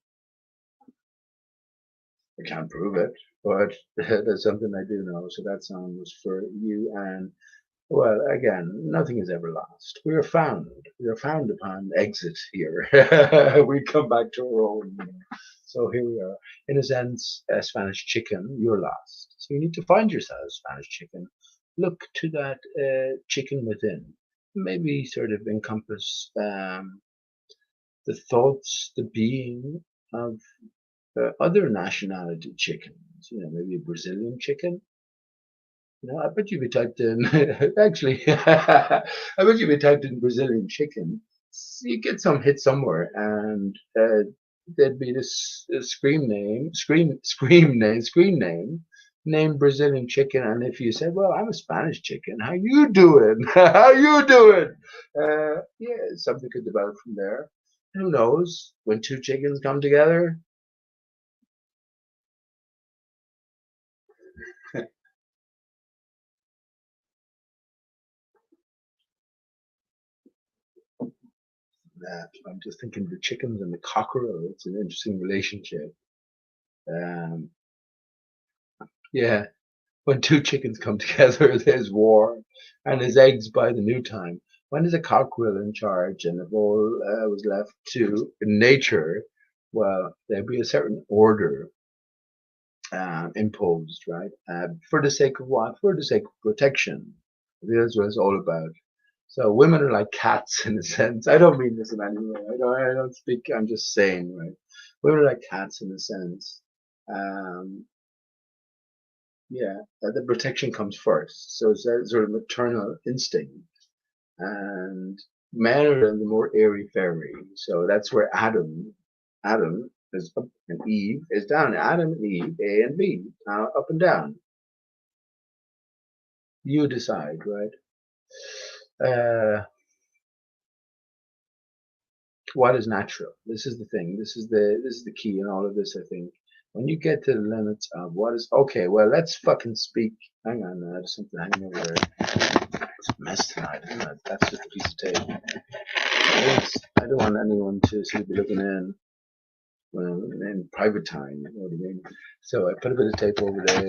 I can't prove it, but that's something I do know. So that song was for you, and well, again, nothing is ever lost. We are found. We are found upon exit here. We come back to our own. So here we are. In a sense, Spanish Chicken, you're lost. So you need to find yourself, Spanish Chicken. Look to that chicken within. Maybe sort of encompass the thoughts, the being of other nationality chickens. You know, maybe a Brazilian chicken. You know, I bet you if you typed in, actually, I bet you if you typed in Brazilian chicken, you get some hit somewhere, and there'd be this screen name, named Brazilian chicken. And if you said, "Well, I'm a Spanish chicken, how you doing? How you doing?" Yeah, something could develop from there. Who knows? When two chickens come together, I'm just thinking the chickens and the cockerel. It's an interesting relationship. Um, yeah, when two chickens come together, there's war, and there's eggs by the new time. When is a cockerel in charge, and if all was left to nature, well, there'd be a certain order imposed, right? For the sake of what? For the sake of protection. That's what it's all about. So women are like cats in a sense. I don't mean this in any way. I don't speak. I'm just saying, right? Women are like cats in a sense. Um, yeah, the protection comes first. So it's that sort of maternal instinct. And men are the more airy fairy. So that's where Adam is up and Eve is down. Adam and Eve, A and B, up and down. You decide, right? What is natural? This is the thing. This is the key in all of this, I think. When you get to the limits of what is okay, well, let's fucking speak. Hang on, there's something hanging over there. It's a mess tonight, isn't it? That's just a piece of tape. I don't want anyone to see me looking in in private time. You know what I mean? So I put a bit of tape over there.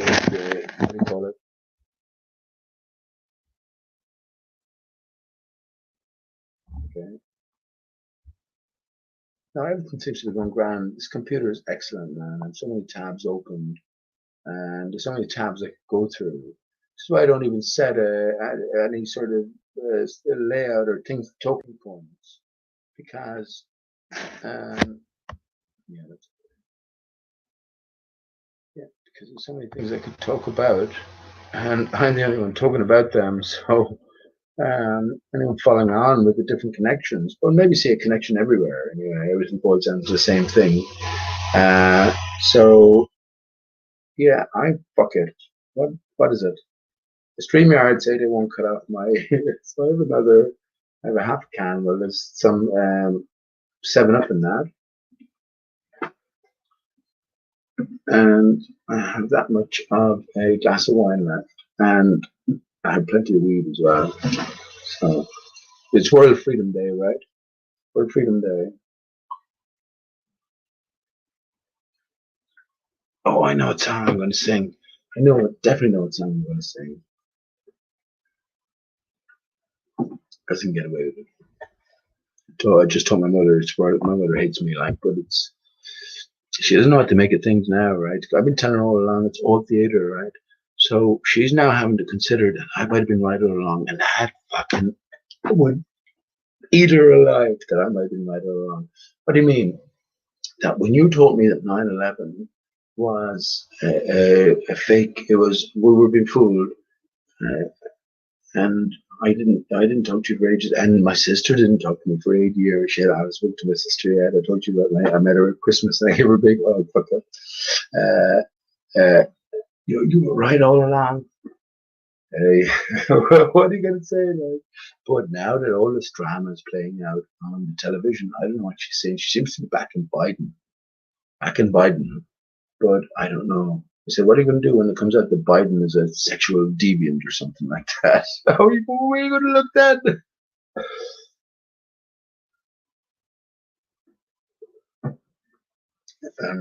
What do you call it? Okay. Now everything seems to be going grand. This computer is excellent, man. I have so many tabs open, and there's so many tabs I could go through. This is why I don't even set any sort of layout or things, talking points, because yeah, because there's so many things I could talk about, and I'm the only one talking about them. So anyone following on with the different connections, or maybe see a connection everywhere. Anyway, everything boils down to the same thing. So yeah, fuck it. What is it? The StreamYard say they won't cut off my. So I have a half can. Well, there's some 7 Up in that. and I have that much of a glass of wine left, and I have plenty of weed as well. So it's World Freedom Day, right? World Freedom Day. Oh, I know what song I'm going to sing. Definitely know what song I'm going to sing. I can get away with it. So I just told my mother, my mother hates me, like, but she doesn't know what to make of things now, right? I've been telling her all along it's all theater, right? So she's now having to consider that I might have been right all along, and that fucking would eat her alive that I might have been right all along. What do you mean? That when you told me that 9/11 was a fake, we were being fooled, uh, and I didn't talk to you for ages, and my sister didn't talk to me for 8 years. Shit, I was spoke to my sister yet. I told you about I met her at Christmas, and I gave her a big hug. Fuck up. Uh, you were right all along. Hey, what are you gonna say? Like, but now that all this drama is playing out on the television, I don't know what she's saying. She seems to be backing Biden, but I don't know. I said, what are you going to do when it comes out that Biden is a sexual deviant or something like that? How are you going to look that?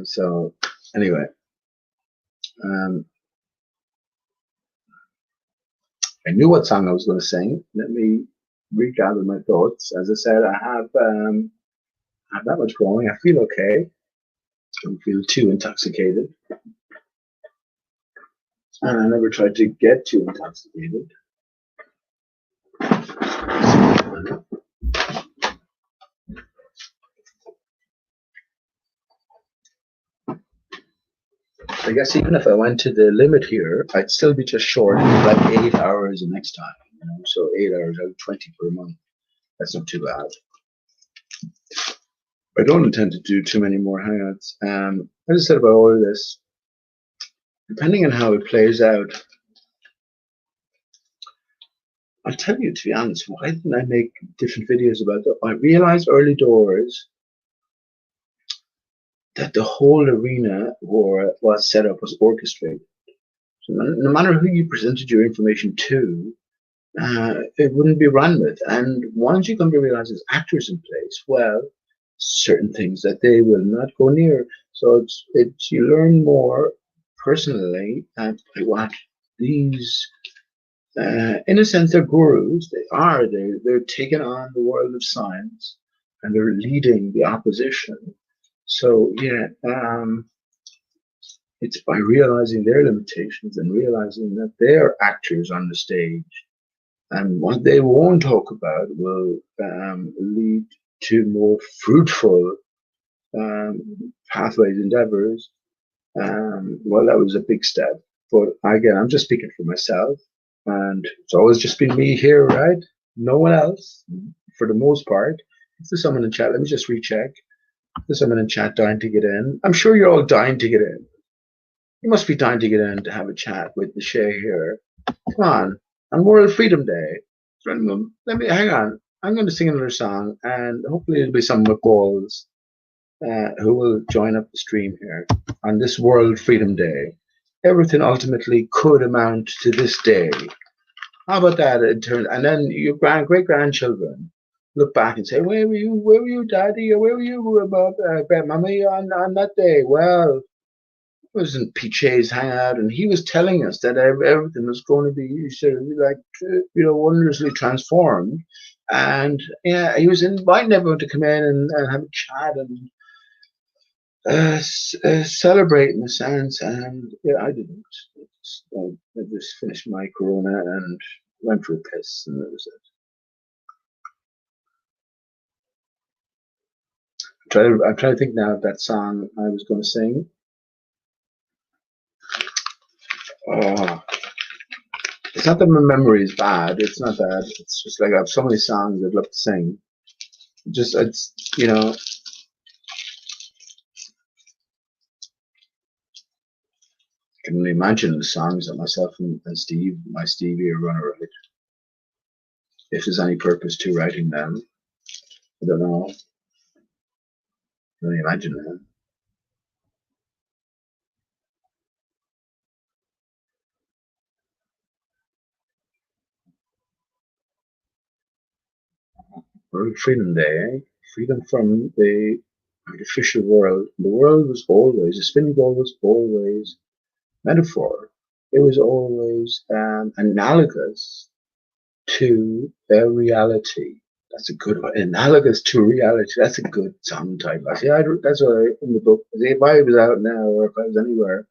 So anyway, I knew what song I was going to sing. Let me regather my thoughts. As I said, I have that much going. I feel okay. I don't feel too intoxicated. And I never tried to get too intoxicated. I guess even if I went to the limit here, I'd still be just short like 8 hours the next time. So 8 hours out of 20 per month. That's not too bad. I don't intend to do too many more hangouts. As I said about all of this, depending on how it plays out, I'll tell you, to be honest, why didn't I make different videos about that? I realized early doors that the whole arena was set up, was orchestrated. So no matter who you presented your information to, it wouldn't be run with. And once you come to realize there's actors in place, well, certain things that they will not go near. So it's you learn more personally that what these, in a sense, they're gurus. They're taking on the world of science and they're leading the opposition. So yeah, it's by realizing their limitations and realizing that they're actors on the stage. And what they won't talk about will lead to more fruitful pathways, endeavors. Well, that was a big step. But again, I'm just speaking for myself. And it's always just been me here, right? No one else, for the most part. If there's someone in chat, let me just recheck. There's someone in chat dying to get in. I'm sure you're all dying to get in. You must be dying to get in to have a chat with the Shay here. Come on World Freedom Day. Let me hang on. I'm going to sing another song, and hopefully it'll be someone with balls who will join up the stream here on this World Freedom Day. Everything ultimately could amount to this day. How about that? And then your great grandchildren look back and say, "Where were you? Where were you, Daddy? Or where were you, Mommy, on that day?" Well, was in PJ's hangout, and he was telling us that everything was going to be sort of like, wondrously transformed. And yeah, he was inviting everyone to come in and have a chat and celebrate in a sense. And yeah, I didn't. I just finished my Corona and went for a piss, and that was it. I'm trying to think now of that song I was going to sing. Oh, it's not that my memory is bad. It's not that. It's just like I have so many songs I'd love to sing. It's I can only imagine the songs that myself and my Stevie are going to write. If there's any purpose to writing them, I don't know. I can only imagine them. World Freedom Day, eh? Freedom from the artificial world. The world was always, the spinning ball was always metaphor. It was always analogous to a reality. That's a good one. Analogous to reality. That's a good song title. That's what in the book. If I was out now or if I was anywhere,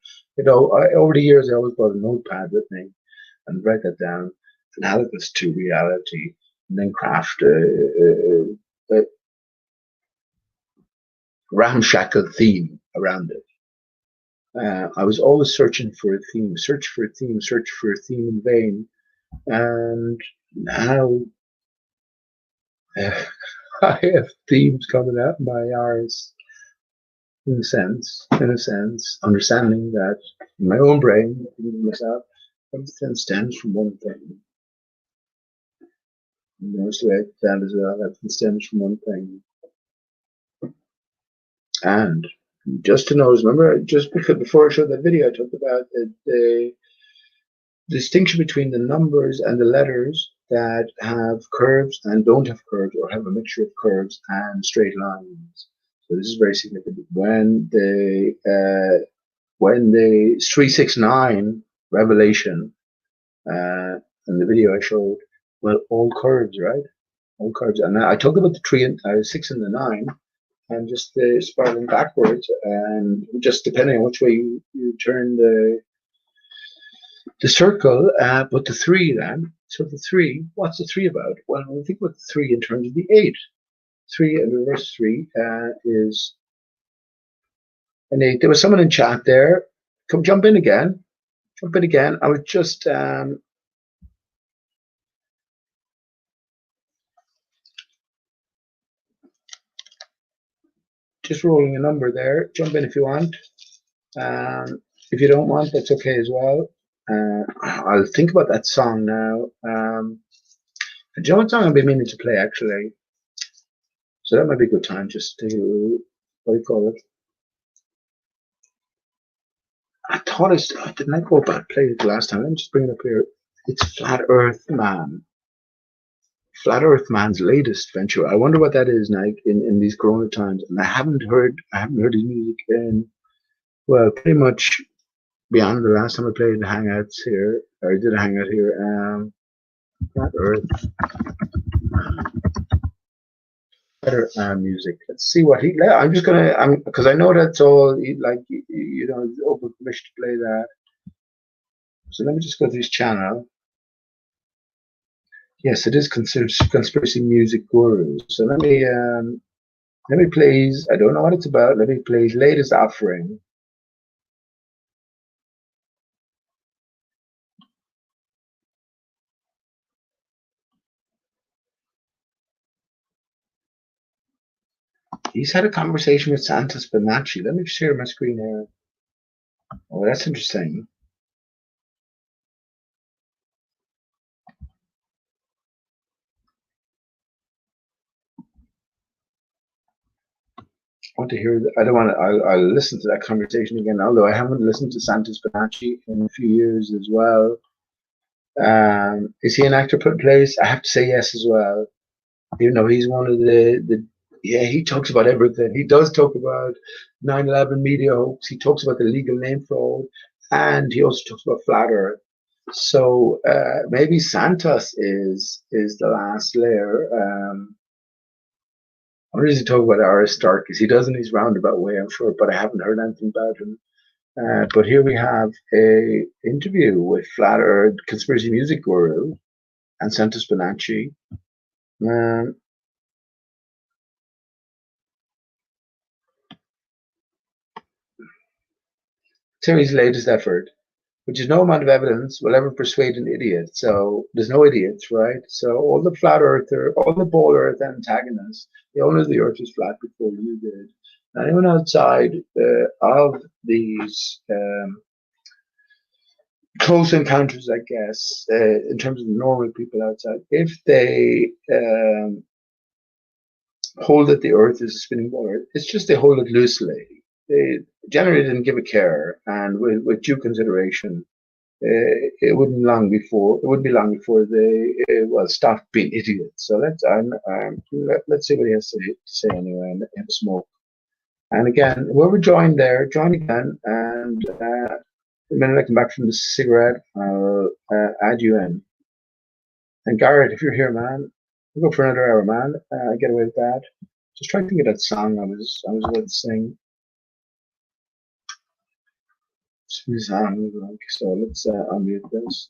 over the years I always brought a notepad with me and write that down. Analogous to reality, and then craft a ramshackle theme around it. I was always searching for a theme, search for a theme in vain, and now I have themes coming out of my eyes. In a sense, understanding that in my own brain, myself, everything stems from one thing. Most of it, that as well, everything stems from one thing. And just to notice, remember, just before I showed that video, I talked about the distinction between the numbers and the letters that have curves and don't have curves, or have a mixture of curves and straight lines. So this is very significant. When the 369 revelation and the video I showed, well, all curves, right? All curves. And I talked about the 6 and the 9, and just spiraling backwards, and just depending on which way you turn the circle, but the 3 then. So the 3, what's the 3 about? Well, when we think about the 3 in terms of the 8. 3 and reverse 3 is an 8. There was someone in chat there. Come jump in again. I was just rolling a number there. Jump in if you want. If you don't want, that's okay as well. I'll think about that song now. Do you know what song I've been meaning to play, actually? So that might be a good time just to, what do you call it? I thought didn't I go about play it last time? Let me just bring it up here. It's Flat Earth Man. Flat Earth Man's latest venture. I wonder what that is now in these Corona times. And I haven't heard his music in, well, pretty much beyond the last time I played in Hangouts here, or I did a Hangout here. Flat Earth better music. Let's see what I'm just gonna, because I know that's all like open permission to play that. So let me just go to his channel. Yes, it is considered conspiracy music guru. So let me play his, I don't know what it's about. Let me play his latest offering. He's had a conversation with Santa Spinacci. Let me share my screen here. Oh, that's interesting. I want to hear. I don't want to. I'll listen to that conversation again. Although I haven't listened to Santa Spinacci in a few years as well. Is he an actor put in place? I have to say yes as well. Even though he's one of the yeah, he talks about everything. He does talk about 9/11 media hoax. He talks about the legal name fraud, and he also talks about flat Earth. So maybe Santos is the last layer. Or does he talk about Aristarchus? He does in his roundabout way, I'm sure, but I haven't heard anything about him. But here we have a interview with Flat Earth conspiracy music guru and Santa Spinacci. Terry's latest effort, which is no amount of evidence will ever persuade an idiot. So there's no idiots, right? So all the flat earther, all the ball earth antagonists, they all knew the earth was flat before you did. Anyone outside of these close encounters, I guess, in terms of the normal people outside, if they hold that the earth is a spinning ball, it's just they hold it loosely. They generally didn't give a care, and with due consideration, it wouldn't be long before they stop being idiots. So let's see what he has to say anyway, and have a smoke. And again, whoever joined there, join again, and the minute I come back from the cigarette, I'll add you in. And Garrett, if you're here, man, we'll go for another hour, man. Get away with that. Just trying to think of that song I was about to sing. So let's unmute this.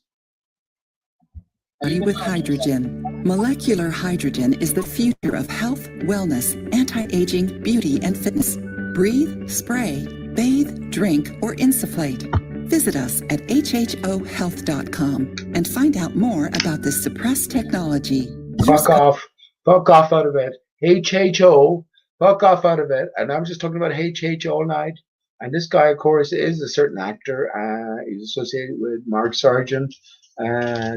With hydrogen. Molecular hydrogen is the future of health, wellness, anti-aging, beauty, and fitness. Breathe, spray, bathe, drink, or insufflate. Visit us at hhohealth.com and find out more about this suppressed technology. Fuck off out of it. HHO, fuck off out of it. And I'm just talking about HH all night. And this guy, of course, is a certain actor. He's associated with Mark Sargent,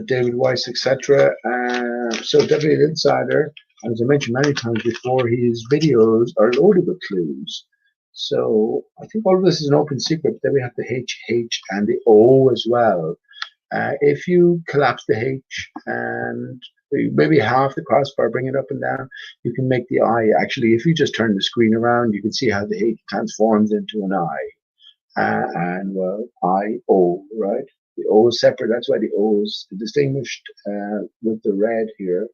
David Weiss, etc. So definitely an insider. As I mentioned many times before, his videos are loaded with clues. So I think all of this is an open secret. Then we have the HH and the O as well. If you collapse the H and maybe half the crossbar, bring it up and down, you can make the I. Actually, if you just turn the screen around, you can see how the H transforms into an I. And well, I, O, right? The O is separate. That's why the O is distinguished with the red here.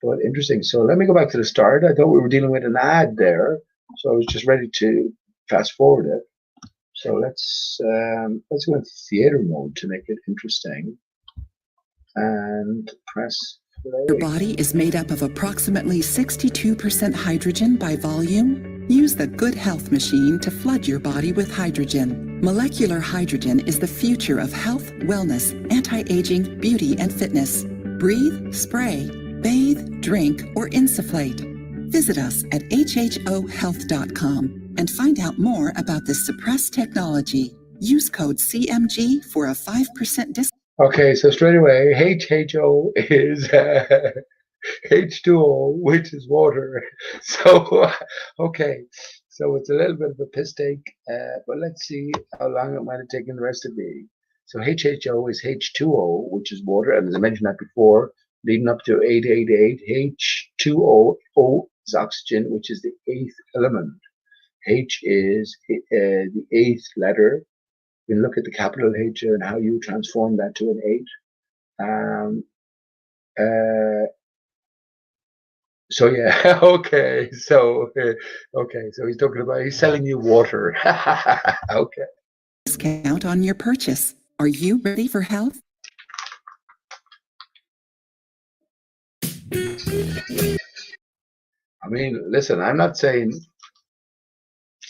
But interesting. So let me go back to the start. I thought we were dealing with an ad there, so I was just ready to fast forward it. So let's go into theater mode to make it interesting, and press play. Your body is made up of approximately 62% hydrogen by volume. Use the Good Health machine to flood your body with hydrogen. Molecular hydrogen is the future of health, wellness, anti-aging, beauty, and fitness. Breathe, spray, bathe, drink, or insufflate. Visit us at hhohealth.com and find out more about this suppressed technology. Use code CMG for a 5% discount. Okay, so straight away, HHO is H2O, which is water. So, okay, so it's a little bit of a piss take, but let's see how long it might have taken the rest of me. So HHO is H2O, which is water, and as I mentioned that before, leading up to 888, H2O, O is oxygen, which is the 8th element. H is the 8th letter. You can look at the capital H and how you transform that to an 8. So yeah, okay. So he's talking about, he's selling you water. Okay. Discount on your purchase. Are you ready for health? I mean, listen, I'm not saying,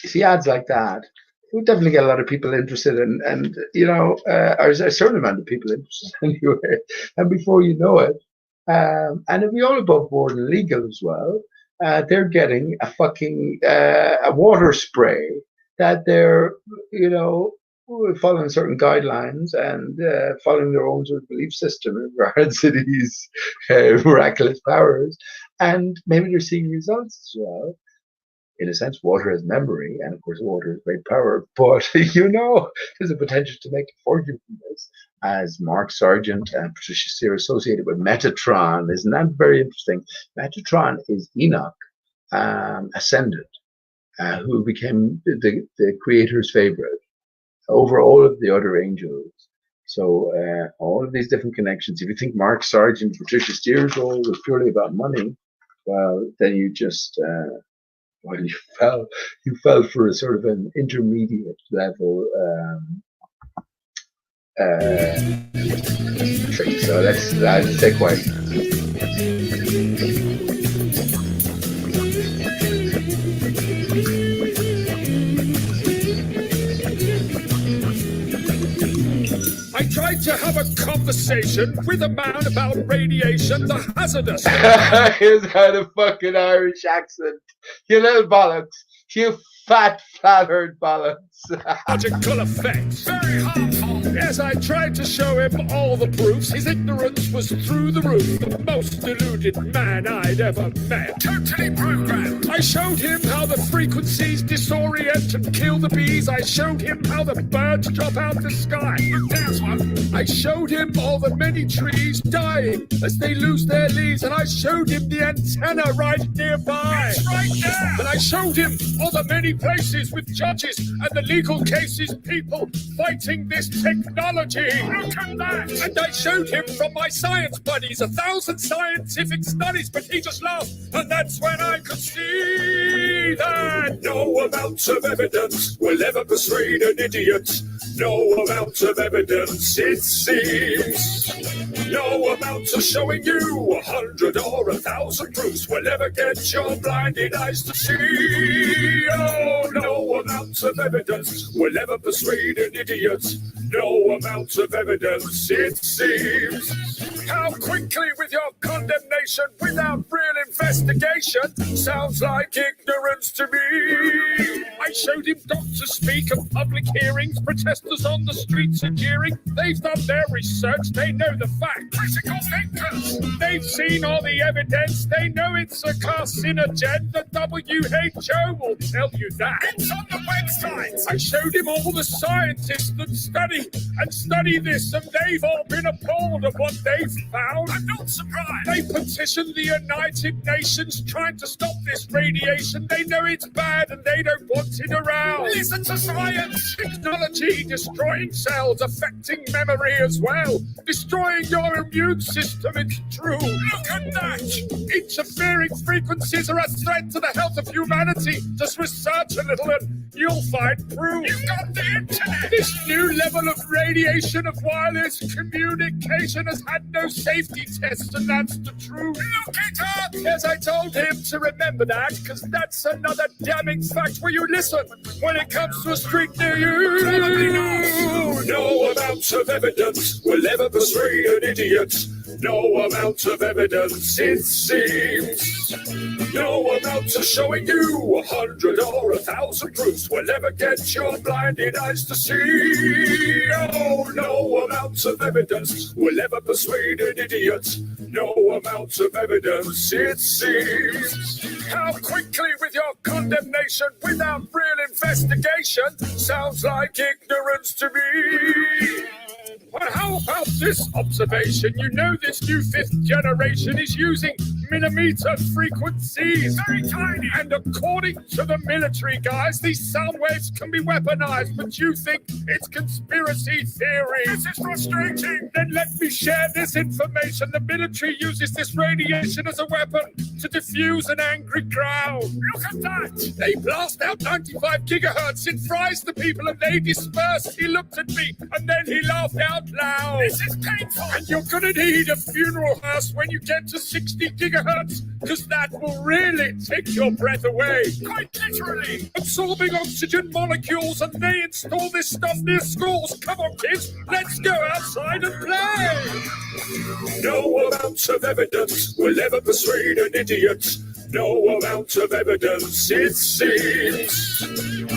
you see ads like that, it would definitely get a lot of people interested, and you know, or a certain amount of people interested anyway. And before you know it, and it'll be all above board and legal as well. They're getting a fucking a water spray that they're, you know, following certain guidelines and following their own sort of belief system in regards to these miraculous powers, and maybe they're seeing results as well. In a sense, water has memory, and of course, water has great power. But you know, there's a potential to make a fortune from this, as Mark Sargent and Patricia Steere associated with Metatron. Isn't that very interesting? Metatron is Enoch ascended, who became the creator's favorite over all of the other angels. So all of these different connections. If you think Mark Sargent, Patricia Steere's role was purely about money, well, then you just well, you fell for a sort of an intermediate level trick. So let's stay quiet. I tried to have a conversation with a man about radiation, the hazardous. Here's how the fucking Irish accent. You little bollocks. You fat, flat-haired bollocks. Logical effects. Very harmful. As I tried to show him all the proofs, his ignorance was through the roof. The most deluded man I'd ever met. Totally programmed. I showed him how the frequencies disorient and kill the bees. I showed him how the birds drop out the sky. There's one. I showed him all the many trees dying as they lose their leaves. And I showed him the antenna right nearby. It's right there. And I showed him all the many places with judges and the legal cases, people fighting this technology. Look at that. And I showed him from my science buddies 1,000 scientific studies, but he just laughed. And that's when I could see that no amount of evidence will ever persuade an idiot. No amount of evidence, it seems. No amount of showing you 100 or 1,000 proofs will ever get your blinded eyes to see. Oh, no amount of evidence will ever persuade an idiot. No amount of evidence, it seems. How quickly with your condemnation without real investigation sounds like ignorance to me. I showed him doctors speak at public hearings, protesters on the streets are jeering. They've done their research, they know the facts. Critical thinkers, they've seen all the evidence, they know it's a carcinogen. The WHO will tell you that. It's on the website. I showed him all the scientists that study this, and they've all been appalled at what they've found. I'm not surprised. They petitioned the United Nations trying to stop this radiation. They know it's bad and they don't want it around. Listen to science. Technology destroying cells, affecting memory as well. Destroying your immune system, it's true. Look at that. Interfering frequencies are a threat to the health of humanity. Just research a little and you'll find proof. You've got the internet. This new level of radiation of wireless communication has had no safety tests, and that's the truth. Look it up! Yes, I told him to remember that, because that's another damning fact. Will you listen when it comes to a street near you? Probably not. No amount of evidence will ever persuade an idiot. No amount of evidence, it seems. No amount of showing you 100 or 1,000 proofs will ever get your blinded eyes to see. Oh, no amount of evidence will ever persuade an idiot. No amount of evidence, it seems. How quickly with your condemnation without real investigation sounds like ignorance to me. Well, how about this observation? You know this new 5th generation is using millimeter frequencies. Very tiny. And according to the military guys, these sound waves can be weaponized, but you think it's conspiracy theory. This is frustrating. Then let me share this information. The military uses this radiation as a weapon to diffuse an angry crowd. Look at that. They blast out 95 gigahertz. It fries the people and they disperse. He looked at me and then he laughed out loud. This is painful. And you're gonna need a funeral hearse when you get to 60 gigahertz, because that will really take your breath away. Quite literally. Absorbing oxygen molecules, and they install this stuff near schools. Come on, kids, let's go outside and play. No amount of evidence will ever persuade an idiot. No amount of evidence, it seems.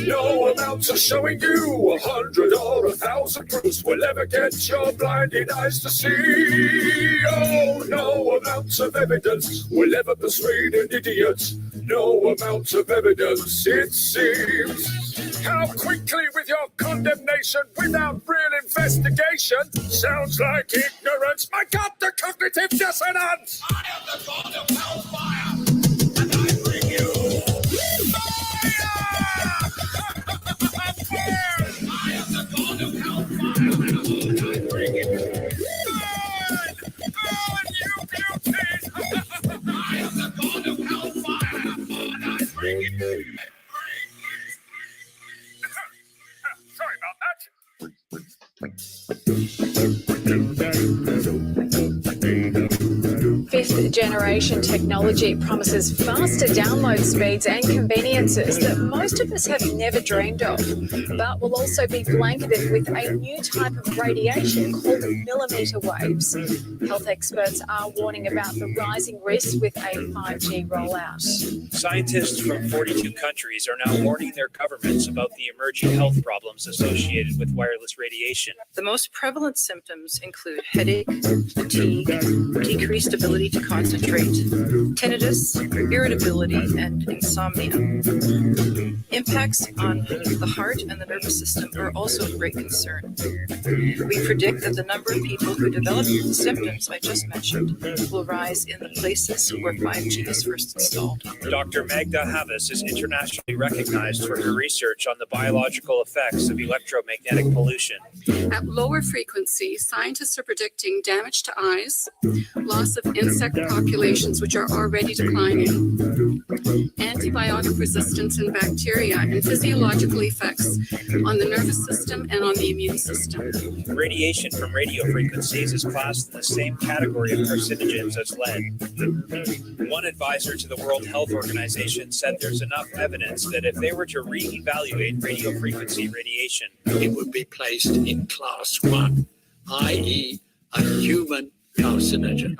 No amount of showing you 100 or 1,000 proofs will ever get your blinded eyes to see. Oh, no amount of evidence will ever persuade an idiot. No amount of evidence, it seems. How quickly with your condemnation without real investigation sounds like ignorance. My God, the cognitive dissonance! I am the god of hellfire, and I bring you fire! I am the god of hellfire, and I bring you burn, you beauties! I am the god of hellfire, and I bring you. Sorry about that. Fifth generation. radiation technology promises faster download speeds and conveniences that most of us have never dreamed of, but will also be blanketed with a new type of radiation called millimetre waves. Health experts are warning about the rising risk with a 5G rollout. Scientists from 42 countries are now warning their governments about the emerging health problems associated with wireless radiation. The most prevalent symptoms include headache, fatigue, decreased ability to concentrate, tinnitus, irritability, and insomnia. Impacts on the heart and the nervous system are also of great concern. We predict that the number of people who develop the symptoms I just mentioned will rise in the places where 5G is first installed. Dr. Magda Havas is internationally recognized for her research on the biological effects of electromagnetic pollution. At lower frequencies, scientists are predicting damage to eyes, loss of insect populations which are already declining, antibiotic resistance in bacteria, and physiological effects on the nervous system and on the immune system. Radiation from radio frequencies is classed in the same category of carcinogens as lead. One advisor to the World Health Organization said there's enough evidence that if they were to re-evaluate radio frequency radiation, it would be placed in class 1, i.e. a human carcinogen.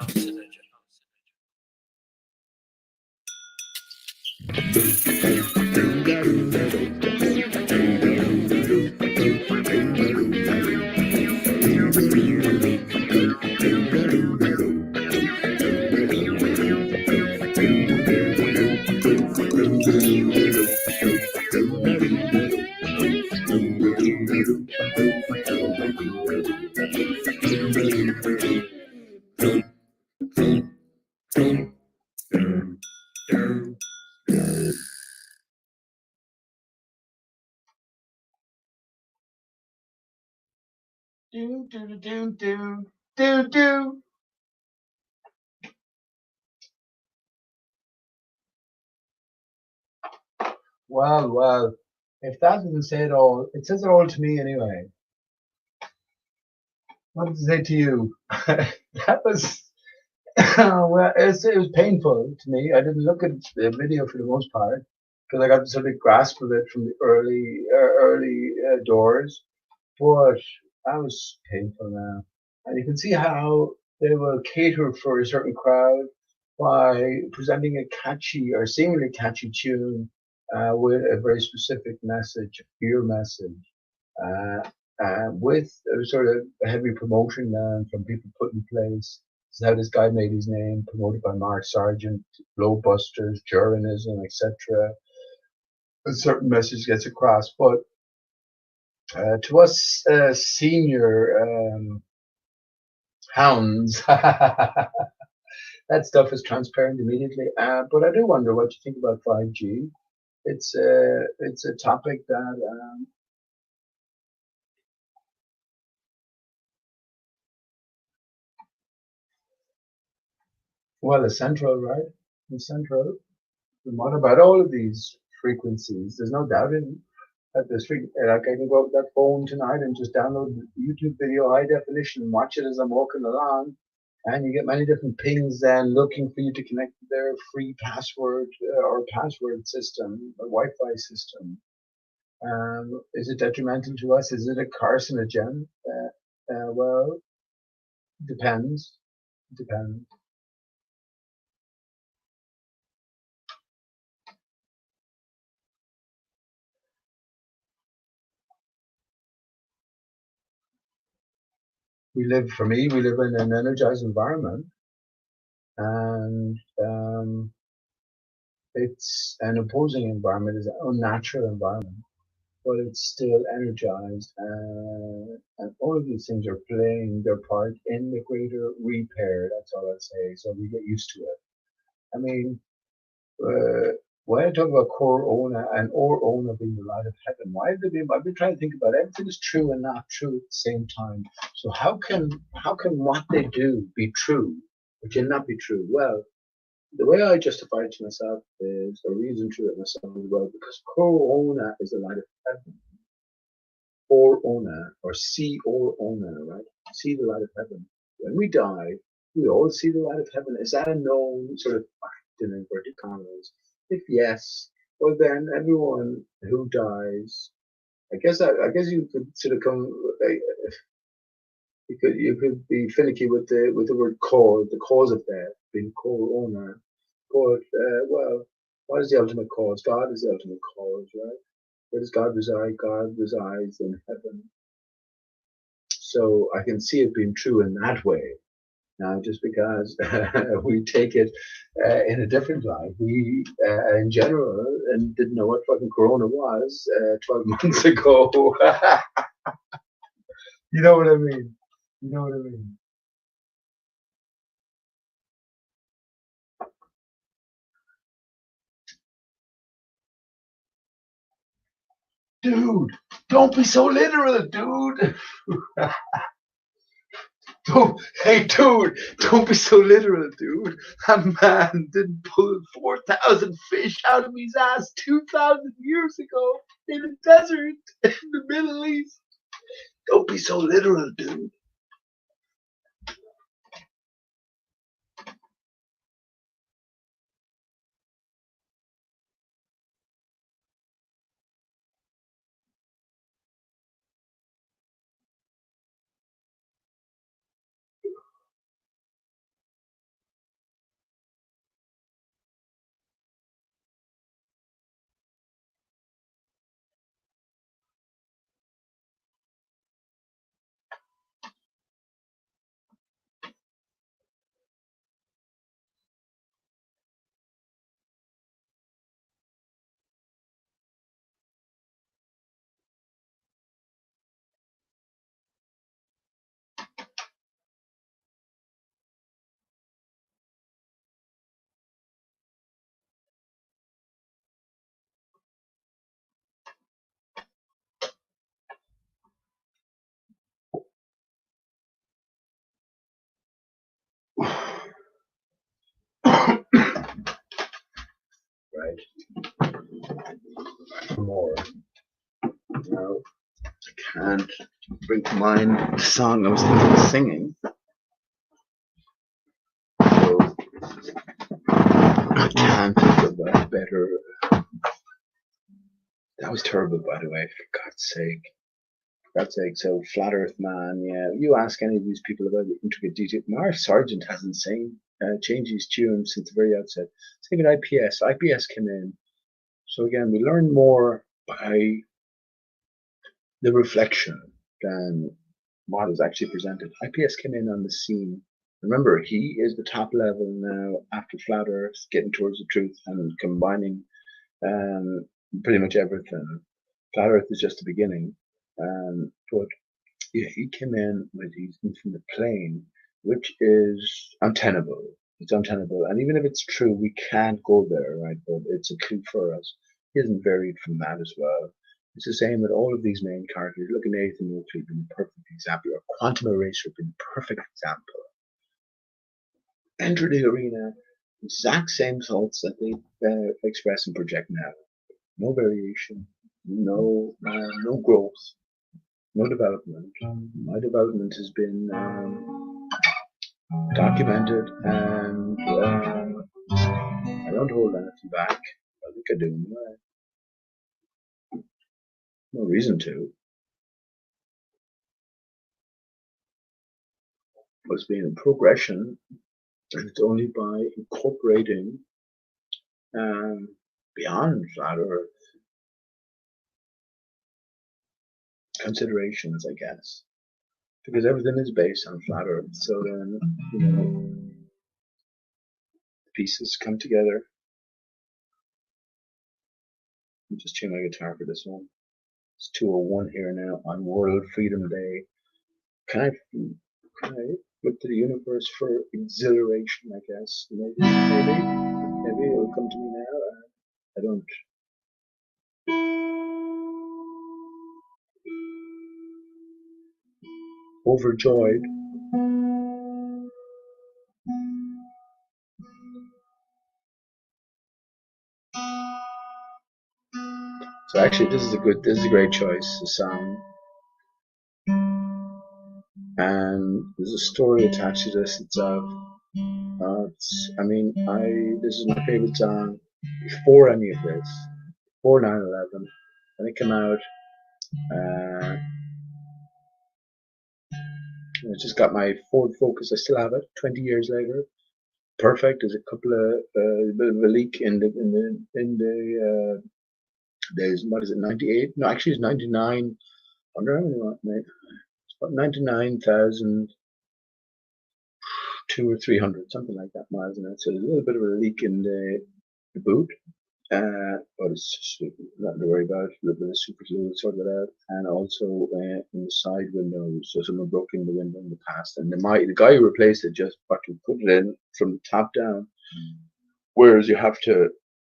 Do. Well, if that doesn't say it all, it says it all to me anyway. What does it say to you? That was, well, it was painful to me. I didn't look at the video for the most part because I got the sort of grasp of it from the early doors. But that was painful now. And you can see how they will cater for a certain crowd by presenting a catchy or seemingly catchy tune with a very specific message, a fear message, with a sort of heavy promotion from people put in place. This is how this guy made his name, promoted by Mark Sargent, Globebusters, Juranism, etc. A certain message gets across, but to us senior hounds, that stuff is transparent immediately. But I do wonder what you think about 5G. It's a topic that well, is central, right? It's central. And what about all of these frequencies? There's no doubt in that this like I can go with that phone tonight and just download the YouTube video high definition and watch it as I'm walking along, and you get many different pings then looking for you to connect to their free password or password system, a Wi-Fi system. Is it detrimental to us? Is it a carcinogen? Well, depends. Depends. We live in an energized environment, and it's an opposing environment, it's an unnatural environment, but it's still energized, and all of these things are playing their part in the greater repair. That's all I'd say. So we get used to it. I mean, when I talk about core owner and or owner being the light of heaven, why have they been? I've been trying to think about everything is true and not true at the same time. So how can what they do be true, but yet not be true? Well, the way I justify it to myself is, or reason to it myself as well, because core owner is the light of heaven. Or owner, or see or owner, right? See the light of heaven. When we die, we all see the light of heaven. Is that a known sort of fact in inverted commas? If yes, well then everyone who dies, I guess you could sort of come. You could be finicky with the word cause, the cause of death being corona. But well, what is the ultimate cause? God is the ultimate cause, right? Where does God reside? God resides in heaven. So I can see it being true in that way. Now, just because we take it in a different light, we, in general, and didn't know what fucking Corona was 12 months ago. You know what I mean? You know what I mean? Dude, don't be so literal, dude. Hey, dude, don't be so literal, dude. That man didn't pull 4,000 fish out of his ass 2,000 years ago in a desert in the Middle East. Don't be so literal, dude. Right. More. No, I can't bring to mind the song I was thinking of singing. So I can't think of a better. That was terrible, by the way, for God's sake. For God's sake. So, Flat Earth Man, yeah. You ask any of these people about the intricate detail. Mark Sargent hasn't changed his tune since the very outset. Same with IPS. IPS came in. So, again, we learn more by the reflection than what is actually presented. IPS came in on the scene. Remember, he is the top level now after Flat Earth, getting towards the truth and combining pretty much everything. Flat Earth is just the beginning. But yeah, he came in with his infinite plane, which is untenable. It's untenable. And even if it's true, we can't go there, right? But it's a clue for us. He isn't varied from that as well. It's the same with all of these main characters. Look at Nathan Wilkie being the perfect example, or Quantum Eraser being the perfect example. Enter the arena, exact same thoughts that they express and project now. No variation, no growth, no development. My development has been documented, and I don't hold anything back. I think I do anyway. No reason to. It's been a progression, and it's only by incorporating beyond Flat Earth considerations, I guess, because everything is based on Flat Earth. So then, the pieces come together. I'm just tune my guitar for this one. It's 2:01 here now on World Freedom Day. Can I look to the universe for exhilaration, I guess? Maybe it'll come to me now. I don't. Overjoyed. So actually, this is a great choice. The song. and there's a story attached to this itself. This is my favorite song before any of this, before 9/11, when it came out. I just got my Ford Focus. I still have it 20 years later. Perfect. There's a couple of bit of a leak in the there's, what is it, 98? No, actually it's 99. I wonder how many, mate. It's about 99,000, 200 or 300, something like that miles in it. So there's a little bit of a leak in the boot. But it's just nothing to worry about. A little bit of super glue sort it out, and also in the side window. So someone broke in the window in the past, and the guy who replaced it just fucking put it in from the top down. Whereas you have to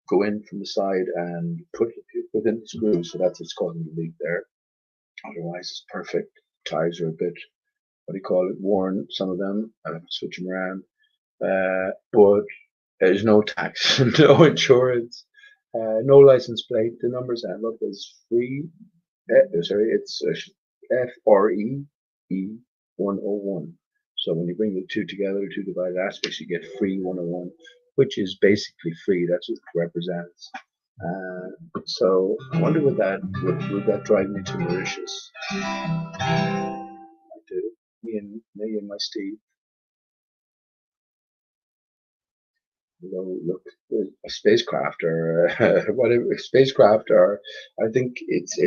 go in from the side and put it within the screw, so that's what's causing the leak there. Otherwise, it's perfect. Tires are a bit, what do you call it, worn. Some of them, I have to switch them around. But there's no tax, no insurance. No license plate. The numbers I look is free. It's FREE 101. So when you bring the two together, the two divided aspects, you get free 101, which is basically free. That's what it represents. So I wonder would that drive me to Mauritius? I do. Me and my Steve. Look, a spacecraft or whatever spacecraft, or I think it's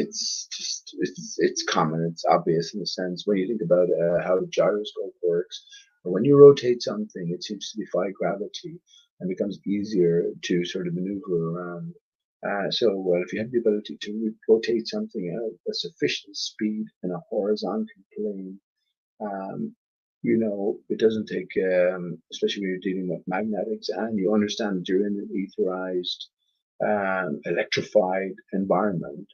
common, it's obvious in the sense when you think about how the gyroscope works, or when you rotate something, it seems to defy gravity and becomes easier to sort of maneuver around. If you have the ability to rotate something at a sufficient speed in a horizontal plane, it doesn't take, especially when you're dealing with magnetics and you understand that you're in an etherized, electrified environment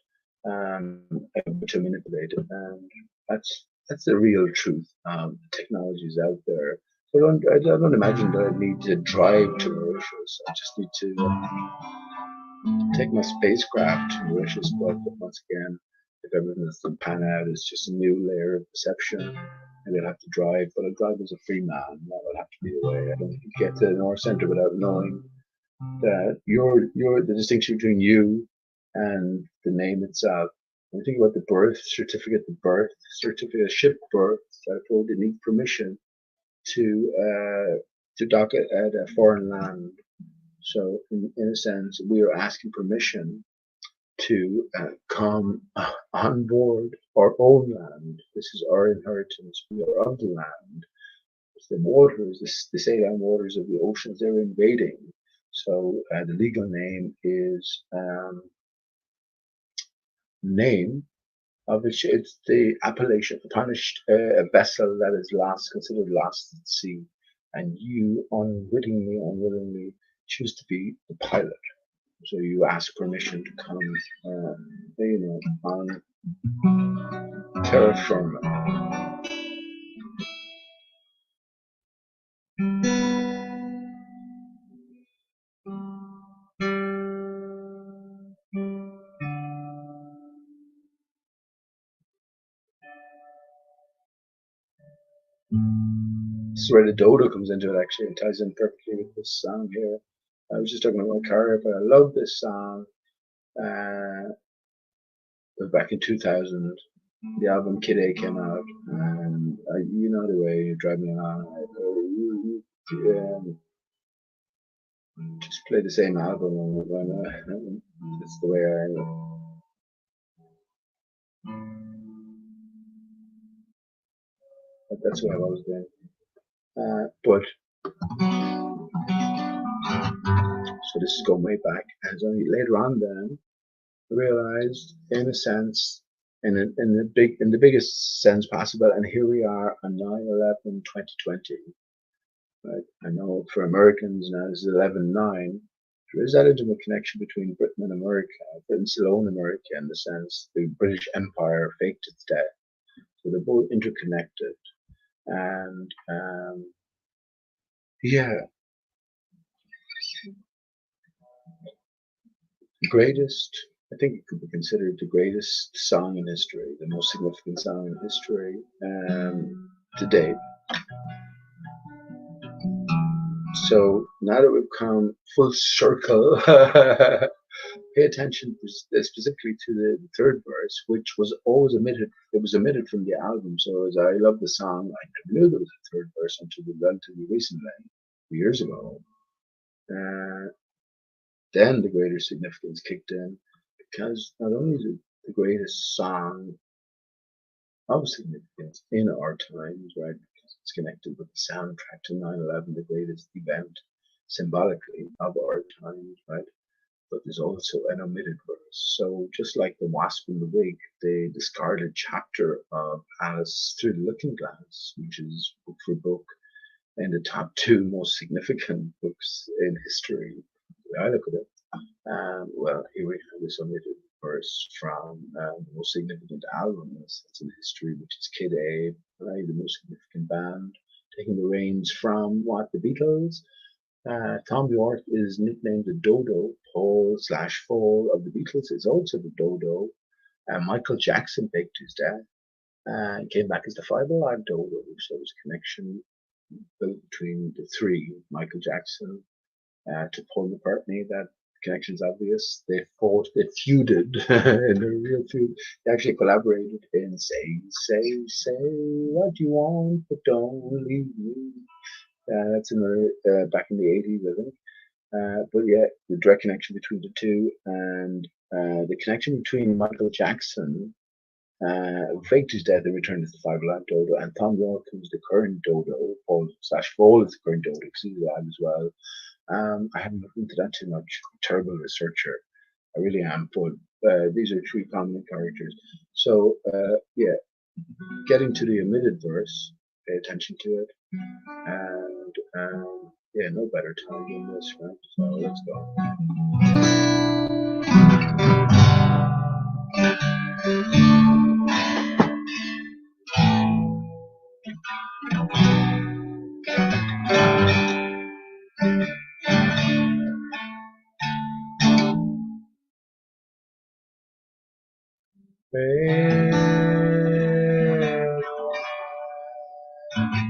to manipulate it. And that's the real truth. Technology is out there. So I don't imagine that I need to drive to Mauritius. I just need to take my spacecraft to Mauritius. But once again, if everything doesn't pan out, it's just a new layer of perception. Maybe I'll have to drive, but I'll drive as a free man. That would have to be the way. I don't think you get to the North Centre without knowing that you're the distinction between you and the name itself. When you think about the birth certificate, ship birth, therefore they need permission to dock at a foreign land. So in a sense, we are asking permission to come on board our own land. This is our inheritance. We are of the land. It's the waters, the saline waters of the oceans they're invading. So the legal name is name of which it's the appellation upon a vessel that is considered lost at sea, and you unwillingly choose to be the pilot. So you ask permission to come, on terra firma. This is where the dodo comes into it, actually. It ties in perfectly with this song here. I was just talking about my car, but I love this song. Back in 2000, the album Kid A came out, and you know the way you drive me along. Just play the same album when it's the way that's what I've always been. But so this is going way back, and it's only later on then I realized, in a sense, in the biggest sense possible, and here we are on 9/11 2020. Right? I know for Americans now this is 11/9. There is that intimate connection between Britain and America. Britain's still own America in the sense the British Empire faked its death. So they're both interconnected. And I think it could be considered the greatest song in history, the most significant song in history. to date. So now that we've come full circle, pay attention specifically to the third verse, which was always omitted. It was omitted from the album. So as I love the song, I never knew there was a third verse until relatively recently, years ago. Then the greater significance kicked in, because not only is it the greatest song of significance in our times, right? Because it's connected with the soundtrack to 9/11, the greatest event symbolically of our times, right? But there's also an omitted verse. So just like the Wasp and the Wig, the discarded chapter of Alice Through the Looking Glass, which is book for book in the top 2 most significant books in history, the way I look at it. Well, here we have this omitted verse from the most significant album that's in history, which is Kid A, right? The most significant band, taking the reins from what? The Beatles. Tom York is nicknamed the Dodo, Paul/Fall of the Beatles is also the Dodo. Michael Jackson faked his death and came back as the 5 Alive Dodo, so there was a connection built between the three, Michael Jackson to Paul McCartney. That connection is obvious. They fought, they feuded in a real feud. They actually collaborated in Say What You Want, But Don't Leave Me. That's another back in the 80s, I think. But yeah, the direct connection between the two, and the connection between Michael Jackson, who faked his death and returned as the 5 Alive Dodo, and Tom York, who's the current Dodo, Paul/Fall is the current Dodo, because he's alive as well. I haven't looked into that too much. Terrible researcher, I really am. But these are 3 prominent characters. So yeah, getting to the omitted verse, pay attention to it, and yeah, no better time than this, right? So let's go.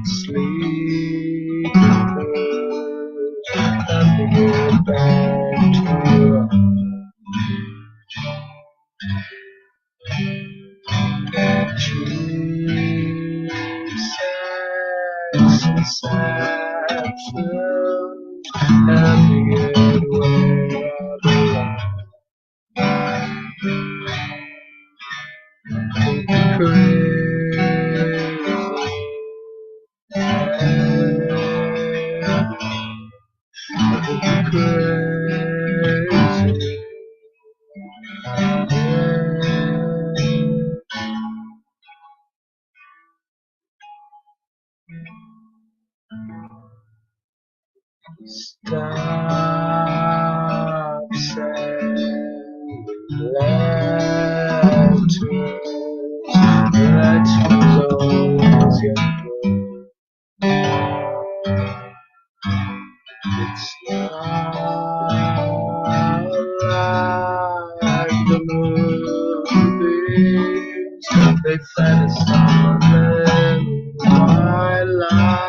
Sleep, let me get back to you. Let me get where I belong. Stop saying letters, let's close your door. It's not like the movies, they fantasize on my life.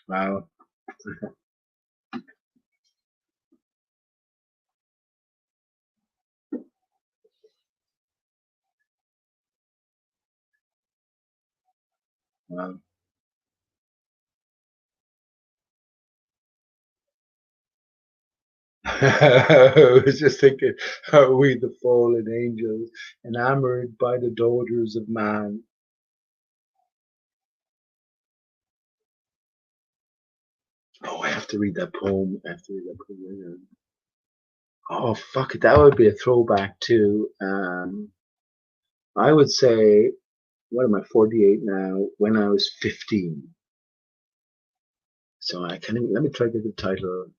Wow. Wow. I was just thinking, are we the fallen angels, enamored by the daughters of man? Oh, I have to read that poem. I have to read that poem. Oh, fuck it. That would be a throwback to, I would say, what am I, 48 now, when I was 15. So I can't even, let me try to get the title.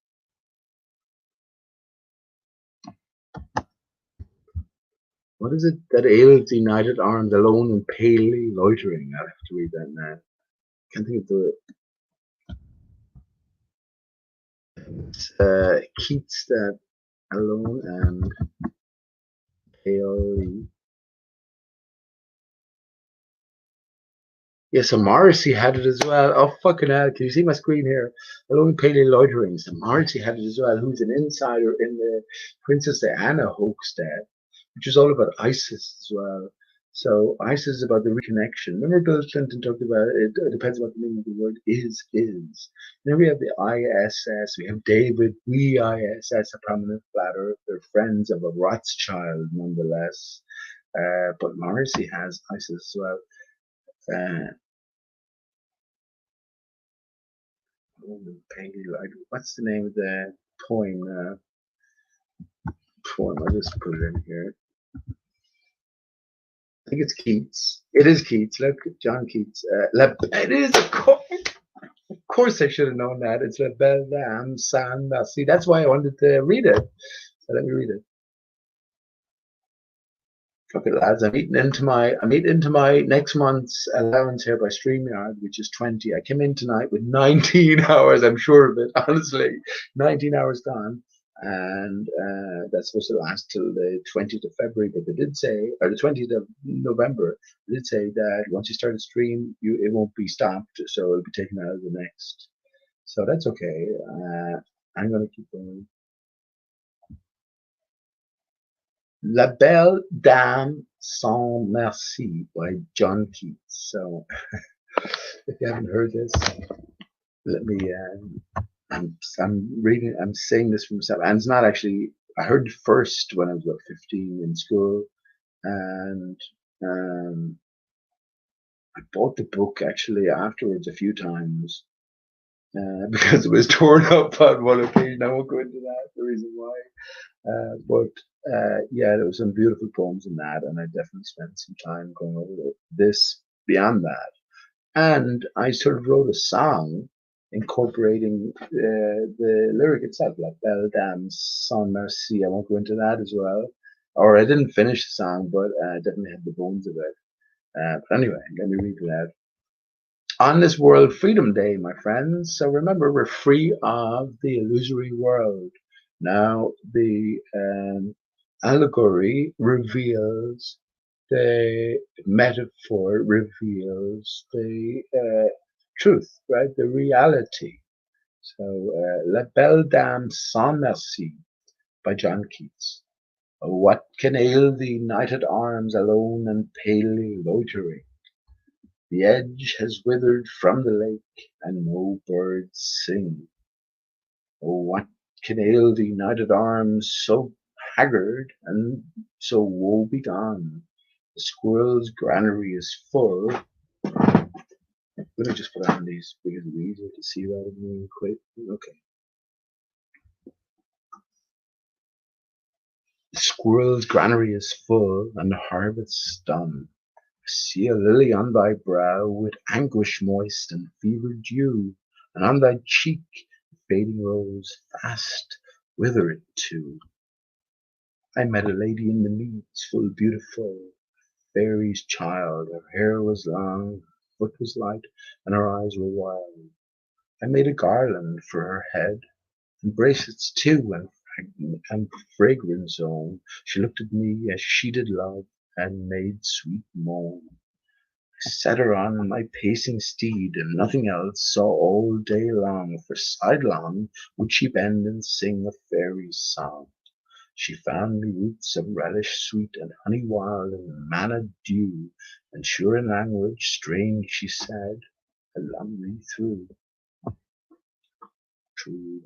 What is it that ails the united arms alone and palely loitering? I'll have to read that now. Can't think of the Keats, that alone and palely. Yeah, so Morrissey had it as well. Oh, fucking hell. Can you see my screen here? Alone palely loitering. So Morrissey had it as well, who's an insider in the Princess Diana hoax there, which is all about ISIS as well. So ISIS is about the reconnection. Remember Bill Clinton talked about it, it depends on what the meaning of the word is. Then we have the ISS, we have David, ISS, a prominent flatter. They're friends of a Rothschild nonetheless. But Morrissey has ISIS as well. What's the name of the poem? I'll just put it in here. I think it's Keats. It is Keats. Look, John Keats. It is, of course I should have known that. It's La Belle Dame Sans Merci. That's why I wanted to read it. So let me read it. Fuck it, lads. I'm eating into my next month's allowance here by StreamYard, which is 20. I came in tonight with 19 hours. I'm sure of it, honestly. 19 hours gone. And that's supposed to last till the 20th of February, but they did say, or the 20th of November, they did say that once you start a stream, it won't be stopped, so it'll be taken out of the next. So that's okay. I'm going to keep going. La Belle Dame Sans Merci by John Keats. So if you haven't heard this, let me, I'm reading, I'm saying this for myself, and it's not actually, I heard it first when I was about 15 in school, and I bought the book actually afterwards a few times because it was torn up on one occasion. I won't go into that, the reason why. Yeah, there were some beautiful poems in that, and I definitely spent some time going over this beyond that. And I sort of wrote a song incorporating the lyric itself, like Belle Dame Sans Merci. I won't go into that as well. Or I didn't finish the song, but I definitely had the bones of it. But anyway, let me read it out. On this World Freedom Day, my friends, so remember, we're free of the illusory world. Now, the allegory reveals, the metaphor reveals the truth, right? The reality. So, La Belle Dame Sans Merci by John Keats. What can ail the united arms alone and palely loitering? The edge has withered from the lake, and no birds sing. Oh, what can ail the united arms so haggard and so woe begone? The squirrel's granary is full. I'm gonna just put on these because it's easier to see that really quick. Okay. The squirrel's granary is full, and the harvest's done. I see a lily on thy brow, with anguish moist and fever dew, and on thy cheek the fading rose fast withereth too. I met a lady in the meads, full beautiful, fairy's child. Her hair was long, her foot was light, and her eyes were wild. I made a garland for her head, and bracelets too, and fragrance on. She looked at me as she did love, and made sweet moan. I sat her on my pacing steed, and nothing else saw all day long, for sidelong would she bend and sing a fairy's song. She found me roots of relish sweet, and honey wild, and manna dew, and sure in language strange she said, along me through. True.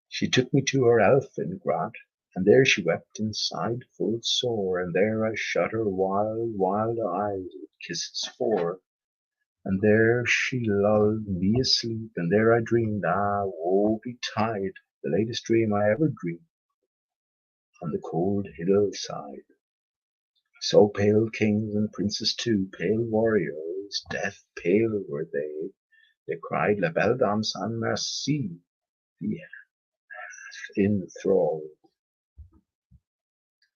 She took me to her elfin grot, and there she wept and sighed full sore, and there I shut her wild, wild eyes with kisses for. And there she lulled me asleep, and there I dreamed, ah, woe betide, the latest dream I ever dreamed, on the cold hillside. I saw pale kings and princes too, pale warriors, death pale were they. They cried, La belle dame sans merci, the in thrall.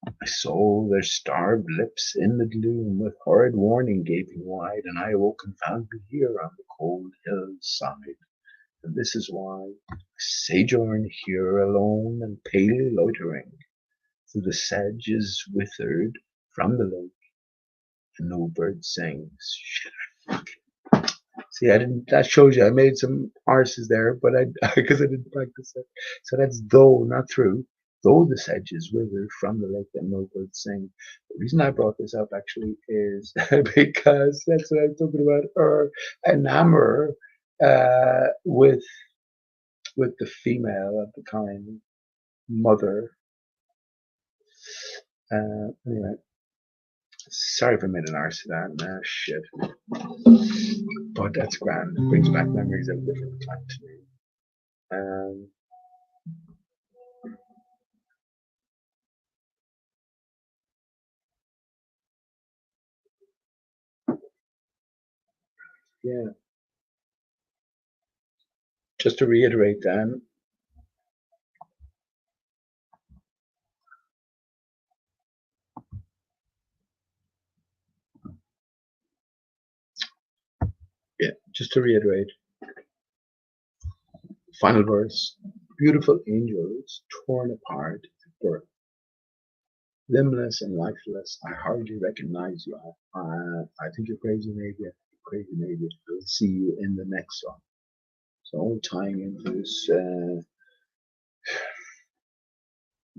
I saw their starved lips in the gloom, with horrid warning gaping wide, and I awoke and found me here on the cold hillside. And this is why I sojourn here alone and pale loitering, through the sedge is withered from the lake, and no bird sings. Shit, I fucking. See, I didn't. That shows you I made some arses there, but because I didn't practice it. So that's though, not through. Though the sedge is withered from the lake, and no birds sing. The reason I brought this up actually is because that's what I'm talking about. Her enamor with the female of the kind, mother. Anyway, sorry if I made an arse of that. Nah, shit. But that's grand. It brings back memories of a different time to me. Yeah. Just to reiterate then, final verse, beautiful angels torn apart at birth. Limbless and lifeless, I hardly recognize you. I think you're crazy, maybe. Crazy, maybe. I'll see you in the next one. So all tying into this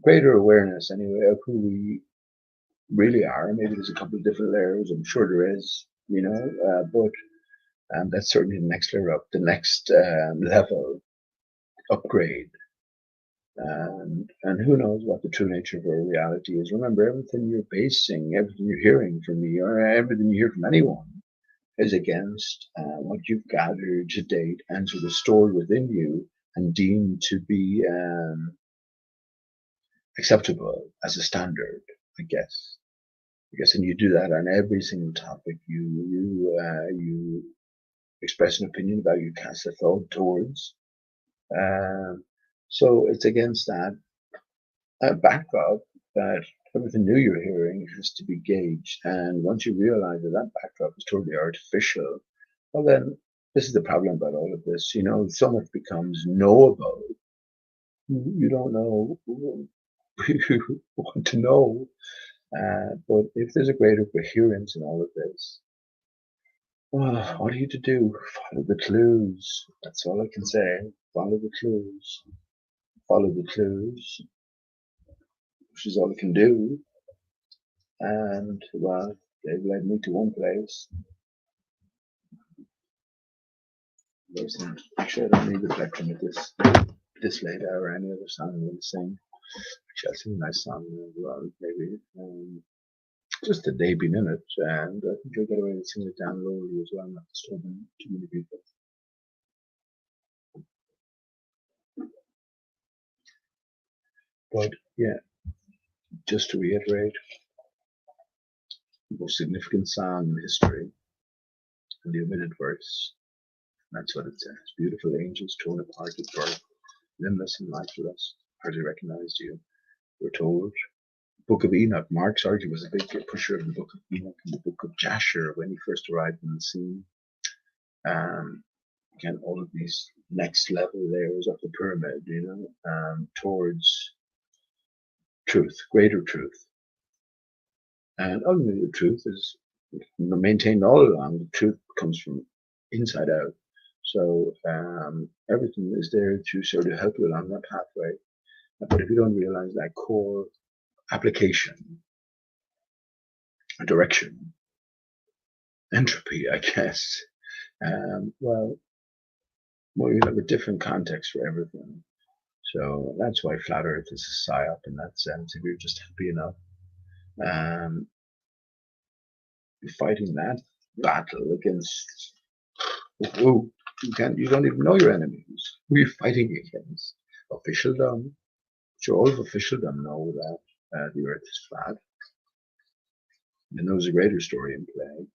greater awareness, anyway, of who we really are. Maybe there's a couple of different layers. I'm sure there is, but that's certainly the next layer up, the next level upgrade. And who knows what the true nature of our reality is. Remember, everything you're basing, everything you're hearing from me, or everything you hear from anyone, is against what you've gathered to date and sort of stored within you and deemed to be acceptable as a standard, I guess. And you do that on every single topic you express an opinion about, you cast a thought towards. So it's against that backdrop that everything new you're hearing has to be gauged. And once you realize that that backdrop is totally artificial, well then, this is the problem about all of this. So much becomes knowable. You don't know you want to know. But if there's a greater coherence in all of this, well, what are you to do? Follow the clues. That's all I can say. Follow the clues. Follow the clues, which is all I can do. And, well, they've led me to one place. Actually, I don't need the plectrum at this late hour or any other song I'm going to sing. Actually, I'll sing a nice song as well, maybe. Just a day being in it, and I think I'll get away with singing it down lowly as well, not disturbing too many people. But yeah, just to reiterate, the most significant song in history, and the omitted verse. That's what it says. Beautiful angels torn apart at birth, limbless and lifeless, hardly recognized you. We're told. Book of Enoch. Marx argued was a big pusher of the Book of Enoch and the Book of Jasher when he first arrived on the scene. Again, all of these next level layers of the pyramid, towards truth, greater truth. And ultimately, the truth is maintained all along. The truth comes from inside out. So everything is there to sort of help you along that pathway. But if you don't realize that core application, direction, entropy, I guess, well, you have a different context for everything. So that's why flat Earth is a psyop in that sense. If you're just happy enough, fighting that battle against, you don't even know your enemies. Who are you fighting against? Officialdom. Sure, all of officialdom know that the Earth is flat. They know there's a greater story in play,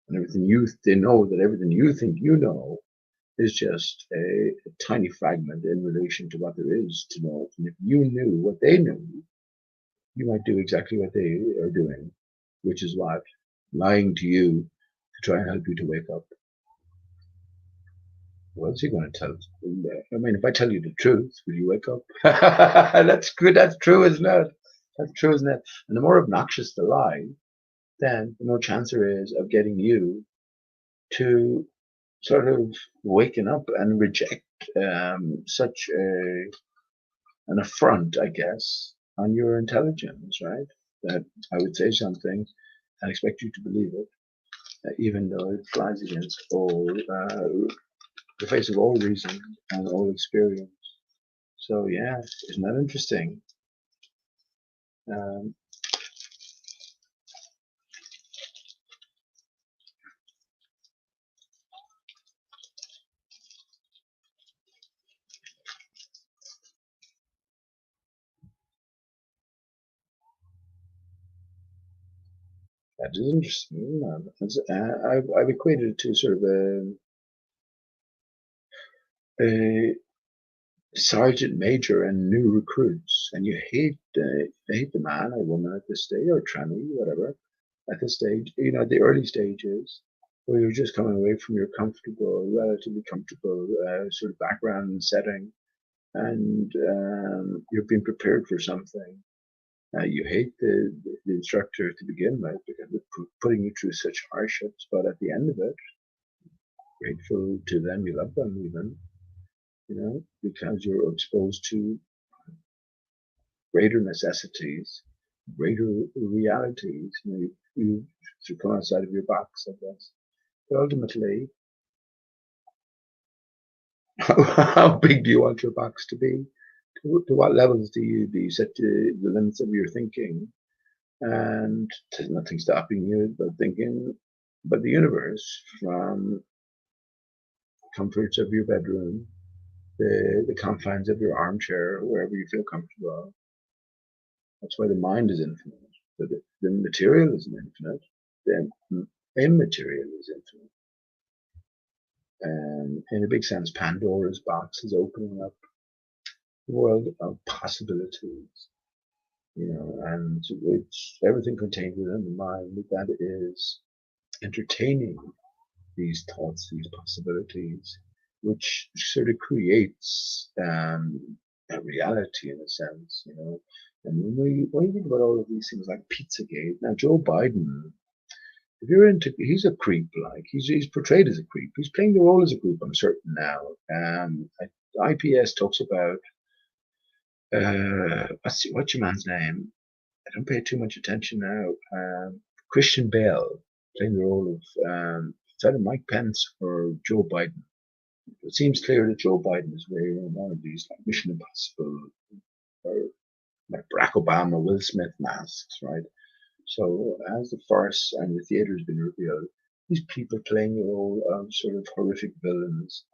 and they know that everything you think you know is just a tiny fragment in relation to what there is to know. And if you knew what they knew, you might do exactly what they are doing, which is what? Lying to you to try and help you to wake up. What's he going to tell us? I mean, if I tell you the truth, will you wake up? That's good. That's true, isn't it? That's true, isn't it? And the more obnoxious the lie, then the more chance there is of getting you to sort of waken up and reject such an affront, I guess, on your intelligence, right? That I would say something and expect you to believe it, even though it flies against all the face of all reason and all experience. So yeah, isn't that interesting? That is interesting. I've equated it to sort of a sergeant major and new recruits, and you hate the man or woman at this stage, or tranny, whatever, at this stage, the early stages, where you're just coming away from your relatively comfortable sort of background and setting, and you're being prepared for something. You hate the instructor to begin with because they're putting you through such hardships, but at the end of it, grateful to them, you love them even, because you're exposed to greater necessities, greater realities. You should come outside of your box, I guess. But ultimately, how big do you want your box to be? To what levels do you set the limits of your thinking? And there's nothing stopping you but thinking, but the universe, from comforts of your bedroom, the confines of your armchair, wherever you feel comfortable. That's why the mind is infinite. But the material is infinite. The immaterial is infinite. And in a big sense, Pandora's box is opening up the world of possibilities. And it's everything contained within the mind that is entertaining these thoughts, these possibilities, which sort of creates a reality in a sense, And when you think about all of these things like Pizzagate, now Joe Biden, if you're into, he's a creep, like he's portrayed as a creep. He's playing the role as a creep, I'm certain now. IPS talks about what's your man's name? I don't pay too much attention now. Christian Bale playing the role of it's either Mike Pence or Joe Biden. It seems clear that Joe Biden is wearing one of these like Mission Impossible or like Barack Obama, Will Smith masks, right? So as the farce and the theater has been revealed, these people playing the role of sort of horrific villains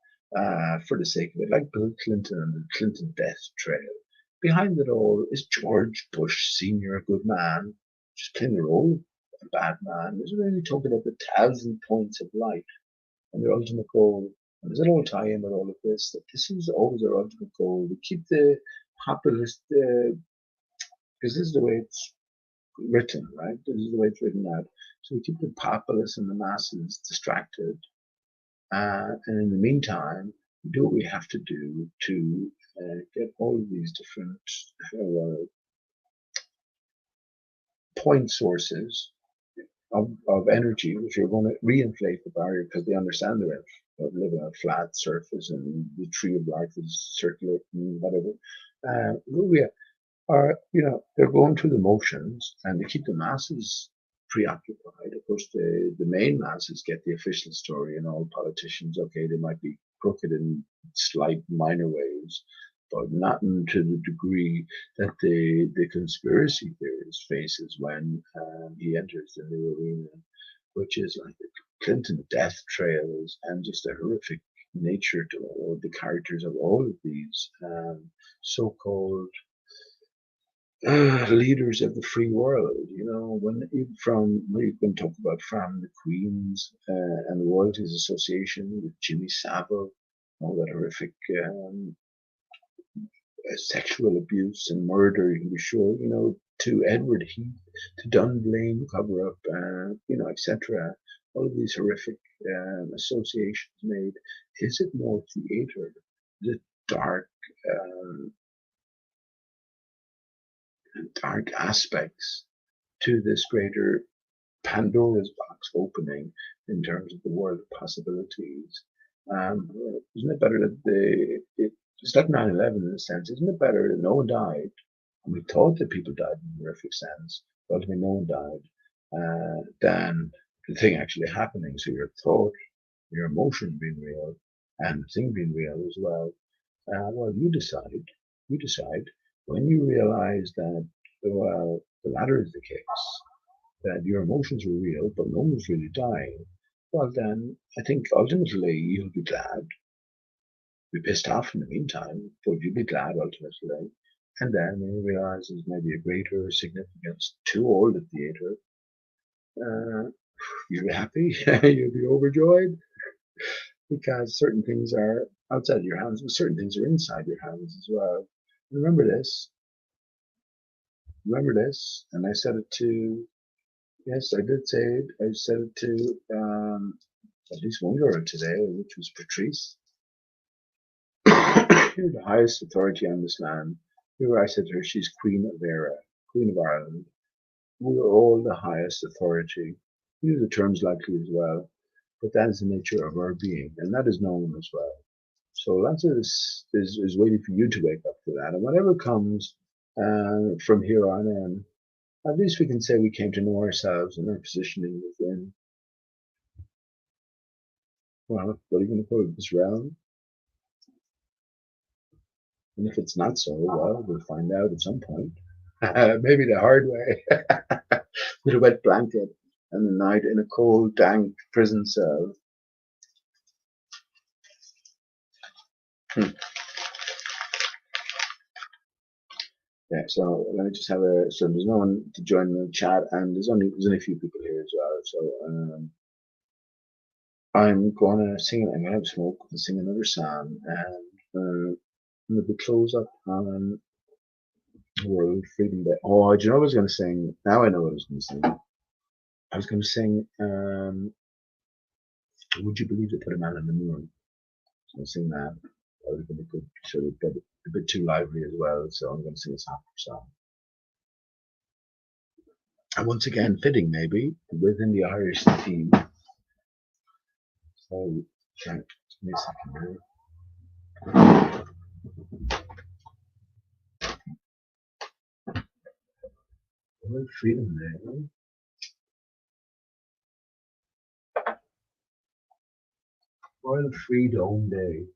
for the sake of it, like Bill Clinton and the Clinton death trail. Behind it all is George Bush Sr., a good man, just playing the role of a bad man. He's really talking about the 1,000 points of light and their ultimate goal. And does it all tie in with all of this? That this is always our ultimate goal. We keep the populist, because this is the way it's written, right? This is the way it's written out. So we keep the populace and the masses distracted. And in the meantime, do what we have to do to get all of these different point sources of energy, which are going to reinflate the barrier because they understand they're living on a flat surface and the tree of life is circular and whatever. We are, they're going through the motions and they keep the masses preoccupied. Of course, the main masses get the official story, and all politicians, okay, they might be crooked in slight minor ways, but not to the degree that the conspiracy theorist faces when he enters the new arena, which is like the Clinton death trails and just a horrific nature to all the characters of all of these so-called leaders of the free world. When you can talk about from the Queens and the Royalties Association with Jimmy Savile, all that horrific sexual abuse and murder, you can be sure, to Edward Heath, to Dunblane cover up, etc. All of these horrific associations made. Is it more theater? Is it dark aspects to this greater Pandora's box opening in terms of the world of possibilities? Isn't it better that it's like 9/11 in a sense? Isn't it better that no one died? And we thought that people died in a horrific sense, but ultimately no one died, than the thing actually happening. So your thought, your emotion being real, and the thing being real as well. Well, you decide. You decide when you realize that, well, the latter is the case, that your emotions were real, but no one was really dying. Well, then I think ultimately you'll be glad. Be pissed off in the meantime, but you'll be glad ultimately. And then when you realize there's maybe a greater significance to all the theater, you'll be happy, you'll be overjoyed, because certain things are outside your hands, but certain things are inside your hands as well. Remember this, and I said it to, yes, I did say it, I said it to at least one girl today, which was Patrice. You're the highest authority on this land. Here I said to her, she's Queen of Era, Queen of Ireland. We are all the highest authority. Use the terms lightly as well, but that is the nature of our being, and that is known as well. So Lazarus is waiting for you to wake up to that, and whatever comes from here on in, at least we can say we came to know ourselves and our positioning within. Well, what are you going to call it, this realm? And if it's not so, well, we'll find out at some point. Maybe the hard way, with a wet blanket and a night in a cold, dank prison cell. Yeah, so let me just have so there's no one to join the chat, and there's only a few people here as well. So I'm gonna sing. I'm gonna have a smoke and sing another song, and maybe close up on World Freedom Day. Oh, do you know what I was gonna sing? Now I know what I was gonna sing. I was gonna sing. Would you believe they put a man on the moon? So I'll sing that. That would have been a good sort of a bit too lively as well. So I'm gonna sing a softer song. And once again, fitting maybe within the Irish theme. So, give me a second here. World Freedom Day. World Freedom Day.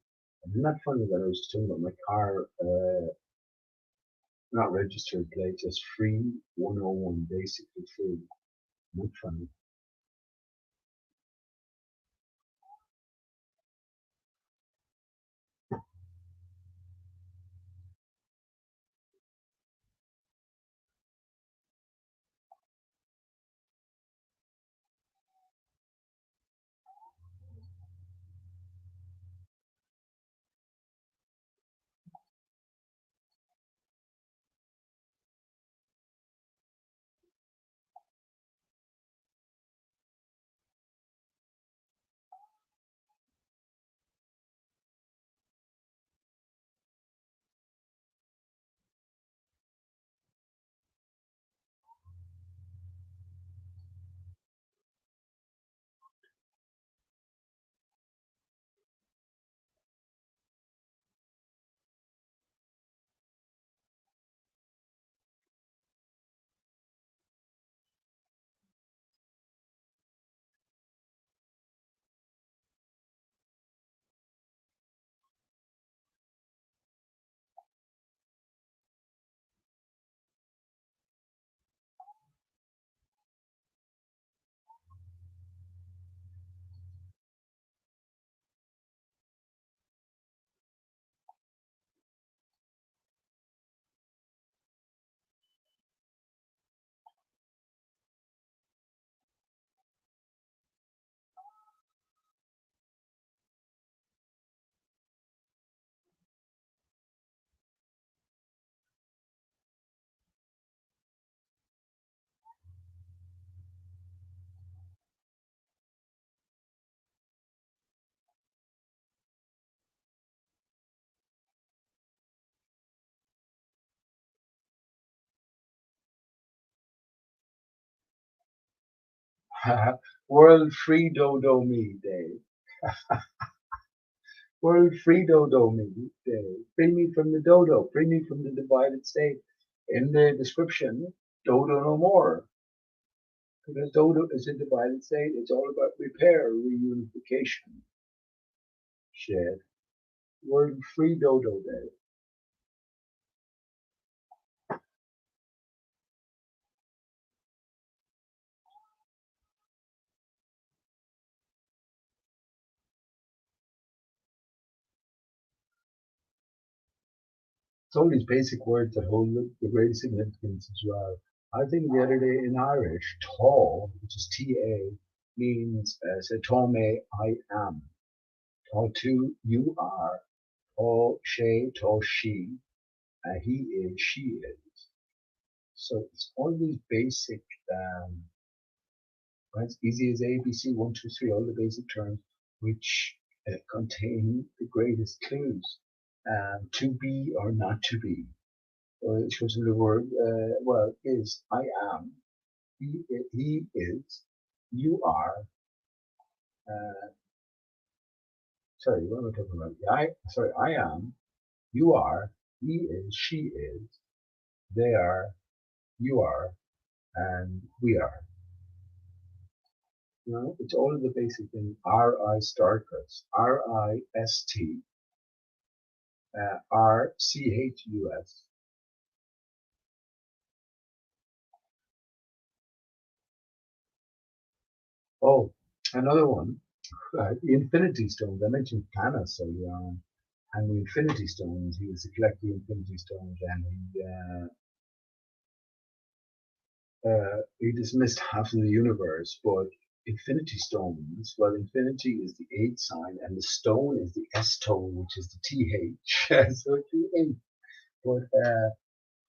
Isn't that funny that I was talking about my car, not registered plate, just free 101, basically free. Not funny. World Free Dodo-Me Day. World Free Dodo-Me Day. Free me from the dodo. Free me from the divided state. In the description, dodonomore. Because dodo is a divided state. It's all about repair, reunification. Shit. World Free Dodo Day. It's all these basic words that hold the greatest significance as well. I think the other day in Irish, tá, which is T-A, means, say, tome, I am. Tá tú, you are. Tá sé, tá she. He is, she is. So it's all these basic, as easy as A, B, C, 1, 2, 3, all the basic terms, which contain the greatest clues. To be or not to be. It shows in the word, well, is, I am, he is, you are, sorry, what am I talking about? I am, you are, he is, she is, they are, you are, and we are. You know, it's all of the basic things. Aristarchus, R-I-S-T, R-C-H-U-S. Oh, another one, the Infinity Stones. I mentioned Thanos earlier on, and the Infinity Stones. He was to collect the Infinity Stones, and he dismissed half of the universe. But Infinity Stones, well, infinity is the 8 sign, and the stone is the S tone, which is the TH. So it's 8. But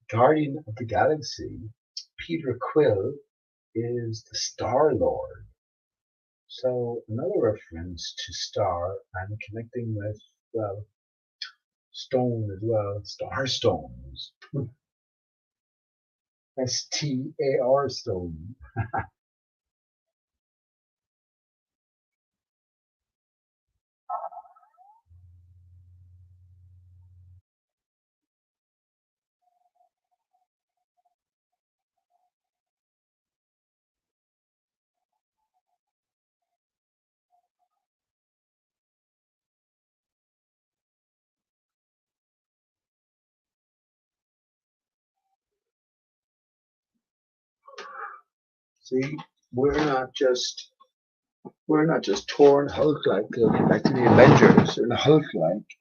Guardian of the Galaxy, Peter Quill, is the Star Lord. So another reference to star and connecting with, well, stone as well, star stones. S-T-A-R stone. See, we're not just torn Hulk-like, back to the Avengers, in a Hulk-like,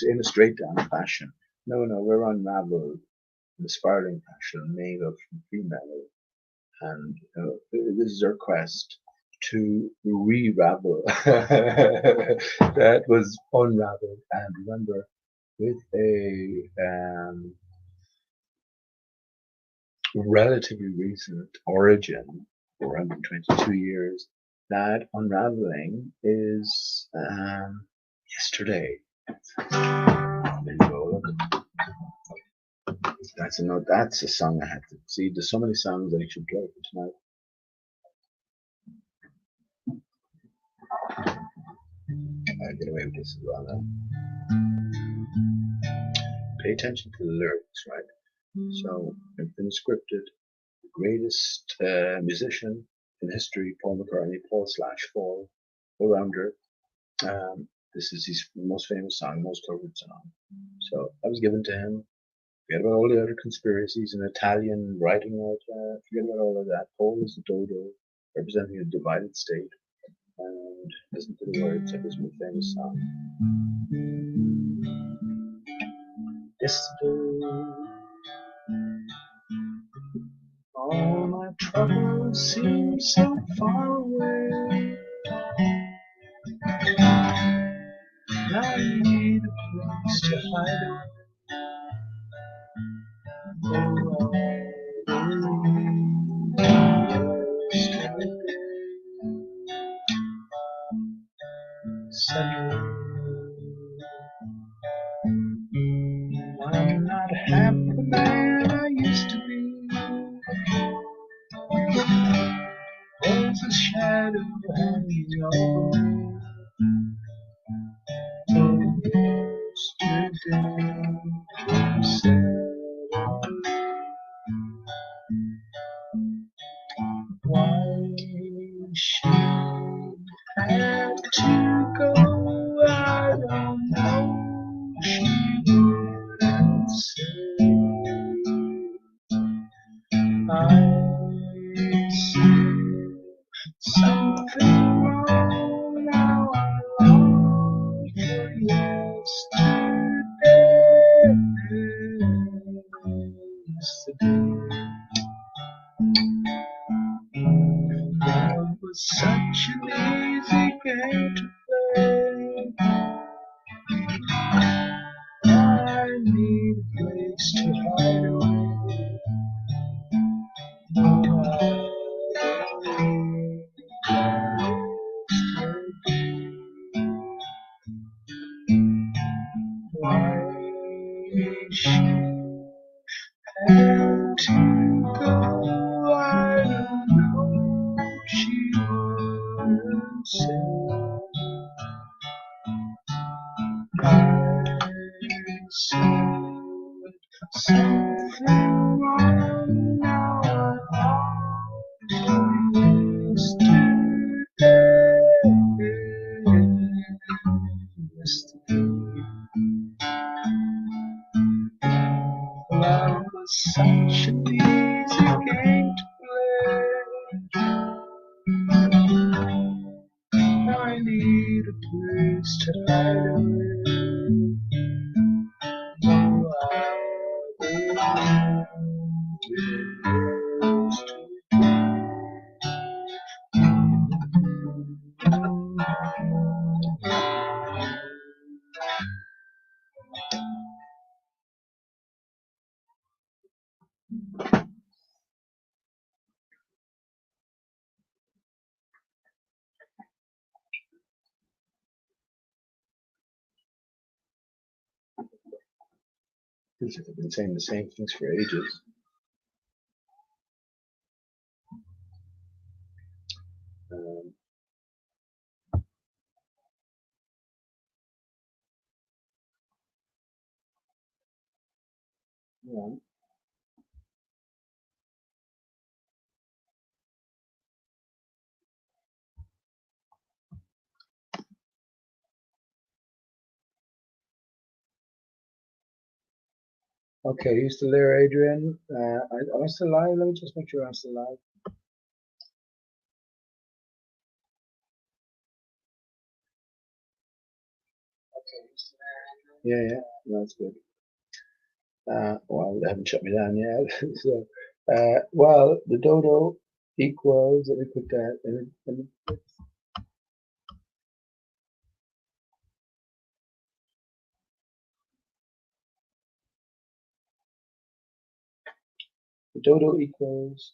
in a straight down fashion. No, we're unraveled in a spiraling fashion, made of free metal. And this is our quest to re-ravel that was unraveled. And remember, with a relatively recent origin, 422 years, that unraveling is yesterday. That's a note. That's a song I had to see. There's so many songs that I should play for tonight. I'll get away with this as well now. Pay attention to the lyrics, right? So it's been scripted. The greatest musician in history, Paul McCartney, Paul/Paul, all-rounder. This is his most famous song, most covered song. So that was given to him. Forget about all the other conspiracies in Italian writing out. Forget about all of that. Paul is the dodo, representing a divided state. And listen to the words of his most famous song. Yesterday, all my troubles seem so far away. And I need a place to hide away. I'm not half the man I used to be. Why she had to go, I don't know. She wouldn't say. I said something wrong. Now I long for yesterday. That was such an easy game to play. I need a place to hide away. Why she had to go, I don't know. She wouldn't say. I said something wrong. Now I long for yesterday. Love was such an easy game to play. I need a place to hide away. Feels like I've been saying the same things for ages. Yeah. Okay, you still there, Adrian? Am I still live? Let me just make sure I'm still live. Okay, you still there, Adrian? Yeah, that's good. Well, they haven't shut me down yet. So, well, the dodo equals, let me put that in. The dodo equals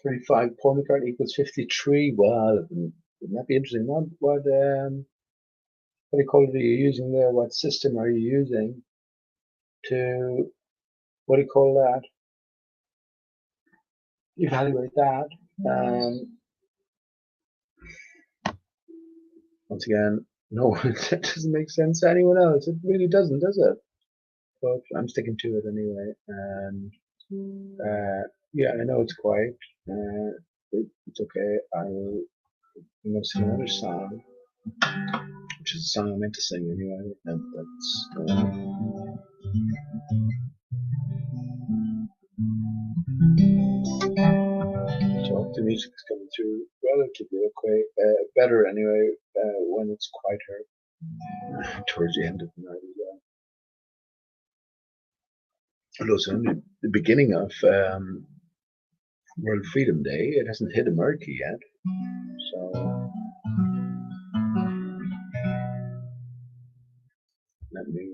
35. Paul McCartney equals 53. Well, wouldn't that be interesting? What do you call it? Are you using there? What system are you using to, what do you call that? Evaluate that. Once again, no, that doesn't make sense to anyone else. It really doesn't, does it? But I'm sticking to it anyway. And yeah, I know it's quiet. It's okay. I'm going to sing another song, which is a song I meant to sing anyway. And that's. So the music is coming through relatively okay, better anyway when it's quieter towards the end of the night as well. Although it's only the beginning of World Freedom Day, it hasn't hit America yet. So let me.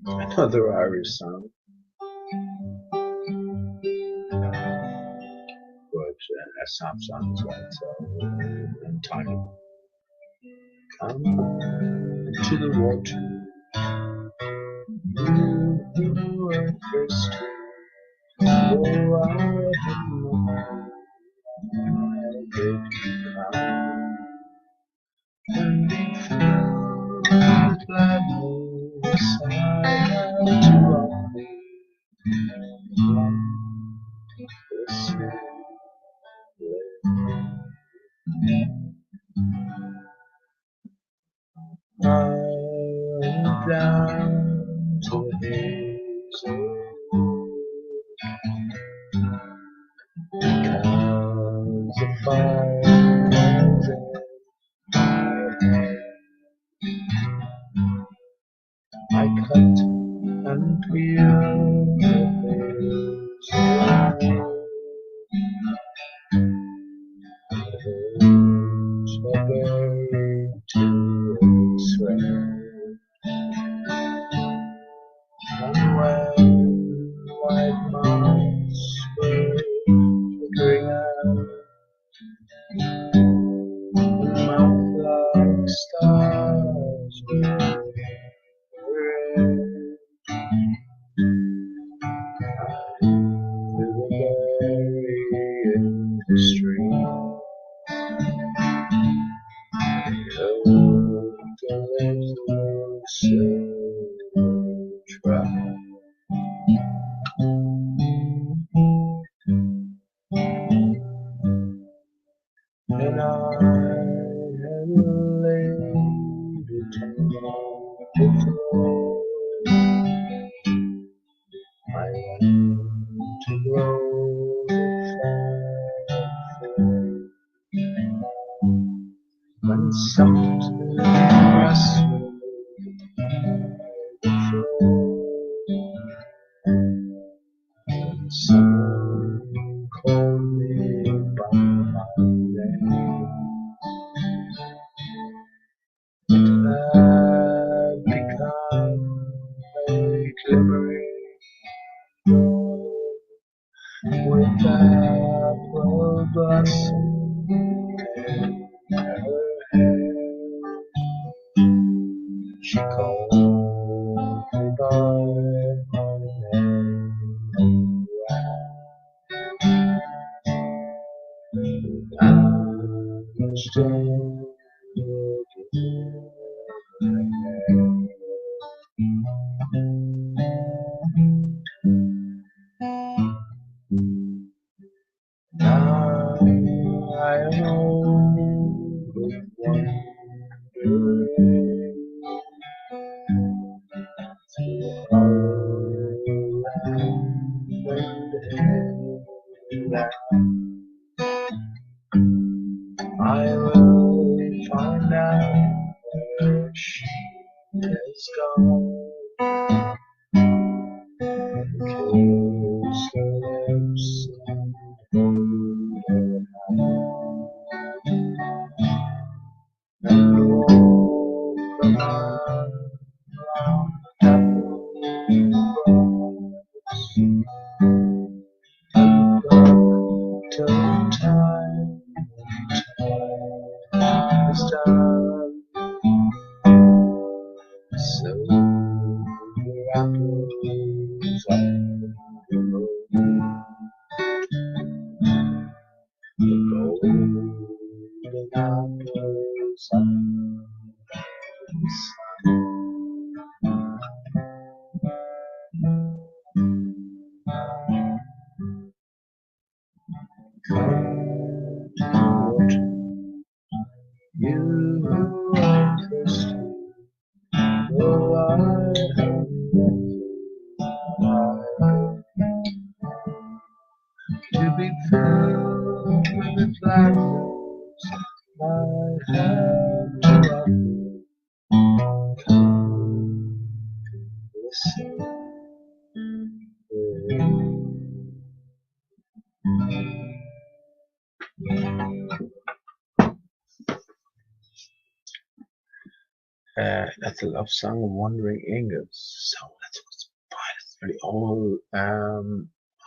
Another Irish song, but a soft song as well. So entitled "Come to the Water." down to the hazel because the fire burns in my head. I cut and peel the hazel birds are buried to a thread. And when white moths were flickering out and mouth like stars were red, I threw a berry in the stream. The little silver trout. And I had laid it on the floor. I went to blow the fire when something rustled the floor. And someone called me by my name. It had become a glimmering with apple blossom in her hair. She called me by my name. I'm still looking ahead. Now I am old with wondering through all around and around. I will find out where she has gone. Kiss her lips and hold her hand, and walk around the apple groves, and look till time is done. So the apples on the road, the golden apples on the sun. Come to water, you who are thirsty. Oh, I have to be filled with flowers I have to offer. Come, listen. That's a love song of Wandering Angels. So that's what's fine. It's very old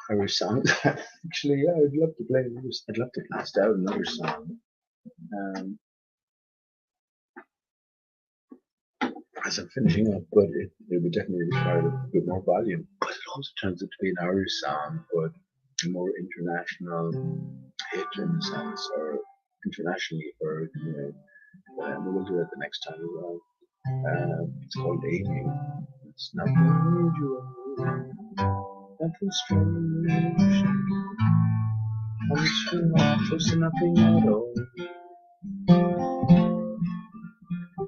Irish song. Actually, yeah, I'd love to play this. I'd love to blast out another song. As I'm finishing up, but it would definitely require a bit more volume. But it also turns out to be an Irish song, but a more international hit in the sense, or internationally heard. Anyway. We'll do that the next time as well. It's called Amy. It's nothing unusual, nothing strange. I'm close to nothing at all.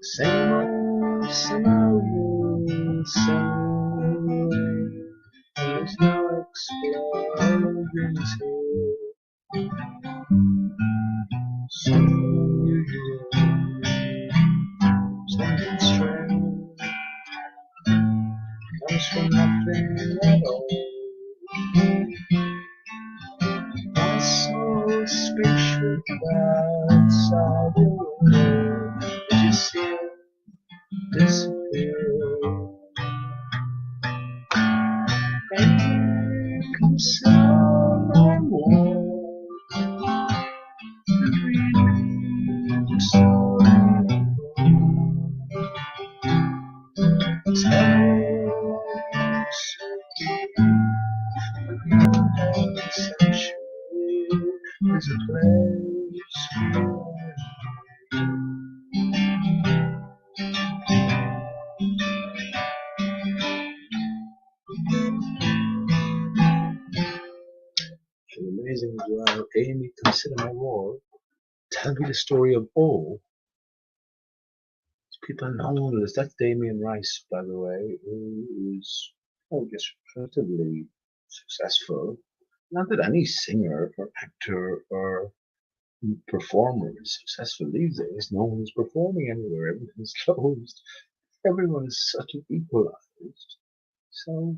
Same old scenario. insane. There's no explosions here. So usual. Something strange comes from nothing at all. I saw a spaceship outside your window. Did you see it disappear? And you can sound my wall and read me the story. Tell me so deep. Sanctuary is a place for it's amazing as well. Amy, consider my wall. Tell me the story of O. People know this. That's Damien Rice, by the way, who is, I guess, relatively successful. Not that any singer or actor or performer is successful these days. No one's performing anywhere. Everything's closed. Everyone is such an equalized. So,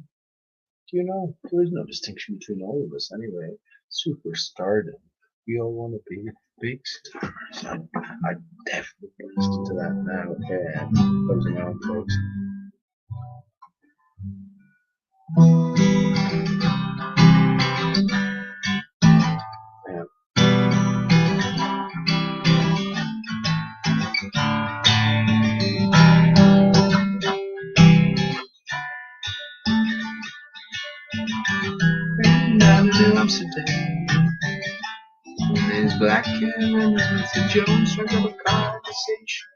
you know, there is no distinction between all of us anyway. Superstardom. We all want to be big stars. I definitely listen to that now. Okay, closing my own folks. Yeah. Down to New Amsterdam. There's Black Cat and there's Mr. Jones strike up a conversation.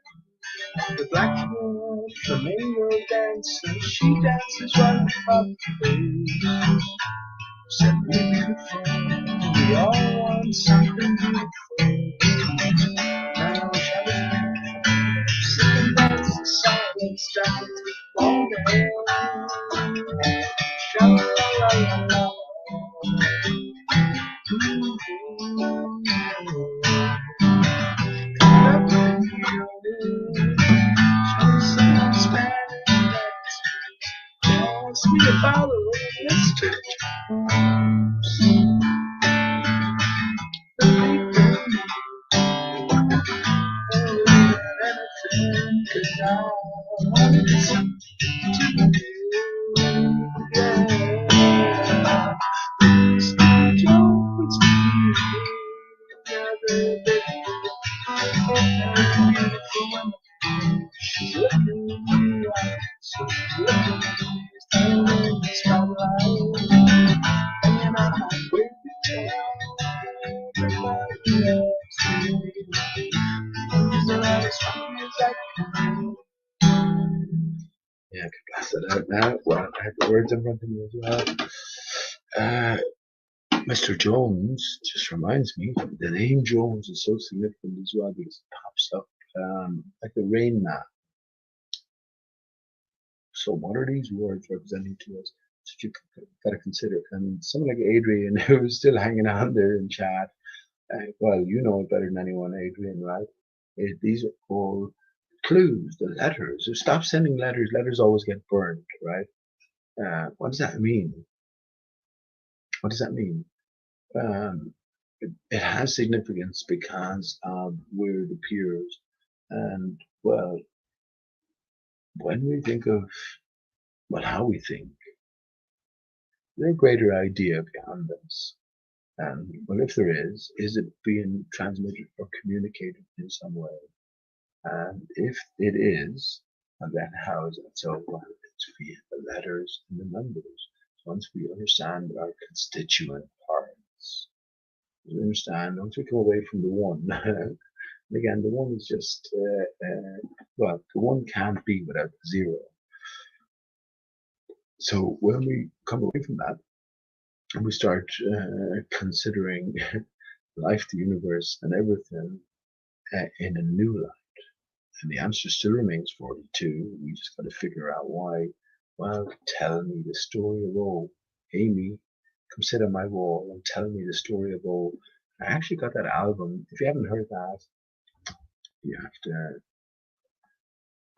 The black cat, flamingo dancer, she dances right up the face. Said we beautiful, we all want something beautiful. Now shall we sing and dance the silence down all day. Sha-la-la-la-la. Ask me about a Mr. Jones. The people anything, 'cause I wanted something to do. Yeah. Mr. Jones, another baby. Beautiful woman. She's looking right, so she's looking standing in the spotlight. And I will tell everybody else to me. She's not as funny as I can. Yeah, I can blast it out now. Well, I have the words in front of me as well. Mr. Jones just reminds me the name Jones is so significant as well because it pops up like the Rain Man. So what are these words representing to us? So you got to consider. And someone like Adrian, who's still hanging on there in chat, well, you know it better than anyone, Adrian, right? These are all clues, the letters. So stop sending letters. Letters always get burned, right? What does that mean? What does that mean? It has significance because of where it appears. And, well, when we think of, well, how we think, there's a greater idea behind this. And, well, if there is it being transmitted or communicated in some way? And if it is, and then how is it? So, well, it's via the letters and the numbers. Once we understand our constituent parts, we understand, once we come away from the one, and again, the one is just, well, the one can't be without the zero. So when we come away from that, and we start considering life, the universe, and everything in a new light, and the answer still remains 42. We just got to figure out why Well, tell me the story of old. Amy, come sit on my wall and tell me the story of old. I actually got that album. If you haven't heard that, you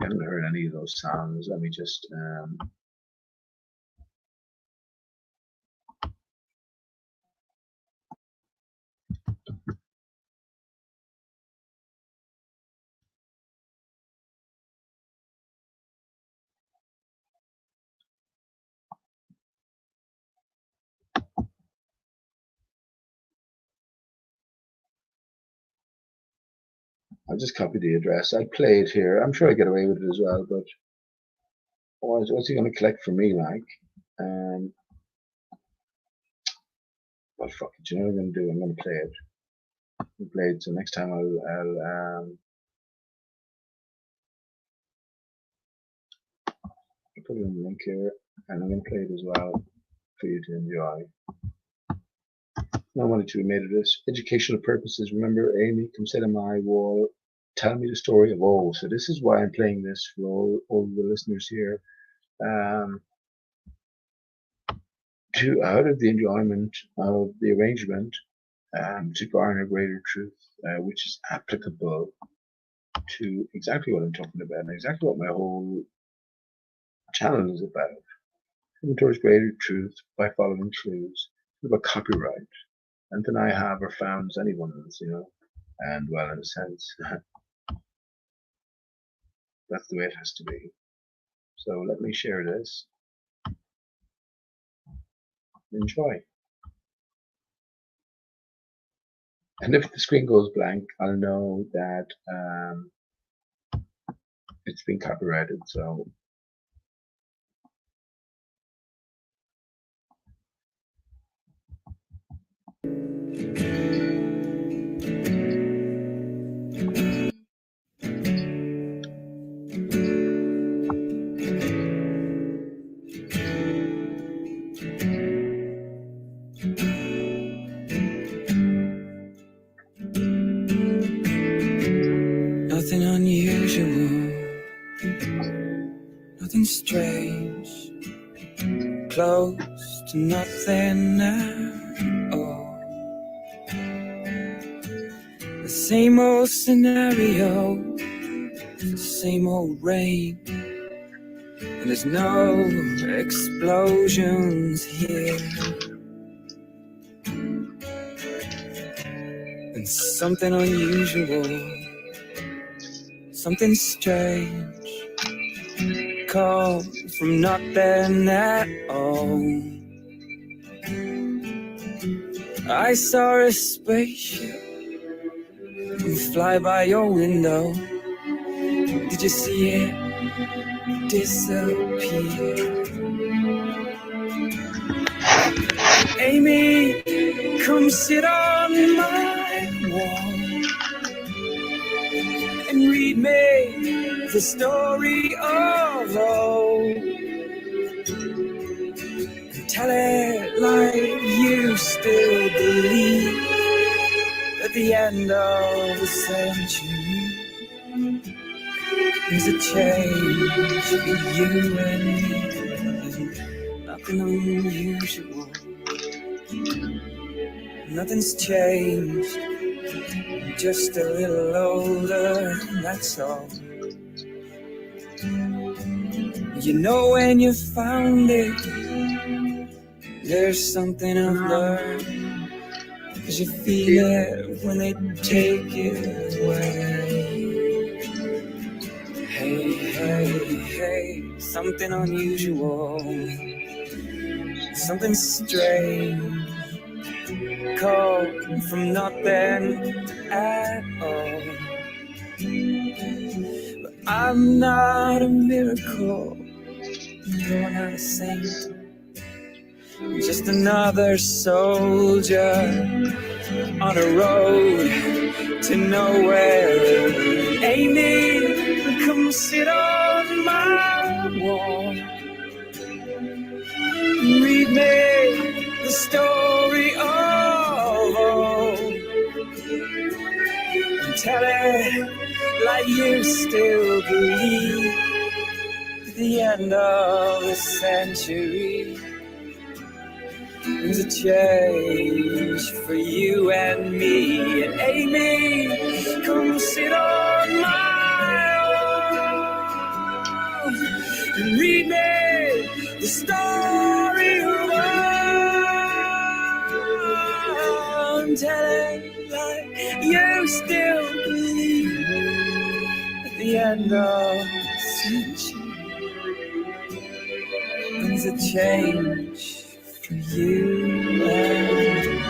haven't heard any of those songs. Let me just I'll just copy the address. I play it here. I'm sure I get away with it as well, but what's he going to collect from me, like? Well, fuck it. You know what I'm going to do? I'm going to play it. I'll play it. So next time I'll put in the link here, and I'm going to play it as well for you to enjoy. I wanted to be made of this. Educational purposes. Remember, Amy, come sit on my wall. Tell me the story of old. So this is why I'm playing this for all the listeners here. Out of the enjoyment of the arrangement, to garner greater truth, which is applicable to exactly what I'm talking about and exactly what my whole channel is about. Coming towards greater truth by following clues. It's about copyright. Anything I have or found is anyone's, you know. And well, in a sense, that's the way it has to be. So let me share this. Enjoy. And if the screen goes blank, I'll know that it's been copyrighted. So nothing unusual, nothing strange, close to nothing at all. The same old scenario, the same old rain, and there's no explosions here. And something unusual, something strange, come from nothing at all. I saw a spaceship fly by your window. Did you see it disappear? Amy, come sit on my wall and read me the story of old. Tell it like you still believe at the end of the century there's a change in you and me. Nothing unusual, nothing's changed, just a little older, that's all. You know when you found it, there's something I've learned, 'cause you feel it when they take it away. Hey, hey, hey, something unusual, something strange, come from nothing at all. But I'm not a miracle, you're not a saint, just another soldier on a road to nowhere. Amy, come sit on my wall, read me the story of old, and tell it like you still believe the end of the century brings a change for you and me. And Amy, come sit on my arm and read me the story of one. Tell it like you still believe at the end of the century brings a change for you and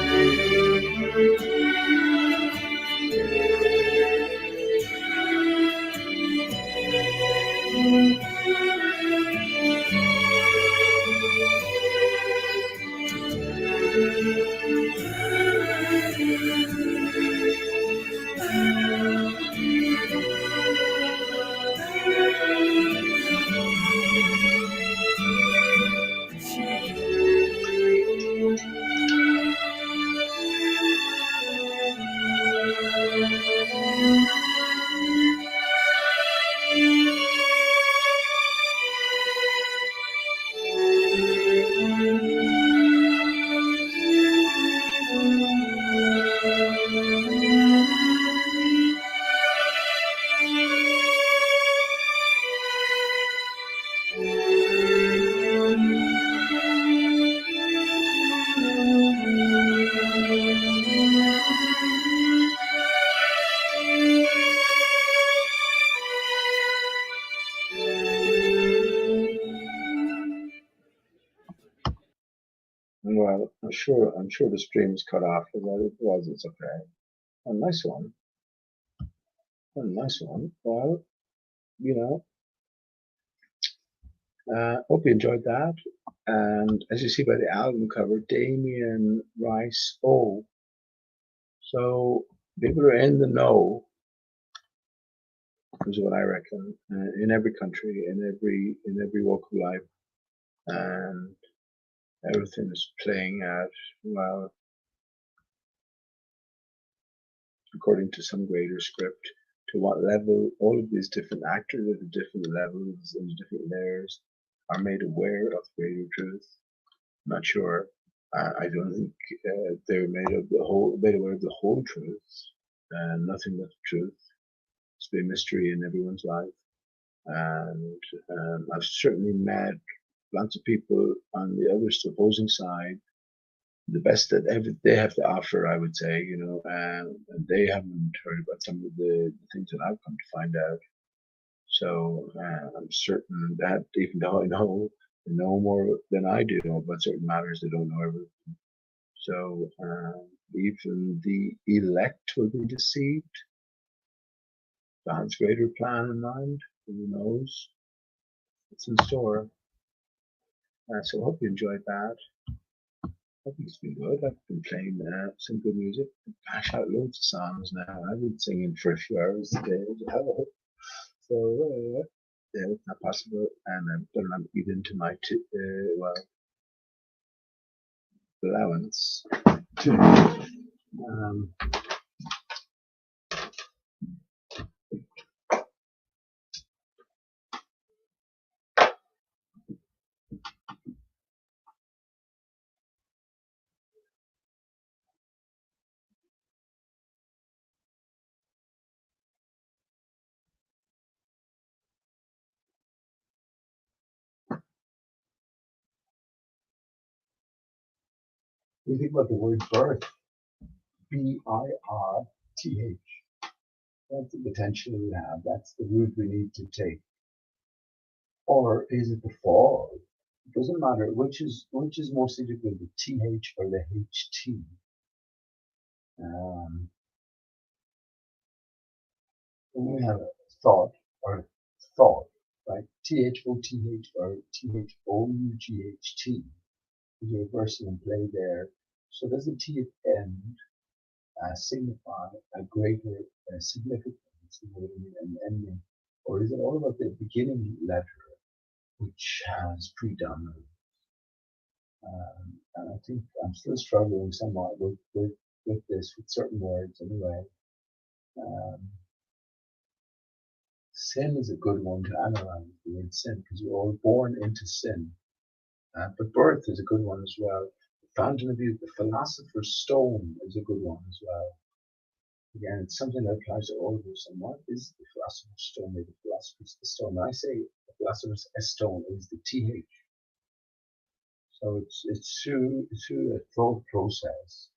Well, I'm sure the stream's cut off, but it was, it's okay. A nice one. A nice one. Well, you know, hope you enjoyed that. And as you see by the album cover, Damien Rice. Oh, so people are in the know, is what I reckon. In every country, in every walk of life, and everything is playing out well, according to some greater script. To what level all of these different actors at the different levels and different layers are made aware of greater truth. I'm not sure. I don't think they're made aware of the whole truth, and nothing but the truth. It's been a mystery in everyone's life, and I've certainly met lots of people on the other opposing side. The best that they have to offer, I would say, you know, and they haven't heard about some of the things that I've come to find out. So I'm certain that even though I know more than I do about certain matters, they don't know everything. So even the elect will be deceived. God's greater plan in mind. Who knows? It's in store. So I hope you enjoyed that. I think it's been good. I've been playing some good music. Bash out loads of songs now. I've been singing for a few hours today. So yeah, it's not possible. And I'm going to eat into my allowance. You think about the word birth, B-I-R-T-H. That's the potential we have. That's the route we need to take. Or is it the fall? It doesn't matter which is more significant, the TH or the HT. When we have a thought or thought, right? THOTH or THOUGHT. There's a reversal in play there. So does the T at the end signify a greater significance and ending, or is it all about the beginning letter which has predominance? And I think I'm still struggling somewhat with this, with certain words anyway. Sin is a good one to analyze, the word sin, because we're all born into sin. But birth is a good one as well. The fountain of youth, the philosopher's stone is a good one as well. Again, it's something that applies to all of us. And what is the philosopher's stone? The philosopher's stone. When I say the philosopher's stone, is the TH. So it's through a thought process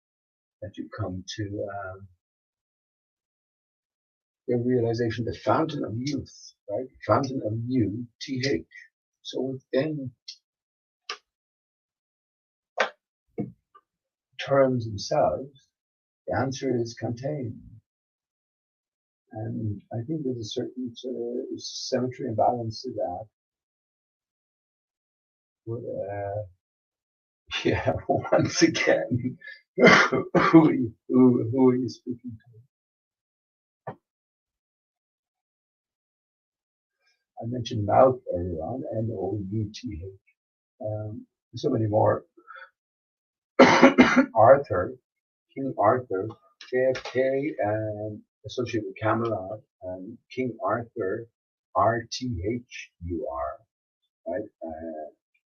that you come to the realization, the fountain of youth, right? Fountain of you, TH. So within terms themselves, the answer is contained. And I think there's a certain symmetry and balance to that. But, yeah, once again, who are you speaking to? I mentioned mouth earlier on, M-O-U-T-H. So many more. Arthur, King Arthur, JFK, and associated with Camelot, and King Arthur, R-T-H-U-R, right?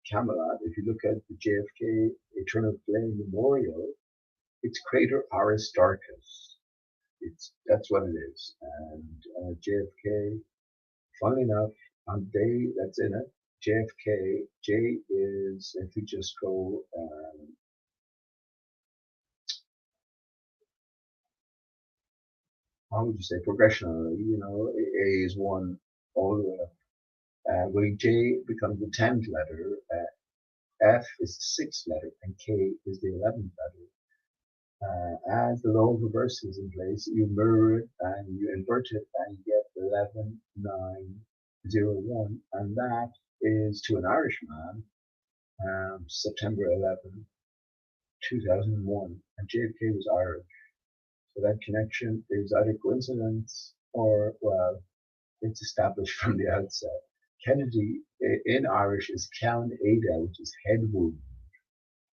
Camelot, if you look at the JFK Eternal Flame Memorial, it's Crater Aristarchus. That's what it is. And JFK, funnily enough, on the day that's in it, JFK, J is, if you just go, how would you say, progressionally, A is 1 all the way up. Where J becomes the 10th letter, F is the 6th letter, and K is the 11th letter. As the law of reverse is in place, you mirror it and you invert it and you get 11, 9, 0, 1. And that is to an Irishman, September 11, 2001. And JFK was Irish. So that connection is either coincidence or, well, it's established from the outset. Kennedy in Irish is Ceann Éada, which is head wound.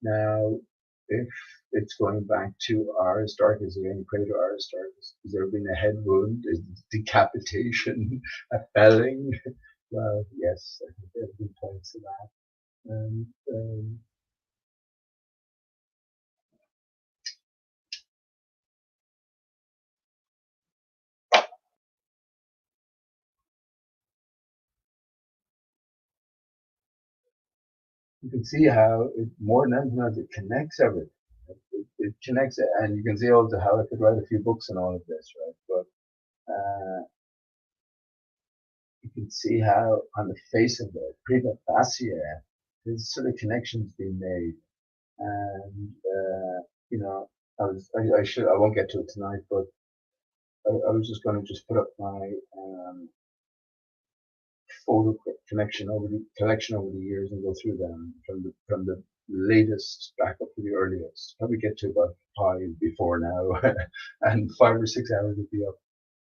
Now, if it's going back to Aristarchus, again, Crater Aristarchus, has there been a head wound? Is decapitation a felling? Well, yes, I think there have been points to that. And you can see how more than anything else, it connects everything. It connects it, and you can see also how I could write a few books on all of this, right? But you can see how on the face of it, prima facie, there's sort of connections being made. And, I won't get to it tonight, but I was just going to just put up my photo collection over the years and go through them from the latest back up to the earliest. Probably get to about 5 before now, and 5 or 6 hours would be up.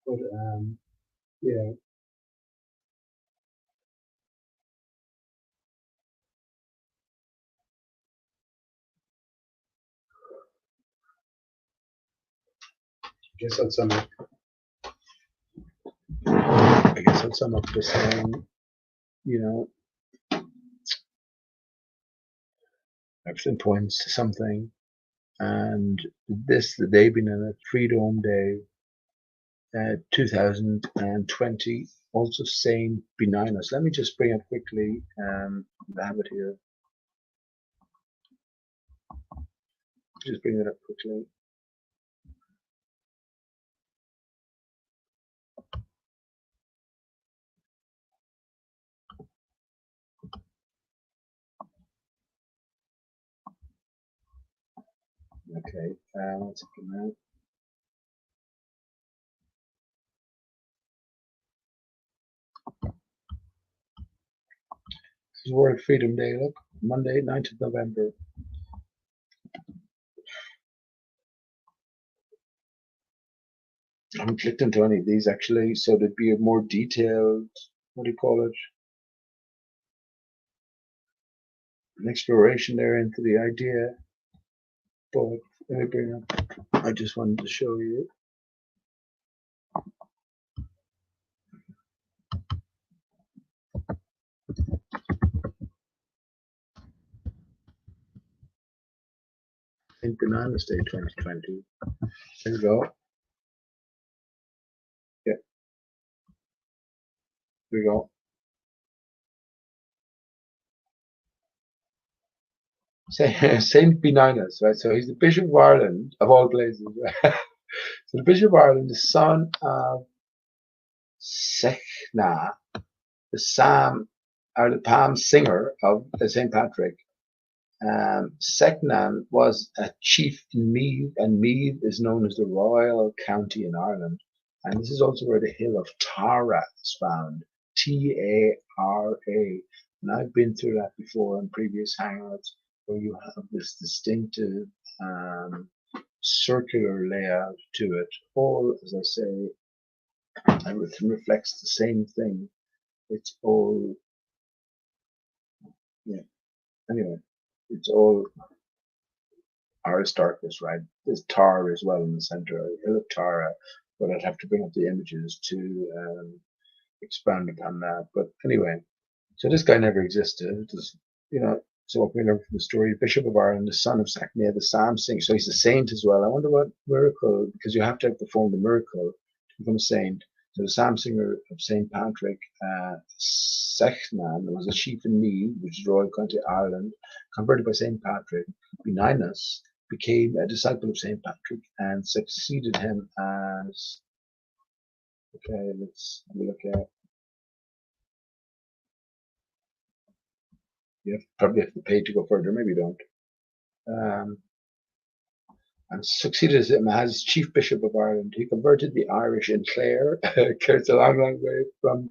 But yeah. I guess I'll sum up by saying, everything points to something, and the day being a Freedom Day, 2020, also same benign us. Let me just bring up quickly the habit here. Just bring it up quickly. Okay, one second now. This is World Freedom Day, look, Monday, 9th of November. I haven't clicked into any of these actually, so there'd be a more detailed, what do you call it? An exploration there into the idea. But let me bring up, I just wanted to show you. St. Bananas Day 2020. There you go. Yeah. There you go. Saint Benignus, right? So he's the Bishop of Ireland, of all places. Right? So the Bishop of Ireland, the son of Sechna, the psalm or the palm singer of St. Patrick. Sechnan was a chief in Meath, and Meath is known as the Royal County in Ireland. And this is also where the hill of Tara is found, T-A-R-A. And I've been through that before in previous hangouts, where you have this distinctive circular layout to it. All, as I say, everything reflects the same thing. It's all, yeah. Anyway, it's all Aristarchus, right? There's Tara as well in the center, hill of Tara, but I'd have to bring up the images to expand upon that. But anyway, so this guy never existed. Just, you know, so what we learn from the story, Bishop of Ireland, the son of Sachnia, the psalm singer. So he's a saint as well. I wonder what miracle, because you have to have performed a miracle to become a saint. So the psalm singer of St. Patrick, Sechnan, was a chief in Meath, which is Royal County, Ireland, converted by St. Patrick. Benignus became a disciple of St. Patrick and succeeded him as, okay, let's have a look at, you probably have to pay to go further, maybe you don't. And succeeded him as Chief Bishop of Ireland. He converted the Irish in Clare. It's a long, long way from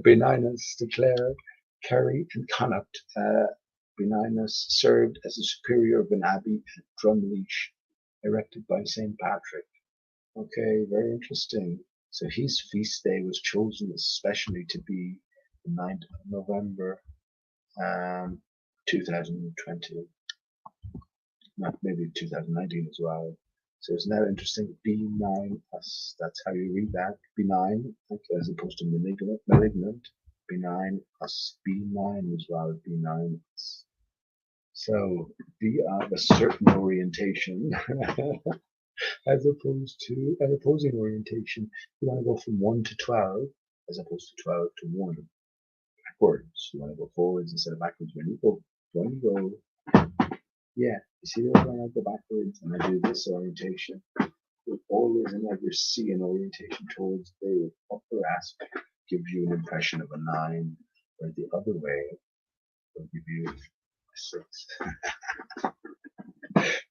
Benignus to Clare, Kerry, and Connacht. Benignus served as the superior of an abbey at Drumleash, erected by St. Patrick. Okay, very interesting. So his feast day was chosen especially to be the 9th of November, 2020. Not maybe 2019 as well. So it's now interesting. B9, that's how you read that. B9, as opposed to malignant. B9 plus B9 as well. B9. So be of a certain orientation as opposed to an opposing orientation. You want to go from 1 to 12 as opposed to 12 to 1. Backwards. You want to go forwards instead of backwards. When you go, yeah, you see when I go backwards and I do this orientation, it always never see an orientation towards the upper aspect gives you an impression of a 9, or the other way will give you a 6.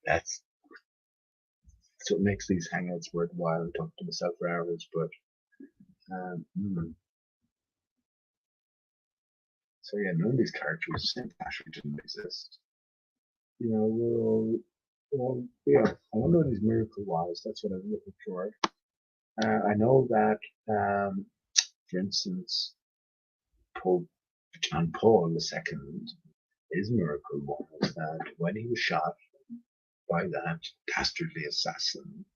That's what makes these hangouts worthwhile. I talk to myself for hours, but so yeah, none of these characters actually didn't exist. You know, we're all, yeah, I wonder what these miracle was. That's what I'm looking for. I know that, for instance, Pope John Paul II, his miracle was that when he was shot by that dastardly assassin,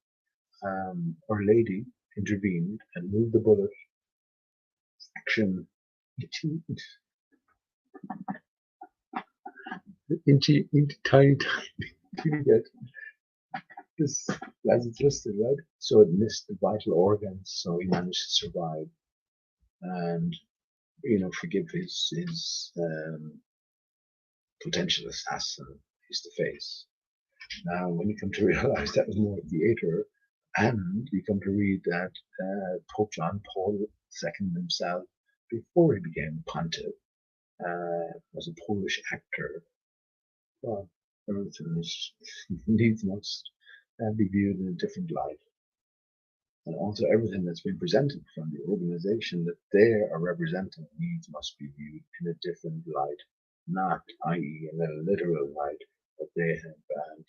Our Lady intervened and moved the bullet action into tiny bit. This, as it's listed, right? So it missed the vital organs, so he managed to survive and, you know, forgive his potential assassin face to face. Now, when you come to realize that was more theater, and you come to read that Pope John Paul II himself, before he became pontiff, was a Polish actor. Well, everything needs must be viewed in a different light. And also everything that's been presented from the organization that they are representing needs must be viewed in a different light, not i.e. in a literal light, but they have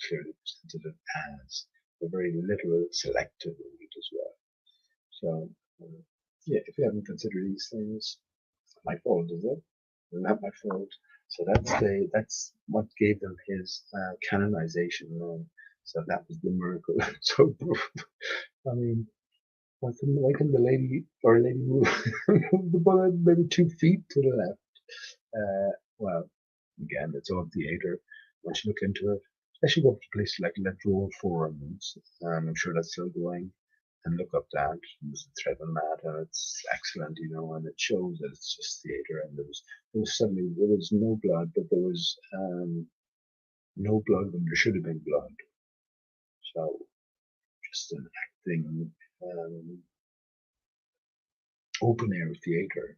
clearly presented it as a very literal, selective light as well. So, yeah, if you haven't considered these things, it's not my fault, is it? Not my fault. So that's what gave them his canonization. So that was the miracle. So, I mean, why can the lady or lady move the bullet maybe 2 feet to the left? Well, again, it's all theater. Once you look into it, I should go to a place like Let Roll Forums. I'm sure that's still going. And look up that. There's a thread on that, and it's excellent, you know, and it shows that it's just theatre. And there was no blood, but there was no blood when there should have been blood. So just an acting open air theatre.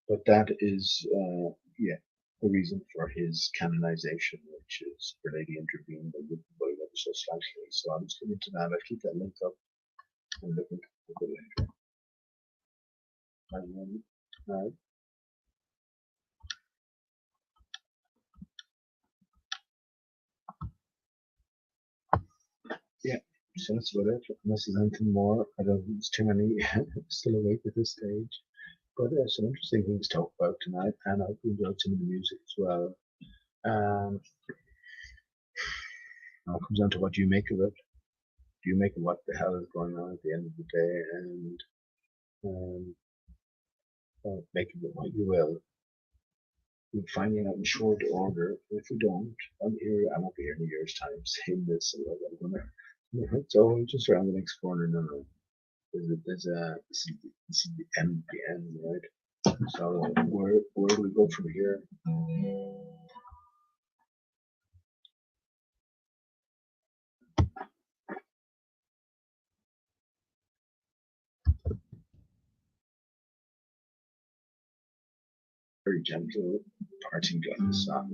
But that is the reason for his canonization, which is Our Lady intervened and with the boy ever so slightly. So I'm just looking to that. I'll keep that link up and look into it later. Yeah, so that's about it. Unless there's anything more, I don't think there's too many still awake at this stage. But there's some interesting things to talk about tonight, and I hope you enjoyed some of the music as well. Now it comes down to what you make of it. Do you make of what the hell is going on at the end of the day, and make of it what you will. We're finding out in short order. If we don't, I won't be here in a year's time saying this. So just around the next corner. No. This is the end, right? So where do we go from here? Very gentle parting to the sun.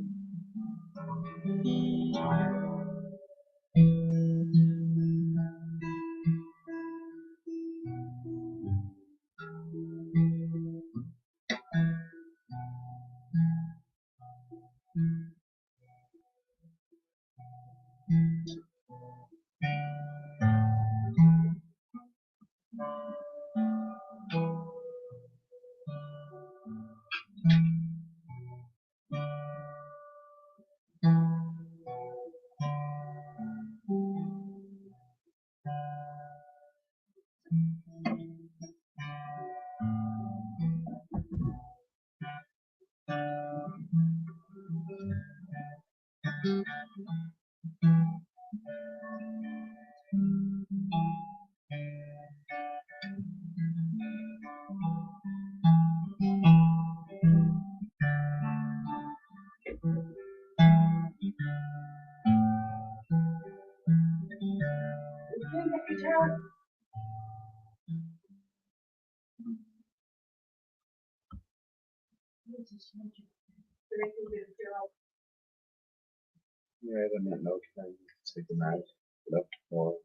Right on that note, I say goodnight. Love to more.